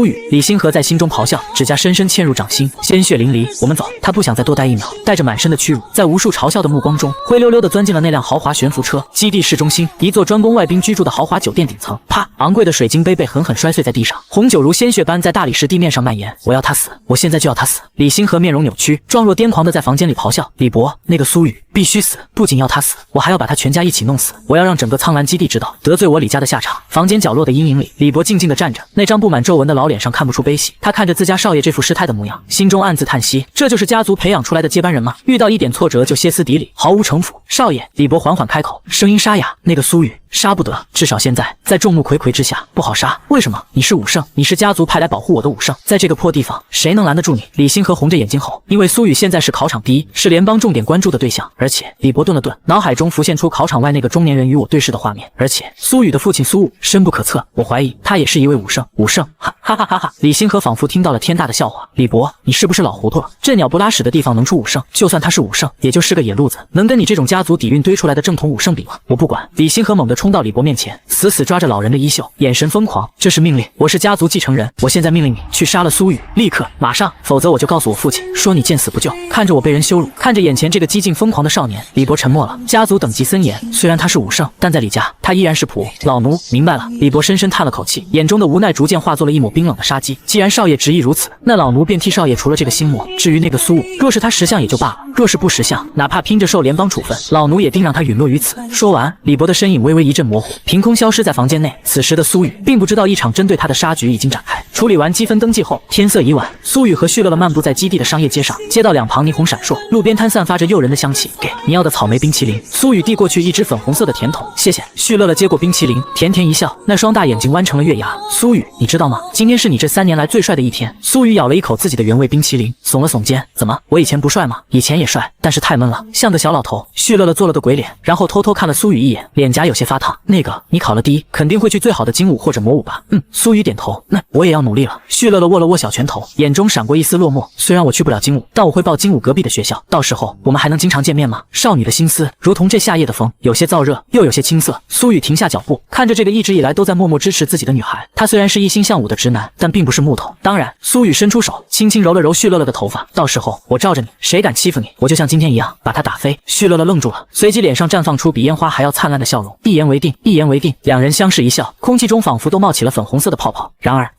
雨，李星河在心中咆哮，指甲深深嵌入掌心，鲜血淋漓。我们走。他不想再多待1秒，带着满身的屈辱，在无数嘲笑的目光中，灰溜溜地钻进了那辆豪华悬浮车。基地市中心，一座专供外宾居住的豪华酒店顶层，啪！昂贵的水晶杯被狠狠摔碎在地上，红酒如鲜血般在大理石地面上蔓延。我要他死，我现在就要他死！李星河面容扭曲，状若癫狂地在房间里咆哮。李博，那个苏雨必须死，不仅要他死，我还要把他全家一起弄死。我要让整个苍蓝基地知道得罪我李家的下场。房间角落的阴影里，李博静静地站着，那张布满皱纹的老脸上看不出悲喜。他看着自家少爷这副失态的模样，心中暗自叹息，这就是家族培养出来的接班人吗？遇到一点挫折就歇斯底里，毫无城府。少爷，李博缓缓开口，声音沙哑，那个苏雨杀不得，至少现在在众目睽睽之下不好杀。为什么？你是武圣，你是家族派来保护我的武圣，在这个破地方谁能拦得住你？李星河红着眼睛吼，因为苏雨现在是考场第一，是联邦重点关注的对象。而且李博顿了顿，脑海中浮现出考场外那个中年人与我对视的画面。而且苏雨的父亲苏武深不可测，我怀疑他也是一位武圣。哈哈哈哈！李星河仿佛听到了天大的笑话。李博，你是不是老糊涂了？这鸟不拉屎的地方能出武圣？就算他是武圣，也就是个野路子，能跟你这种家族底蕴堆出来的正统武圣比吗？我不管！李星河猛地冲到李博面前，死死抓着老人的衣袖，眼神疯狂。这是命令，我是家族继承人，我现在命令你去杀了苏雨，立刻，马上，否则我就告诉我父亲，说你见死不救。看着我被人羞辱，看着眼前这个激进疯狂的少年，李博沉默了。家族等级森严，虽然他是武圣，但在李家，他依然是仆老奴。明白了。李博深深叹了口气，眼中的无奈逐渐化作了一抹冰冷的杀机。既然少爷执意如此，那老奴便替少爷除了这个心魔。至于那个苏武，若是他识相也就罢了，若是不识相，哪怕拼着受联邦处分，老奴也定让他陨落于此。说完，李博的身影微微一阵模糊，凭空消失在房间内。此时的苏雨并不知道一场针对他的杀局已经展开。处理完积分登记后，天色已晚，苏雨和旭乐乐漫步在基地的商业街上，街道两旁霓虹闪烁，路边摊散发着诱人的香气。给你要的草莓冰淇淋。苏雨递过去一只粉红色的甜筒，谢谢。旭乐乐接过冰淇淋，甜甜一笑，那双大眼睛弯成了月牙。苏雨，你知道吗？今天是你这3年来最帅的一天。苏雨咬了一口自己的原味冰淇淋，耸了耸肩，怎么？我以前不帅吗？以前也帅，但是太闷了，像个小老头。旭乐乐做了个鬼脸，然后偷偷看了苏雨一眼，脸颊有些发烫。那个，你考了第1，肯定会去最好的精舞或者魔舞吧？苏雨点头，那我也要努力了。旭乐乐握了握小拳头，眼中闪过一丝落寞。虽然我去不了精舞，但我会报精舞隔壁的学校，到时候我们还能经常见面吗？少女的心思如同这夏夜的风，有些燥热，又有些青涩。苏雨停下脚步，看着这个一直以来都在默默支持自己的女孩。她虽然是一心向武的直男，但并不是木头。当然，苏雨伸出手，轻轻揉了揉旭乐乐的头发。到时候我罩着你，谁敢欺负你，我就像今天一样把他打飞。旭乐乐愣住了，随即脸上绽放出比烟花还要灿烂的笑容。一言为定，一言为定。两人相视一笑，空气中仿佛都冒起了粉红色的泡泡。然而，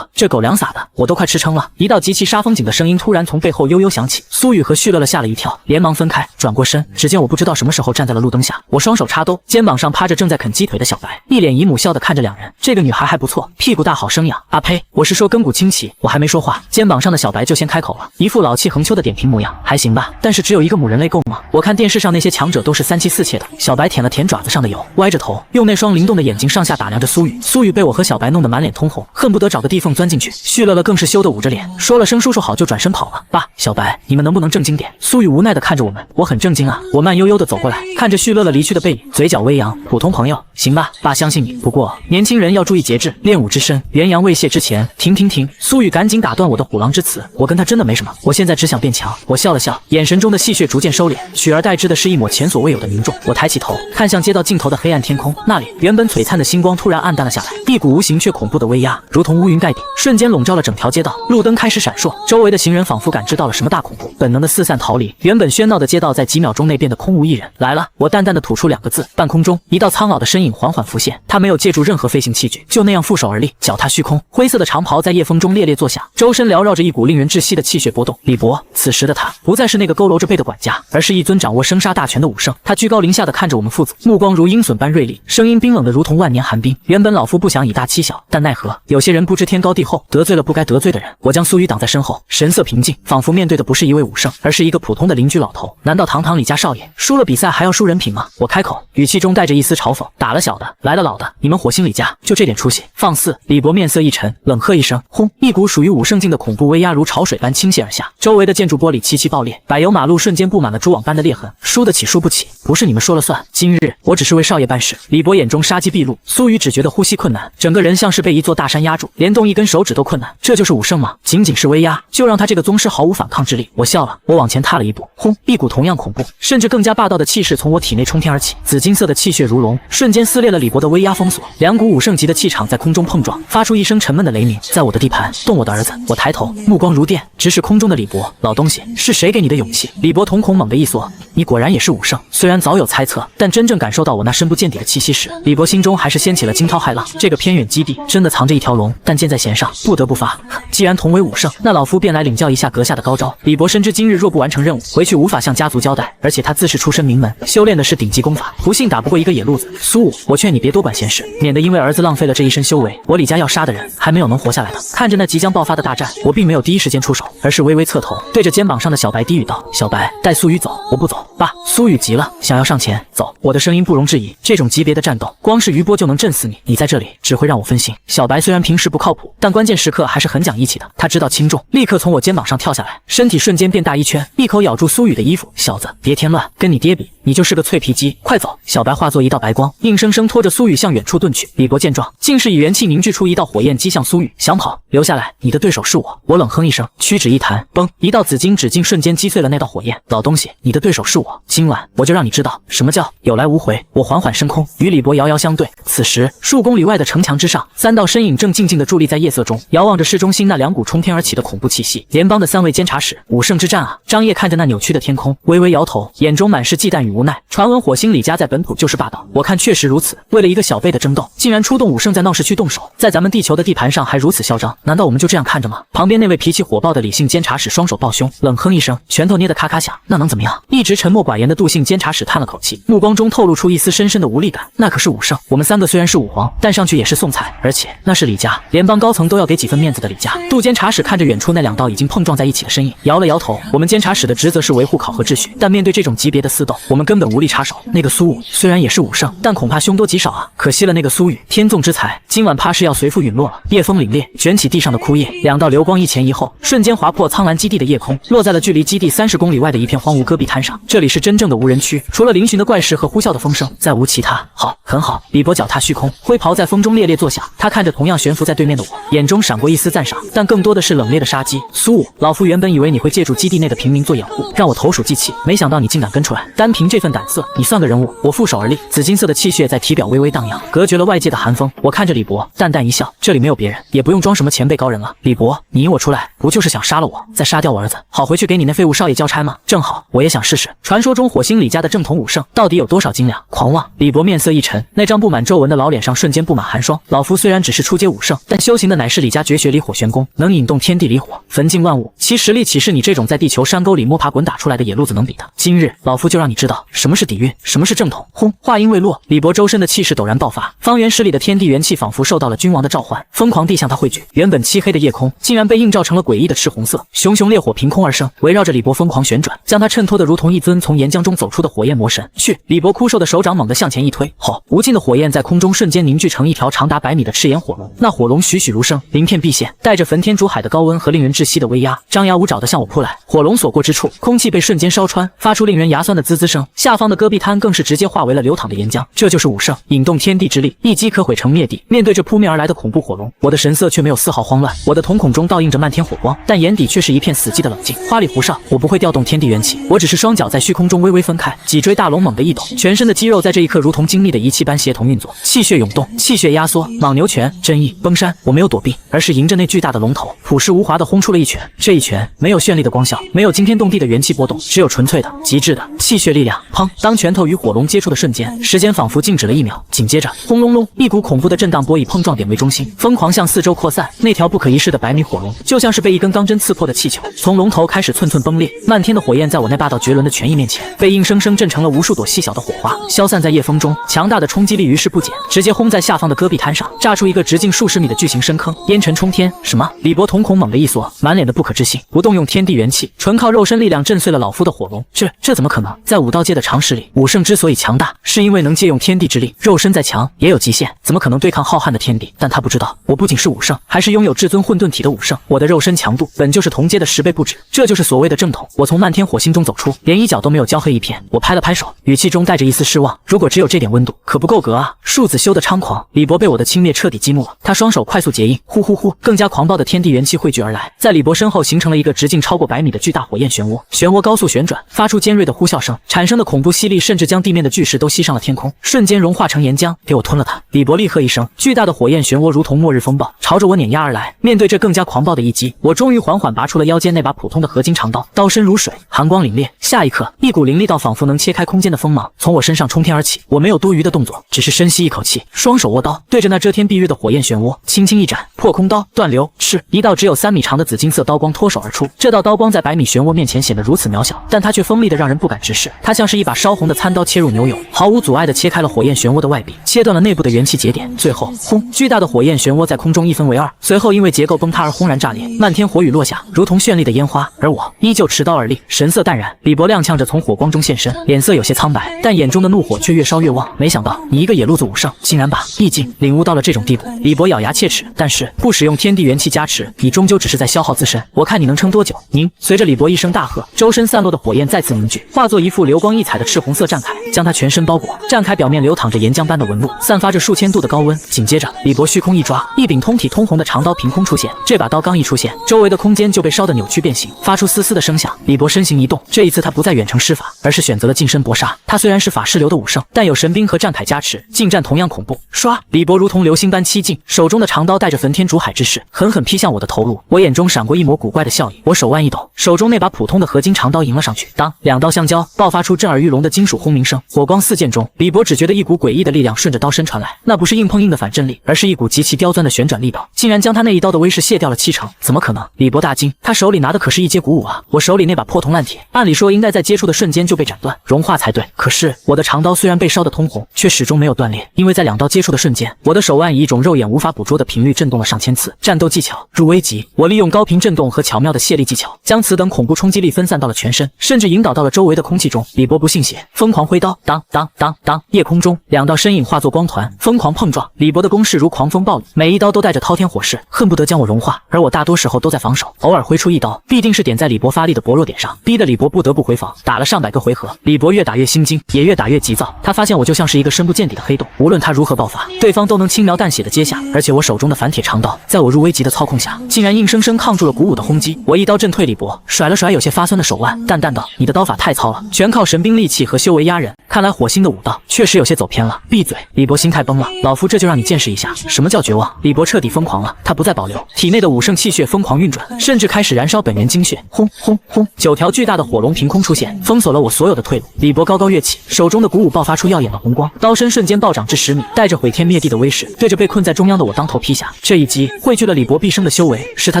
这狗粮撒的，我都快吃撑了。一道极其杀风景的声音突然从背后悠悠响起，苏雨和旭乐乐吓了一跳，连忙分开，转过身。只见我不知道什么时候站在了路灯下，我双手插兜，肩膀上趴着正在啃鸡腿的小白，一脸姨母笑的看着两人。这个女孩还不错，屁股大好生养。啊呸，我是说根骨清奇。我还没说话，肩膀上的小白就先开口了，一副老气横秋的点评模样。还行吧，但是只有一个母人类够吗？我看电视上那些强者都是3妻4妾的。小白舔了舔爪子上的油，歪着头，用那双灵动的眼睛上下打量着苏雨。苏雨被我和小白弄得满脸通红，恨不得找个地缝钻进去。旭乐乐更是羞得捂着脸，说了声叔叔好就转身跑了。爸，小白，你们能不能正经点？苏雨无奈地看着我们，我很正经啊。我慢悠悠地走过来，看着旭乐乐离去的背影，嘴角微扬，普通朋友，行吧，爸相信你。不过年轻人要注意节制，练武之身，元阳未泄之前，停。苏雨赶紧打断我的虎狼之词，我跟他真的没什么，我现在只想变强。我笑了笑，眼神中的戏谑逐渐收敛，取而代之的是一抹前所未有的凝重。我抬起头，看向街道尽头的黑暗天空，那里原本璀璨的星光突然暗淡了下来，一股无形却恐怖的威压，如同乌云盖顶，瞬间笼罩了整条街道。路灯开始闪烁，周围的行人仿佛感知到了什么大恐怖，本能的四散逃离。原本喧闹的街道在几秒钟内变得空无一人。来了，我淡淡的吐出2个字。半空中，一道苍老的身影缓缓浮现，他没有借助任何飞行器具，就那样负手而立，脚踏虚空，灰色的长袍在夜风中猎猎作响，周身缭绕着一股令人窒息的气血波动。李博，此时的他不再是那个佝偻着背的管家，而是一尊掌握生杀大权的武圣。他居高临下的看着我们父子，目光如鹰隼般锐利，声音冰冷的如同万年寒冰。原本老夫不想以大欺小，但奈何有些人不知天高地厚，得罪了不该得罪的人。我将苏雨挡在身后，神色平静，仿佛面对的不是一位武圣，而是一个普通的邻居老头。难道堂堂李家少爷输了比赛还要输人品吗？我开口，语气中带着一丝嘲讽。打了小的，来了老的，你们火星李家就这点出息，放肆！李博面色一沉，冷喝一声，轰！一股属于武圣境的恐怖威压如潮水般倾泻而下，周围的建筑玻璃齐齐爆裂，柏油马路瞬间布满了蛛网般的裂痕。输得起输不起，不是你们说了算。今日我只是为少爷办事。李博眼中杀机毕露，苏雨只觉得呼吸困难，整个人像是被一座大山压住，连动一根手指都困难。这就是武圣吗？仅仅是威压，就让他这个宗师毫无反抗之力。我笑了，我往前踏了一步，轰！一股同样恐怖，甚至更加霸道的气势从我体内冲天而起，紫金色的气血如龙，瞬间撕裂了李博的威压封锁。2股武圣级的气场在空中碰撞，发出一声沉闷的雷鸣。在我的地盘动我的儿子。我抬头，目光如电，直视空中的李博。老东西，是谁给你的勇气？李博瞳孔猛地一缩，你果然也是武圣。虽然早有猜测，但真正感受到我那深不见底的气息时，李博心中还是掀起了惊涛骇浪。这个偏远基地真的藏着一条龙，但箭在弦上，不得不发。既然同为武圣，那老夫便来领教一下阁下的高招。李博深知今日若不完成任务，回去无法向家族交代，而且他自是出身名门，修炼的是顶级功法，不信打不过一个野路子。苏武，我劝你别多管闲事，免得因为儿子浪费了这一身修为。我李家要杀的人，还没有能活下来的。看着那即将爆发的大战，我并没有第一时间出手，而是微微侧头，对着肩膀上的小白低语道：“小白，带苏雨走。”我不走。爸，苏雨急了，想要上前走。我的声音不容置疑，这种级别的战斗，光是余波就能震死你，你在这里只会让我分心。小白虽然平时不靠谱，但关键时刻还是很讲义气的。他知道轻重，立刻从我肩膀上跳下来，身体瞬间变大一圈，一口咬住苏雨的衣服：“小子，别添乱，跟你爹比，你就是个脆皮鸡，快走！”小白化作一道白光，硬生生拖着苏雨向远处遁去。李博见状，竟是以元气凝聚出一道火焰击向苏雨，想跑留下来，你的对手是我。我冷哼一声，屈指一弹，嘣，一道紫金指径瞬间击碎了那道火焰。老东西，你的对手是我，今晚我就让你知道什么叫有来无回。我缓缓升空，与李博遥遥相对。此时数公里外的城墙之上，3道身影正静静地伫立在夜色中，遥望着市中心那2股冲天而起的恐怖气息。联邦的3位监察使，武圣之战啊！张烨看着那扭曲的天空，微微摇头，眼中满是忌惮与无奈。传闻火星李家在本土就是霸道，我看确实如此。为了一个小辈的争斗，竟然出动武圣在闹市区动手，在咱们地球的地盘上还如此嚣张，难道我们就这样看着吗？旁边那那位脾气火爆的李姓监察使双手抱胸，冷哼一声，拳头捏得咔咔响。那能怎么样？一直沉默寡言的杜姓监察使叹了口气，目光中透露出一丝深深的无力感。那可是武圣，我们3个虽然是武皇，但上去也是送菜，而且那是李家，联邦高层都要给几分面子的李家。杜监察使看着远处那2道已经碰撞在一起的身影，摇了摇头。我们监察使的职责是维护考核秩序，但面对这种级别的私斗，我们根本无力插手。那个苏武虽然也是武圣，但恐怕凶多吉少啊！可惜了那个苏雨，天纵之才，今晚怕是要随父陨落了。夜风凛冽，卷起地上的枯叶，2道流光一前一后，瞬间划破苍蓝基地的夜空，落在了距离基地30公里外的一片荒芜戈壁滩上。这里是真正的无人区，除了嶙峋的怪石和呼啸的风声，再无其他。好，很好。李博脚踏虚空，灰袍在风中猎猎作响。他看着同样悬浮在对面的我，眼中闪过一丝赞赏，但更多的是冷冽的杀机。苏武，老夫原本以为你会借助基地内的平民做掩护，让我投鼠忌器，没想到你竟敢跟出来。单凭这份胆色，你算个人物？我负手而立，紫金色的气血在体表微微荡漾，隔绝了外界的寒风。我看着李博，淡淡一笑，这里没有别人，也不用装什么前辈高人了。李博，你引我出来，不就是想杀了我，再杀掉我儿子，好回去给你那废物少爷交差吗？正好，我也想试试，传说中火星李家的正统武圣到底有多少斤两？狂妄！李博面色一沉，那张布满皱纹的老脸上瞬间布满寒霜。老夫虽然只是初阶武圣，但修行的乃是李家绝学离火玄功，能引动天地离火，焚尽万物，其实力岂是你这种在地球山沟里摸爬滚打出来的野路子能比的？今日老夫就让你知道什么是底蕴，什么是正统。轰！话音未落，李博周身的气势陡然爆发，方圆10里的天地元气仿佛受到了君王的召唤，疯狂地向他汇聚。原本漆黑的夜空竟然被映照成了诡异的赤红色，熊熊烈火凭空而生，围绕着李博疯狂旋转，将他衬托得如同一尊从岩浆中走出的火焰魔神。去！李博枯瘦的手掌猛地向前一推，吼！无尽的火焰在空中瞬间凝聚成一条长达100米的赤炎火龙，那火龙栩栩如生，鳞片毕现，带着焚天逐海的高温和令人窒息的威压，张牙舞爪地向我扑来。火龙所过之处，空气被瞬间烧穿，发出令人牙酸的滋滋声，下方的戈壁滩更是直接化为了流淌的岩浆。这就是武圣，引动天地之力，一击可毁成灭地。面对着扑面而来的恐怖火龙，我的神色却没有丝毫慌乱，我的瞳孔中倒映着漫天火光，但眼底却是一片死寂的冷静。花里胡哨，我不会调动天地元气，我只是双脚在虚空中微微分开，脊椎大龙猛地一抖，全身的肌肉在这一刻如同精密的仪器般协同运作，气血涌动，气血压缩，莽牛拳，真意崩山。我没有躲避，而是迎着那巨大的龙头，朴实无华地轰出了一拳。这一拳没有绚丽的光效，没有惊天动地的元气波动，只有纯粹的极致的气血力量。砰！当拳头与火龙接触的瞬间，时间仿佛静止了1秒，紧接着轰隆隆，一股恐怖的震荡波以碰撞点为中心，疯狂向四周扩散。那条不可一世的100米火龙就像是被一根钢针刺破的气球，从龙头开始寸寸崩裂，漫天的火焰在我那霸道绝伦的拳意面前被硬生生震成了无数朵细小的火花，消散在夜风中。强大的冲击力于是不减，直接轰在下方的戈壁滩上，炸出一个直径数10米的巨型深坑，烟尘冲天。什么？李博瞳孔猛地一缩，满脸的不可置信，不动用天地元气，纯靠肉身力量震碎了老夫的火龙。这怎么可能？在武道界的常识里，武圣之所以强大，是因为能借用天地之力，肉身再强也有极限，怎么可能对抗浩瀚的天地？但他不知道，我不仅是武圣，还是拥有至尊混沌体的武圣，我的肉身强度本就是同阶的10倍不止，这就是所谓的正统。我从漫天火星中走出，连衣角都没有焦黑一片。我拍了拍手，语气中带着一丝失望，如果只有这点温度，可不够格啊！庶子修得猖狂，李博被我的轻蔑彻底激怒了，他双手快速结印，呼呼呼，更加狂暴的天地元气汇聚而来，在李博身后形成了一个直径超过100米的巨大火焰漩涡，漩涡高速旋转，发出尖锐的呼啸声，产生的恐怖吸力甚至将地面的巨石都吸上了天空，瞬间融化成岩浆，给我吞了它！李博厉喝一声，巨大的火焰漩涡如同末日风暴，朝着我碾压而来。面对这更加狂暴的一击，我终于缓缓拔出了腰间那把普通的合金长刀，刀身如水，寒光凛冽。下一刻，一股凌厉到仿佛能切开空间的锋芒从我身上冲天而起，我没有多余的动作，只是深吸一口气，双手握刀，对着那遮天蔽日的火焰漩涡轻轻一斩，破空刀断流，是一道只有3米长的紫金色刀光脱手而出。这道刀光在100米漩涡面前显得如此渺小，但它却锋利的让人不敢直视，它像是一把烧红的餐刀切入牛蛹，毫无阻碍地切开了火焰漩涡的外壁，切断了内部的元气节点。最后，轰！巨大的火焰漩涡在空中一分为2，随后因为结构崩塌而轰然炸裂，漫天火雨落下，如同绚丽的烟花。而我依旧持刀而立，神色淡然。李博踉跄着从火光中现身，脸色有些苍白，但眼中的怒火却越烧越旺。没想到你一个野路子武圣，竟然把意境领悟到了这种地步。李博咬牙切齿，但是不使用天地元气加持，你终究只是在消耗自身。我看你能撑多久？您！随着李博一声大喝，周身散落的火焰再次凝聚，化作一副流光溢彩的赤红色战铠，将他全身包裹。战铠表面流淌着岩浆般的纹路，散发着数千度的高温。紧接着，李博虚空一抓，一柄通体通红的长刀凭空出现。这把刀刚一出现，周围的空间就被烧得扭曲变形，发出嘶嘶的声响。李博身形一动，这一次他不再远程施法，而是选择了近身搏杀。他虽然是法师流的武圣，但有神兵和战铠加持，近战同样恐怖。唰！李博如同流星般七进，手中的长刀带着焚天逐海之势，狠狠劈向我的头颅。我眼中闪过一抹古怪的笑意，我手腕一抖，手中那把普通的合金长刀迎了上去。当2刀相交，爆发出震耳欲聋的金属轰鸣声，火光四溅中，李博只觉得一股诡异的力量顺着刀身传来，那不是硬碰硬的反震力，而是一股极其刁钻的旋转力道，竟然将他那一刀的威势卸掉了70%。怎么可能？李博大惊，他手里拿的可是一阶古武啊！我手里那把破铜烂铁，按理说应该在接触的瞬间就被斩断融化才对。可是我的长刀虽然被烧得通红，却始终没有断裂，因为在两刀接触的瞬间，我的手腕以一种肉眼无法捕捉的频率震动了上千次。战斗技巧入危级，我利用高频震动和巧妙的卸力技巧，将此等恐怖冲击力分散到了全身，甚至引导到了周围的空气中。李博不信邪，疯狂挥刀，当当当当，夜空中两道身影化作光团，疯狂碰撞。李博的攻势如狂风暴雨，每一刀都带着滔天火势，恨不得将我融化。而我大多时候都在防守，偶尔挥出一刀，必定是点在李博发力的薄弱点上，逼得李博不得不回防。打了上百个回合，李博越打越心惊，也越打越急躁。他发现我就像是一个深不见底的黑洞，无论他如何爆发，对方都能轻描淡写的接下。而且我手中的反铁长刀，在我入危级的操控下，竟然硬生生抗住了鼓舞的轰击。我一刀震退李博，甩了甩有些发酸的手腕，淡淡道：“你的刀法太糙了，全靠神兵利器和修为压人。看来火星的武道确实有些走偏了。”闭嘴！李博心态崩了，老夫这就让你见识一下什么叫绝望。李博彻底疯狂了，他不再保留，体内的武圣气血疯狂运转，甚至开始燃烧本源精血。轰轰轰！9条巨大的火龙凭空出现，封锁了我所有的退路。李博高高跃起，手中的鼓舞爆发出耀眼的红光，刀身瞬间暴涨至10米，带着毁天灭地的威势，对着被困在中央的我当头劈下。这一击汇聚了李博毕生的修为，是他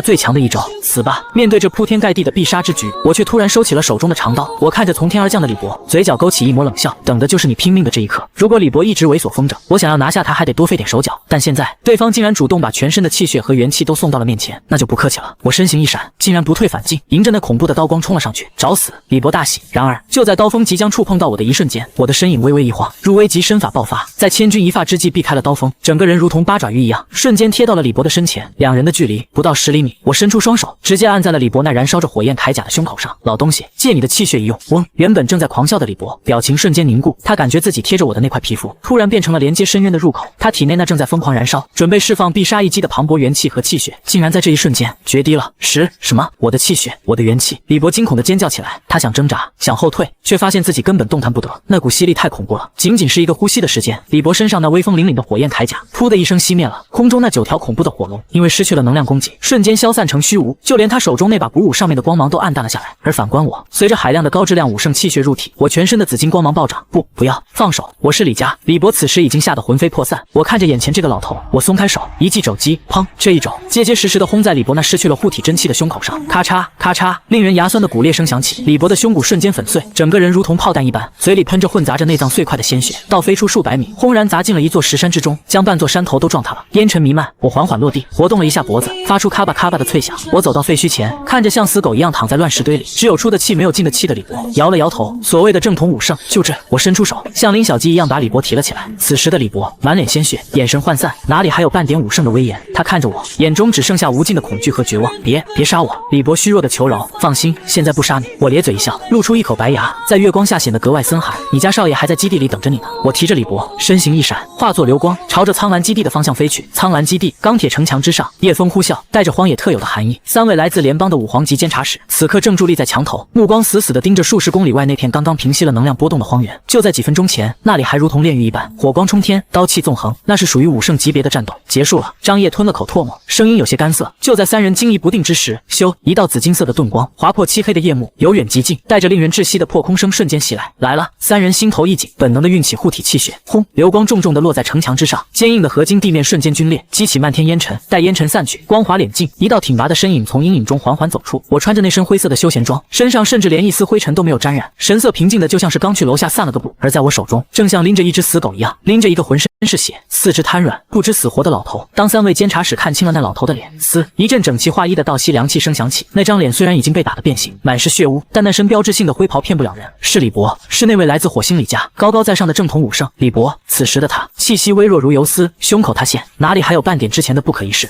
最强的一招。死吧！面对这铺天盖地的必杀之局，我却突然收起了手中的长刀。我看着从天而降的李博，嘴角勾起一抹冷笑，等的就是你拼命的这一刻。如果李博一直猥琐疯着，我想要拿下他还得多费点手脚，但现在对方竟然主动把全身的气血和元气都送到了面前，那就不客气了。我身形一闪，竟然不退反进，迎着那恐怖的刀光冲了上去，找死！李博大喜。然而就在刀锋即将触碰到我的一瞬间，我的身影微微一晃，入危级身法爆发，在千钧一发之际避开了刀锋，整个人如同八爪鱼一样，瞬间贴到了李博的身前。两人的距离不到10厘米，我伸出双手，直接按在了李博那燃烧着火焰铠甲的胸口上。老东西，借你的气血一用！嗡！原本正在狂笑的李博，表情瞬间凝固，他感觉自己贴着我的那块皮肤，突然变成了连接深渊的入口。他体内那正在疯狂燃烧，准备释放必杀一击的磅礴元气和气血，竟然在这一瞬间决堤了。什么？我的气血，我的元气！李博惊恐地尖叫起来，他想挣扎，想后退，却发现自己根本动弹不得，那股吸力太恐怖了。仅仅是一个呼吸的时间，李博身上那威风凛凛的火焰铠甲噗的一声熄灭了，空中那9条恐怖的火龙因为失去了能量供给，瞬间消散成虚无，就连他手中那把鼓舞上面的光芒都暗淡了下来。而反观我，随着海量的高质量武圣气血入体，我全身的紫金光芒暴涨。不要放手！我是李佳。李博此时已经吓得魂飞魄散，我看着眼前这个老头，我松开手，一记肘击，砰！这一肘结结实实的轰在李博那失去了护体真气的胸口上，咔嚓咔嚓，令人牙酸的骨裂声响起，李博的胸骨瞬间粉碎，整个人如同炮弹一般，嘴里喷着混杂着内脏碎块的鲜血，倒飞出数百米，轰然砸进了一座石山之中，将半座山头都撞塌了，烟尘弥漫。我缓缓落地，活动了一下脖子，发出咔吧咔吧的脆响。我走到废墟前，看着像死狗一样躺在乱石堆里，只有出的气没有进的气的李博，摇了摇头。所谓的正统武圣，就这。我伸出手，像拎小鸡一样把李博提了起来。此时的李博满脸鲜血，眼神涣散，哪里还有半点武圣的威严？他看着我，眼中只剩下无尽的恐惧和绝望。别杀我！李博虚弱的求饶。放心，现在不杀你。我咧嘴一笑，露出一口白牙，在月光下显得格外森寒。你家少爷还在基地里等着你呢。我提着李博，身形一闪，化作流光，朝着苍蓝基地的方向飞去。苍蓝基地，钢铁城墙之上，夜风呼啸，带着荒野特有的寒意。3位来自联邦的武皇级监察使，此刻正伫立在墙头，目光死死地盯着数十公里外那片刚刚平息了能量波动的荒原。就在几分钟前，那里还如同炼狱一般，火光冲天，刀气纵横，那是属于武圣级别的战斗。结束了。张掖吞了口唾沫，声音有些干涩。就在3人惊疑不定之时，咻！一道紫金色的盾光划破漆黑的夜幕，由远及近，带着令人窒息的破空声瞬间袭来。来了！3人心头一紧，本能的运起护体气血，轰！流光重重地落在城墙之上，坚硬的合金地面瞬间皲裂，激起漫天烟尘。待烟尘散去，光华敛尽，一道挺拔的身影从阴影中缓缓走出。我穿着那身灰色的休闲装，身上甚至连一丝灰尘都没有沾染，神色平静的就像是刚去楼下散了个步。而在我手中，正像拎着一只死狗一样，拎着一个浑身是血、四肢瘫软、不知死活的老头。当3位监察使看清了那老头的脸，嘶！一阵整齐划一的倒吸凉气声响起。那张脸虽然已经被打得变形，满是血污，但那身标志性的灰袍骗不了人。是李博，是那位来自火星李家高高在上的正统武圣李博。此时的他气息微弱如游丝，胸口塌陷，哪里还有半点之前的不可一世？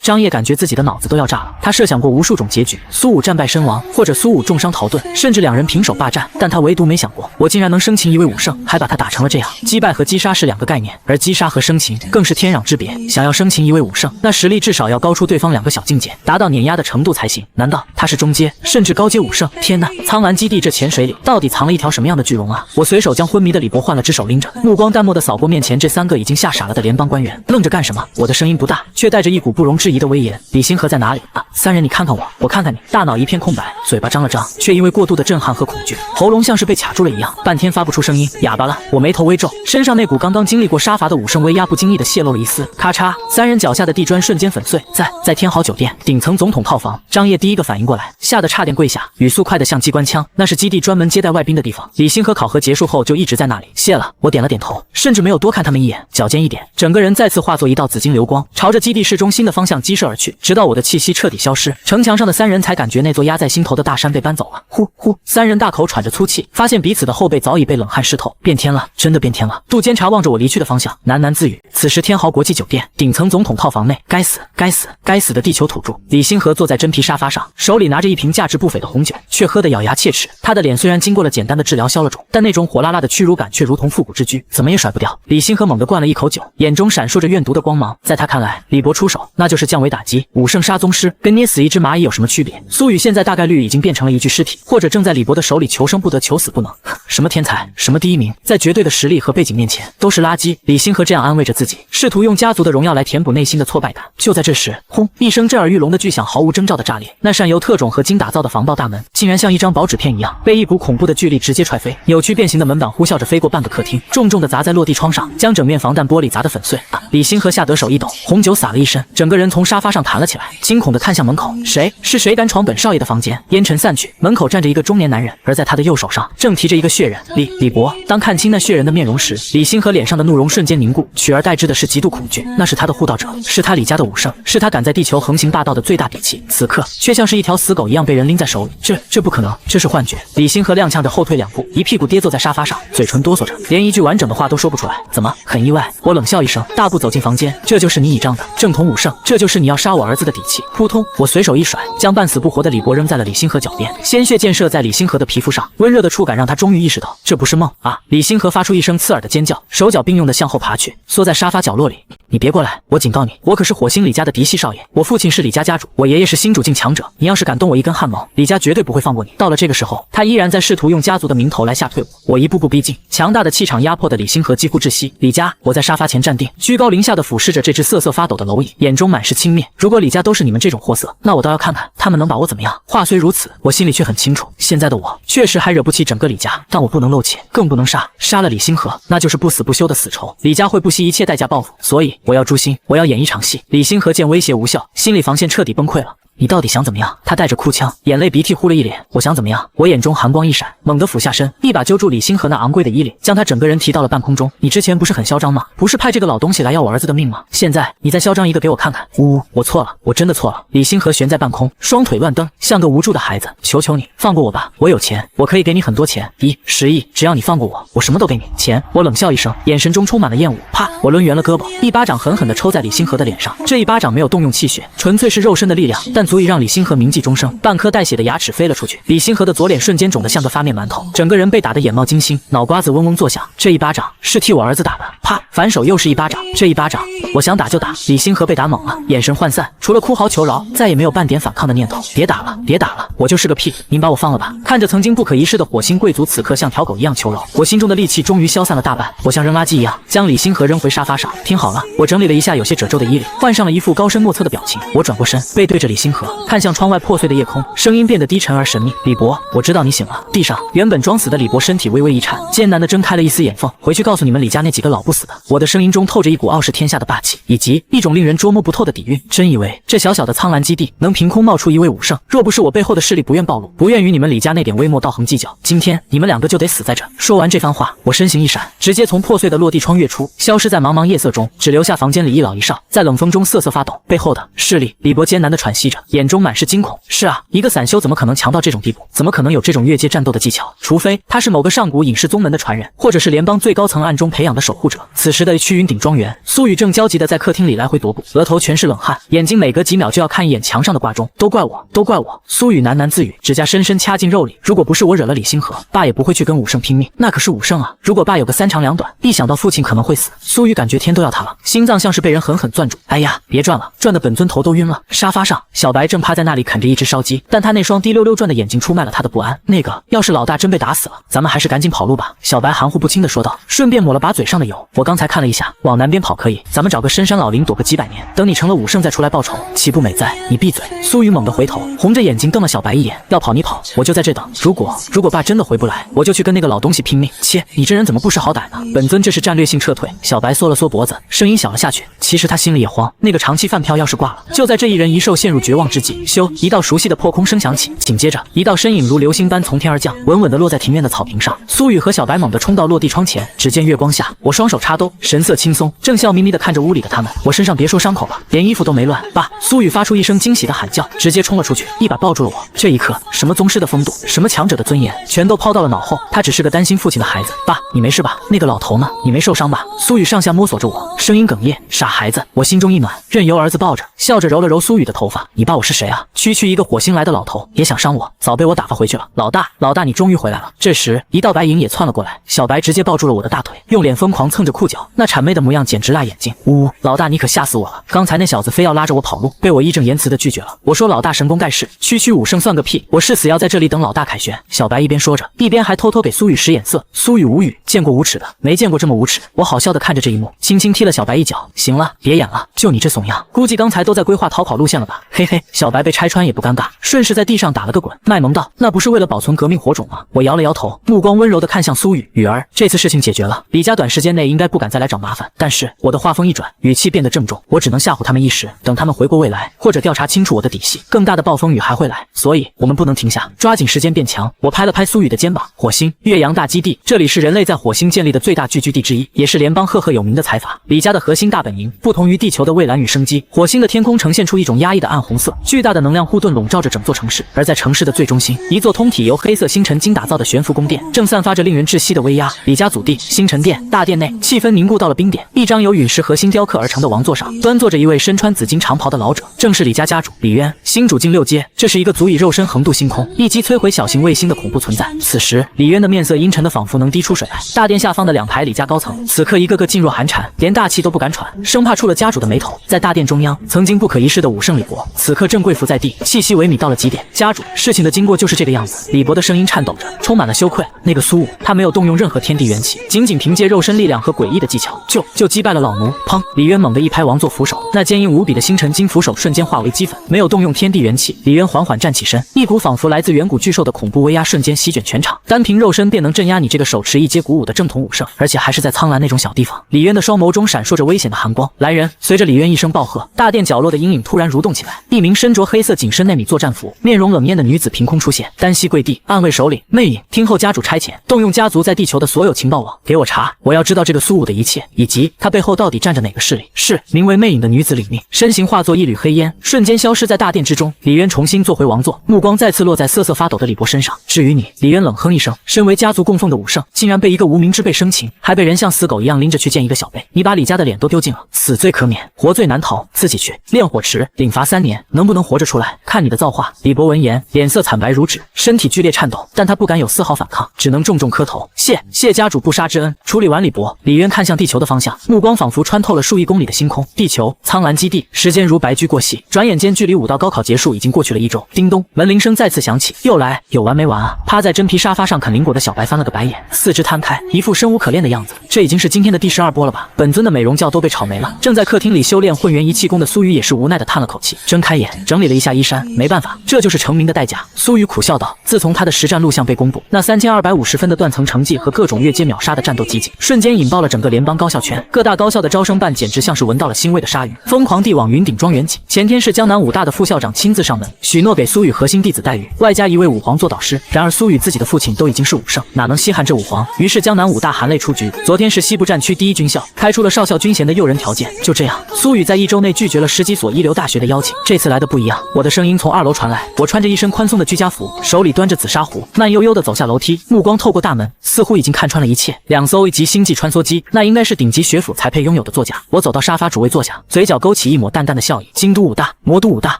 张掖感觉自己的脑子都要炸了。他设想过无数种结局，苏武战败身亡，或者苏武重伤逃遁，甚至2人平手霸占，但他唯独没想过，我竟然能生擒一位武圣，还把他打成了这样。击败和击杀是2个概念，而击杀和生擒更是天壤之别。想要生擒一位武圣，那实力至少要高出对方2个小境界，达到碾压的程度才行。难道他是中阶甚至高阶武圣？天哪！苍蓝基地这潜水里到底藏了一条什么样的巨龙啊？我随手将昏迷的李博换了只手拎着，目光淡漠地扫过面前这3个已经吓傻了的联邦官员。愣着干什么？我的声音不大，却带着一股不容置疑的威严。李星河在哪里啊？3人你看看我，我看看你。大脑一片空白，嘴巴张了张，却因为过度的震撼和恐惧，喉咙像是被卡住了一样，半天发不出声音，哑巴了。我眉头微皱，身上那股刚刚经历过杀杀伐的武圣威压不经意的泄露了一丝，咔嚓，三人脚下的地砖瞬间粉碎。在天豪酒店顶层总统套房，张烨第一个反应过来，吓得差点跪下，语速快得像机关枪。那是基地专门接待外宾的地方。李星河考核结束后就一直在那里。谢了，我点了点头，甚至没有多看他们一眼，脚尖一点，整个人再次化作一道紫金流光，朝着基地市中心的方向激射而去，直到我的气息彻底消失，城墙上的三人才感觉那座压在心头的大山被搬走了。呼呼，三人大口喘着粗气，发现彼此的后背早已被冷汗湿透。变天了，真的变天了。杜监察望着我离去的方向，喃喃自语。此时天豪国际酒店顶层总统套房内，该死的地球土著！李星河坐在真皮沙发上，手里拿着一瓶价值不菲的红酒，却喝得咬牙切齿。他的脸虽然经过了简单的治疗消了肿，但那种火辣辣的屈辱感却如同复古之居，怎么也甩不掉。李星河猛地灌了一口酒，眼中闪烁着怨毒的光芒。在他看来，李博出手那就是降维打击，武圣杀宗师跟捏死一只蚂蚁有什么区别？苏雨现在大概率已经变成了一具尸体，或者正在李博的手里求生不得，求死不能。什么天才，什么第一名，在绝对的实力和背景面前都是垃圾。李星河这样安慰着自己，试图用家族的荣耀来填补内心的挫败感。就在这时，轰！一声震耳欲聋的巨响毫无征兆的炸裂，那扇由特种合金打造的防爆大门竟然像一张薄纸片一样被一股恐怖的巨力直接踹飞，扭曲变形的门板呼啸着飞过半个客厅，重重的砸在落地窗上，将整面防弹玻璃砸得粉碎。李星河吓得手一抖，红酒洒了一身，整个人从沙发上弹了起来，惊恐地看向门口，谁敢闯本少爷的房间？烟尘散去，门口站着一个中年男人，而在他的右手上正提着一个血人。李博。当看清那血人的面容时，李星河脸上的怒容瞬间凝固，取而代之的是极度恐惧。那是他的护道者，是他李家的武圣，是他敢在地球横行霸道的最大底气，此刻却像是一条死狗一样被人拎在手里。这不可能，这是幻觉。李星河踉跄着后退2步，一屁股跌坐在沙发上，嘴唇哆嗦着，连一句完整的话都说不出来。怎么？很意外？我冷笑一声，大步走进房间。这就是你倚仗的正统武圣，这就是你要杀我儿子的底气。扑通，我随手一甩，将半死不活的李博扔在了李星河脚边，鲜血溅射在李星河的皮肤上，温热的触感让他终于意识到这不是梦啊！李星河发出一声刺耳的尖叫，手脚并用的向后爬去，缩在沙发角落里。你别过来！我警告你，我可是火星李家的嫡系少爷，我父亲是李家家主，我爷爷是新主境强者，你要是敢动我一根汗毛，李家绝对不会放过你。到了这个时候，他依然在试图用家族的名头来吓退我。我一步步逼近，强大的气场压迫的李星河几乎窒息。李家，我在沙发前站定，居高临下的俯视着这只瑟瑟发抖的蝼蚁，眼中满是轻蔑。如果李家都是你们这种货色，那我倒要看看他们能把我怎么样。话虽如此，我心里却很清楚，现在的我确实还惹不起整个李家，但我不能露怯，更不能杀了李星河，那就是不死不休的死仇。李家会不惜一切代价报复，所以我要诛心，我要演一场戏。李星河见威胁无效，心理防线彻底崩溃了。你到底想怎么样？他带着哭腔，眼泪鼻涕呼了一脸。我想怎么样？我眼中寒光一闪，猛地俯下身，一把揪住李星河那昂贵的衣领，将他整个人提到了半空中。你之前不是很嚣张吗？不是派这个老东西来要我儿子的命吗？现在你再嚣张一个给我看看！呜，我错了，我真的错了。李星河悬在半空，双腿乱蹬，像个无助的孩子。求求你放过我吧，我有钱，我可以给你很多钱，1、10亿，只要你放过我，我什么都给你。钱！我冷笑一声，眼神中充满了厌恶。啪！我抡圆了胳膊，一巴掌狠狠地抽在李星河的脸上。这一巴掌没有动用气血，纯粹是肉身的力量，但足以让李星河铭记终生。半颗带血的牙齿飞了出去，李星河的左脸瞬间肿得像个发面馒头，整个人被打得眼冒金星，脑瓜子嗡嗡作响。这一巴掌是替我儿子打的。啪！反手又是一巴掌。这一巴掌，我想打就打。李星河被打懵了，眼神涣散，除了哭嚎求饶，再也没有半点反抗的念头。别打了，别打了，我就是个屁，您把我放了吧。看着曾经不可一世的火星贵族，此刻像条狗一样求饶，我心中的戾气终于消散了大半。我像扔垃圾一样将李星河扔回沙发上。听好了，我整理了一下有些褶皱的衣领，换上了一副高深莫测的表情。我转过身，背对着李星河，看向窗外破碎的夜空，声音变得低沉而神秘。李博，我知道你醒了。地上原本装死的李博身体微微一颤，艰难地睁开了一丝眼缝。回去告诉你们李家那几个老不死的。我的声音中透着一股傲视天下的霸气，以及一种令人捉摸不透的底蕴。真以为这小小的苍蓝基地能凭空冒出一位武圣？若不是我背后的势力不愿暴露，不愿与你们李家那点微末道横计较，今天你们两个就得死在这。说完这番话，我身形一闪，直接从破碎的落地窗跃出，消失在茫茫夜色中，只留下房间里一老一少在冷风中瑟瑟发抖。背后的势力，李博艰难地喘息着，眼中满是惊恐。是啊，一个散修怎么可能强到这种地步？怎么可能有这种越界战斗的技巧？除非他是某个上古隐士宗门的传人，或者是联邦最高层暗中培养的守护者。此时的屈云顶庄园，苏雨正焦急地在客厅里来回踱步，额头全是冷汗，眼睛每隔几秒就要看一眼墙上的挂钟。都怪我，都怪我！苏雨喃喃自语，指甲深深掐进肉里。如果不是我惹了李星河，爸也不会去跟武圣拼命。那可是武圣啊！如果爸有个3长2短，一想到父亲可能会死，苏雨感觉天都要塌了，心脏像是被人狠狠攥住。哎呀，别转了，转得本尊头都晕了。沙发上，小小白正趴在那里啃着一只烧鸡，但他那双滴溜溜转的眼睛出卖了他的不安。那个，要是老大真被打死了，咱们还是赶紧跑路吧。小白含糊不清地说道，顺便抹了把嘴上的油。我刚才看了一下，往南边跑可以，咱们找个深山老林躲个几百年，等你成了武圣再出来报仇，岂不美哉？你闭嘴！苏雨猛地回头，红着眼睛瞪了小白一眼，要跑你跑，我就在这等。如果爸真的回不来，我就去跟那个老东西拼命。切，你这人怎么不识好歹呢？本尊这是战略性撤退。小白缩了缩脖子，声音小了下去。其实他心里也慌，那个长期饭票要是挂了，就在这一人一兽陷入绝望之际，咻，一道熟悉的破空声响起，紧接着一道身影如流星般从天而降，稳稳地落在庭院的草坪上。苏雨和小白猛地冲到落地窗前，只见月光下，我双手插兜，神色轻松，正笑眯眯地看着屋里的他们。我身上别说伤口了，连衣服都没乱。爸！苏雨发出一声惊喜的喊叫，直接冲了出去，一把抱住了我。这一刻，什么宗师的风度，什么强者的尊严，全都抛到了脑后。他只是个担心父亲的孩子。爸，你没事吧？那个老头呢？你没受伤吧？苏雨上下摸索着我，声音哽咽。傻孩子，我心中一暖，任由儿子抱着，笑着揉了揉苏雨的头发。你爸我是谁啊？区区一个火星来的老头，也想伤我？早被我打发回去了。老大，你终于回来了。这时，一道白影也窜了过来，小白直接抱住了我的大腿，用脸疯狂蹭着裤脚，那谄媚的模样简直辣眼睛。呜，老大你可吓死我了！刚才那小子非要拉着我跑路，被我义正言辞的拒绝了。我说老大神功盖世，区区武圣算个屁，我誓死要在这里等老大凯旋。小白一边说着，一边还偷偷给苏雨使眼色。苏雨无语，见过无耻的，没见过这么无耻。我好笑的看着这一幕，轻轻踢了小白一脚。行了，别演了，就你这怂样，估计刚才都在规划逃跑路线了吧？嘿嘿，小白被拆穿也不尴尬，顺势在地上打了个滚，卖萌道：“那不是为了保存革命火种吗？”我摇了摇头，目光温柔的看向苏雨，雨儿，这次事情解决了，李家短时间内应该不敢再来找麻烦。但是我的话锋一转，语气变得郑重，我只能吓唬他们一时，等他们回过味来，或者调查清楚我的底细，更大的暴风雨还会来，所以我们不能停下，抓紧时间变强。我拍了拍苏雨的肩膀，火星岳阳大基地，这里是人类在火星建立的最大聚居地之一，也是联邦赫赫有名的财阀。李家的核心大本营，不同于地球的蔚蓝与生机，火星的天空呈现出一种压抑的暗红色，巨大的能量护盾笼罩着整座城市。而在城市的最中心，一座通体由黑色星辰金打造的悬浮宫殿，正散发着令人窒息的威压。李家祖地星辰殿，大殿内气氛凝固到了冰点，一张由陨石核心雕刻而成的王座上，端坐着一位身穿紫金长袍的老者，正是李家家主李渊，星主境6阶。这是一个足以肉身横渡星空，一击摧毁小型卫星的恐怖存在。此时，李渊的面色阴沉的仿佛能滴出水来。大殿下方的2排李家高层，此刻一个个噤若寒蝉，连大气都不敢喘，生怕触了家主的眉头。在大殿中央，曾经不可一世的武圣李博，此刻正跪伏在地，气息萎靡到了极点。家主，事情的经过就是这个样子。李博的声音颤抖着，充满了羞愧。那个苏武，他没有动用任何天地元气，仅凭借肉身力量和诡异的技巧，就击败了老奴。砰！李渊猛地一拍王座扶手，那坚硬无比的星辰金扶手瞬间化为齑粉。没有动用天地元气，李渊缓缓站起身，一股仿佛来自远古巨兽的恐怖威压瞬间席卷全场。单凭肉身便能镇压你这个手持1阶古武的正统武圣，而且还是在苍兰那种小地方。李渊的双眸中闪烁着危险的寒光。来人！随着李渊一声暴喝，大殿角落的阴影突然蠕动起来，一名身着黑色紧身内米作战服、面容冷艳的女子凭空出现，单膝跪地，暗卫首领魅影，听候家主差遣，动用家族在地球的所有情报网，给我查，我要知道这个苏武的一切，以及他背后到底站着哪个势力。是，名为魅影的女子领命，身形化作一缕黑烟，瞬间消失在大殿之中。李渊重新坐回王座，目光再次落在瑟瑟发抖的李博身上。至于你，李渊冷哼一声，身为家族供奉的武圣，竟然被一个无名之辈生擒，还被人像死狗一样拎着去见一个小辈，你把李家的脸都丢尽了，死罪可免，活罪难逃，自己去炼火池，领罚3年，能不能活着出来，看你的造化。李博闻言，脸色惨白如纸，身体剧烈颤抖，但他不敢有丝毫反抗，只能重重磕头，谢家主不杀之恩。处理完李博，李渊看向地球的方向，目光仿佛穿透了数亿公里的星空。地球苍兰基地，时间如白驹过隙，转眼间距离武道高考结束已经过去了1周。叮咚，门铃声再次响起，又来，有完没完啊？趴在真皮沙发上啃苹果的小白翻了个白眼，四肢摊开，一副生无可恋的样子。这已经是今天的第12波了吧？本尊的美容觉都被炒没了。正在客厅里修炼混元一气功的苏雨也是无奈的叹了口气，睁开眼整理了一下衣衫，没办法，这就是成名的代价。苏雨苦笑道：“自从他的实战录像被公布，那3250分的断层成绩和各种越阶秒杀的战斗集锦，瞬间引爆了整个联邦高校圈。各大高校的招生办简直像是闻到了腥味的鲨鱼，疯狂地往云顶庄园挤。前天是江南武大的副校长亲自上门，许诺给苏雨核心弟子待遇，外加1位武皇做导师。然而苏雨自己的父亲都已经是武圣，哪能稀罕这武皇？于是江南武大含泪出局。昨天是西部战区第1军校开出了少校军衔的诱人条件，就这样，苏雨在1周内拒绝了10几所一流大学的邀请。这次来的不一样，我的声音从2楼传来，我穿着一身宽松的居家服，手里端着紫砂壶，慢悠悠地走下楼梯，目光透过大门，似乎已经看穿了一切。2艘1级星际穿梭机，那应该是顶级学府才配拥有的座驾。我走到沙发主位坐下，嘴角勾起一抹淡淡的笑意。京都武大、魔都武大，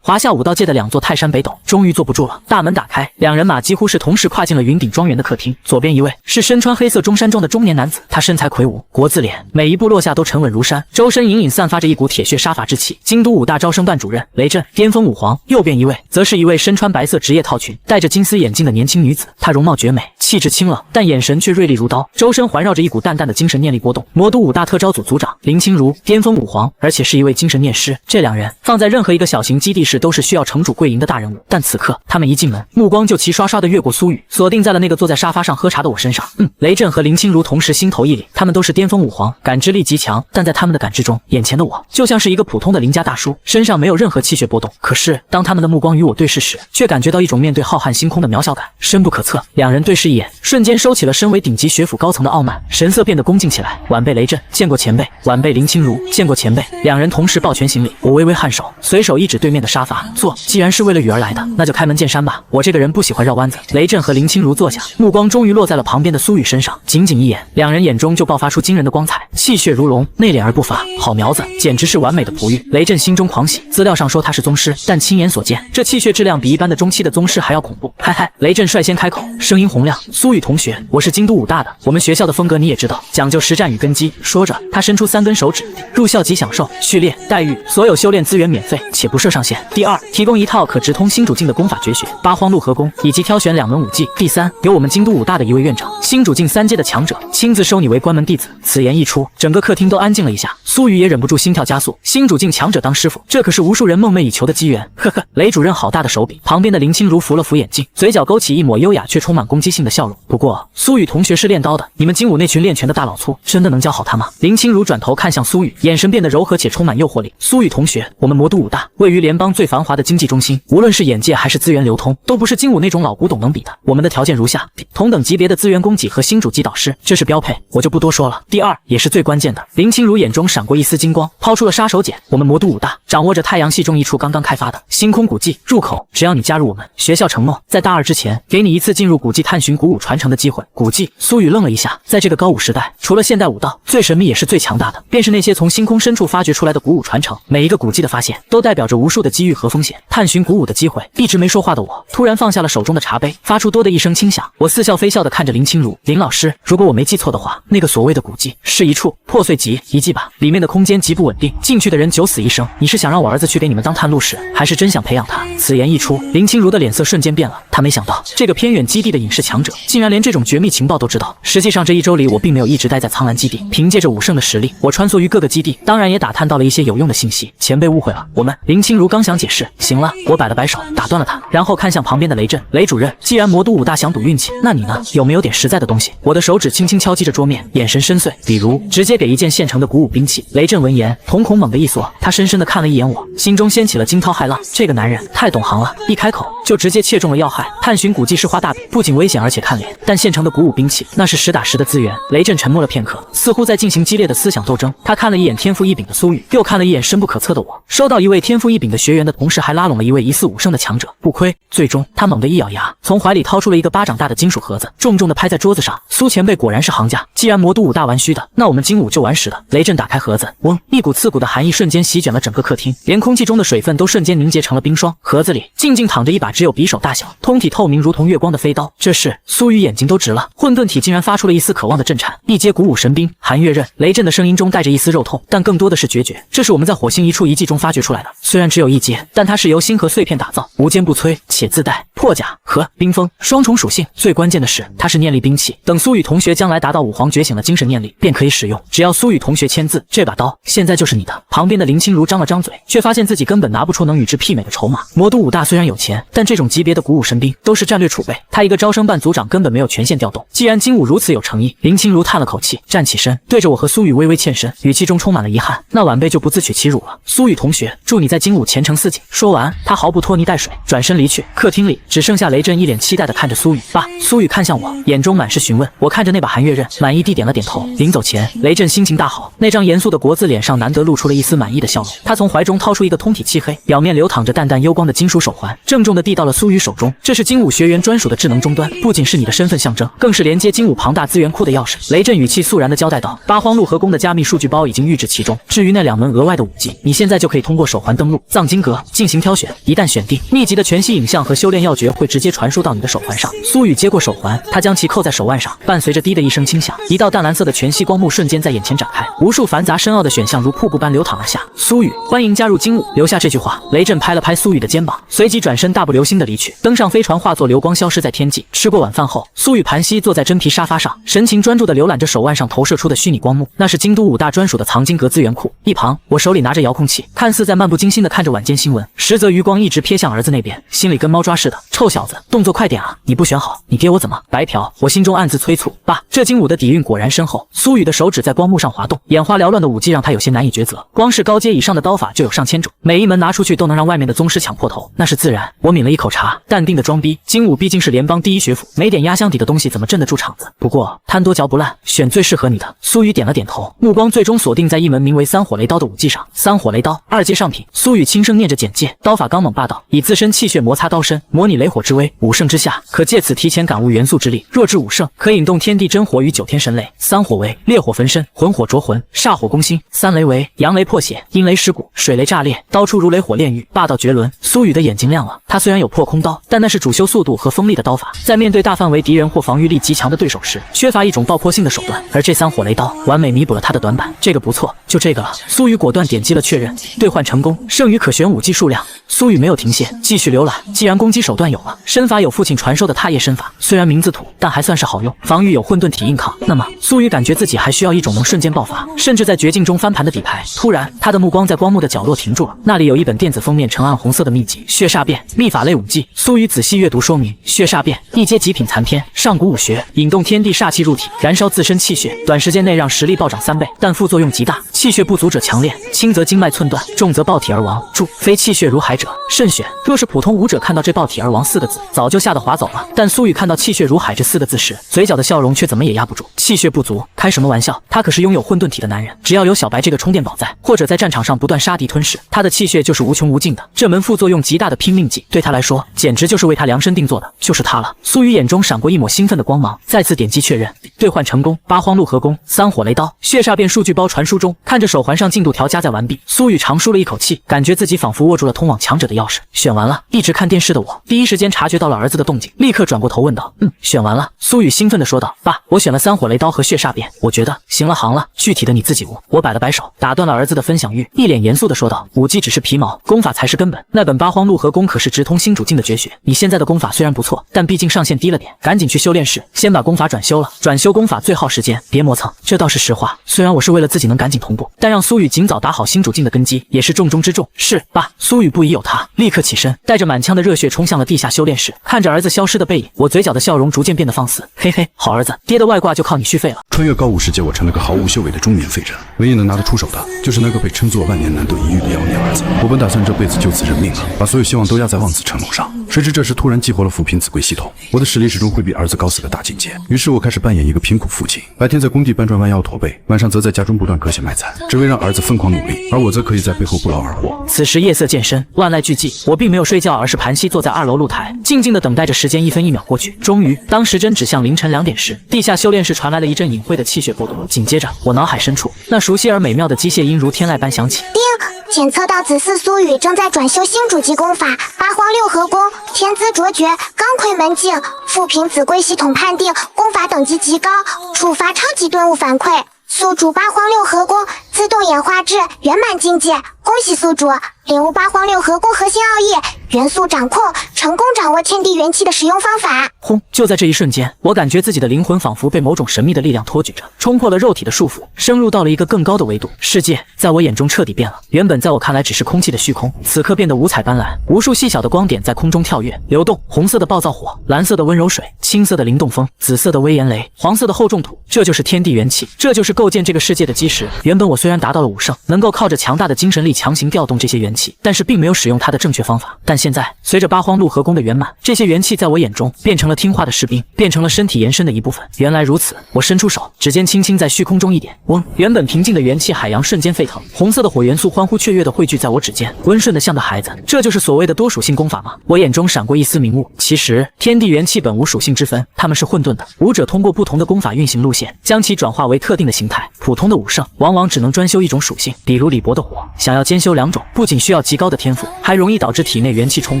华夏武道界的2座泰山北斗，终于坐不住了。大门打开，2人马几乎是同时跨进了云顶庄园的客厅。左边一位是身穿黑色中山装的中年男子，他身材魁梧，国字脸，每一步落下都沉稳如山，周身隐隐散发着一股铁血杀伐之气。京都武大招生办主任雷震，巅峰武皇。右边面一位则是一位身穿白色职业套裙、戴着金丝眼镜的年轻女子，她容貌绝美，气质清冷，但眼神却锐利如刀，周身环绕着一股淡淡的精神念力波动。魔都五大特招组组长林清如，巅峰武皇，而且是一位精神念师。这两人放在任何一个小型基地时都是需要城主跪迎的大人物，但此刻他们一进门，目光就齐刷刷地越过苏雨，锁定在了那个坐在沙发上喝茶的我身上。雷震和林清如同时心头一凛，他们都是巅峰武皇，感知力极强，但在他们的感知中，眼前的我就像是一个普通的邻家大叔，身上没有任何气血波动。可是当他们的目光与我对视时，却感觉到一种面对浩瀚星空的渺小感，深不可测。两人对视一眼，瞬间收起了身为顶级学府高层的傲慢，神色变得恭敬起来。晚辈雷震见过前辈，晚辈林清如见过前辈。两人同时抱拳行礼，我微微颔首，随手一指对面的沙发，坐。既然是为了雨而来的，那就开门见山吧。我这个人不喜欢绕弯子。雷震和林清如坐下，目光终于落在了旁边的苏雨身上，仅仅一眼，两人眼中就爆发出惊人的光彩，气血如龙，内敛而不乏，好苗子，简直是完美的璞玉。雷震心中狂喜，资料上说他是宗师，但亲眼所见，这气血质量比一般的中期的宗师还要恐怖。嗨嗨，雷震率先开口，声音洪亮：“苏雨同学，我是京都武大的，我们学校的风格你也知道，讲究实战与根基。”说着，他伸出3根手指，入校即享受序列待遇，所有修炼资源免费且不设上限。第二，提供一套可直通新主境的功法绝学八荒路合功，以及挑选2门武技。第三，由我们京都武大的一位院长，新主境3阶的强者，亲自收你为关门弟子。此言一出，整个客厅都安静了一下，苏雨也忍不住心跳加速。新主境强者当师傅，这可是无数人梦寐以求的机缘。呵呵，雷主任好大的手笔。旁边的林清如扶了扶眼镜，嘴角勾起一抹优雅却充满攻击性的笑容。不过，苏雨同学是练刀的，你们精武那群练拳的大老粗，真的能教好他吗？林清如转头看向苏雨，眼神变得柔和且充满诱惑力。苏雨同学，我们魔都武大位于联邦最繁华的经济中心，无论是眼界还是资源流通，都不是精武那种老古董能比的。我们的条件如下：同等级别的资源供给和新主级导师，这是标配，我就不多说了。第二，也是最关键的，林清如眼中闪过一丝金光，抛出了杀手锏。我们魔都武大掌握着太阳系中一处刚刚开发的星空古迹入口，只要你加入我们，学校承诺在大2之前给你一次进入古迹探寻古武传承的机会。古迹？苏雨愣了一下，在这个高武时代，除了现代武道，最神秘也是最强大的，便是那些从星空深处发掘出来的古武传承。每一个古迹的发现，都代表着无数的机遇和风险。探寻古武的机会，一直没说话的我，突然放下了手中的茶杯，发出多的一声轻响。我似笑非笑地看着林清如，林老师，如果我没记错的话，那个所谓的古迹是一处破碎级遗迹吧？里面的空间极不稳定，进去的人九死一生。你是想让我儿子去给你们当探路使，还是真想培养他？此言一出，林清如的脸色瞬间变了。他没想到这个偏远基地的隐士强者，竟然连这种绝密情报都知道。实际上这1周里，我并没有一直待在苍兰基地，凭借着武圣的实力，我穿梭于各个基地，当然也打探到了一些有用的信息。前辈误会了，我们……林清如刚想解释，行了，我摆了摆手，打断了他，然后看向旁边的雷震，雷主任，既然魔都武大想赌运气，那你呢？有没有点实在的东西？我的手指轻轻敲击着桌面，眼神深邃，比如直接给一件现成的古武兵器。雷震闻言，瞳孔猛地一缩，他深深地看了一眼我，心中掀起了惊涛骇浪。这个男人太懂行了，一开口就直接切中了要害。探寻古迹是花大饼，不仅危险而且看脸，但现成的古武兵器那是实打实的资源。雷震沉默了片刻，似乎在进行激烈的思想斗争。他看了一眼天赋异禀的苏雨，又看了一眼深不可测的我。收到一位天赋异禀的学员的同时，还拉拢了一位疑似武圣的强者，不亏。最终，他猛地一咬牙，从怀里掏出了一个巴掌大的金属盒子，重重地拍在桌子上。苏前辈果然是行家，既然魔都武大玩虚的，那我们精武就玩实的。雷震打开盒子，嗡，一股刺骨的寒意瞬间席卷了整个客厅，连空气中的水分都瞬间凝结成了冰霜。盒子里静静躺着一把只有匕首大小、通体透明如同月光的飞刀。这是……苏雨眼睛都直了，混沌体竟然发出了一丝渴望的震颤。一阶古武神兵寒月刃，雷震的声音中带着一丝肉痛，但更多的是决绝。这是我们在火星一处遗迹中发掘出来的，虽然只有1阶，但它是由星河碎片打造，无坚不摧，且自带破甲和冰封双重属性。最关键的是，它是念力兵器，等苏雨同学将来达到武皇觉醒了精神念力，便可以使用。只要苏雨同学签字，这把刀现在就是你的。旁边的林清如张了张嘴，却发现自己根本拿不出能与之媲美的筹码。魔都武大虽然有钱，但这种级别的古武神兵都是战略储备，他一个招生办组长根本没有权限调动。既然金武如此有诚意，林清如叹了口气，站起身，对着我和苏雨微微欠身，语气中充满了遗憾。那晚辈就不自取其辱了。苏雨同学，祝你在金武前程似锦。说完，他毫不拖泥带水，转身离去。客厅里只剩下雷震一脸期待地看着苏雨。爸，苏雨看向我，眼中满是询问。我看着那把寒月刃，满意地点了点头。临走前，雷震心情大好，那张严肃的国字脸上难得露出了一丝满意的笑容。他从怀中掏出一个通体漆黑、表面流淌着淡淡幽光的金属手环，郑重地递到了苏雨手中。这是精武学员专属的智能终端，不仅是你的身份象征，更是连接精武庞大资源库的钥匙。雷震语气肃然地交代道：“八荒陆河宫的加密数据包已经预置其中，至于那2门额外的武技，你现在就可以通过手环登录藏经阁进行挑选。一旦选定，秘籍的全息影像和修炼要诀会直接传输到你的手环上。”苏雨接过手环，他将其扣在手腕上，伴随着滴的一声轻响，一道淡蓝色的全息光幕瞬间在眼前展开，无数繁杂深奥的选项如瀑布般流淌而下。苏雨，欢迎加入精武。留下这句话，雷震拍了拍苏雨的肩膀，随即转身大步流星地离去，登上飞船，化作流光消失在天际。吃过晚饭后，苏雨盘膝坐在真皮沙发上，神情专注地浏览着手腕上投射出的虚拟光幕，那是京都5大专属的藏经阁资源库。一旁，我手里拿着遥控器，看似在漫不经心地看着晚间新闻，实则余光一直瞥向儿子那边，心里跟猫抓似的。臭小子，动作快点啊！你不选好，你爹我怎么？白嫖！我心中暗自催促。爸，这精武的底蕴果然深厚。苏雨的手指在光幕上滑动，眼花缭乱的武技让他有些难以抉择。光是高阶以上的刀法就有上千种，每一门拿出去都能让外面的宗师抢破头，那是自然。我抿了一口茶，淡定的装逼。精武毕竟是联邦第一学府，没点压箱底的东西怎么镇得住场子？不过贪多嚼不烂，选最适合你的。苏雨点了点头，目光最终锁定在一门名为三火雷刀的武技上。三火雷刀，2阶上品。苏雨轻声念着简介，刀法刚猛霸道，以自身气血摩擦刀身，模拟雷火之威，武圣之下可借此提前感悟元素之力。若至武圣，可引动天地真火与9天神雷。三火为烈火焚身，浑火灼魂，煞火攻心；三雷为阳雷破血，阴雷蚀骨，水雷炸裂，刀出如雷火炼狱，霸道绝伦。苏雨的眼睛亮了，他虽然有破空刀，但那是主修速度和锋利的刀法，在面对大范围敌人或防御力极强的对手时，缺乏一种爆破性的手段，而这三火雷刀完美弥补了他的短板。这个不错，就这个了。苏雨果断点击了确认，兑换成功，剩余可选武技数量。苏雨没有停歇，继续浏览。既然攻击手段有了，身法有父亲传授的踏叶身法，虽然名字土，但还算是好用。防御有混沌体硬抗，那么苏雨感觉自己还需要一种能瞬间爆发，甚至在绝境中翻盘的底牌。突然，他的目光在光幕的角落停住了，那里有一本电子封面呈暗红色的秘籍《血煞变》，秘法类武技。苏雨仔细阅读说明：血煞变，一阶极品残篇，上古武学，引动天地煞气入体，燃烧自身气血，短时间内让实力暴涨3倍，但副作用极大。气血不足者强练，轻则经脉寸断，重则爆体而亡。注：非气血如海者慎选。若是普通武者看到这爆体而亡4个字，早就吓得滑走了。但苏雨看到气血如海这4个字时，嘴角的笑容却怎么也压不住。气血不足，开什么玩笑？他可是拥有混沌体的男人，只要有小白这个充电宝在，或者在战场上不断杀敌吞噬，他的气血就是无穷无尽的。这门副作用极大的拼命技，对他来说简直就是为他量身定做的，就是他了。苏雨眼中闪过一抹兴奋的光芒，再次点击确认，兑换成功。八荒陆河宫三火雷刀血煞变数据包传输中。看着手环上进度条加载完毕，苏雨长舒了一口气，感觉自己仿佛握住了通往强者的钥匙。选完了。一直看电视的我第一时间察觉到了儿子的动静，立刻转过头问道：“选完了？”苏雨兴奋地说道：“爸，我选了三火雷刀和血煞变，我觉得行了行了，具体的你自己悟。”我摆了摆手，打断了儿子的分享欲，一脸严肃地说道：“武技只是皮毛，功法才是根本。那本八荒陆河宫可是直通新主境的绝学，你现在的功法虽然不错，但毕竟上限低了点，赶紧去修炼室先把功法转修了。转修功法最耗时间，别磨蹭。”这倒是实话，虽然我是为了自己能赶紧同步，但让苏雨尽早打好新主境的根基也是重中之重。是，爸。苏雨不疑有他，立刻起身，带着满腔的热血冲向了地下修炼室。看着儿子消失的背影，我嘴角的笑容逐渐变得放肆。嘿嘿，好儿子，爹的外挂就靠你续费了。穿越高武世界，我成了个毫无修为的中年废人，唯一能拿得出手的就是那个被称作万年难得一遇的妖孽儿子。我本打算这辈子就此认命了，把所有希望都压在望子成龙上。谁知这时突然激活了扶贫子贵系统，我的实力始终会比儿子高4个大境界。于是我开始扮演一个贫苦父亲，白天在工地搬砖弯腰驼背，晚上则在家中不断割血卖菜，只为让儿子疯狂努力，而我则可以在背后不劳而获。此时夜色渐深，万籁俱寂，我并没有睡觉，而是盘膝坐在2楼露台，静静地等待着时间1分1秒过去。终于，当时针指向凌晨2点时，地下修炼室传来了一阵隐晦的气血波动，紧接着我脑海深处那熟悉而美妙的机械音如天籁般响起。叮，检测到子嗣苏雨正在转修新主级功法八荒六合功，天资卓绝，钢盔门径，扶贫子贵系统判定功法等级极高，触发超级顿悟反馈。宿主八荒六合功自动演化至圆满境界，恭喜宿主领悟八荒六合功核心奥义，元素掌控，成功掌握天地元气的使用方法。轰！就在这一瞬间，我感觉自己的灵魂仿佛被某种神秘的力量托举着，冲破了肉体的束缚，深入到了一个更高的维度。世界在我眼中彻底变了，原本在我看来只是空气的虚空，此刻变得五彩斑斓，无数细小的光点在空中跳跃流动，红色的暴躁火，蓝色的温柔水，青色的灵动风，紫色的威严雷，黄色的厚重土，这就是天地元气，这就是构建这个世界的基石。原本我虽然达到了武圣，能够靠着强大的精神力强行调动这些元气，但是并没有使用它的正确方法。但现在，随着八荒陆河宫的圆满，这些元气在我眼中变成了听话的士兵，变成了身体延伸的一部分。原来如此，我伸出手，指尖轻轻在虚空中一点，嗡！原本平静的元气海洋瞬间沸腾，红色的火元素欢呼雀跃地汇聚在我指尖，温顺的像个孩子。这就是所谓的多属性功法吗？我眼中闪过一丝明悟。其实，天地元气本无属性之分，它们是混沌的。武者通过不同的功法运行路线，将其转化为特定的形态。普通的武圣往往只能专修一种属性，比如李博的火，想要兼修2种，不仅需要极高的天赋，还容易导致体内元气冲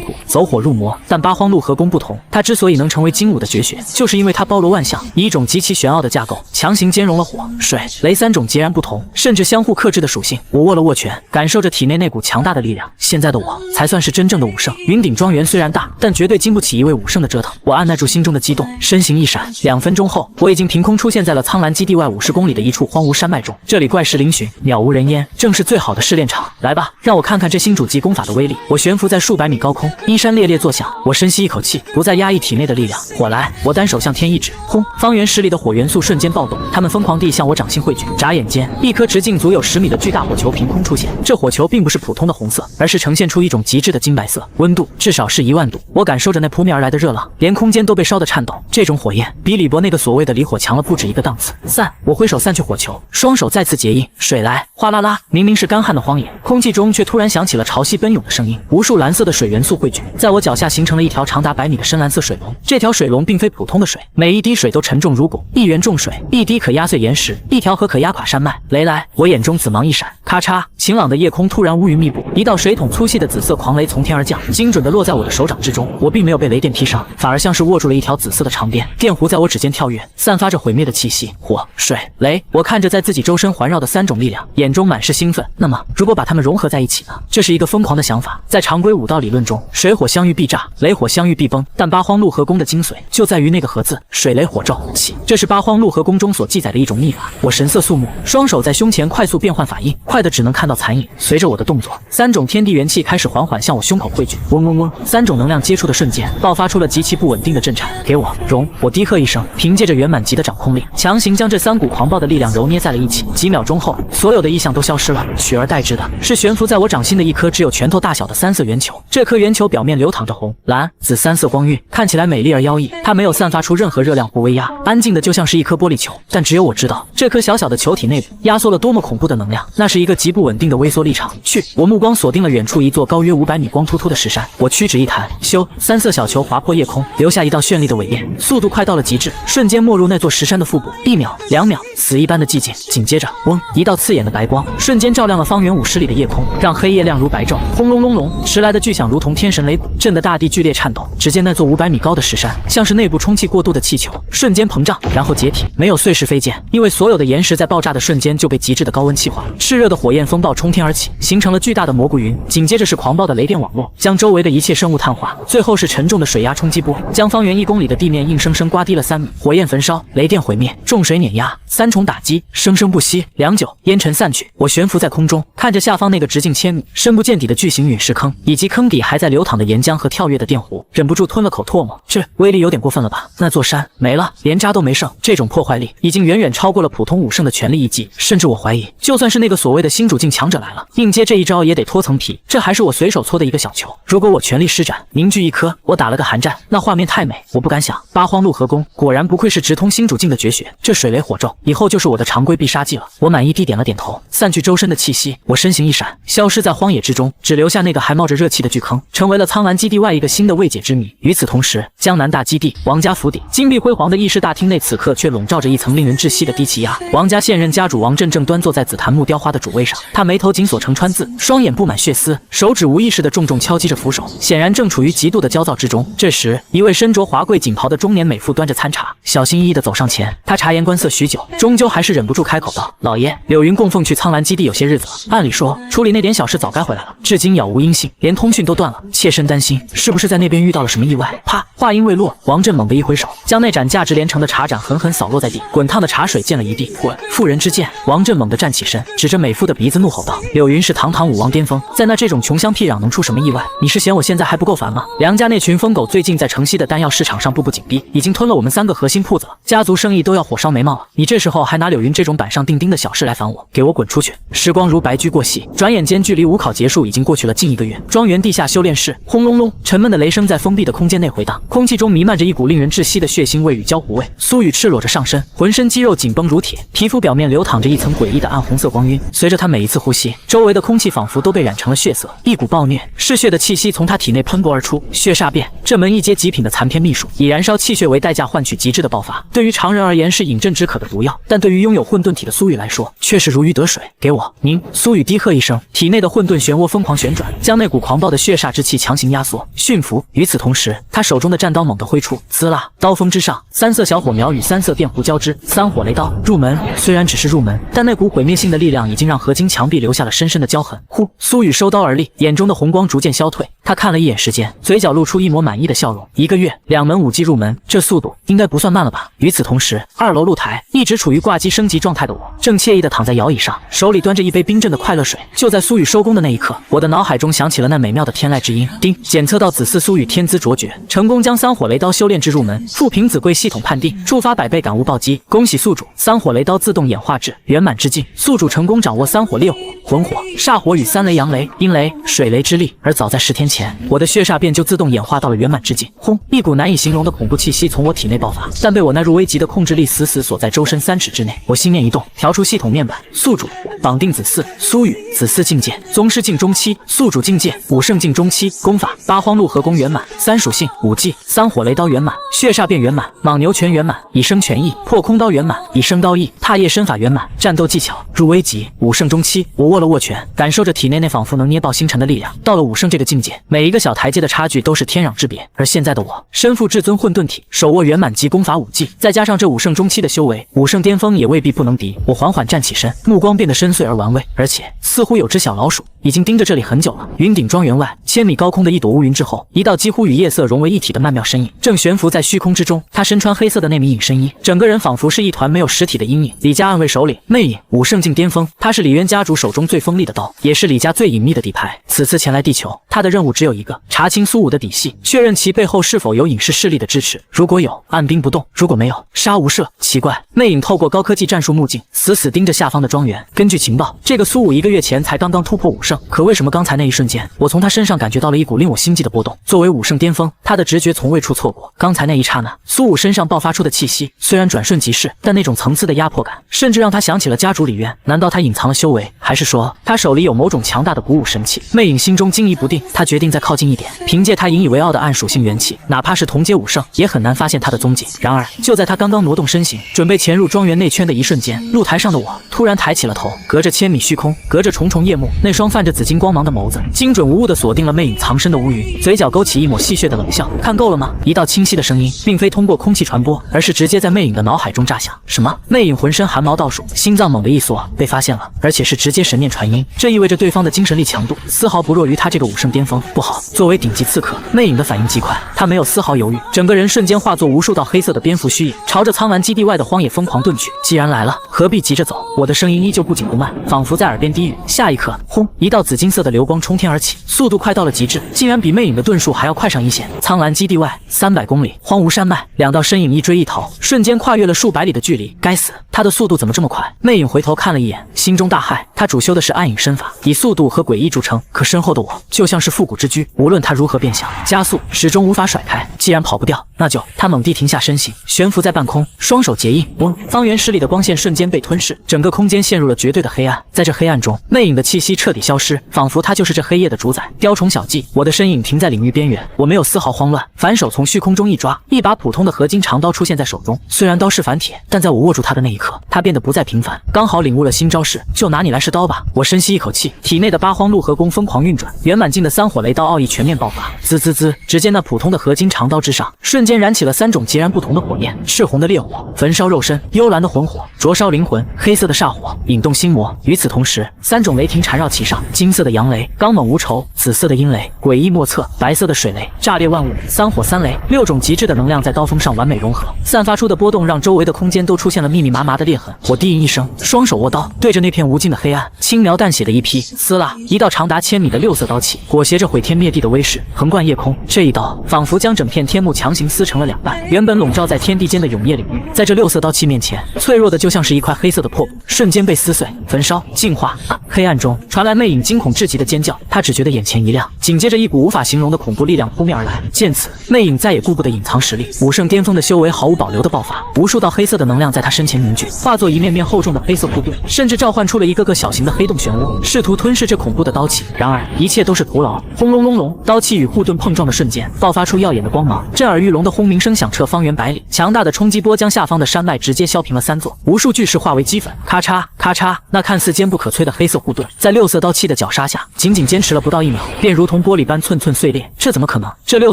突，走火入魔。但八荒陆河宫不同，它之所以能成为精武的绝学，就是因为它包罗万象，以一种极其玄奥的架构，强行兼容了火、水、雷3种截然不同，甚至相互克制的属性。我握了握拳，感受着体内那股强大的力量。现在的我，才算是真正的武圣。云顶庄园虽然大，但绝对经不起一位武圣的折腾。我按耐住心中的激动，身形一闪，2分钟后，我已经凭空出现在了苍兰基地外50公里的一处荒芜山脉中。这里怪石嶙峋，鸟无人烟，正是最好的试炼场。来吧，让我看看这新主级功法的威力。我悬浮在数百米高空，衣衫猎猎作响。我深吸一口气，不再压抑体内的力量。火来！我单手向天一指，轰！方圆10里的火元素瞬间暴动，它们疯狂地向我掌心汇聚。眨眼间，一颗直径足有10米的巨大火球凭空出现。这火球并不是普通的红色，而是呈现出一种极致的金白色，温度至少是10000度。我感受着那扑面而来的热浪，连空间都被烧得颤抖。这种火焰比李博那个所谓的离火强了不止一个档次。散！我挥手散去火球，双手再次结印，水来！哗啦啦！明明是干旱的荒野，空气中却突然响起了潮汐奔涌的声音。无数蓝色的水元素汇聚，在我脚下形成了一条长达100米的深蓝色水龙。这条水龙并非普通的水，每一滴水都沉重如汞，一源重水，一滴可压碎岩石，一条河可压垮山脉。雷来！我眼中紫芒一闪，咔嚓！晴朗的夜空突然乌云密布，一道水桶粗细的紫色狂雷从天而降，精准地落在我的手掌之中。我并没有被雷电劈伤，反而像是握住了一条紫色的长鞭，电弧在我指尖跳跃，散发着毁灭的气息。火、水、雷，我看着在自己周身环绕的3种力量，眼中满是兴奋。那么，如果把它们融合在一起呢？这是一个疯狂的想法。在常规武道理论中，水火相遇必炸，雷火相遇必崩，但八荒陆河宫的精髓就在于那个合字，水雷火咒起。这是八荒陆河宫中所记载的一种秘法。我神色肃穆，双手在胸前快速变换法印，快得只能看到残影。随着我的动作，3种天地元气开始缓缓向我胸口汇聚，嗡嗡嗡，3种能量接触的瞬间，爆发出了极其不稳定的震颤。给我融！我低喝一声，凭借着圆满级的掌控力，强行将这3股狂暴的力量揉捏在了一起。几秒钟后，所有的异象都消失了，取而代之的是悬浮在我掌心的一颗只有拳头大小的3色圆球。这颗圆球表面流淌着红、蓝、紫3色光晕，看起来美丽而妖异。它没有散发出任何热量或威压，安静的就像是一颗玻璃球。但只有我知道，这颗小小的球体内部压缩了多么恐怖的能量，那是一个极不稳定的微缩力场。去！我目光锁定了远处一座高约500米、光秃秃的石山。我屈指一弹，咻！3色小球划破夜空，留下一道绚丽的尾焰，速度快到了极致，瞬间没入那座石山的腹部。1秒、2秒，死一般的寂静。紧接着，嗡！一道刺眼的白光瞬间照亮了方圆50里的夜空，让黑夜亮如白昼。轰隆隆隆，迟来的巨响如同天神雷鼓，震得大地剧烈颤抖。只见那座500米高的石山，像是内部充气过度的气球，瞬间膨胀，然后解体。没有碎石飞溅，因为所有的岩石在爆炸的瞬间就被极致的高温气化。炽热的火焰风暴冲天而起，形成了巨大的蘑菇云。紧接着是狂暴的雷电网络，将周围的一切生物碳化。最后是沉重的水压冲击波，将方圆1公里的地面硬生生刮低了3米。火焰焚烧，雷电毁灭，重水碾压，3重打击，生生不息。良久，烟尘散去，我悬浮在空中，看着下方那个直径1000米、深不见底的巨型陨石坑，以及坑底还在流淌的岩浆和跳跃的电弧，忍不住吞了口唾沫。这威力有点过分了吧？那座山没了，连渣都没剩。这种破坏力已经远远超过了普通武圣的全力一击，甚至我怀疑，就算是那个所谓的新主境强者来了，硬接这一招也得脱层皮。这还是我随手搓的一个小球，如果我全力施展，凝聚一颗，我打了个寒战，那画面太美，我不敢想。八荒陆河宫果然不愧是直通新主境的绝学，这水雷火咒以后就是我的常规必杀技了。我满意地点了点头，散去周身的气息，我身形一闪，消失在荒野之中，只留下那个还冒着热气的巨坑，成为了苍兰基地外一个新的未解之谜。与此同时，江南大基地王家府邸金碧辉煌的议事大厅内，此刻却笼罩着一层令人窒息的低气压。王家现任家主王振正端坐在紫檀木雕花的主位上，他眉头紧锁成川字，双眼布满血丝，手指无意识地重重敲击着扶手，显然正处于极度的焦躁之中。这时，一位身着华贵锦袍的中年美妇端着餐茶，小心翼翼地走上前。她察言观色许久，终究还是忍不住开口道：“老爷，柳云供奉去苍兰基地有些日子了，按理说处理那点小事早该回来了，至今杳无音信，连通讯都断了，妾身担心是不是在那边遇到了什么意外。”啪！话音未落，王振猛地一挥手，将那盏价值连城的茶盏狠狠扫落在地，滚烫的茶水溅了一地。滚！妇人之见。王振猛地站起身，指着美妇的鼻子怒吼道：“柳云是堂堂武王巅峰，在那这种穷乡僻壤能出什么意外？你是嫌我现在还不够烦吗？梁家那群疯狗最近在城西的丹药市场上步步紧逼，已经吞了我们3个核心铺子了，家族生意都要火烧眉毛了。你这时候还拿柳云这种板上钉钉的小事来烦我，给我滚出去！”时光如白驹过隙，转眼间距离武考结束已经过去了近1个月。庄园地下下修炼室，轰隆隆，沉闷的雷声在封闭的空间内回荡，空气中弥漫着一股令人窒息的血腥味与焦糊味。苏雨赤裸着上身，浑身肌肉紧绷如铁，皮肤表面流淌着一层诡异的暗红色光晕。随着他每一次呼吸，周围的空气仿佛都被染成了血色，一股暴虐嗜血的气息从他体内喷薄而出。血煞变，这门一阶极品的残篇秘术，以燃烧气血为代价换取极致的爆发。对于常人而言是饮鸩止渴的毒药，但对于拥有混沌体的苏雨来说，却是如鱼得水。给我！您！苏雨低喝一声，体内的混沌漩涡疯狂旋转，将那股狂暴的血煞之气强行压缩、驯服。与此同时，他手中的战刀猛地挥出，滋啦！刀锋之上，三色小火苗与三色电弧交织，三火雷刀入门。虽然只是入门，但那股毁灭性的力量已经让合金墙壁留下了深深的焦痕。呼！苏雨收刀而立，眼中的红光逐渐消退。他看了一眼时间，嘴角露出一抹满意的笑容。1个月，2门武技入门，这速度应该不算慢了吧？与此同时，2楼露台，一直处于挂机升级状态的我，正惬意地躺在摇椅上，手里端着一杯冰镇的快乐水。就在苏雨收工的那一刻，我的脑海中响起了那美妙的天籁之音。叮！检测到子嗣苏雨天资卓绝，成功将三火雷刀修炼至入门。富平子贵系统判定，触发100倍感悟暴击。恭喜宿主，三火雷刀自动演化至圆满之境。宿主成功掌握三火烈火、魂火、煞火与3雷阳雷、阴雷、水雷之力。而早在10天前，我的血煞便就自动演化到了圆满之境。轰！一股难以形容的恐怖气息从我体内爆发，但被我那入危急的控制力死死锁在周身3尺之内。我心念一动，调出系统面板，宿主绑定子嗣苏雨，子嗣境界宗师境中期，宿主境界武圣境中期，功法八荒路合功圆满，3属性武技三火雷刀圆满，血煞变圆满，莽牛拳圆满，以生拳意，破空刀圆满，以生刀意，踏叶身法圆满，战斗技巧入危级武圣中期。我握了握拳，感受着体内那仿佛能捏爆星辰的力量。到了武圣这个境界，每一个小台阶的差距都是天壤之别。而现在的我，身负至尊混沌体，手握圆满级功法武技，再加上这武圣中期的修为，武圣巅峰也未必不能敌。我缓缓站起身，目光变得深邃而玩味，而且似乎有只小老鼠已经盯着这里很久了。云顶庄园外，1000米高空的一朵乌云之后，一道几乎与夜色融为一体的曼妙身影正悬浮在虚空之中。他身穿黑色的内密隐身衣，整个人仿佛是一团没有实体的阴影。李家暗卫首领魅影，武圣境巅峰，他是李渊家主手中最锋利的刀，也是李家最隐秘的底牌。此次前来地球，他的任务只有一个：查清苏武的底细，确认其背后是否有隐士势力的支持。如果有，按兵不动；如果没有，杀无赦。奇怪，魅影透过高科技战术目镜，死死盯着下方的庄园。根据情报，这个苏武1个月前才刚刚突破武圣，可为什么刚才那一瞬间，我从他身上感觉到了一股令我心悸的波动？作为武圣巅峰，他的直觉从未出错过。刚才那一刹那，苏武身上爆发出的气息，虽然转瞬即逝，但那种层次的压迫感，甚至让他想起了家主李渊。难道他隐藏了修为，还是说他手里有某种强大的鼓舞神器？魅影心中惊疑不定，他决定再靠近一点，凭借他引以为傲的暗属性元气，哪怕是同阶武圣，也很难发现他的踪迹。然而，就在他刚刚挪动身形，准备潜入庄园内圈的一瞬间，露台上的我突然抬起了头，隔着1000米虚空，隔着重重夜幕，那双泛着紫金光芒的眸子，精准无误地锁定了魅影藏身的乌云，嘴角勾起一抹戏谑的冷笑。看够了吗？一道清晰的声音，并非通过空气传播，而是直接在魅影的脑海中炸响。什么？魅影浑身汗毛倒竖，心脏猛地一缩，被发现了，而且是直接神念传音，这意味着对方的精神力强度丝毫不弱于他这个武圣巅峰。不好，作为顶级刺客，魅影的反应极快，他没有丝毫犹豫，整个人瞬间化作无数道黑色的蝙蝠虚影，朝着苍蓝基地外的荒野疯狂遁去。既然来了，何必急着走？我的声音依旧不紧不慢，仿佛在耳边低语。下一刻，轰！一道紫金色的流光冲天而起，速度快到了极致，竟然比魅影的遁术还要快上一线。苍蓝基地外300公里，荒芜山脉，2道身影一追一逃，瞬间跨越了数百里的距离。该死，他的速度怎么这么快？魅影回头看了一眼，心中大骇。他主修的是暗影身法，以速度和诡异著称，可身后的我就像是复古之居，无论他如何变向加速，始终无法甩开。既然跑不掉，那就……他猛地停下身形，悬浮在半空，双手结印。嗡！方圆10里的光线瞬间被吞噬，整个空间陷入了绝对的黑暗。在这黑暗中，魅影的气息彻底消失，仿佛他就是这黑夜的主宰。雕虫小技，我的身影停在领域边缘，我没有丝毫慌乱，反手从虚空中一抓，一把普通的合金长刀出现在手中。虽然刀是凡铁，但在我握住它的那一刻，它变得不再平凡。刚好领悟了新招式，就拿你来试刀吧。我深吸一口气，体内的八荒路合功疯狂运转，圆满境的三火雷刀奥义全面爆发。滋滋滋！只见那普通的合金长刀之上，瞬间燃起了3种截然不同的火焰：赤红的烈火焚烧肉身，幽蓝的魂火灼烧灵魂，黑色的煞火引动心魔。与此同时，3种雷霆缠绕其上：金色的阳雷刚猛无仇，紫色的阴雷诡异莫测，白色的水雷炸裂万物。3火3雷，6种极致的能量在刀锋上完美融合，散发出的波动让周围的空间都出现了密密麻麻的裂痕。我低吟一声，双手握刀，对着那片无尽的黑暗轻描淡写的一劈，撕拉，一道长达1000米的6色刀气，裹挟着毁天灭地的威势横贯夜空。这一刀仿佛将整片天幕强行撕成了2半，原本笼罩在天地间的永夜领域，在这6色刀器面前，脆弱的就像是一块黑色的破布，瞬间被撕碎、焚烧、净化。黑暗中传来魅影惊恐至极的尖叫，他只觉得眼前一亮，紧接着一股无法形容的恐怖力量扑面而来。见此，魅影再也顾不得隐藏实力，武圣巅峰的修为毫无保留的爆发，无数道黑色的能量在他身前凝聚，化作一面面厚重的黑色护盾，甚至召唤出了一个个小型的黑洞漩涡，试图吞噬这恐怖的刀器。然而一切都是徒劳。轰隆隆隆，刀器与护盾碰撞的瞬间，爆发出耀眼的光芒，震耳欲聋的轰鸣声响彻方圆百里，强大的冲击波将下方的山脉直接削平了3座，无数巨石化为齑粉，咔嚓咔嚓，那看似坚不可摧的黑色护盾，在6色刀器的绞杀下，仅仅坚持了不到1秒，便如同玻璃般寸寸碎裂。这怎么可能？这6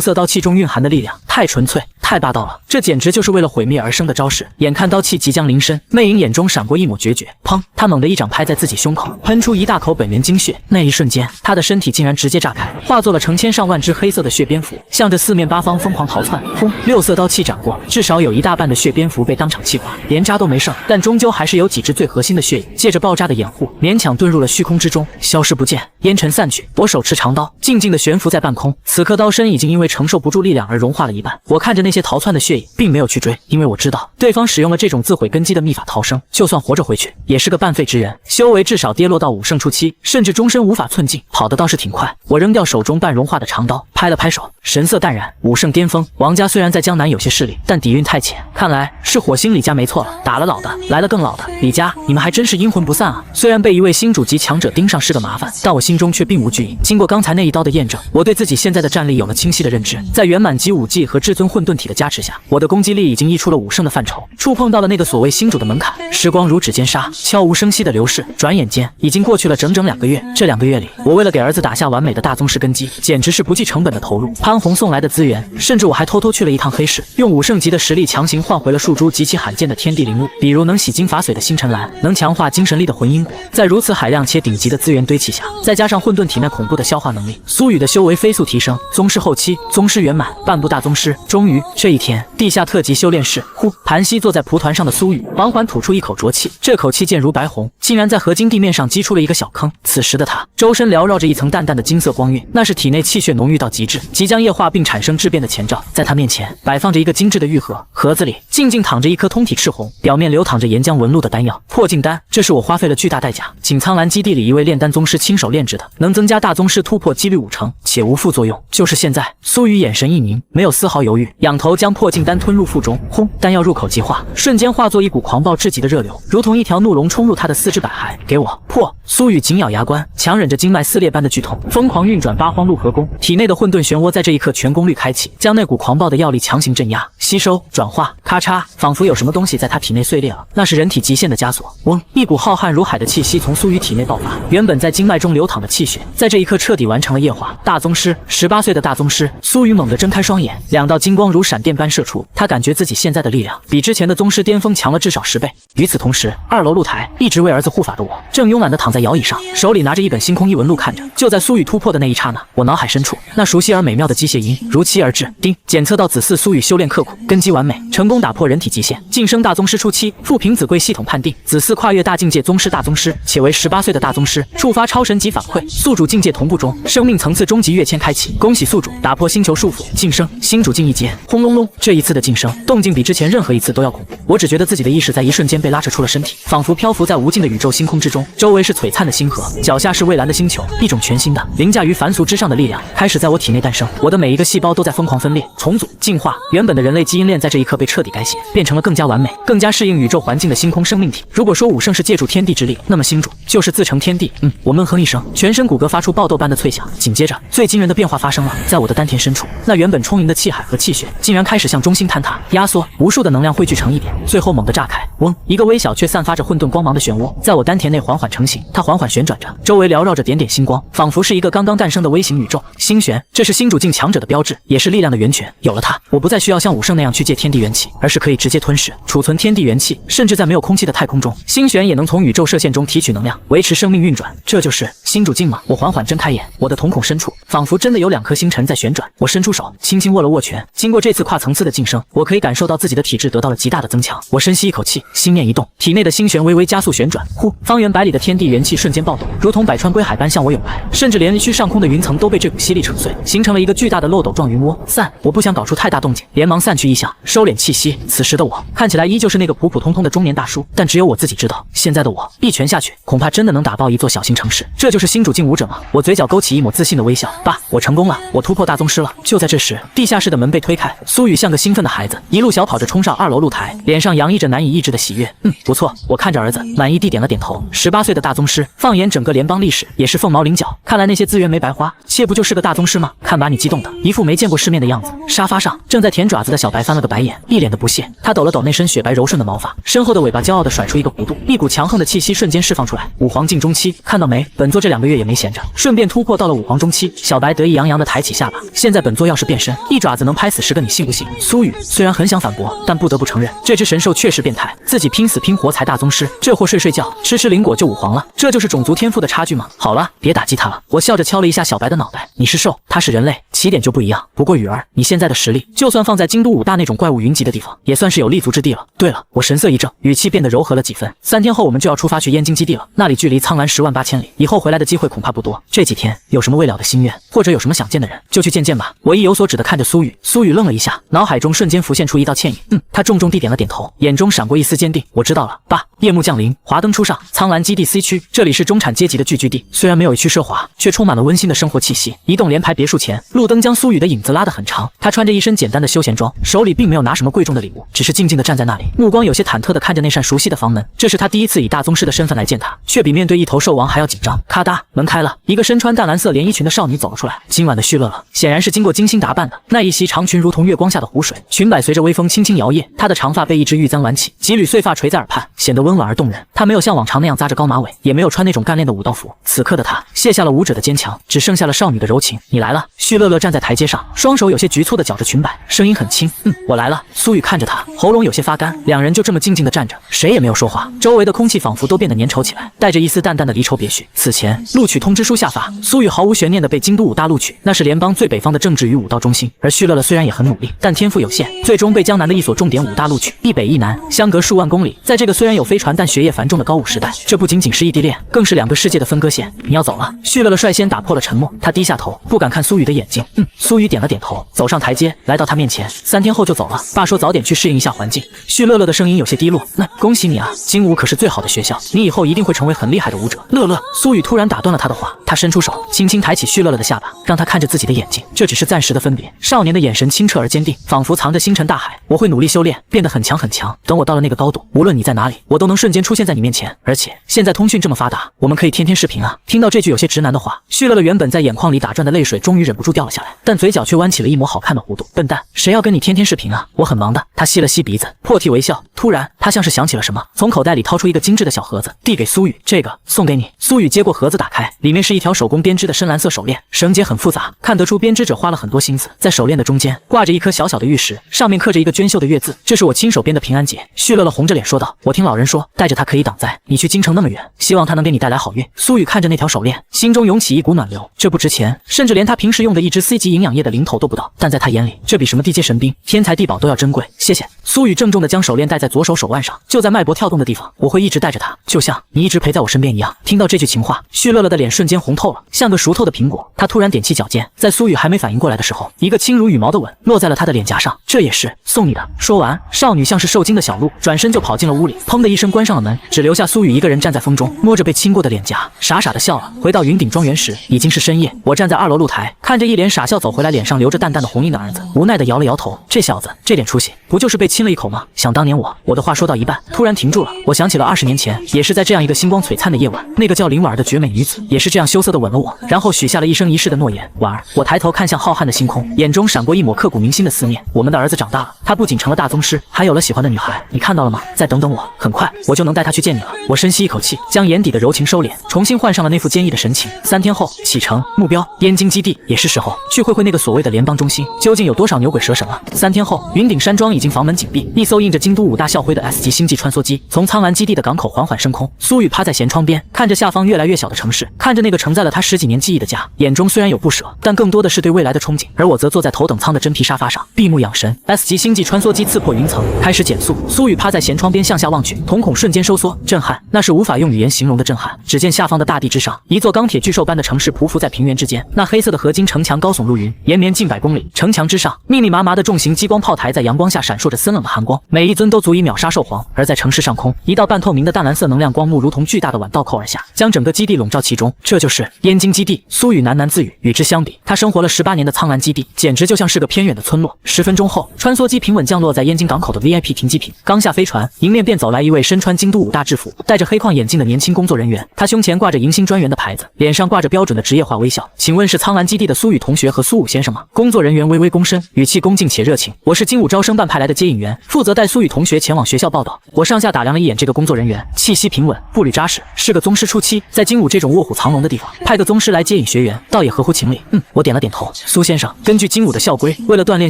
色刀器中蕴含的力量太纯粹、太霸道了，这简直就是为了毁灭而生的招式。眼看刀器即将临身，魅影眼中闪过一抹决绝，砰！他猛地一掌拍在自己胸口，喷出一大口本源精血。那一瞬间，他的身体竟然直接炸开，化作了成千上万只黑色的血蝙蝠，向着4面8方疯狂逃窜。轰！6色刀器斩过，至少有1大半的血蝙蝠被当场气垮，连渣都没剩，但终究还是有几只最核心的血影，借着爆炸的掩护，勉强遁入了虚空之中，消失不见。烟尘散去，我手持长刀，静静地悬浮在半空。此刻刀身已经因为承受不住力量而融化了一半。我看着那些逃窜的血影，并没有去追，因为我知道对方使用了这种自毁根基的秘法逃生，就算活着回去，也是个半废之人，修为至少跌落到5圣初期，甚至终身无法寸进。跑得倒是挺快。我扔掉手中半融化的长刀，拍了拍手，神色淡然。5圣巅峰，王家虽然在江南有些势力，但底蕴太浅，看来是火星李家没错了。打了老的，来了更老的。李家，你们还真是阴魂不散啊！虽然被一位星主级强者盯上是个麻烦，但我心中却并无惧意。经过刚才那一刀的验证，我对自己现在的战力有了清晰的认知。在圆满级武技和至尊混沌体的加持下，我的攻击力已经溢出了5圣的范畴，触碰到了那个所谓星主的门槛。时光如指尖沙，悄无声息的流逝，转眼间已经过去了整整2个月。这2个月里，我为了给儿子打下完美的大宗师根基，简直是不计成本的投入。潘红送来的资源，甚至我还偷偷去了一趟黑市，用5圣级的实力强行换回了数株极其罕见的天地灵物，比如能洗金法髓的星辰兰，能强化精神力的魂因果。在如此海量且顶级的资源堆砌下，再加上混沌体那恐怖的消化能力，苏雨的修为飞速提升，宗师后期，宗师圆满，半步大宗师。终于这一天，地下特级修炼室，呼，盘膝坐在蒲团上的苏雨缓缓吐出一口浊气，这口气渐如白虹，竟然在合金地面上击出了一个小坑。此时的他周身缭绕着一层淡淡的金色光晕，那是体内气血浓郁到极致，即将液化并产生质变的前兆。在他面前摆放着一个精致的玉盒，盒子里静静躺着一颗通体赤红，表面流淌着岩浆纹路的丹药破镜丹。这是我花费了巨大代价，请苍蓝基地里一位炼丹宗师亲手炼制的，能增加大宗师突破几率5成，且无副作用。就是现在，苏雨眼神一凝，没有丝毫犹豫，仰头将破镜丹吞入腹中。轰！丹药入口即化，瞬间化作一股狂暴至极的热流，如同一条怒龙冲入他的4肢百骸。给我破！苏雨紧咬牙关，强忍着经脉撕裂般的剧痛，疯狂运转八荒路合功，体内的混沌漩涡在这一刻全功率开启，将那股狂暴的药力强行镇压、吸收、转化。咔嚓，仿佛有什么东西在他体内碎裂了，那是人体极限的枷锁。嗡！一股浩瀚如海的气息从苏雨体内爆发，原本在经脉中流淌的气血，在这一刻彻底完成了液化。大宗师，18岁的大宗师。苏雨猛地睁开双眼，2道金光如闪电般射出，他感觉自己现在的力量比之前的宗师巅峰强了至少10倍。与此同时，2楼露台，一直为儿子护法的我，正慵懒地躺在摇椅上，手里拿着一本星空异闻录看着。就在苏雨突破的那一刹那，我脑海深处那熟悉而美妙的机械音如期而至。叮！检测到子嗣苏雨修炼刻苦，根基完美，成功打破人体极限，晋升大宗师初期。富平子贵系统判定子嗣跨越大境界宗师大宗师，且为18岁的大宗师，触发超神级反馈，宿主境界同步中，生命层次终极跃迁开启。恭喜宿主打破星球束缚，晋升星主境1阶。轰隆隆，这一次的晋升动静比之前任何一次都要恐怖。我只觉得自己的意识在一瞬间被拉扯出了身体，仿佛漂浮在无尽的宇宙星空之中，周围是璀璨的星河，脚下是蔚蓝的星球。一种全新的凌驾于凡俗之上的力量开始在我体内诞生，我的每一个细胞都在疯狂分裂、重组、进化。原本的人类基因链在这一刻被彻底改写，变成了更加完美、更加适应宇宙环境的星空生命体。如果说5圣是借助天地之力，那么星主就是自成天地。我闷哼一声，全身骨骼发出爆豆般的脆响，紧接着最惊人的变化发生了，在我的丹田深处，那原本充盈的气海和气血竟然开始向中心坍塌、压缩，无数的能量汇聚成一点，最后猛地炸开。嗡！一个微小却散发着混沌光芒的漩涡在我丹田内缓缓成型，它缓缓旋转着，周围缭绕着点点星光，仿佛是一个刚刚诞生的微型宇宙。星璇，这是星主境强者的标志，也是力量的源泉。有了它，我不再需要像5圣那样去借天地元气，而是可以直接吞噬、储存天地元气，甚至在没有空气的太空中，星璇也能从宇宙射线中提取能量，维持生命运转。这就是星主境吗？我缓缓睁开眼，我的瞳孔深处仿佛真的有2颗星辰在旋转。我伸出手，轻轻握了握拳。经过这次跨层次的晋升，我可以感受到自己的体质得到了极大的增强。我深吸一口气，心念一动，体内的星璇微微加速旋转。呼！方圆百里的天地元气瞬间暴动，如同百川归海般向我涌来，甚至连离区上空的云层都被这股吸力扯碎，形成了一个巨大的漏斗状云窝。散，我不想搞出太大动静，连忙散去异象，收敛气息。此时的我看起来依旧是那个普普通通的中年大叔，但只有我自己知道，现在的我一拳下去，恐怕真的能打爆一座小型城市。这就是新主境武者吗？我嘴角勾起一抹自信的微笑。爸，我成功了，我突破大宗师了。就在这时，地下室的门被推开，苏雨像个兴奋的孩子，一路小跑着冲上2楼露台，脸上洋溢着难以抑制的喜悦。不错，我看着儿子，满意地点了点头。18岁的大宗师，放眼整个联邦历史，也是凤毛麟角。看来那些资源没白花，妾不就是个大宗师吗？看把你激动的，一副没见过世面的样子。沙发上正在舔爪子的小白翻了个白眼，一脸的不屑。他抖了抖那身雪白柔顺的毛发，身后的尾巴骄傲地甩出一个弧度，一股强横的气息瞬间释放出来。武皇境中期，看到没？本座这2个月也没闲着，顺便突破到了武皇中期。小白得意洋洋地抬起下巴。现在本座要是变身，一爪子能拍死10个，你信不信？苏雨虽然很想反驳，但不得不承认，这只神兽确实变态。自己拼死拼活才大宗师，这货睡睡觉吃吃灵果就武皇了，这就是种族天赋的差距吗？好了，别打击他了。我笑着敲了一下小白的脑袋，你是兽，他是人类，起点就不一样。不过雨儿，你现在的实力，就算放在京都5大那种怪物云集的地方，也算是有立足之地了。对了，我神色一正，语气变得柔和了几分。3天后我们就要出发去燕京基地了，那里距离苍兰10万8千里，以后回来的机会恐怕不多。这几天有什么未了的心愿，或者有什么想见的人，就去见见吧。我意有所指地看着苏雨，苏雨愣了一下，脑海中瞬间浮现出一道歉意。他重重地点了点头，眼中闪过一丝坚定。我知道了，爸。夜幕降临，华灯初上，苍兰基地 C 区，这里是中产阶级的聚居地。虽然没有一区奢华，却充满了温馨的生活气息。一栋联排别墅前，路灯将苏雨的影子拉得很长。他穿着一身简单的休闲装，手里并没有拿什么贵重的礼物，只是静静地站在那里，目光有些忐忑地看着那扇熟悉的房门。这是他第一次以大宗师的身份来见他，却比面对一头兽王还要紧张。咔嗒，门开了，一个身穿淡蓝色连衣裙的少女走了出来。今晚的旭乐乐显然是经过精心打扮的，那一袭长裙如同月光下的湖水，裙摆随着微风轻轻摇曳，她的长发被一支玉簪挽起，几缕碎发垂在耳畔，显得温婉而动人。她没有像往常那样扎着高马尾，也没有穿那种干练的武道服。此刻的她卸下了武者的坚强，只剩下了少女的柔情。你来了。旭乐乐站在台阶上，双手有些局促地绞着裙摆，声音很轻。我来了。苏雨看着他，喉咙有些发干。两人就这么静静地站着，谁也没有说话。周围的空气仿佛都变得粘稠起来，带着一丝淡淡的离愁别绪。此前录取通知书下发，苏雨毫无悬念地被京都5大录取，那是联邦最北方的政治与武道中心。而旭乐乐虽然也很努力，但天赋有限，最终被江南的一所重点5大录取。一北一南，相隔数万公里。在这个虽然有飞船但学业繁重的高武时代，这不仅仅是异地恋，更是2个世界的分割线。你要走了。旭乐乐率先打破了沉默，他低下头，不敢看苏雨的眼睛。苏雨点了点头，走上台阶，来到他面前。3天后就走了，爸说早点去适应一下环境。旭乐乐的声音有些低落。那恭喜你啊，精武可是最好的学校，你以后一定会成为很厉害的武者。乐乐，苏雨突然打断了他的话，他伸出手，轻轻抬起旭乐乐的下巴，让他看着自己的眼睛。这只是暂时的分别。少年的眼神清澈而坚定，仿佛藏着星辰大海。我会努力修炼，变得很强很强。等我到了那个高度，无论你在哪里，我都能瞬间出现在你面前。而且现在通讯这么发达，我们可以天天视频啊。听到这句有些直男的话，旭乐乐原本在眼眶里打转的泪水终于忍不住掉了下来，但嘴角却弯起了一抹好看的弧度。笨蛋，谁要跟你天天视频啊？我很忙的。他吸了吸鼻子，破涕为笑。突然，他像是想起了什么，从口袋里掏出一个精致的小盒子，递给苏雨：“这个送给你。”苏雨接过盒子，打开，里面是一条手工编织的深蓝色手链，绳结很复杂，看得出编织者花了很多心思。在手链的中间挂着一颗小小的玉石，上面刻着一个娟秀的月字，这是我亲手编的平安结。旭乐乐红着脸说道：“我听老人说，带着它可以挡灾。你去京城那么远，希望它能给你带来好运。”苏雨看着那条手链，心中涌起一股暖流。这不值钱，甚至连他平时用的一支 C 级营养液的零头都不到，但在他眼里，这比什么地阶神兵、天才地宝都要珍贵。谢谢。苏雨郑重地将手链戴在左手手腕上，就在脉搏跳动的地方，我会一直带着它，就像你一直陪在我身边一样。听到这句情话，旭乐乐的脸瞬间红透了，像个熟透的苹果。他突然踮起脚尖，在苏雨还没反应过来的时候，一个轻如羽毛的吻落在了他的脸颊上。这也是送你的。说完，少女像是受惊的小鹿，转身就跑进了屋里，砰的一声关上了门，只留下苏雨一个人站在风中，摸着被亲过的脸颊，傻傻的笑了。回到云顶庄园时，已经是深夜。我站在2楼露台，看着一脸傻笑走回来，脸上留着淡淡的红印的儿子，无奈的摇了摇头。这小子这点出息，不就是被亲了一口吗？想当年我的话说到一半，突然停住了。我想起了20年前，也是在这样一个星光璀璨的夜晚，那个叫林婉儿的绝美女子，也是这样羞涩的吻了我，然后许下了一生一世的诺言。婉儿，我抬头看向浩瀚的星空，眼中闪过一抹刻骨铭心的思念。我们的儿子长大了，他不仅成了大宗师，还有了喜欢的女孩。你看到了吗？再等等我，很快我就能带他去见你了。我深吸一口气，将眼底的柔情收敛，重新换上了那副坚毅的神情。3天后启程，目标燕京基地，也是时候去会会那个所谓的联邦中心，究竟有多少牛鬼蛇神了。3天后，云顶山庄已经经房门紧闭，一艘印着京都五大校徽的 S 级星际穿梭机从苍蓝基地的港口缓缓升空。苏雨趴在舷窗边，看着下方越来越小的城市，看着那个承载了他10几年记忆的家，眼中虽然有不舍，但更多的是对未来的憧憬。而我则坐在头等舱的真皮沙发上，闭目养神。S 级星际穿梭机刺破云层，开始减速。苏雨趴在舷窗边向下望去，瞳孔瞬间收缩，震撼，那是无法用语言形容的震撼。只见下方的大地之上，一座钢铁巨兽般的城市匍匐在平原之间，那黑色的合金城墙高耸入云，延绵近100公里。城墙之上，密密麻麻的重型激光炮台在阳光下闪烁着森冷的寒光，每一尊都足以秒杀兽皇。而在城市上空，一道半透明的淡蓝色能量光幕如同巨大的碗倒扣而下，将整个基地笼罩其中。这就是燕京基地。苏雨喃喃自语，与之相比，他生活了18年的苍蓝基地简直就像是个偏远的村落。10分钟后，穿梭机平稳降落在燕京港口的 VIP 停机坪。刚下飞船，迎面便走来一位身穿京都五大制服、戴着黑框眼镜的年轻工作人员，他胸前挂着迎新专员的牌子，脸上挂着标准的职业化微笑。请问是苍蓝基地的苏雨同学和苏武先生吗？工作人员微微躬身，语气恭敬且热情。我是金武招生办派来的接引员，负责带苏雨同学前往学校报道。我上下打量了一眼这个工作人员，气息平稳，步履扎实，是个宗师初期。在金武这种卧虎藏龙的地方，派个宗师来接引学员，倒也合乎情理。我点了点头。苏先生，根据金武的校规，为了锻炼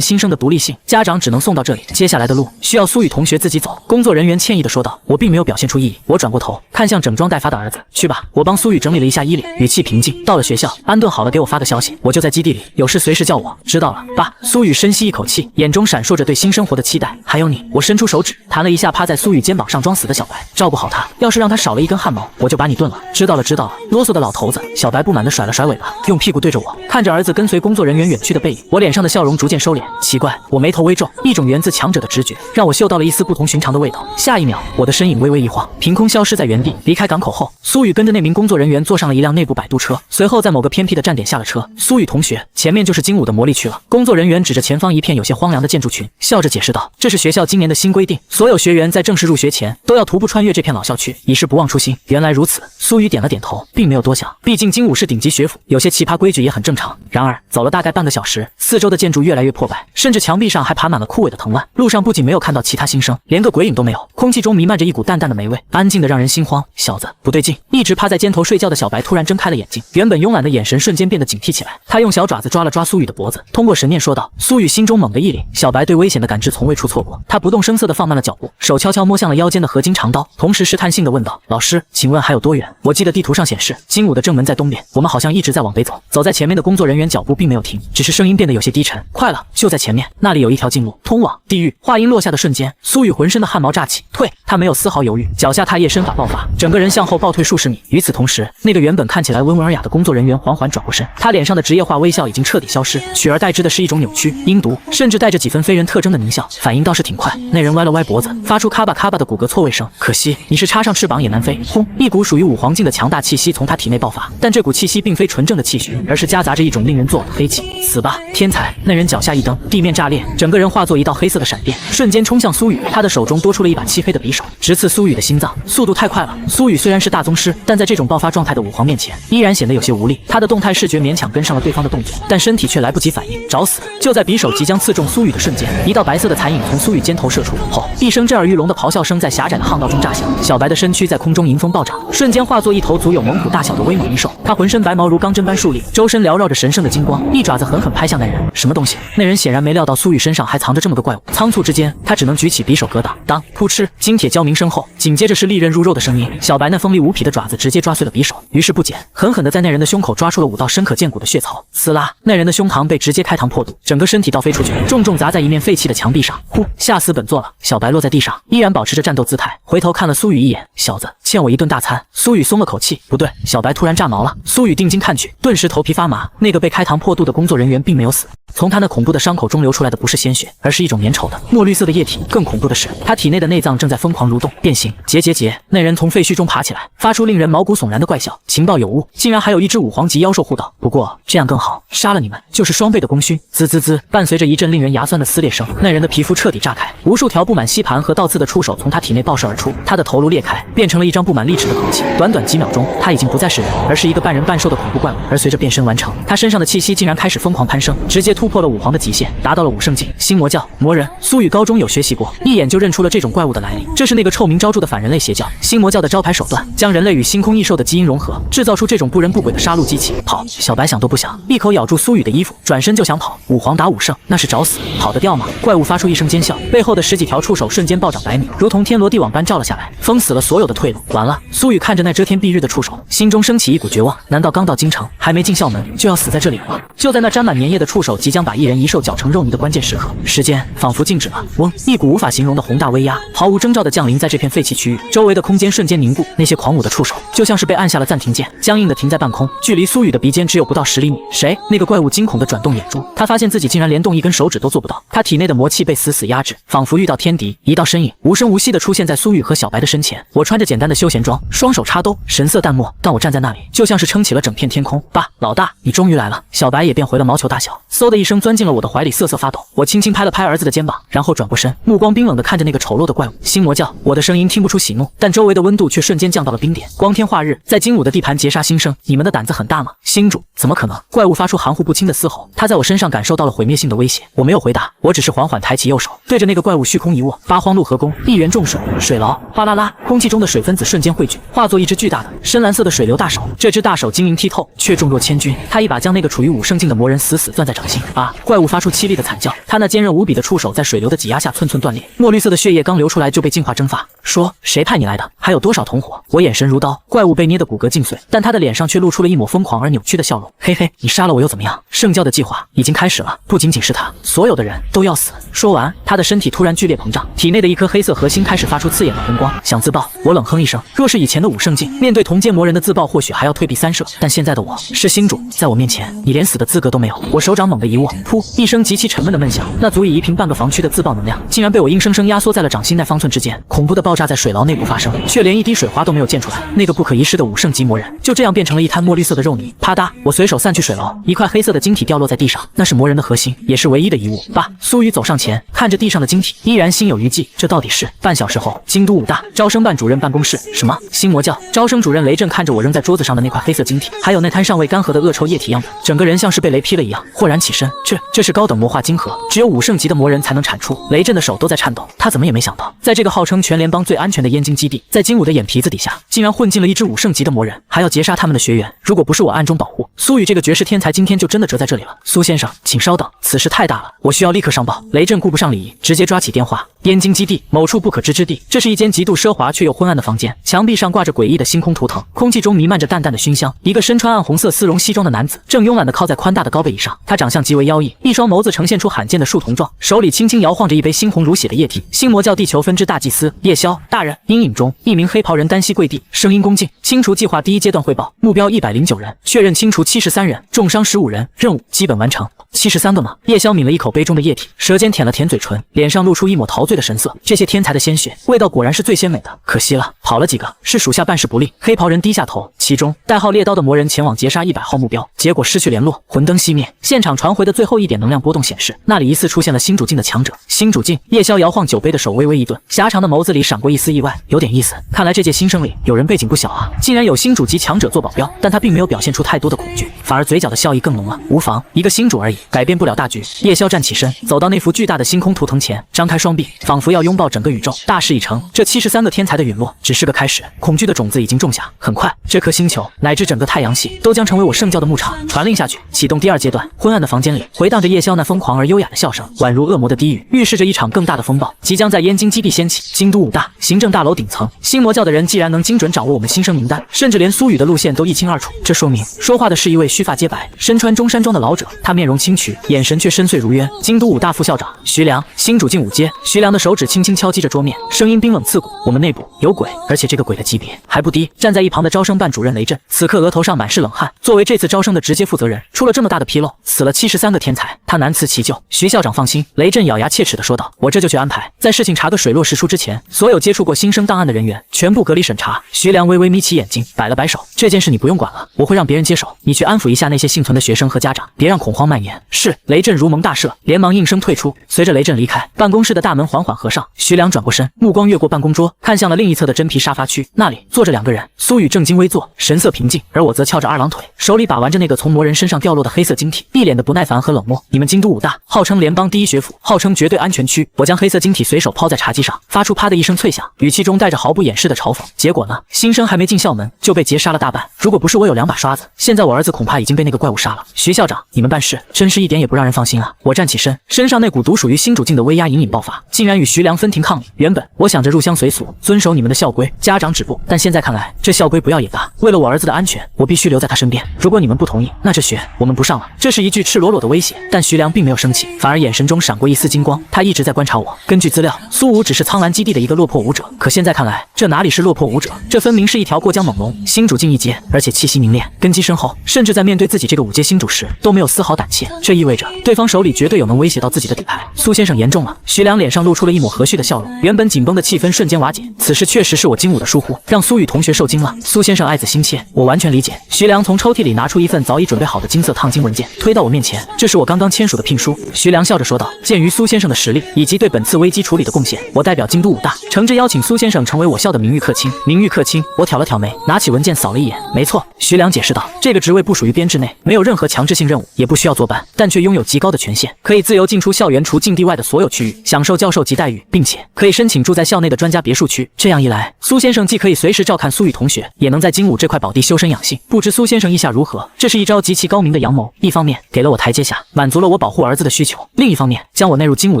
新生的独立性，家长只能送到这里，接下来的路需要苏雨同学自己走。工作人员歉意地说道。我并没有表现出异议，我转过头看向整装待发的儿子，去吧。我帮苏雨整理了一下衣领，语气平静。到了学校，安顿好了给我发个消息，我就在基地里，有事随时叫我。知道了，爸。苏雨深吸一口气，眼中闪烁着对新生活的期待。还有你。我伸出手指弹了一下趴在苏雨肩膀上装死的小白，照顾好他，要是让他少了一根汗毛，我就把你炖了。知道了知道了，啰嗦的老头子。小白不满地甩了甩尾巴，用屁股对着我，看着儿子跟随工作人员远去的背影，我脸上的笑容逐渐收敛。奇怪，我眉头微皱，一种源自强者的直觉让我嗅到了一丝不同寻常的味道。下一秒，我的身影微微一晃，凭空消失在原地。离开港口后，苏雨跟着那名工作人员坐上了一辆内部摆渡车，随后在某个偏僻的站点下了车。苏雨同学，前面就是精武的魔力区了。工作人员指着前方一片有些荒凉的建筑群，笑着解释道：“这是学校今年的新规定，所有学员在正式入学前都要徒步穿越这片老校区，以示不忘初心。”原来如此，苏雨点了点头，并没有多想，毕竟精武是顶级学府，有些奇葩规矩也很正常。然而走了大概半个小时，四周的建筑越来越破败，甚至墙壁上还爬满了枯萎的藤蔓。路上不仅没有看到其他新生，连个鬼影都没有，空气中弥漫着一股淡淡的霉味，安静的让人心慌。小子，不对劲！一直趴在肩头睡觉的小白突然睁开了眼睛，原本慵懒的眼神瞬间变得警惕起来。他用小爪子抓了抓苏雨的脖子，通过神念说道。苏雨心中猛地一凛，小白对危险的感知从未出错过。他不动声色地放慢了脚步，手悄悄摸向了腰间的合金长刀，同时试探性地问道：“老师，请问还有多远？”我记得地图上显示，精武的正门在东边，我们好像一直在往北走。走在前面的工作人员脚步并没有停，只是声音变得有些低沉。快了，就在前面，那里有一条近路，通往地狱。话音落下的瞬间，苏雨浑身的汗毛炸起，退！他没有丝毫犹豫，脚下踏叶身法爆发，整个人向后暴退数十米。与此同时，那个原本看起来温文尔雅的工作人员缓缓转过身，他脸上的职业化微笑已经彻底消失，取而代之的是一种扭曲、阴毒，甚至带着几分非人特征的狞笑。反应倒是挺快，那人歪了歪脖子，发出咔吧咔吧的骨骼错位声。可惜你是插上翅膀也难飞。轰！一股属于武皇境的强大气息从他体内爆发，但这股气息并非纯正的气血，而是夹杂着一种令人作呕的黑气。死吧，天才！那人脚下一蹬，地面炸裂，整个人化作一道黑色的闪电，瞬间冲向苏雨。他的手中多出了一把漆黑的匕首，直刺苏雨的心脏，速度太快了。苏雨虽然是大宗师，但在这种爆发状态的武皇面前，依然显得有些无力。他的动态视觉勉强跟上了对方的动作，但身体却来不及反应，找死！就在匕首即将刺中苏雨的瞬间，一道白色的残影从苏雨肩头射出，后一声震耳欲聋的咆哮声在狭窄的巷道中炸响。小白的身躯在空中迎风暴涨，瞬间化作一头足有猛虎大小的威猛异兽。他浑身白毛如钢针般竖立，周身缭绕着神圣的金光，一爪子狠狠拍向那人。什么东西？那人显然没料到苏雨身上还藏着这么个怪物，仓促之间，他只能举起匕首格挡。当扑哧，金铁交鸣声后，紧接着是利刃入肉的声音。小白那锋利无匹的爪子直接抓碎了匕首，于是不减，狠狠地在那人的胸口抓出了5道深可见骨的血槽。呲啦，那人的胸膛被直接开膛破肚，整个身体倒飞出去，重重砸在一面废弃的墙壁上。呼，吓死本座了！小白落在地上，依然保持着战斗姿态，回头看了苏雨一眼，小子，欠我一顿大餐。苏雨松了口气，不对，小白突然炸毛了。苏雨定睛看去，顿时头皮发麻。那个被开膛破肚的工作人员并没有死，从他那恐怖的伤口中流出来的不是鲜血，而是一种粘稠的墨绿色的液体。更恐怖的是，他体内的内脏正在疯狂蠕动变形。结，那人从废墟中爬起来，发出令人毛骨悚然的怪笑。情报有误，竟然还有一只武皇级妖兽护岛。不过这样更好，杀了你们就是双倍的功勋。滋滋滋，伴随着一阵令人牙酸的撕裂声，那人的皮肤彻底炸开，无数条布满吸盘和倒刺的触手从他体内爆射而出，他的头颅裂开，变成了一张布满利齿的口器。短短几秒钟，他已经不再是人，而是一个半人半兽的恐怖怪物。而随着变身完成，他身上的气息竟然开始疯狂攀升，直接突突破了武皇的极限，达到了武圣境。星魔教魔人，苏雨高中有学习过，一眼就认出了这种怪物的来历。这是那个臭名昭著的反人类邪教星魔教的招牌手段，将人类与星空异兽的基因融合，制造出这种不人不鬼的杀戮机器。跑！小白想都不想，一口咬住苏雨的衣服，转身就想跑。武皇打武圣，那是找死，跑得掉吗？怪物发出一声尖笑，背后的10几条触手瞬间暴涨100米，如同天罗地网般照了下来，封死了所有的退路。完了！苏雨看着那遮天蔽日的触手，心中升起一股绝望。难道刚到京城，还没进校门，就要死在这里了吗？就在那沾满粘液的触手即将把一人一兽搅成肉泥的关键时刻，时间仿佛静止了。嗡！一股无法形容的宏大威压，毫无征兆地降临在这片废弃区域，周围的空间瞬间凝固。那些狂舞的触手，就像是被按下了暂停键，僵硬地停在半空，距离苏雨的鼻尖只有不到10厘米。谁？那个怪物惊恐地转动眼珠，他发现自己竟然连动一根手指都做不到，他体内的魔气被死死压制，仿佛遇到天敌。一道身影无声无息地出现在苏雨和小白的身前。我穿着简单的休闲装，双手插兜，神色淡漠，但我站在那里，就像是撑起了整片天空。爸，老大，你终于来了！小白也变回了毛球大小，嗖的一声钻进了我的怀里，瑟瑟发抖。我轻轻拍了拍儿子的肩膀，然后转过身，目光冰冷地看着那个丑陋的怪物。星魔教，我的声音听不出喜怒，但周围的温度却瞬间降到了冰点。光天化日，在精武的地盘劫杀新生，你们的胆子很大吗？星主，怎么可能？怪物发出含糊不清的嘶吼，他在我身上感受到了毁灭性的威胁。我没有回答，我只是缓缓抬起右手，对着那个怪物虚空一握。八荒路河宫，一元重水，水牢，哗啦啦，空气中的水分子瞬间汇聚，化作一只巨大的深蓝色的水流大手。这只大手晶莹剔透，却重若千钧。他一把将那个处于武圣境的魔人死死攥在掌心。啊！怪物发出凄厉的惨叫，他那坚韧无比的触手在水流的挤压下寸寸断裂，墨绿色的血液刚流出来就被净化蒸发。说，谁派你来的？还有多少同伙？我眼神如刀，怪物被捏得骨骼尽碎，但他的脸上却露出了一抹疯狂而扭曲的笑容。嘿嘿，你杀了我又怎么样？圣教的计划已经开始了，不仅仅是他，所有的人都要死。说完，他的身体突然剧烈膨胀，体内的一颗黑色核心开始发出刺眼的红光。想自爆？我冷哼一声，若是以前的武圣境，面对同阶魔人的自爆，或许还要退避三舍，但现在的我是星主，在我面前，你连死的资格都没有。我手掌猛地一握，噗！一声极其沉闷的闷响，那足以夷平半个防区的自爆能量，竟然被我硬生生压缩在了掌心内方寸之间。恐怖的爆炸在水牢内部发生，却连一滴水花都没有溅出来。那个不可一世的武圣级魔人，就这样变成了一滩墨绿色的肉泥。啪嗒！我随手散去水牢，一块黑色的晶体掉落在地上，那是魔人的核心，也是唯一的遗物。爸，苏雨走上前，看着地上的晶体，依然心有余悸。这到底是？半小时后，京都武大招生办主任办公室。什么？星魔教招生主任雷震看着我扔在桌子上的那块黑色晶体，还有那滩尚未干涸的恶臭液体样本，整个人像是被雷劈了一样，豁然起身。这是高等魔化晶核，只有武圣级的魔人才能产出。雷震的手都在颤抖，他怎么也没想到，在这个号称全联邦最安全的燕京基地，在金武的眼皮子底下，竟然混进了一只武圣级的魔人，还要劫杀他们的学员。如果不是我暗中保护，苏雨这个绝世天才今天就真的折在这里了。苏先生，请稍等，此事太大了，我需要立刻上报。雷震顾不上礼仪，直接抓起电话。燕京基地某处不可知之地，这是一间极度奢华却又昏暗的房间，墙壁上挂着诡异的星空图腾，空气中弥漫着淡淡的熏香。一个身穿暗红色丝绒西装的男子正慵懒地靠在宽大的高背椅上，他长相极为妖异，一双眸子呈现出罕见的树瞳状，手里轻轻摇晃着一杯猩红如血的液体。星魔教地球分支大祭司夜宵大人，阴影中一名黑袍人单膝跪地，声音恭敬。清除计划第1阶段汇报，目标109人，确认清除73人，重伤15人，任务基本完成。73个吗？夜宵抿了一口杯中的液体，舌尖舔了舔嘴唇，脸上露出一抹陶醉的神色。这些天才的鲜血，味道果然是最鲜美的。可惜了，跑了几个，是属下办事不力。黑袍人低下头，其中代号猎刀的魔人前往劫杀100号目标，结果失去联络，魂灯熄灭。现场传回的最后一点能量波动显示，那里疑似出现了新主境的强者。新主境，夜宵摇晃酒杯的手微微一顿，狭长的眸子里闪过一丝意外，有点意思。看来这届新生里有人背景不小啊，竟然有新主级强者做保镖，但他并没有表现出太多的恐惧，反而嘴角的笑意更浓了。无妨，一个新主而已，改变不了大局。夜宵站起身，走到那幅巨大的星空图腾前，张开双臂，仿佛要拥抱整个宇宙。大事已成，这73个天才的陨落只是个开始，恐惧的种子已经种下，很快，这颗星球乃至整个太阳系都将成为我圣教的牧场。传令下去，启动第2阶段。昏暗的房间里回荡着夜宵那疯狂而优雅的笑声，宛如恶魔的低语，预示着一场更大的风暴即将在燕京基地掀起。京都武大行政大楼顶层，星魔教的人既然能精准掌握我们新生名单，甚至连苏雨的路线都一清二楚，这说明说话的是一位须发皆白、身穿中山装的老者，他面容清癯，眼神却深邃如渊。京都武大副校长徐良，新主境5阶。徐良的手指轻轻敲击着桌面，声音冰冷刺骨。我们内部有鬼，而且这个鬼的级别还不低。站在一旁的招生办主任雷震，此刻额头上满是冷汗。作为这次招生的直接负责人，出了这么大的纰漏，死了73个天才，他难辞其咎。徐校长放心，雷震咬牙切齿地说道，我这就去安排，在事情查个水落石出之前，所有接触过新生档案的人员全部隔离审查。徐良微微眯起眼睛，摆了摆手，这件事你不用管了，我会让别人接手，你去安抚一下那些幸存的学生和家长，别让恐慌蔓延。是。雷震如蒙大赦，连忙应声退出。随着雷震离开，办公室的大门缓缓合上。徐良转过身，目光越过办公桌，看向了另一侧的真皮沙发区，那里坐着2个人。苏雨正襟危坐，神色平静，而我则翘着2郎腿，手里把玩着那个从魔人身上掉落的黑色晶体，一脸的不耐烦和冷漠。你们京都武大号称联邦第1学府，号称绝对安全区。我将黑色晶体随手抛在茶几上，发出啪的一声脆响，语气中带着毫不掩饰的嘲讽。结果呢？新生还没进校门就被截杀了大半。如果不是我有2把刷子，现在我儿子恐怕已经被那个怪物杀了。徐校长，你们办事真是一点也不让人放心啊！我站起身，身上那股独属于新主境的威压隐隐爆发，竟然与徐良分庭抗礼。原本我想着入乡随俗，遵守你们的校规，家长止步，但现在看来，这校规不要也罢。为了我儿子的安全，我必须留在他身边。如果你们不同意，那这学我们不上了。这是一句赤裸裸的威胁，但徐良并没有生气，反而眼神中闪过一丝金光。他一直在观察我。根据资料，苏武只是苍兰基地的一个落魄武者，可现在看来，这哪里是落魄武者，这分明是一条过江猛龙。新主境1阶，而且气息凝练，根基深厚，甚至在面对自己这个5阶新主时都没有丝毫胆怯。这意味着对方手里绝对有能威胁到自己的底牌。苏先生严重了。徐良脸上露出了一抹和煦的笑容，原本紧绷的气氛瞬间瓦解。此事确实是我金武的疏忽，让苏雨同学受惊了。苏先生爱子心切，我完全理解。徐良从抽屉里拿出一份早已准备好的金色烫金文件，推到我面前，这是我刚刚签署的聘书。徐良笑着说道：“鉴于苏先生的实力以及对本次危机处理的贡献，我代表京都武大诚挚邀请苏先生成为我校的名誉客卿。”名誉客卿，我挑了挑眉，拿起文件扫了一眼。没错，徐良解释道，这个职位不属于编制内，没有任何强制性任务，也不需要坐班，但却拥有极高的权限，可以自由进出校园除境地外的所有区域，享受教授级待遇，并且可以申请住在校内的专家别墅区。这样一来，苏先生既可以随时照看苏雨同学，也能在金武这块宝地修身养性。不知苏先生意下如何？这是一招极其高明的阳谋，一方面给了我台阶下，满足了我保护儿子的需求；另一方面，将我纳入金武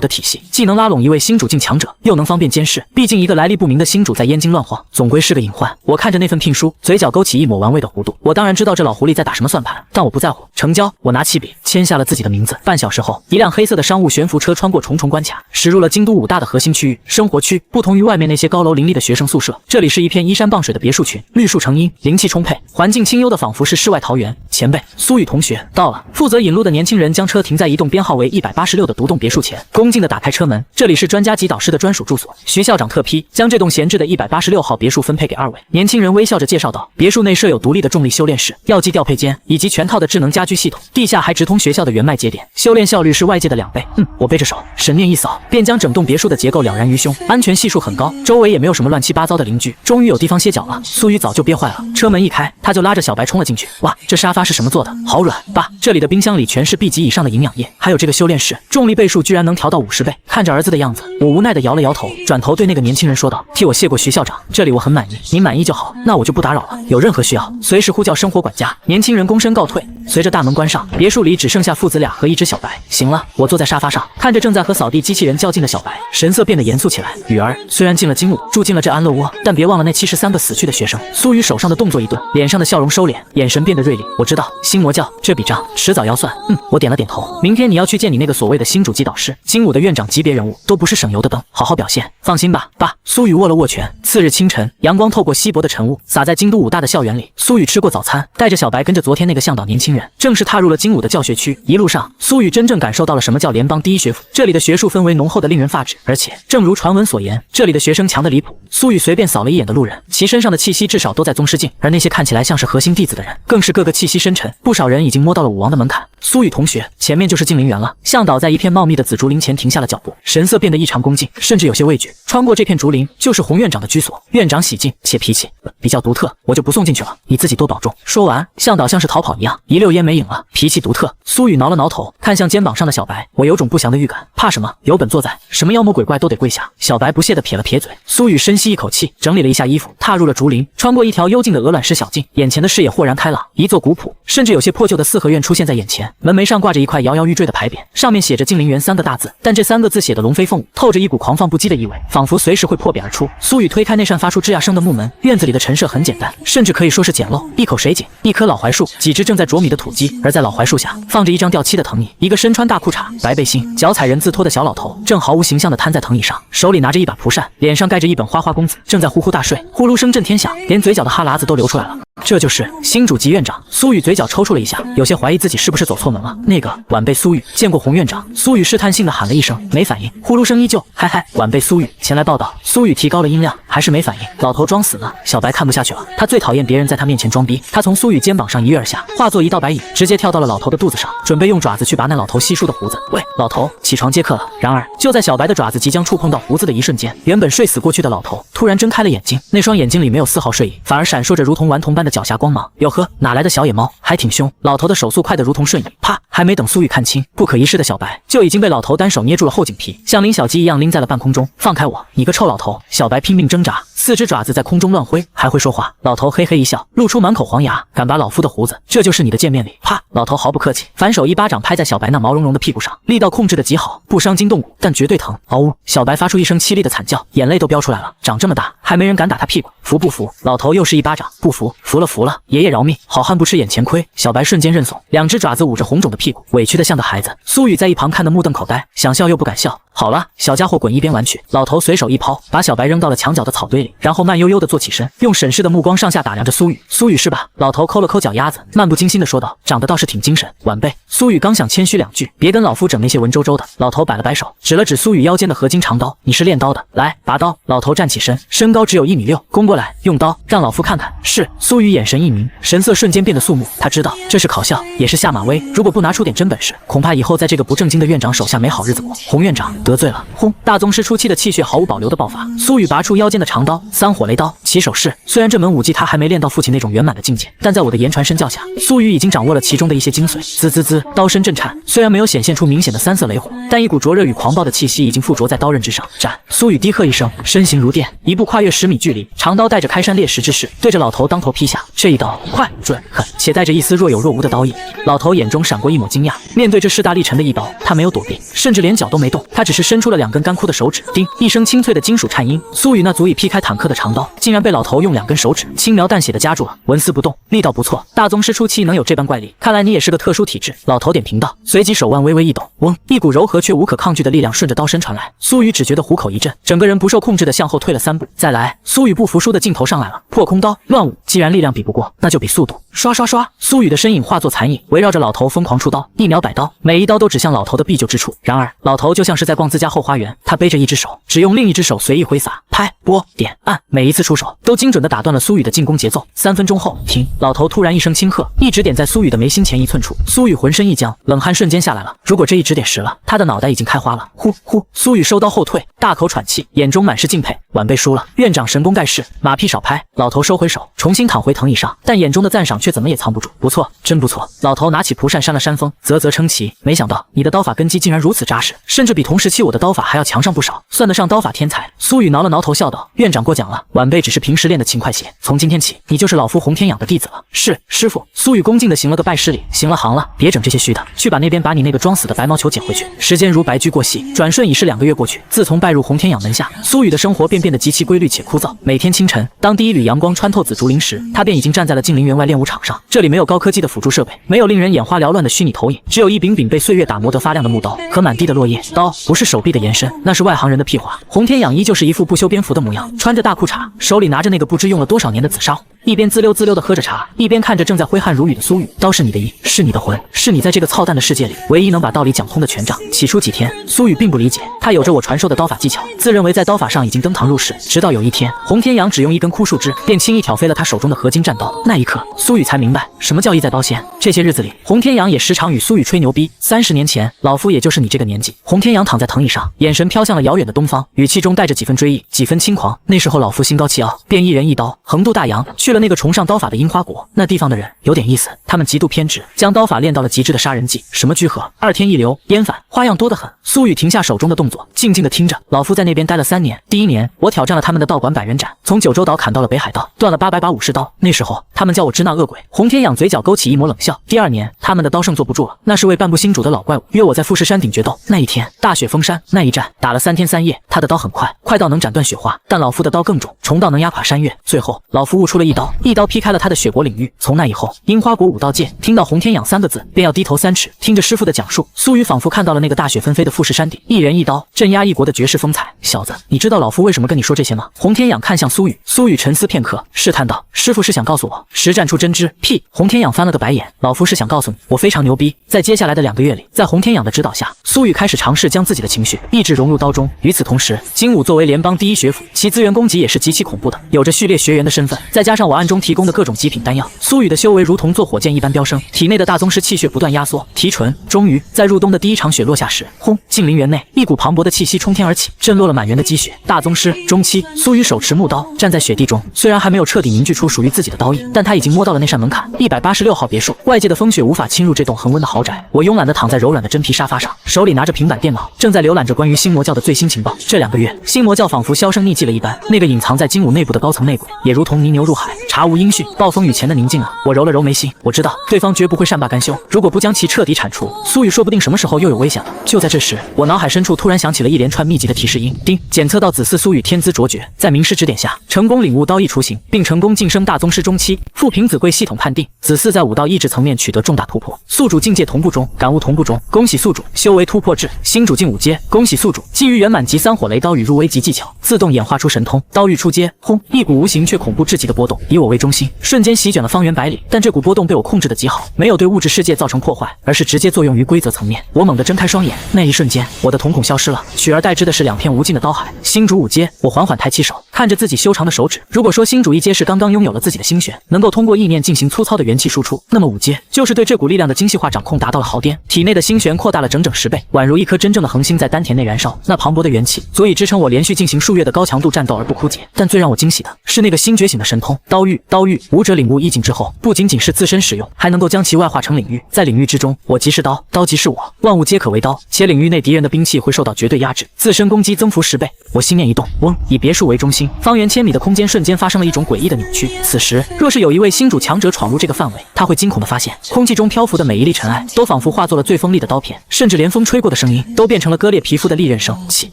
的体系，既能拉拢一位新主境强者，又能方便监视。毕竟一个来历不明的新主在燕京乱晃，总归是个隐患。我看着那份聘书，嘴角勾起一抹玩味的弧度。我当然知道这老狐狸在打什么算盘，但我不在乎。成交！我拿起笔，签下了自己的名字。半小时后，一辆黑色的商务悬浮车穿过重重关卡，驶入了京都武大的核心区域——生活区。不同于外面那些高楼林立的学生宿舍，这里是一片依山傍水的别墅群，绿树成荫，灵气充沛，环境清幽的仿佛是世外桃源。前辈，苏雨同学到了。负责引路的年轻人将车停在一栋编号为186的独栋别墅前，恭敬地打开车门。这里是专家级导师的专属住所，徐校长特批将这栋闲置的186号别墅分配给2位。年轻人微笑着介绍道，别墅内设有独立的重力修炼室、药剂调配间以及全套的智能家居系统，地下还直通学校的原脉节点，修炼效率是外界的2倍。我背着手，神念一扫，便将整栋别墅的结构了然于胸，安全系数很高，周围也没有什么乱七八糟的邻居，终于有地方歇脚了。苏雨早就憋坏了，车门一开，他就拉着小白冲了进去。哇，这沙发是什么做的？好软！爸，这里的冰箱里全是 B 级以上的营养液，还有这个修炼室，重力倍数居然能调到50倍。看着儿子的样子，我无奈地摇了摇头，转头对那个年轻人说道：“替我谢过徐校长，这里我很满意，您满意就好，那我就不打扰了。有任何需要，随时呼叫生活管家。”年轻人躬身告退。随着大门关上，别墅里只剩下父子俩和一只小白。行了，我坐在沙发上，看着正在和扫地机器人较劲的小白，神色变得严肃起来。雨儿，虽然进了金武，住进了这安乐窝，但别忘了那73个死去的学生。苏雨手上的动作一顿，脸上的笑容收敛，眼神变得锐利。我知道，新魔教这笔账迟早要算。我点了点头。明天你要去见你那个所谓的新主级导师，金武的院长级别人物，都不是省油的灯，好好表现。放心吧，爸。苏雨握了握拳。次日清晨，阳光透过稀薄的晨雾，洒在京都武大的校园里。苏雨吃过早餐，带着小白跟着昨天那个向导年轻人，正式踏入了金武的教学区。一路上，苏雨真正感受到了什么叫联邦第1学府。这里的学术氛围浓厚的令人发指，而且正如传闻所言，这里的学生强得离谱。苏雨随便扫了一眼的路人，其身上的气息至少都在宗师境，而那些看起来像是核心弟子的人，更是个个气息深沉，不少人已经摸到了武王的门槛。苏雨同学，前面就是静灵园了。向导在一片茂密的紫竹林前停下了脚步，神色变得异常恭敬，甚至有些畏惧。穿过这片竹林，就是洪院长的居所。院长喜静且脾气比较独特，我就不送进去了，你自己多保重。说完，向导像是逃跑一样，一溜烟没影了。脾气独特。苏雨挠了挠头，看向肩膀上的小白，我有种不祥的预感。怕什么？有本作在，什么妖魔鬼怪都得跪下。小白不屑地撇了撇嘴。苏雨深吸一口气，整理了一下衣服，踏入了竹林，穿过一条幽静的鹅卵石小径，眼前的视野豁然开朗，一座古朴甚至有些破旧的四合院出现在眼前。门楣上挂着一块摇摇欲坠的牌匾，上面写着静灵园3个大字，但这3个字写的龙飞凤舞，透着一股狂放不羁的意味，仿佛随时会破匾而出。苏雨推开那扇发出吱呀声的木门，院子里的陈设很简单，甚至可以说是简陋。一口水井，一棵老槐树，几只正在啄米的土鸡，而在老槐树下放着一张掉漆的藤椅，一个身穿大裤衩、白背心、脚踩人字拖的小老头，正毫无形象地瘫在藤椅上，手里拿着一把蒲扇，脸上盖着一本花花公子，正在呼呼大睡，呼噜声震天响，连嘴角的哈喇子都流出来了。这就是新主级院长。苏雨嘴角抽搐了一下，有些怀疑自己是不是走错门了。那个晚辈苏雨见过洪院长。苏雨试探性的喊了一声，没反应。呼噜声依旧，嗨嗨，晚辈苏雨前来报道。苏雨提高了音量，还是没反应。老头装死呢。小白看不下去了，他最讨厌别人在他面前装逼。他从苏雨肩膀上一跃而下，化作一道白影，直接跳到了老头的肚子上，准备用爪子去拔那老头稀疏的胡子。喂，老头，起床接客了。然而就在小白的爪子即将触碰到胡子的一瞬间，原本睡死过去的老头突然睁开了眼睛，那双眼睛里没有丝毫睡意，反而闪烁着如同顽童般的狡黠光芒。哟呵，哪来的小野猫，还挺凶。老头的手速快得如同瞬影，啪！还没等苏雨看清不可一世的小白，就已经被老头单手捏住了后颈皮，像拎小鸡一样拎在了半空中。放开我，你个臭老头！小白拼命挣扎，四只爪子在空中乱挥，还会说话。老头嘿嘿一笑，露出满口黄牙，敢拔老夫的胡子，这就是你的见面礼！啪！老头毫不客气，反手一巴掌拍在小白那毛茸茸的屁股上，力道控制得极好，不伤筋动骨，但绝对疼。嗷呜！小白发出一声凄厉的惨叫，眼泪都飙出来了。长这么大，还没人敢打他屁股，服不服？老头又是一巴掌，不服，服了服了，爷爷饶命！好汉不吃眼前亏。小白瞬间认怂，两只爪子捂着红肿的屁股，委屈得像个孩子。苏雨在一旁看得目瞪口呆，想笑又不敢笑。好了，小家伙滚一边玩去！老头随手一抛，把小白扔到了墙角的草堆里，然后慢悠悠地坐起身，用审视的目光上下打量着苏雨。苏雨是吧？老头抠了抠脚丫子，漫不经心地说道：“长得倒是挺精神，晚辈。”苏雨刚想谦虚两句，别跟老夫整那些文绉绉的。老头摆了摆手，指了指苏雨腰间的合金长刀：“你是练刀的，来拔刀。”老头站起身，身高只有1.6米，弓过来，用刀，让老夫看看。是。苏雨眼神一凝，神色瞬间变得肃穆。他知道这是考笑，也是下马威。如果不拿出点真本事，恐怕以后在这个不正经的院长手下没好日子过。洪院长得罪了。轰！大宗师初期的气血毫无保留的爆发。苏雨拔出腰间的长刀，3火雷刀，起手式。虽然这门武技他还没练到父亲那种圆满的境界，但在我的言传身教下，苏雨已经掌握了其中的一些精髓。滋滋滋，刀身震颤，虽然没有显现出明显的3色雷火，但一股灼热与狂暴的气息已经附着在刀刃之上。斩！苏雨低喝一声，身形如电，一步跨越10米距离，长刀带着开山裂石之势，对着老头当头劈下。这一刀快、准、狠，且带着一丝若有若无的刀意。老头眼中闪过一抹惊讶，面对这势大力沉的一刀，他没有躲避，甚至连脚都没动，他只是伸出了2根干枯的手指。叮一声清脆的金属颤音，苏雨那足以劈开坦克的长刀，竟然被老头用2根手指轻描淡写的夹住了，纹丝不动，力道不错。大宗师初期能有这般怪力，看来你也是个特殊体质。老头点评道，随即手腕微微一抖，嗡，一股柔和却无可抗拒的力量顺着刀身传来。苏雨只觉得虎口一震，整个人不受控制的向后退了3步。再来！苏雨不服输的劲头上来了，破空刀乱舞。既然力量比不过，那就比速度。刷刷刷，苏雨的身影化作残影，围绕着老头疯狂出刀，一秒100刀，每一刀都指向老头的必救之处。然而老头就像是在逛自家后花园，他背着一只手，只用另一只手随意挥洒，拍、拨、点、按，每一次出手都精准地打断了苏雨的进攻节奏。3分钟后，停！老头突然一声轻喝，一指点在苏雨的眉心前1寸处。苏雨浑身一僵，冷汗瞬间下来了。如果这一指点实了，他的脑袋已经开花了。呼呼，苏雨收刀后退，大口喘气，眼中满是敬佩。晚辈输了，院长神功盖世，马屁少拍。老头收回手，重新躺回藤椅上，但眼中的赞赏却怎么也藏不住。不错，真不错。老头拿起蒲扇扇了扇风，啧啧称奇。没想到你的刀法根基竟然如此扎实，甚至比同时期我的刀法还要强上不少，算得上刀法天才。苏雨挠了挠头笑道：“院长过奖了，晚辈只是平时练的勤快些。从今天起，你就是老夫洪天养的弟子了。”是，师傅。苏雨恭敬地行了个拜师礼。行了行了，别整这些虚的，去把那边把你那个装死的白毛球捡回去。时间如白驹过隙，转瞬已是2个月过去。自从拜入洪天养门下，苏雨的生活便变得极其规律且枯燥。每天清晨，当第一缕阳光穿透紫竹林时，他便已经站在了静陵园外练武场上。这里没有高科技的辅助设备，没有令人眼花缭乱的虚拟投影，只有一柄柄被岁月打磨得发亮的木刀和满地的落叶。刀不是手臂的延伸，那是外行人的屁话。洪天养依旧是一副不修边幅的模样，穿着大裤衩，手里拿着那个不知用了多少年的紫砂壶，一边滋溜滋溜地喝着茶，一边看着正在挥汗如雨的苏雨。刀是你的意，是你的魂，是你在这个操蛋的世界里唯一能把道理讲通的权杖。起初几天，苏雨并不理解，他有着我传授的刀法技巧，自认为在刀法上已经登堂入室。直到有一天，洪天养只用1根枯树枝，便轻易挑飞了他手中的合金战刀。那一刻，苏雨才明白什么叫意在刀先。这些日子里，洪天养也时常与苏雨吹牛逼。30年前，老夫也就是你这个年纪。洪天养躺在藤椅上，眼神飘向了遥远的东方，语气中带着几分追忆，几分轻狂。那时候老夫心高气傲，便一人一刀横渡大洋，去了那个崇尚刀法的樱花国。那地方的人有点意思，他们极度偏执，将刀法练到了极致的杀人技，什么聚合、2天一流、烟反，花样多得很。苏雨停下手中的动作，静静地听着。老夫在那边待了3年，第1年我挑战了他们的道馆百人斩，从九州岛砍到了北海道，断了800把武士刀。那时候他们叫我支那恶鬼。洪天养嘴角勾起一抹冷笑。第2年，他们的刀圣坐不住了，那是位半步星主的老怪物，约我在富士山顶决斗。那一天大雪封山，那一战打了3天3夜，他的刀很快，快到能斩断雪花，但老夫的刀更重，重到能压垮山岳。最后老夫悟出了一刀，刀，一刀劈开了他的血国领域。从那以后，樱花国武道界听到洪天养3个字，便要低头3尺。听着师傅的讲述，苏雨仿佛看到了那个大雪纷飞的富士山顶，一人一刀镇压一国的绝世风采。小子，你知道老夫为什么跟你说这些吗？洪天养看向苏雨，苏雨沉思片刻，试探道：“师傅是想告诉我实战出真知？”屁！洪天养翻了个白眼，老夫是想告诉你，我非常牛逼。在接下来的2个月里，在洪天养的指导下，苏雨开始尝试将自己的情绪意志融入刀中。与此同时，精武作为联邦第1学府，其资源供给也是极其恐怖的，有着序列学员的身份，再加上我暗中提供的各种极品丹药，苏雨的修为如同坐火箭一般飙升，体内的大宗师气血不断压缩提纯。终于在入冬的第1场雪落下时，轰！近林园内一股磅礴的气息冲天而起，震落了满园的积雪。大宗师中期，苏雨手持木刀站在雪地中，虽然还没有彻底凝聚出属于自己的刀意，但他已经摸到了那扇门槛。186号别墅，外界的风雪无法侵入这栋恒温的豪宅。我慵懒地躺在柔软的真皮沙发上，手里拿着平板电脑，正在浏览着关于星魔教的最新情报。这2个月，星魔教仿佛销声匿迹了一般，那个隐藏在精武内部的高层内鬼，也如同泥牛入海，查无音讯，暴风雨前的宁静啊！我揉了揉眉心，我知道对方绝不会善罢甘休，如果不将其彻底铲除，苏雨说不定什么时候又有危险了。就在这时，我脑海深处突然响起了一连串密集的提示音。叮！检测到子嗣苏雨天资卓绝，在名师指点下，成功领悟刀意雏形，并成功晋升大宗师中期。富平子贵系统判定，子嗣在武道意志层面取得重大突破，宿主境界同步中，感悟同步中。恭喜宿主，修为突破至星主境5阶。恭喜宿主，基于圆满级3火雷刀与入危级技巧，自动演化出神通。刀域出阶，轰！一股无形却恐怖至极的波动，以我为中心，瞬间席卷了方圆百里。但这股波动被我控制得极好，没有对物质世界造成破坏，而是直接作用于规则层面。我猛地睁开双眼，那一瞬间，我的瞳孔消失了，取而代之的是2片无尽的刀海。星主5阶，我缓缓抬起手，看着自己修长的手指。如果说星主1阶是刚刚拥有了自己的星璇，能够通过意念进行粗糙的元气输出，那么5阶就是对这股力量的精细化掌控达到了毫巅，体内的星璇扩大了整整10倍，宛如一颗真正的恒星在丹田内燃烧。那磅礴的元气足以支撑我连续进行数月的高强度战斗而不枯竭。但最让我惊喜的是那个新觉醒的神通刀域。刀域，武者领悟意境之后，不仅仅是自身使用，还能够将其外化成领域。在领域之中，我即是刀，刀即是我，万物皆可为刀，且领域内敌人的兵器会受到绝对压制，自身攻击增幅10倍。我心念一动，嗡！以别墅为中心，方圆千米的空间瞬间发生了一种诡异的扭曲。此时，若是有一位星主强者闯入这个范围，他会惊恐地发现，空气中漂浮的每一粒尘埃都仿佛化作了最锋利的刀片，甚至连风吹过的声音都变成了割裂皮肤的利刃声。起，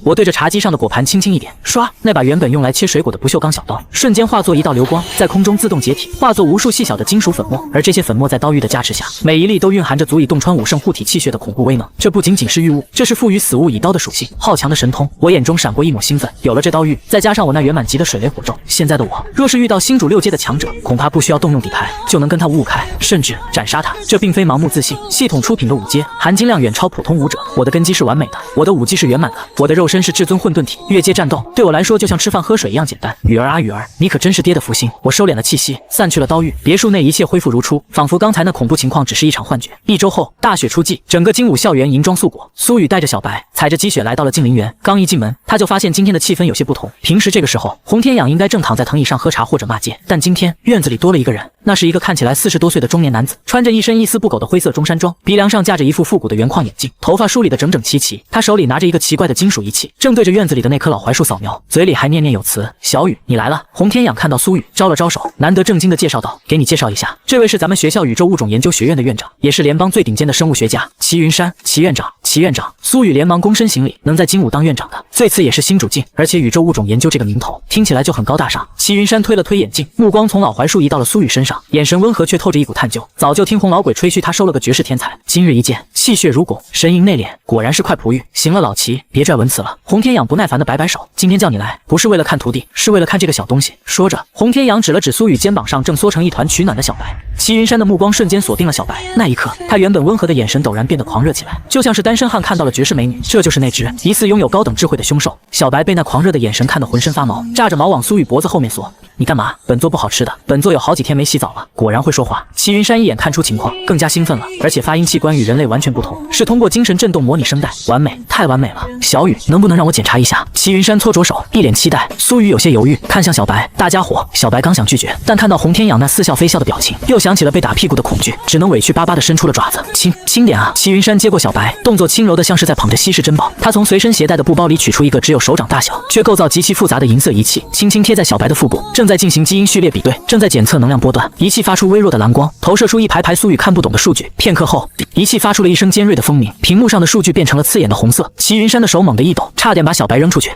我对着茶几上的果盘轻轻一点，唰，那把原本用来切水果的不锈钢小刀瞬间化作一道流光，在空中自动解体，化作无数细小的金属粉末。而这些粉末在刀域的加持下，每一粒都蕴含着足以洞穿武圣护体气血的恐怖威能。这不仅仅是玉物，这是赋予死物以刀的属性，好强的神通。我眼中闪过一抹兴奋，有了这刀域，再加上我那圆满级的水雷火咒，现在的我若是遇到星主6阶的强者，恐怕不需要动用底牌就能跟他五五开，甚至斩杀他。这并非盲目自信，系统出品的5阶含金量远超普通武者。我的根基是完美的，我的武技是圆满的，我的肉身是至尊混沌体。越阶战斗对我来说就像吃饭喝水一样简单。雨儿啊雨儿，你可真是爹的福星。我收敛了气息，散去了刀域，别墅内一切恢复如初，仿佛刚才那恐怖情况只是一场幻觉。1周后，大雪初霁，整个精武校园银装素裹。苏雨带着小白踩着积雪来到了静林园，刚一进门，他就发现今天的气氛有些不同。平时这个时候，洪天养应该正躺在藤椅上喝茶或者骂街，但今天院子里多了一个人，那是一个看起来40多岁的中年男子，穿着一身一丝不苟的灰色中山装，鼻梁上架着一副复古的圆框眼镜，头发梳理得整整齐齐。他手里拿着一个奇怪的金属仪器，正对着院子里的那棵老槐树扫描，嘴里还念念有词：“小雨，你来了。”洪天养看到苏雨，招了招手，难得正经地介绍道：“给你介绍一下，这位是咱们学校宇宙物种研究学院的院长，也是联邦最顶尖的生物学家齐云山。齐院长，齐院长。”苏雨连忙躬身行礼，能在精武当院长的，最次也是星主境，而且宇宙物种研究这个名头听起来就很高大上。齐云山推了推眼镜，目光从老槐树移到了苏雨身上，眼神温和却透着一股探究。早就听洪老鬼吹嘘他收了个绝世天才，今日一见，气血如汞，神隐内敛，果然是块璞玉。行了，老齐，别拽文词了。洪天养不耐烦地摆摆手，今天叫你来，不是为了看徒弟，是为了看这个小东西。说着，洪天养指了指苏雨肩膀上正缩成一团取暖的小白。齐云山的目光瞬间锁定了小白，那一刻，他原本温和的眼神陡然变得狂热起来，就像是单身汉看到了绝世美女。这就是那只疑似拥有高等智慧的凶兽。小白被那狂热的眼神看得浑身发毛，炸着毛往苏雨脖子后面缩。你干嘛？本座不好吃的，本座有好几天没洗澡了。果然会说话。齐云山一眼看出情况，更加兴奋了，而且发音器官与人类完全不同，是通过精神震动模拟声带，完美，太完美了。小雨，能不能让我检查一下？齐云山搓着手，一脸期待。苏雨有些犹豫，看向小白，大家伙。小白刚想拒绝，但看到洪天养那似笑非笑的表情，又想起了被打屁股的恐惧，只能委屈巴巴地伸出了爪子。轻点啊！齐云山接过小白，动作轻柔的像是在捧着稀世珍宝。他从随身携带的布包里取出一个只有手掌大小，却构造极其复杂的银色仪器，轻轻贴在小白的腹部，正在进行基因序列比对，正在检测能量波段。仪器发出微弱的蓝光，投射出一排排苏雨看不懂的数据。片刻后，仪器发出了一声尖锐的风鸣，屏幕上的数据变成了刺眼的红色。齐云山的手猛地一抖，差点把小白扔出去。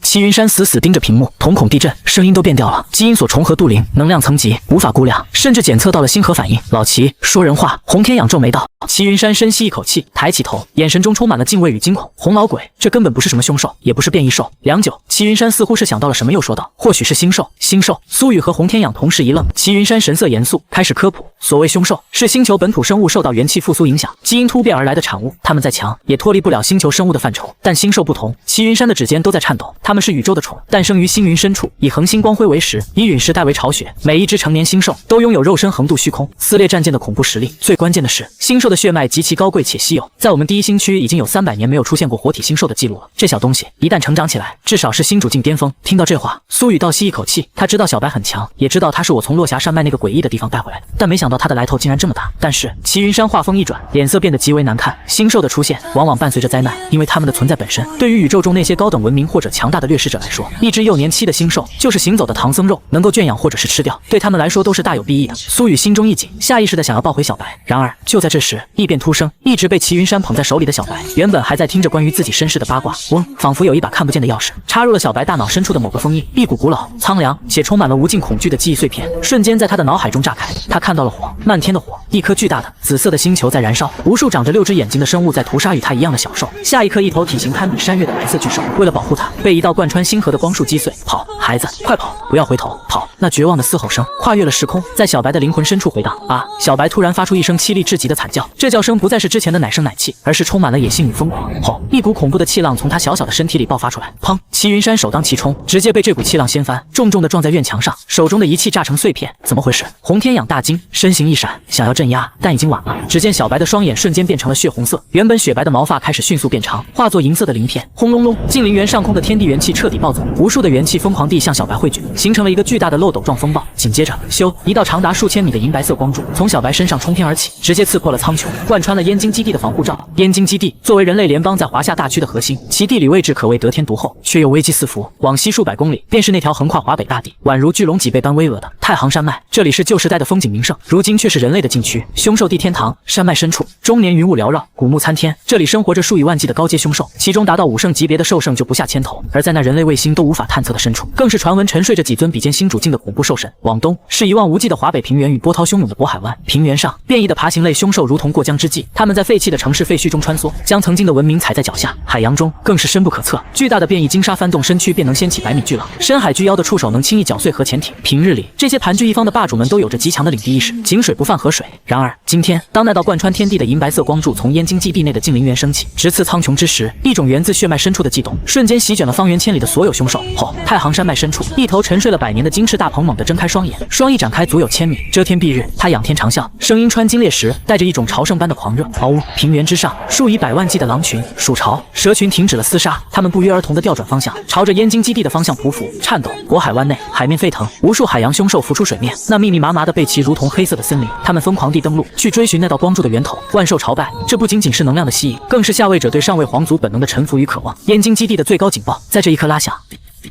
齐云山死死盯着屏幕，瞳孔地震，声音都变掉了。基因所重合度0，能量层级无法估量，甚至检测到了星核反应。老齐说人话。洪天养皱眉道。齐云山深吸一口气，抬起头，眼神中充满了敬畏与惊恐。红老鬼，这根本不是什么凶兽，也不是变异兽。良久，齐云山似乎是想到了什么，又说道：“或许是星兽。”星兽。苏雨和洪天养同时一愣。齐云山神色严肃，开始科普。所谓凶兽，是星球本土生物受到元气复苏影响，基因突变而来的产物。它们再强，也脱离不了星球生物的范畴。但星兽不同，齐云山的指尖都在颤抖。它们是宇宙的宠，诞生于星云深处，以恒星光辉为食，以陨石带为巢穴。每一只成年星兽都拥有肉身横渡虚空、撕裂战舰的恐怖实力。最关键的是，星兽的血脉极其高贵且稀有，在我们第一星区已经有300年没有出现过活体星兽的记录了。这小东西一旦成长起来，至少是星主境巅峰。听到这话，苏雨倒吸一口气，他知道小白很强，也知道他是我从落霞山脉那个诡异的地方带回来的，但没想到他的来头竟然这么大。但是齐云山话锋一转，脸色变得极为难看。星兽的出现往往伴随着灾难，因为它们的存在本身，对于宇宙中那些高等文明或者强大的掠食者来说，一只幼年期的星兽就是行走的唐僧肉，能够圈养或者是吃掉，对他们来说都是大有裨益的。苏雨心中一紧，下意识的想要抱回小白。然而就在这时，异变突生，一直被齐云山捧在手里的小白，原本还在听着关于自己身世的八卦，仿佛有一把看不见的钥匙插入了小白大脑深处的某个封印，一股古老、苍凉且充满了无尽恐惧的记忆碎片瞬间在他的脑海中炸开。他看到了火，漫天的火，一颗巨大的紫色的星球在燃烧，无数长着6只眼睛的生物在屠杀与他一样的小兽。下一刻，一头体型堪比山岳的白色巨兽，为了保护他，被一道贯穿星河的光束击碎。跑，孩子，快跑，不要回头，跑！那绝望的嘶吼声跨越了时空，在小白的灵魂深处回荡。啊！小白突然发出一声凄厉至极的惨叫，这叫声不再是之前的奶声奶气，而是充满了野性与疯狂。吼！一股恐怖的气浪从他小小的身体里爆发出来。砰！齐云山首当其冲，直接被这股气浪掀翻，重重的撞在院墙上，手中的仪器炸成碎片。怎么回事？洪天养大惊，身形一闪，想要镇压，但已经晚了。只见小白的双眼瞬间变成了血红色，原本雪白的毛发开始迅速变长，化作银色的鳞片。轰隆隆！近灵园上空的天地元气彻底暴走，无数的元气疯狂地向小白汇聚，形成了一个巨大的漏斗状风暴。紧接着，一道长达数千米的银白色光柱从小白身上冲天而起，直接刺破了苍穹，贯穿了燕京基地的防护罩。燕京基地作为人类联邦在华夏大区的核心，其地理位置可谓得天独厚，却又危机四伏。往西数百公里，便是那条横跨华北大地、宛如巨龙脊背般巍峨的太行山脉。这里是旧时代的风景名胜，如今却是人类的禁区，凶兽地天堂。山脉深处，终年云雾缭绕，古木参天。这里生活着数以万计的高阶凶兽，其中达到5圣级别的兽圣就不下1000头。而在那人类卫星都无法探测的深处，更是传闻沉睡着几尊比肩星主境的恐怖兽神。往东是一望无际的华北平原与波涛汹涌的渤海湾，平原上变异的爬行类凶兽如同过江之鲫，它们在废弃的城市废墟中穿梭，将曾经的文明踩在脚下。海洋中更是深不可测，巨大的变异鲸鲨翻动身躯便能掀起100米巨浪，深海巨妖的触手能轻易搅碎核潜艇。平日里，这些盘踞一方的霸主们都有着极强的领地意识，井水不犯河水。然而今天，当那道贯穿天地的银白色光柱从燕京基地内的近灵园升起，直刺苍穹之时，一种源自血脉深处的悸动瞬间席卷了方圆千里的所有凶兽。后，太行山脉深处，一头沉睡了100年的金翅大鹏猛地睁开双眼，双翼展开足有1000米，遮天蔽日。它仰天长啸，声音穿金裂石，带着一种朝圣般的狂热。嗷呜！平原之上，数以百万计的狼群、鼠巢、蛇群停止了厮杀，它们不约而同地调转方向，朝着燕京基地的方向匍匐颤抖。渤海湾内，海面沸腾，无数海洋凶兽浮出水面，那密密麻麻的背鳍如同黑色的森林，它们疯狂地登陆，去追寻那道光柱的源头。万兽朝拜，这不仅仅是能量的吸引，更是下位者对上位皇族本能的臣服与渴望。燕京基地的最高警报在这一刻拉响。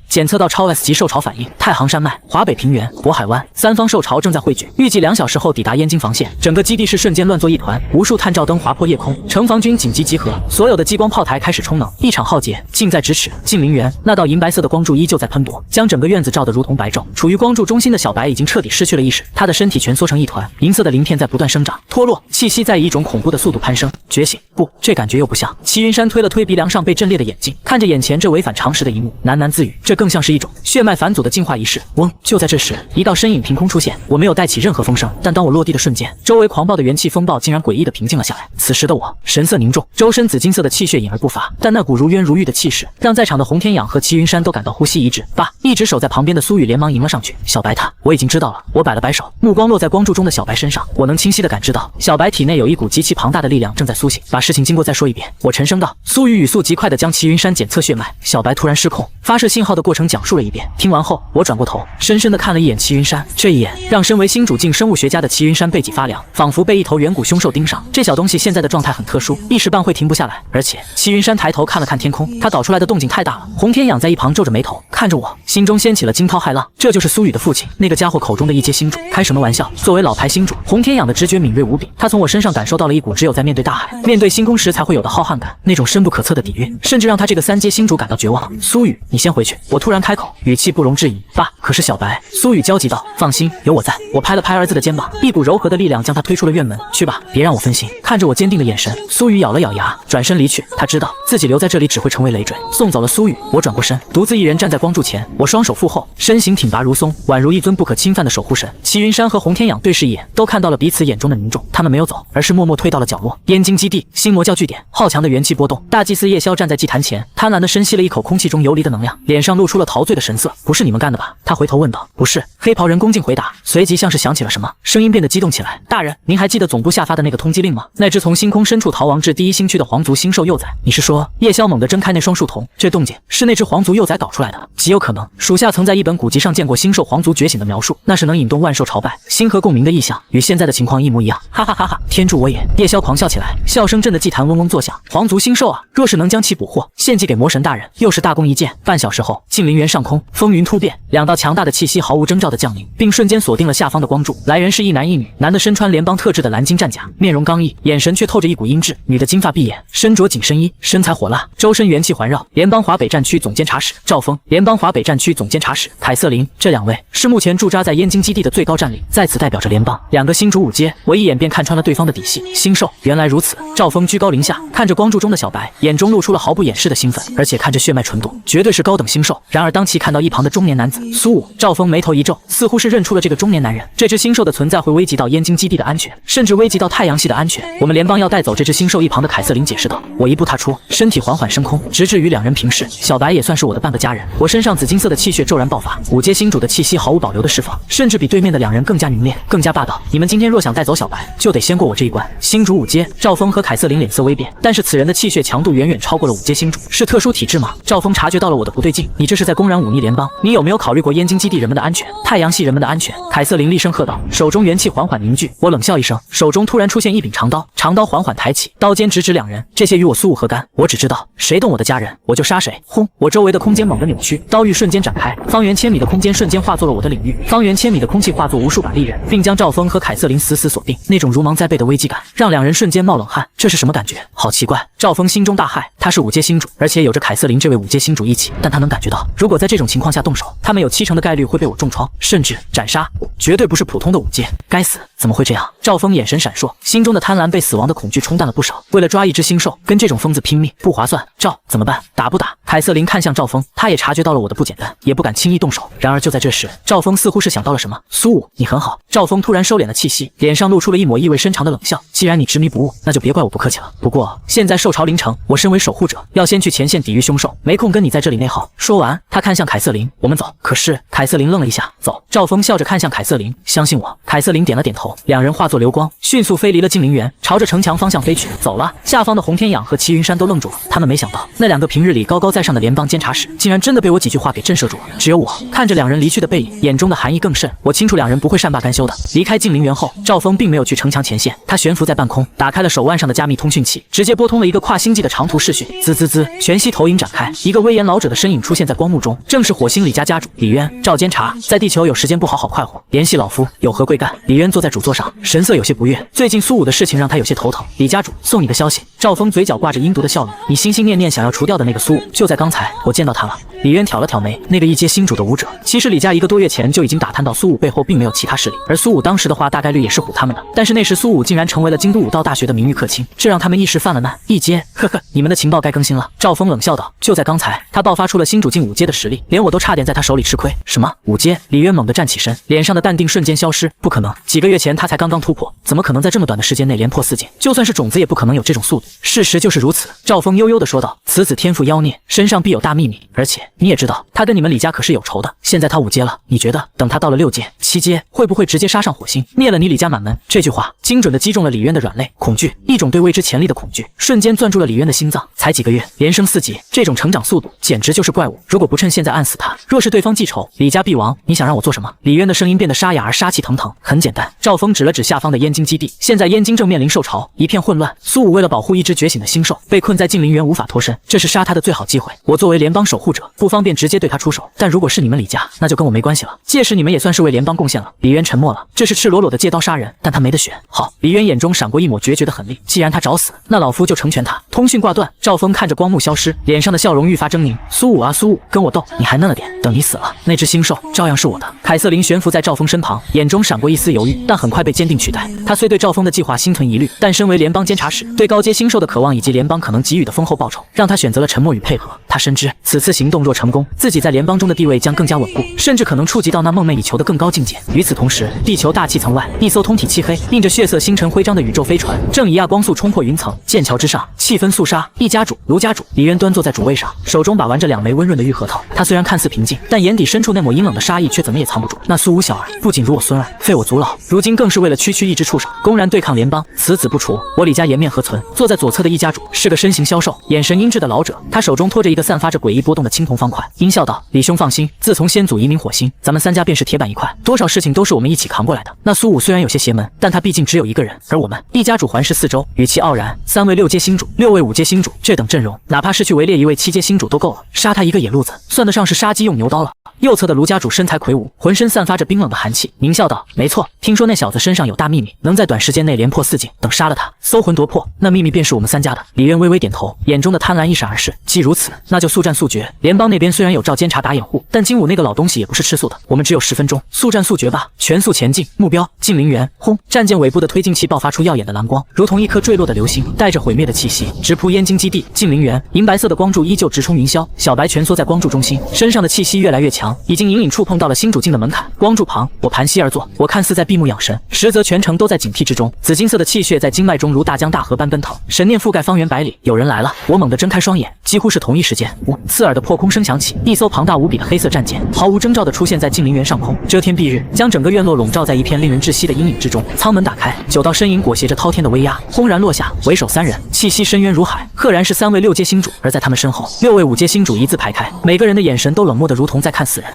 检测到超 S 级兽潮反应，太行山脉、华北平原、渤海湾3方兽潮正在汇聚，预计2小时后抵达燕京防线。整个基地室瞬间乱作一团，无数探照灯划破夜空，城防军紧急集合，所有的激光炮台开始充能，一场浩劫近在咫尺。近灵园那道银白色的光柱依旧在喷薄，将整个院子照得如同白昼。处于光柱中心的小白已经彻底失去了意识，他的身体蜷缩成一团，银色的鳞片在不断生长、脱落，气息在以一种恐怖的速度攀升。觉醒？不，这感觉又不像。齐云山推了推鼻梁上被震裂的眼睛，看着眼前这违反常识的一幕，喃喃自语，这更像是一种血脉返祖的进化仪式。就在这时，一道身影凭空出现。我没有带起任何风声，但当我落地的瞬间，周围狂暴的元气风暴竟然诡异的平静了下来。此时的我神色凝重，周身紫金色的气血隐而不发，但那股如渊如玉的气势，让在场的洪天养和齐云山都感到呼吸一滞。爸，一直守在旁边的苏雨连忙迎了上去。小白他，我已经知道了。我摆了摆手，目光落在光柱中的小白身上，我能清晰的感知到小白体内有一股极其庞大的力量正在苏醒。把事情经过再说一遍，我沉声道。苏雨语速极快地将齐云山检测血脉，小白突然失控，发发射信号的过程讲述了一遍。听完后，我转过头，深深地看了一眼齐云山，这一眼让身为新主境生物学家的齐云山背脊发凉，仿佛被一头远古凶兽盯上。这小东西现在的状态很特殊，一时半会停不下来。而且齐云山抬头看了看天空，他导出来的动静太大了。洪天养在一旁皱着眉头看着我，心中掀起了惊涛骇浪。这就是苏雨的父亲，那个家伙口中的一阶星主。开什么玩笑？作为老牌星主，洪天养的直觉敏锐无比，他从我身上感受到了一股只有在面对大海、面对星空时才会有的浩瀚感，那种深不可测的底蕴，甚至让他这个3阶星主感到绝望。苏雨，你先回去。我突然开口，语气不容置疑。爸，可是小白。苏雨焦急道：“放心，有我在。”我拍了拍儿子的肩膀，一股柔和的力量将他推出了院门。去吧，别让我分心。看着我坚定的眼神，苏雨咬了咬牙，转身离去。他知道自己留在这里只会成为累赘。送走了苏雨，我转过身，独自一人站在光柱前。我双手负后，身形挺拔如松，宛如一尊不可侵犯的守护神。齐云山和洪天养对视一眼，都看到了彼此眼中的凝重。他们没有走，而是默默退到了角落。燕京基地，星魔教据点，好强的元气波动。大祭司夜宵站在祭坛前，贪婪地深吸了一口空气中游离的能量，脸上露出了陶醉的神色。不是你们干的吧？他回头问道。不是。黑袍人恭敬回答，随即像是想起了什么，声音变得激动起来。大人，您还记得总部下发的那个通缉令吗？那只从星空深处逃亡至第一星区的皇族星兽幼崽。你是说？夜宵猛地睁开那双树瞳，这动静是那只皇族幼崽搞出来的？极有可能。属下曾在一本古籍上见过星兽皇族觉醒的描述，那是能引动万兽朝拜、星河共鸣的意象，与现在的情况一模一样。哈哈哈哈！天助我也！夜宵狂笑起来，笑声震得祭坛嗡嗡作响。皇族星兽啊，若是能将其捕获，献祭给魔神大人，又是大功一件。半小时后，近灵园上空风云突变，两道强大的气息毫无征兆的降临，并瞬间锁定了下方的光柱。来人是一男一女，男的身穿联邦特制的蓝金战甲，面容刚毅，眼神却透着一股阴鸷；女的金发碧眼，身着紧身衣，身材火辣，周身元气环绕。联邦华北战区总监察使赵峰，联邦华北战区总监察使凯瑟琳，这两位是目前驻扎在燕京基地的最高战力，在此代表着联邦。两个星主5阶，我一眼便看穿了对方的底细。星兽，原来如此。赵峰居高临下，看着光柱中的小白，眼中露出了毫不掩饰的兴奋，而且看着血脉纯度，绝对是高等星兽。然而当其看到一旁的中年男子苏武，赵峰眉头一皱，似乎是认出了这个中年男人。这只星兽的存在会危及到燕京基地的安全，甚至危及到太阳系的安全。我们联邦要带走这只星兽。一旁的凯瑟琳解释道。我一步踏出，身体缓缓升空，直至与两人平视。小白也算是我的半个家人。我身上紫金色的气血骤然爆发，5阶星主的气息毫无保留的释放，甚至比对面的两人更加凝练，更加霸道。你们今天若想带走小白，就得先过我这一关。星主5阶，赵峰和凯瑟琳脸色微变，但是此人的气血强度远远超过了5阶星主，是特殊体质吗？赵峰察觉到了我的不对劲，你这是在公然忤逆联邦，你有没有考虑过燕京基地人们的安全，太阳系人们的安全？凯瑟琳厉声喝道，手中元气缓缓凝聚。我冷笑一声，手中突然出现一柄长刀，长刀缓缓抬起，刀尖直指两人。这些与我苏武何干？我只知道谁动我的家人，我就杀谁。轰！我周围的空间猛地扭曲，刀域瞬间展开，方圆千米的空间瞬间化作了我的领域，方圆千米的空气化作无数把利刃，并将赵峰和凯瑟琳死死锁定。那种如芒在背的危机感，让两人瞬间冒冷汗。这是什么感觉？好奇怪！赵峰心中大骇，他是5阶星主，而且有着凯瑟琳这位5阶星主一起，但他能感觉到，如果在这种情况下动手，他们有70%的概率会被我重创，甚至斩杀。我绝对不是普通的5阶。该死！怎么会这样？赵峰眼神闪烁，心中的贪婪被死亡的恐惧冲淡了不少。为了抓一只星兽，跟这种疯子拼命不划算。赵，怎么办？打不打？凯瑟琳看向赵峰，他也察觉到了我的不简单，也不敢轻易动手。然而就在这时，赵峰似乎是想到了什么。苏武，你很好。赵峰突然收敛了气息，脸上露出了一抹意味深长的冷笑。既然你执迷不悟，那就别怪我不客气了。不过现在兽潮临城，我身为守护者，要先去前线抵御凶兽，没空跟你在这里内耗。说完，他看向凯瑟琳，我们走。可是凯瑟琳愣了一下，走。赵峰笑着看向凯瑟琳，相信我。凯瑟琳点了点头，两人化作流光，迅速飞离了静灵园，朝着城墙方向飞去。走了。下方的洪天养和齐云山都愣住了，他们没想到那两个平日里高高在上的联邦监察使，竟然真的被我几句话给震慑住了。只有我看着两人离去的背影，眼中的寒意更甚。我清楚两人不会善罢甘休的。离开静灵园后，赵峰并没有去城墙前线，他悬浮在半空，打开了手腕上的加密通讯器，直接拨通了一个跨星际的长途视讯。滋滋滋，全息投影展开，一个威严老者的身影出现在光幕中，正是火星李家家主李渊。赵监察，在地球有时间不好好快活，联系老夫，有何贵干？李渊坐在主座上，神色有些不悦。最近苏武的事情让他有些头疼。李家主，送你个消息。赵峰嘴角挂着阴毒的笑容，你心心念念想要除掉的那个苏武，就在刚才我见到他了。李渊挑了挑眉，那个1阶星主的武者，其实李家1个多月前就已经打探到苏武背后并没有其他势力，而苏武当时的话大概率也是唬他们的。但是那时苏武竟然成为了京都武道大学的名誉客卿，这让他们一时犯了难。1阶，呵呵，你们的情报该更新了。赵峰冷笑道，就在刚才，他爆发出了星主境5阶的实力，连我都差点在他手里吃亏。什么5阶？李渊猛地站起身，脸上的淡定瞬间消失。不可能，几个月前他才刚刚突破，怎么可能在这么短的时间内连破4阶？就算是种子也不可能有这种速度。事实就是如此。赵峰悠悠地说道，此子天赋妖孽，身上必有大秘密，而且你也知道他跟你们李家可是有仇的。现在他5阶了，你觉得等他到了6阶、7阶，会不会直接杀上火星，灭了你李家满门？这句话精准的击中了李渊的软肋，恐惧，一种对未知潜力的恐惧，瞬间攥住了李渊的心脏。才几个月，连升4级，这种成长速度简直就是怪物。如果不趁现在按死他，若是对方记仇，李家必亡。你想让我做什么？李渊的声音变得沙哑而杀气腾腾。很简单，赵峰指了指下方的燕京基地，现在燕京正面临受潮，一片混乱。苏武为了保护一只觉醒的星兽，被困在近陵园无法脱身，这是杀他的最好机会。我作为联邦守护者，不方便直接对他出手，但如果是你们李家，那就跟我没关系了。届时你们也算是为联邦贡献了。李渊沉默了，这是赤裸裸的借刀杀人，但他没得选。好，李渊眼中闪过一抹决绝的狠厉，既然他找死，那老夫就成全他。通讯挂断，赵峰看着光幕消失，脸上的笑容愈发狰狞。苏武啊苏武，跟我斗，你还嫩了点，等你死了，那只星兽照样是我的。凯瑟琳悬浮在赵峰身旁，眼中闪过一丝犹豫，但很快被坚定取代。他虽对赵峰的计划心存疑虑，但身为联邦监察使，对高阶星兽的渴望以及联邦可能给予的丰厚报酬，让他选择了沉默与配合。他深知此次行动若成功，自己在联邦中的地位将更加稳固，甚至可能触及到那梦寐以求的更高境界。与此同时，地球大气层外，一艘通体漆黑、印着血色星辰徽章的宇宙飞船正以亚光速冲破云层。剑桥之上，气氛肃杀。一家主、卢家主，李渊端坐在主位上，手中把玩着2枚温润的玉核桃。他虽然看似平静，但眼底深处那抹阴冷的杀意却怎么也藏不住。那苏武小儿不仅辱我孙儿，废我族老，如今更是为了区区一只畜生，公然对抗联邦，此子不除，我李家颜面何存？坐在左侧的一家主是个身形消瘦、眼神阴鸷的老者，他手中托着一个散发着诡异波动的青铜方块，阴笑道：“李兄放心，自从先祖移民火星，咱们3家便是铁板一块，多少事情都是我们一起扛过来的。”那苏武虽然有些邪门，但他毕竟只有一个人，而我们一家主环视四周，语气傲然：“3位6阶星主，6位5阶星主，这等阵容，哪怕是去围猎1位7阶星主都够了，杀他一个野路子，算得上是杀鸡用牛刀了。”右侧的卢家主身材魁梧，浑身散发着冰冷的寒气，狞笑道：“没错，听说那小子身上有大秘密，能在短时间内连破4境。等杀了他，搜魂夺魄，那秘密便是我们3家的。”李渊微微点头，眼中的贪婪一闪而逝。既如此，那就速战速决。联邦那边虽然有赵监察打掩护，但金武那个老东西也不是吃素的。我们只有10分钟，速战速决吧！全速前进，目标近陵园。轰！战舰尾部的推进器爆发出耀眼的蓝光，如同一颗坠落的流星，带着毁灭的气息，直扑燕京基地。近陵园，银白色的光柱依旧直冲云霄。小白蜷缩在光柱中心，身上的气息越来越强，已经隐隐触碰到了星主境的门槛。光柱旁，我盘膝而坐，我看似在闭目养神，实则全程都在警惕之中。紫金色的气血在经脉中如大江大河般奔腾，神念覆盖方圆百里。有人来了！我猛地睁开双眼，几乎是同一时间，刺耳的破空声响起，一艘庞大无比的黑色战舰毫无征兆地出现在近陵园上空，遮天蔽日，将整个院落笼罩在一片令人窒息的阴影之中。舱门打开，9道身影裹挟着滔天的威压，轰然落下，为首3人，气息深渊如海，赫然是3位6阶星主。而在他们身后，6位5阶星主一字排开，每个人的眼神都冷漠得如同在看死人。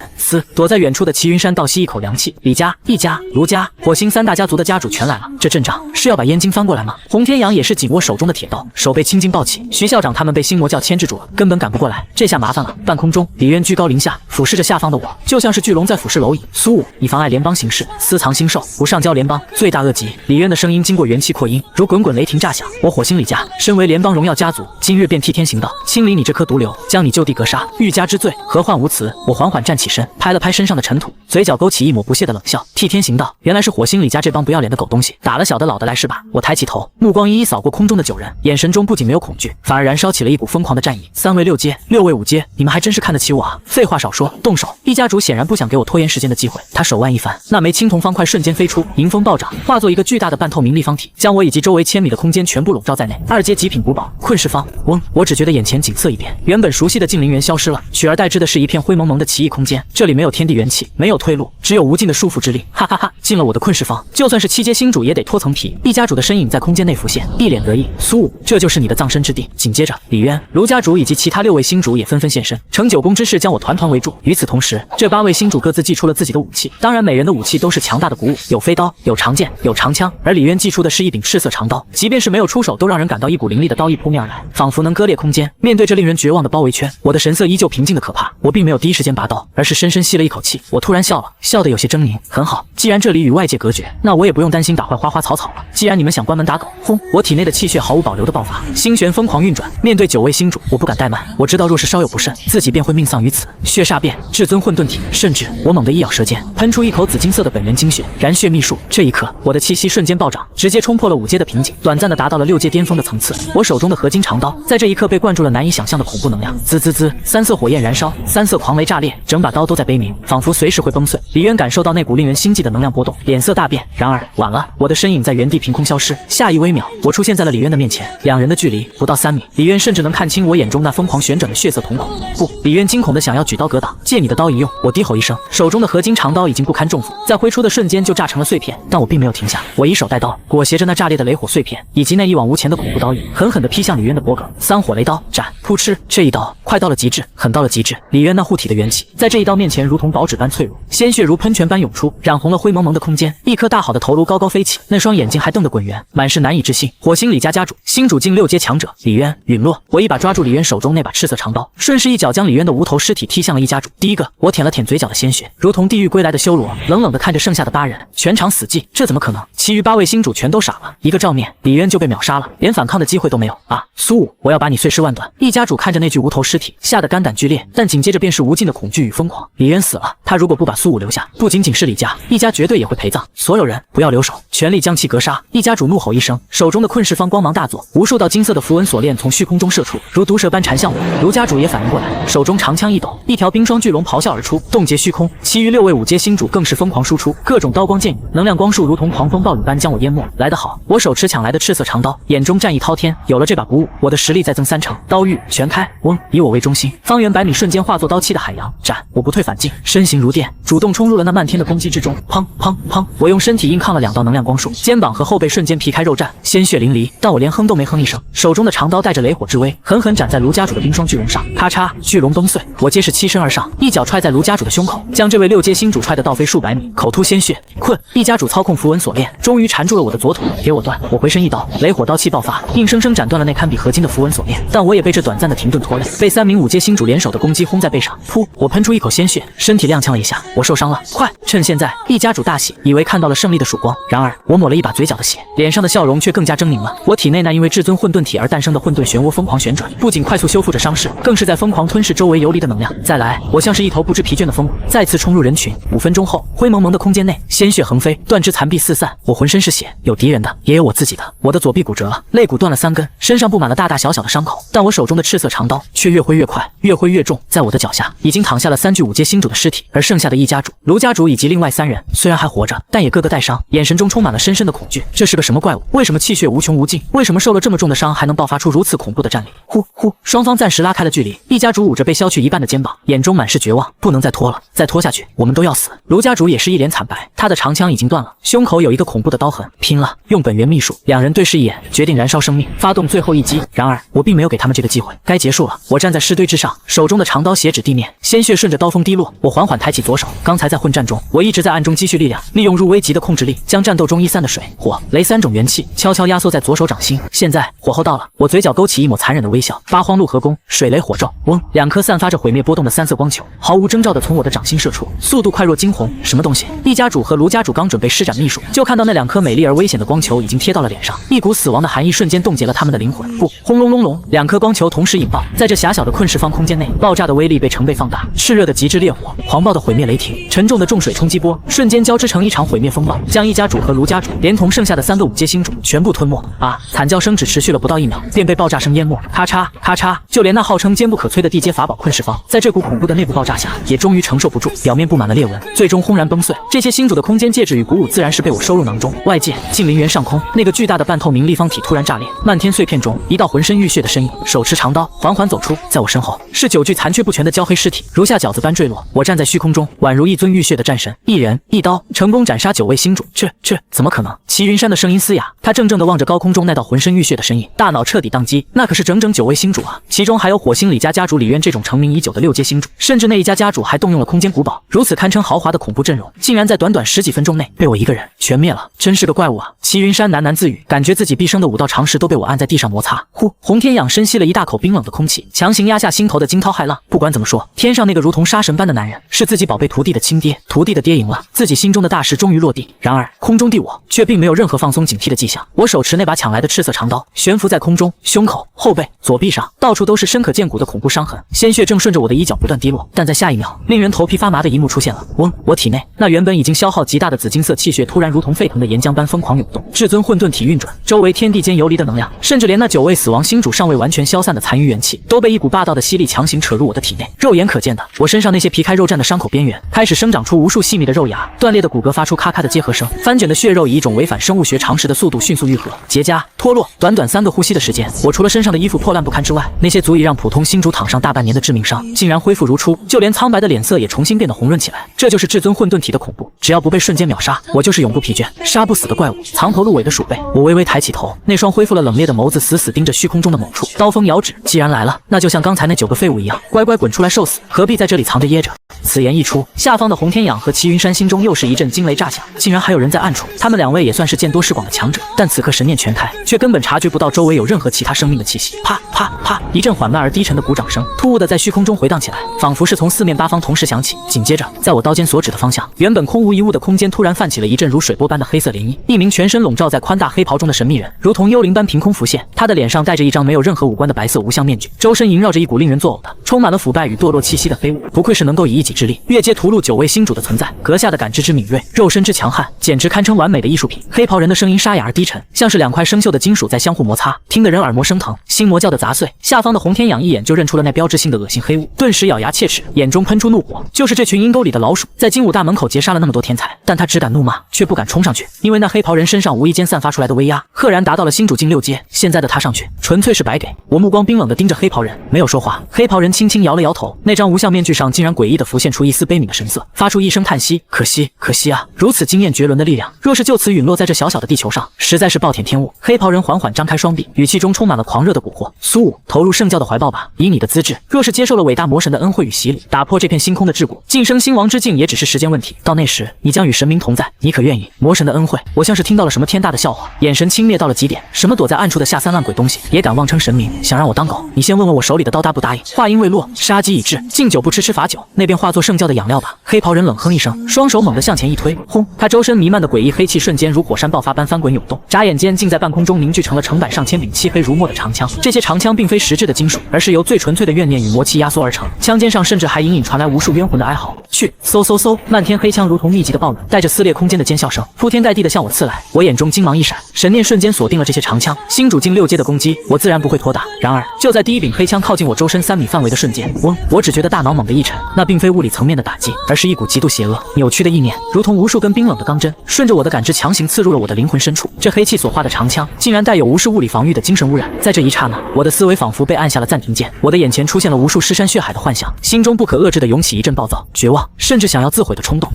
躲在远处的齐云山倒吸一口凉气，李家、易家、卢家、火星3大家族的家主全来了，这阵仗是要把燕京翻过来吗？洪天阳也是紧握手中的铁刀，手被青筋抱起。徐校长他们被星魔教牵制住了，根本赶不过来，这下麻烦了。半空中，李渊居高临下，俯视着下方的我，就像是巨龙在俯视蝼蚁。苏武，你妨碍联邦行事，私藏星兽，不上交联邦，罪大恶极。李渊的声音经过元气扩音，如滚滚雷霆炸响。我火星李家，身为联邦荣耀家族，今日便替天行道，清理你这颗毒瘤，将你就地格杀，欲加之罪，何患无辞？我缓缓站起身，拍了拍身上的尘土，嘴角勾起一抹不屑的冷笑。替天行道，原来是火星李家这帮不要脸的狗东西，打了小的老的来是吧？我抬起头，目光一一扫过空中的9人，眼神中不仅没有恐惧，反而燃烧起了一股疯狂的战意。3位6阶，6位5阶，你们还真是看得起我啊！废话少说，动手！一家主显然不想给我拖延时间的机会，他手腕一翻，那枚青铜方块瞬间飞出，迎风暴涨，化作一个巨大的半透明立方体，将我以及周围1000米的空间全部笼罩在内。2阶极品古堡困世方。嗡！我只觉得眼前景色一变，原本熟悉的近陵园消失了，取而代之的是一片灰蒙蒙的奇异空间。这里没有天地元气，没有退路，只有无尽的束缚之力。哈哈哈！进了我的困世方，就算是7阶星主也得脱层皮。一家主的身影在空间内浮现，一脸得意。苏武，这就是你的葬身之地。紧接着，李渊、卢家主以及其他6位星主也纷纷现身，成9宫之势将我团团围住。与此同时，这8位星主各自祭出了自己的武器，当然每人的武器都是强大的鼓舞，有飞刀，有长剑，有长枪，而李渊祭出的是一柄赤色长刀，即便是没有出手，都让人感到一股凌厉的刀意扑面而来，仿佛能割裂空间。面对这令人绝望的包围圈，我的神色依旧平静的可怕。我并没有第一时间拔刀，而是深深吸了一口气。我突然笑了，笑得有些狰狞。很好，既然这里与外界隔绝，那我也不用担心打坏花花草草了。既然你们想关门打狗，轰！我体内的气血毫无保留的爆发，星旋疯狂运转。面对9位星主，我不敢怠慢，我知道若是稍有不慎，自己便会命丧于此。血煞变变，至尊混沌体，甚至我猛地一咬舌尖，喷出一口紫金色的本源精血，燃血秘术。这一刻，我的气息瞬间暴涨，直接冲破了5阶的瓶颈，短暂的达到了6阶巅峰的层次。我手中的合金长刀，在这一刻被灌注了难以想象的恐怖能量，滋滋滋，3色火焰燃烧，3色狂雷炸裂，整把刀都在悲鸣，仿佛随时会崩碎。李渊感受到那股令人心悸的能量波动，脸色大变。然而晚了，我的身影在原地凭空消失，下一微秒，我出现在了李渊的面前，两人的距离不到3米，李渊甚至能看清我眼中那疯狂旋转的血色瞳孔。不，李渊惊恐的想要举刀格挡，借你的刀一用。我低吼一声，手中的合金长刀已经不堪重负，在挥出的瞬间就炸成了碎片，但我并没有停下，我以手带刀，裹挟着那炸裂的雷火碎片，以及那一往无前的恐怖刀意，狠狠地劈向李渊的脖颈。3火雷刀斩，噗嗤！这一刀快到了极致，狠到了极致。李渊那护体的元气，在这一刀面前如同薄纸般脆弱，鲜血如喷泉般涌出，染红了灰蒙蒙的空间。一颗大好的头颅高高飞起，那双眼睛还瞪得滚圆，满是难以置信。火星李家家主，星主境6阶强者李渊陨落。我一把抓住李渊手中那把赤色长刀，顺势一脚将李渊的无头尸体踢向了一家主。第一个，我舔了舔嘴角的鲜血，如同地狱归来的修罗，冷冷地看着剩下的8人，全场死寂。这怎么可能？其余8位星主全都傻了，一个照面，李渊就被秒杀了，连反抗的机会都没有啊！苏武，我要把你碎尸万段！一家主看着那具无头尸体，吓得肝胆俱裂，但紧接着便是无尽的恐惧与疯狂。李渊死了，他如果不把苏武留下，不仅仅是李家，一家绝对也会陪葬。所有人不要留手，全力将其格杀！一家主怒吼一声，手中的困世方光芒大作，无数道金色的符文锁链从虚空中射出，如毒蛇般缠向我。卢家主也反应过来，手中长枪一抖，一条冰霜巨龙咆哮而出，冻结虚空。其余6位5阶星主更是疯狂输出，各种刀光剑雨，能量光束如同狂风暴雨般将我淹没。来得好，我手持抢来的赤色长刀，眼中战意滔天。有了这把鼓舞，我的实力再增3成。刀域全开，嗡！以我为中心，方圆100米瞬间化作刀气的海洋。斩！我不退反进，身形如电，主动冲入了那漫天的攻击之中。砰砰砰！我用身体硬抗了2道能量光束，肩膀和后背瞬间皮开肉绽，鲜血淋漓。但我连哼都没哼一声，手中的长刀带着雷火之威，狠狠斩在卢家主的冰霜巨龙上。咔嚓！巨龙崩碎，我皆是欺身而上，一脚踹在卢家主的胸口，将这位6阶星主踹得倒飞数百米，口吐鲜血。困！一家主操控符文锁链，终于缠住了我的左腿，给我断！我回身一刀，雷火刀气爆发，硬生生斩断了那堪比合金的符文锁链。但我也被这短暂的停顿拖累，被3名5阶星主联手的攻击轰在背上。噗！我喷出一口鲜血，身体踉跄了一下，我受伤了！快，趁现在！一家主大喜，以为看到了胜利的曙光。然而我抹了一把嘴角的血，脸上的笑容却更加狰狞了。我体内那因为至尊混沌体而诞生的混沌漩涡疯狂旋转，不仅快速修复着伤势，更是在疯狂吞噬周围游离的能量。再来，我像是一头不知疲倦的疯虎，再次冲入人群。5分钟后，灰蒙蒙的空间内，鲜血横飞，断肢残臂四散。我浑身是血，有敌人的，也有我自己的。我的左臂骨折了，肋骨断了3根，身上布满了大大小小的伤口。但我手中的赤色长刀却越挥越快，越挥越重。在我的脚下，已经躺下了3具5阶星主的尸体，而剩下的一家主、卢家主以及另外3人，虽然还活着，但也个个带伤，眼神中充满了深深的恐惧。这是个什么怪物？为什么气血无穷无尽？为什么受了这么重的伤还能爆发出如此恐怖的战力？呼呼！双方暂时拉开了距离。一家主捂着被削去一半的肩膀，眼中满是绝望。不能再拖了，再拖下去，我们都要死。卢家主也是一脸惨白，他的长枪已经断了，胸口有一个恐怖的刀痕。拼了！用本源秘术。2人对视一眼，决定燃烧生命，发动最后一击。然而我并没有给他们这个机会，该结束了。我站在尸堆之上，手中的长刀斜指地面，鲜血顺着刀锋滴落。我缓缓抬起左手，刚才在混战中，我一直在暗中积蓄力量，利用入微极的控制力，将战斗中一散的水、火、雷3种元气悄悄压缩在左手掌心。现在火候到了，我嘴角勾起一抹残忍的微笑。八荒陆河宫，水雷火咒，嗡！2颗散发着毁灭波动的3色光球，毫无征兆地从我的掌心射出，速度快若惊鸿。什么东西？一家主和卢家主刚准备施展秘术，就看到那2颗美丽而危险的光球已经贴到了脸上，一股死亡的寒意瞬间冻结了他们的灵魂。不，轰隆隆隆，2颗光球同时引爆，在这狭小的困世方空间内，爆炸的威力被成倍放大。炽热的极致烈火，狂暴的毁灭雷霆，沉重的重水冲击波，瞬间交织成一场毁灭风暴，将一家主和卢家主连同剩下的3个5阶星主全部吞没。啊！惨叫声只持续了不到1秒，便被爆炸声淹没。咔嚓咔嚓，就连那号称坚不可摧的地阶法宝困世方，在这股恐怖的内部爆炸下，也终于承受不住，表面布满了裂纹，最终轰然崩碎。这些星主的空间戒指与鼓舞自然是被我收入囊中。外界近陵园上空，那个巨大的半透明立方体突然炸裂，漫天碎片中，一道浑身浴血的身影，手持长刀缓缓走出，在我身后是9具残缺不全的焦黑尸体，如下饺子般坠落。我站在虚空中，宛如一尊浴血的战神，一人一刀成功斩杀9位星主。这怎么可能？齐云山的声音嘶哑，他怔怔地望着高空中那道浑身浴血的身影，大脑彻底宕机。那可是整整9位星主啊，其中还有火星李家家主李渊这种成名已久的6阶星主，甚至那一家家主还动用了空间古堡，如此堪称豪华的恐怖阵容，竟然在短短10几分钟内被我一个人全灭了，真是个怪物啊！齐云山喃喃自语，感觉自己毕生的5道常识都被我按在地上摩擦。呼，洪天仰深吸了一大口冰冷的空气，强行压下心头的惊涛骇浪。不管怎么说，天上那个如同杀神般的男人是自己宝贝徒弟的亲爹，徒弟的爹赢了，自己心中的大石终于落地。然而空中的我却并没有任何放松警惕的迹象，我手持那把抢来的赤色长刀，悬浮在空中，胸口、后背、左臂上到处都是深可见骨的恐怖伤痕，鲜血正顺着我的衣角不断滴落。低落，但在下一秒，令人头皮发麻的一幕出现了。嗡！我体内那原本已经消耗极大的紫金色气血，突然如同沸腾的岩浆般疯狂涌动。至尊混沌体运转，周围天地间游离的能量，甚至连那9位死亡星主尚未完全消散的残余元气，都被一股霸道的吸力强行扯入我的体内。肉眼可见的，我身上那些皮开肉绽的伤口边缘，开始生长出无数细密的肉芽，断裂的骨骼发出咔咔的结合声，翻卷的血肉以一种违反生物学常识的速度迅速愈合、结痂、脱落。短短3个呼吸的时间，我除了身上的衣服破烂不堪之外，那些足以让普通星主躺上大半年的致命伤，竟然恢复如初，就连苍白的脸色也重新变得红润起来。这就是至尊混沌体的恐怖，只要不被瞬间秒杀，我就是永不疲倦、杀不死的怪物。藏头露尾的鼠辈，我微微抬起头，那双恢复了冷冽的眸子死死盯着虚空中的某处。刀锋遥指，既然来了，那就像刚才那9个废物一样，乖乖滚出来受死，何必在这里藏着掖着？此言一出，下方的洪天养和齐云山心中又是一阵惊雷炸响，竟然还有人在暗处。他们2位也算是见多识广的强者，但此刻神念全开，却根本察觉不到周围有任何其他生命的气息。啪啪啪，一阵缓慢而低沉的鼓掌声突兀的在虚空中回荡起来，仿佛是从4面8方同时响起。紧接着，在我刀尖所指的方向，原本空无一物的空间突然泛起了一阵如水波般的黑色涟漪。一名全身笼罩在宽大黑袍中的神秘人，如同幽灵般凭空浮现，他的脸上戴着一张没有任何五官的白色无相面具，周身萦绕着一股令人作呕的、充满了腐败与堕落气息的黑雾。不愧是能够以一己之力越阶屠戮9位星主的存在，阁下的感知之敏锐，肉身之强悍，简直堪称完美的艺术品。黑袍人的声音沙哑而低沉，像是2块生锈的金属在相互摩擦，听得人耳膜生疼，心魔叫得杂碎。下方的洪天养一眼就认出了那标志性的恶心黑雾，顿时咬牙切齿，眼中喷出怒火。就是这群阴沟里的老鼠，在精武大门口劫杀了那么多天才，但他只敢怒骂，却不敢冲上去，因为那黑袍人身上无意间散发出来的威压，赫然达到了星主境6阶。现在的他上去，纯粹是白给。我目光冰冷地盯着黑袍人，没有说话。黑袍人轻轻摇了摇头，那张无相面具上竟然诡异地浮现出一丝悲悯的神色，发出一声叹息：可惜，可惜啊！如此惊艳绝伦的力量，若是就此陨落在这小小的地球上，实在是暴殄天物。黑袍人缓缓张开双臂，语气中充满了狂热的蛊惑：苏武，投入圣教的怀抱吧！以你的资质，若是接受了伟大魔神的恩惠与洗礼，打破这片星空的桎梏，晋升星王之境也只是时间问题。到那时，你将与神明同在，你可愿意？魔神的恩惠，我像是听到了什么天大的笑话，眼神轻蔑到了极点。什么躲在暗处的下三滥鬼东西，也敢妄称神明，想让我当狗？你先问问我手里的刀答不答应？话音未落，杀机已至，敬酒不吃吃罚酒，那便化作圣教的养料吧。黑袍人冷哼一声，双手猛地向前一推，轰！他周身弥漫的诡异黑气瞬间如火山爆发般翻滚涌动，眨眼间竟在半空中凝聚成了成百上千柄漆黑如墨的长枪。这些长枪并非实质的金属，而是由最纯粹的怨念与魔气压缩而成，枪尖上甚至还隐隐传来无数冤魂的哀嚎。去！嗖嗖嗖！漫天黑枪如同密集的暴雨，带着撕裂空间的尖笑声，铺天盖地的向我刺来。我眼中金芒一闪，神念瞬间锁定了这些长枪。星主境6阶的攻击，我自然不会拖打。然而，就在第一柄黑枪靠近我周身3米范围的瞬间，我只觉得大脑猛地一沉，那并非物理层面的打击，而是一股极度邪恶、扭曲的意念，如同无数根冰冷的钢针，顺着我的感知强行刺入了我的灵魂深处。这黑气所化的长枪，竟然带有无视物理防御的精神污染。在这一刹那，我的思维仿佛被按下了暂停键，我的眼前出现了无数尸山血海的幻想，心中不可遏制地涌起一阵暴躁、绝望，甚至想要自毁的冲动。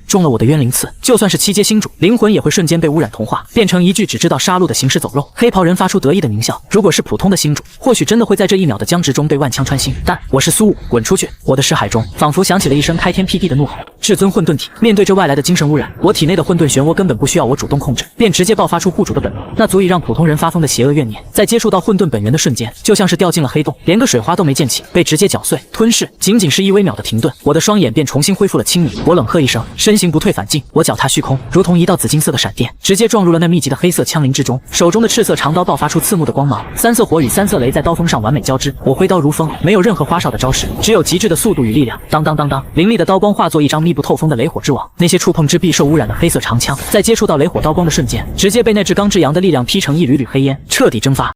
中了我的冤灵刺，就算是7阶星主，灵魂也会瞬间被污染同化，变成一具只知道杀戮的行尸走肉。黑袍人发出得意的狞笑，如果是普通的星主，或许真的会在这1秒的僵直中被万枪穿心，但我是苏武，滚出去！我的识海中仿佛响起了一声开天辟地的怒吼。至尊混沌体，面对这外来的精神污染，我体内的混沌漩涡根本不需要我主动控制，便直接爆发出护主的本能，那足以让普通人发疯的邪恶怨念，在接触到混沌本源的瞬间，就像是掉进了黑洞，连个水花都没溅起，被直接搅碎吞噬。仅仅是1微秒的停顿，我的双眼便重新恢复了清明。我冷喝一声，身形不退反进，我脚踏虚空，如同一道紫金色的闪电，直接撞入了那密集的黑色枪林之中。手中的赤色长刀爆发出刺目的光芒，3色火与3色雷在刀锋上完美交织。我挥刀如风，没有任何花哨的招式，只有极致的速度与力量。当当当当，凌厉的刀光化作一张密不透风的雷火之网。那些触碰之必受污染的黑色长枪，在接触到雷火刀光的瞬间，直接被那至刚至阳的力量劈成一缕缕黑烟，彻底蒸发。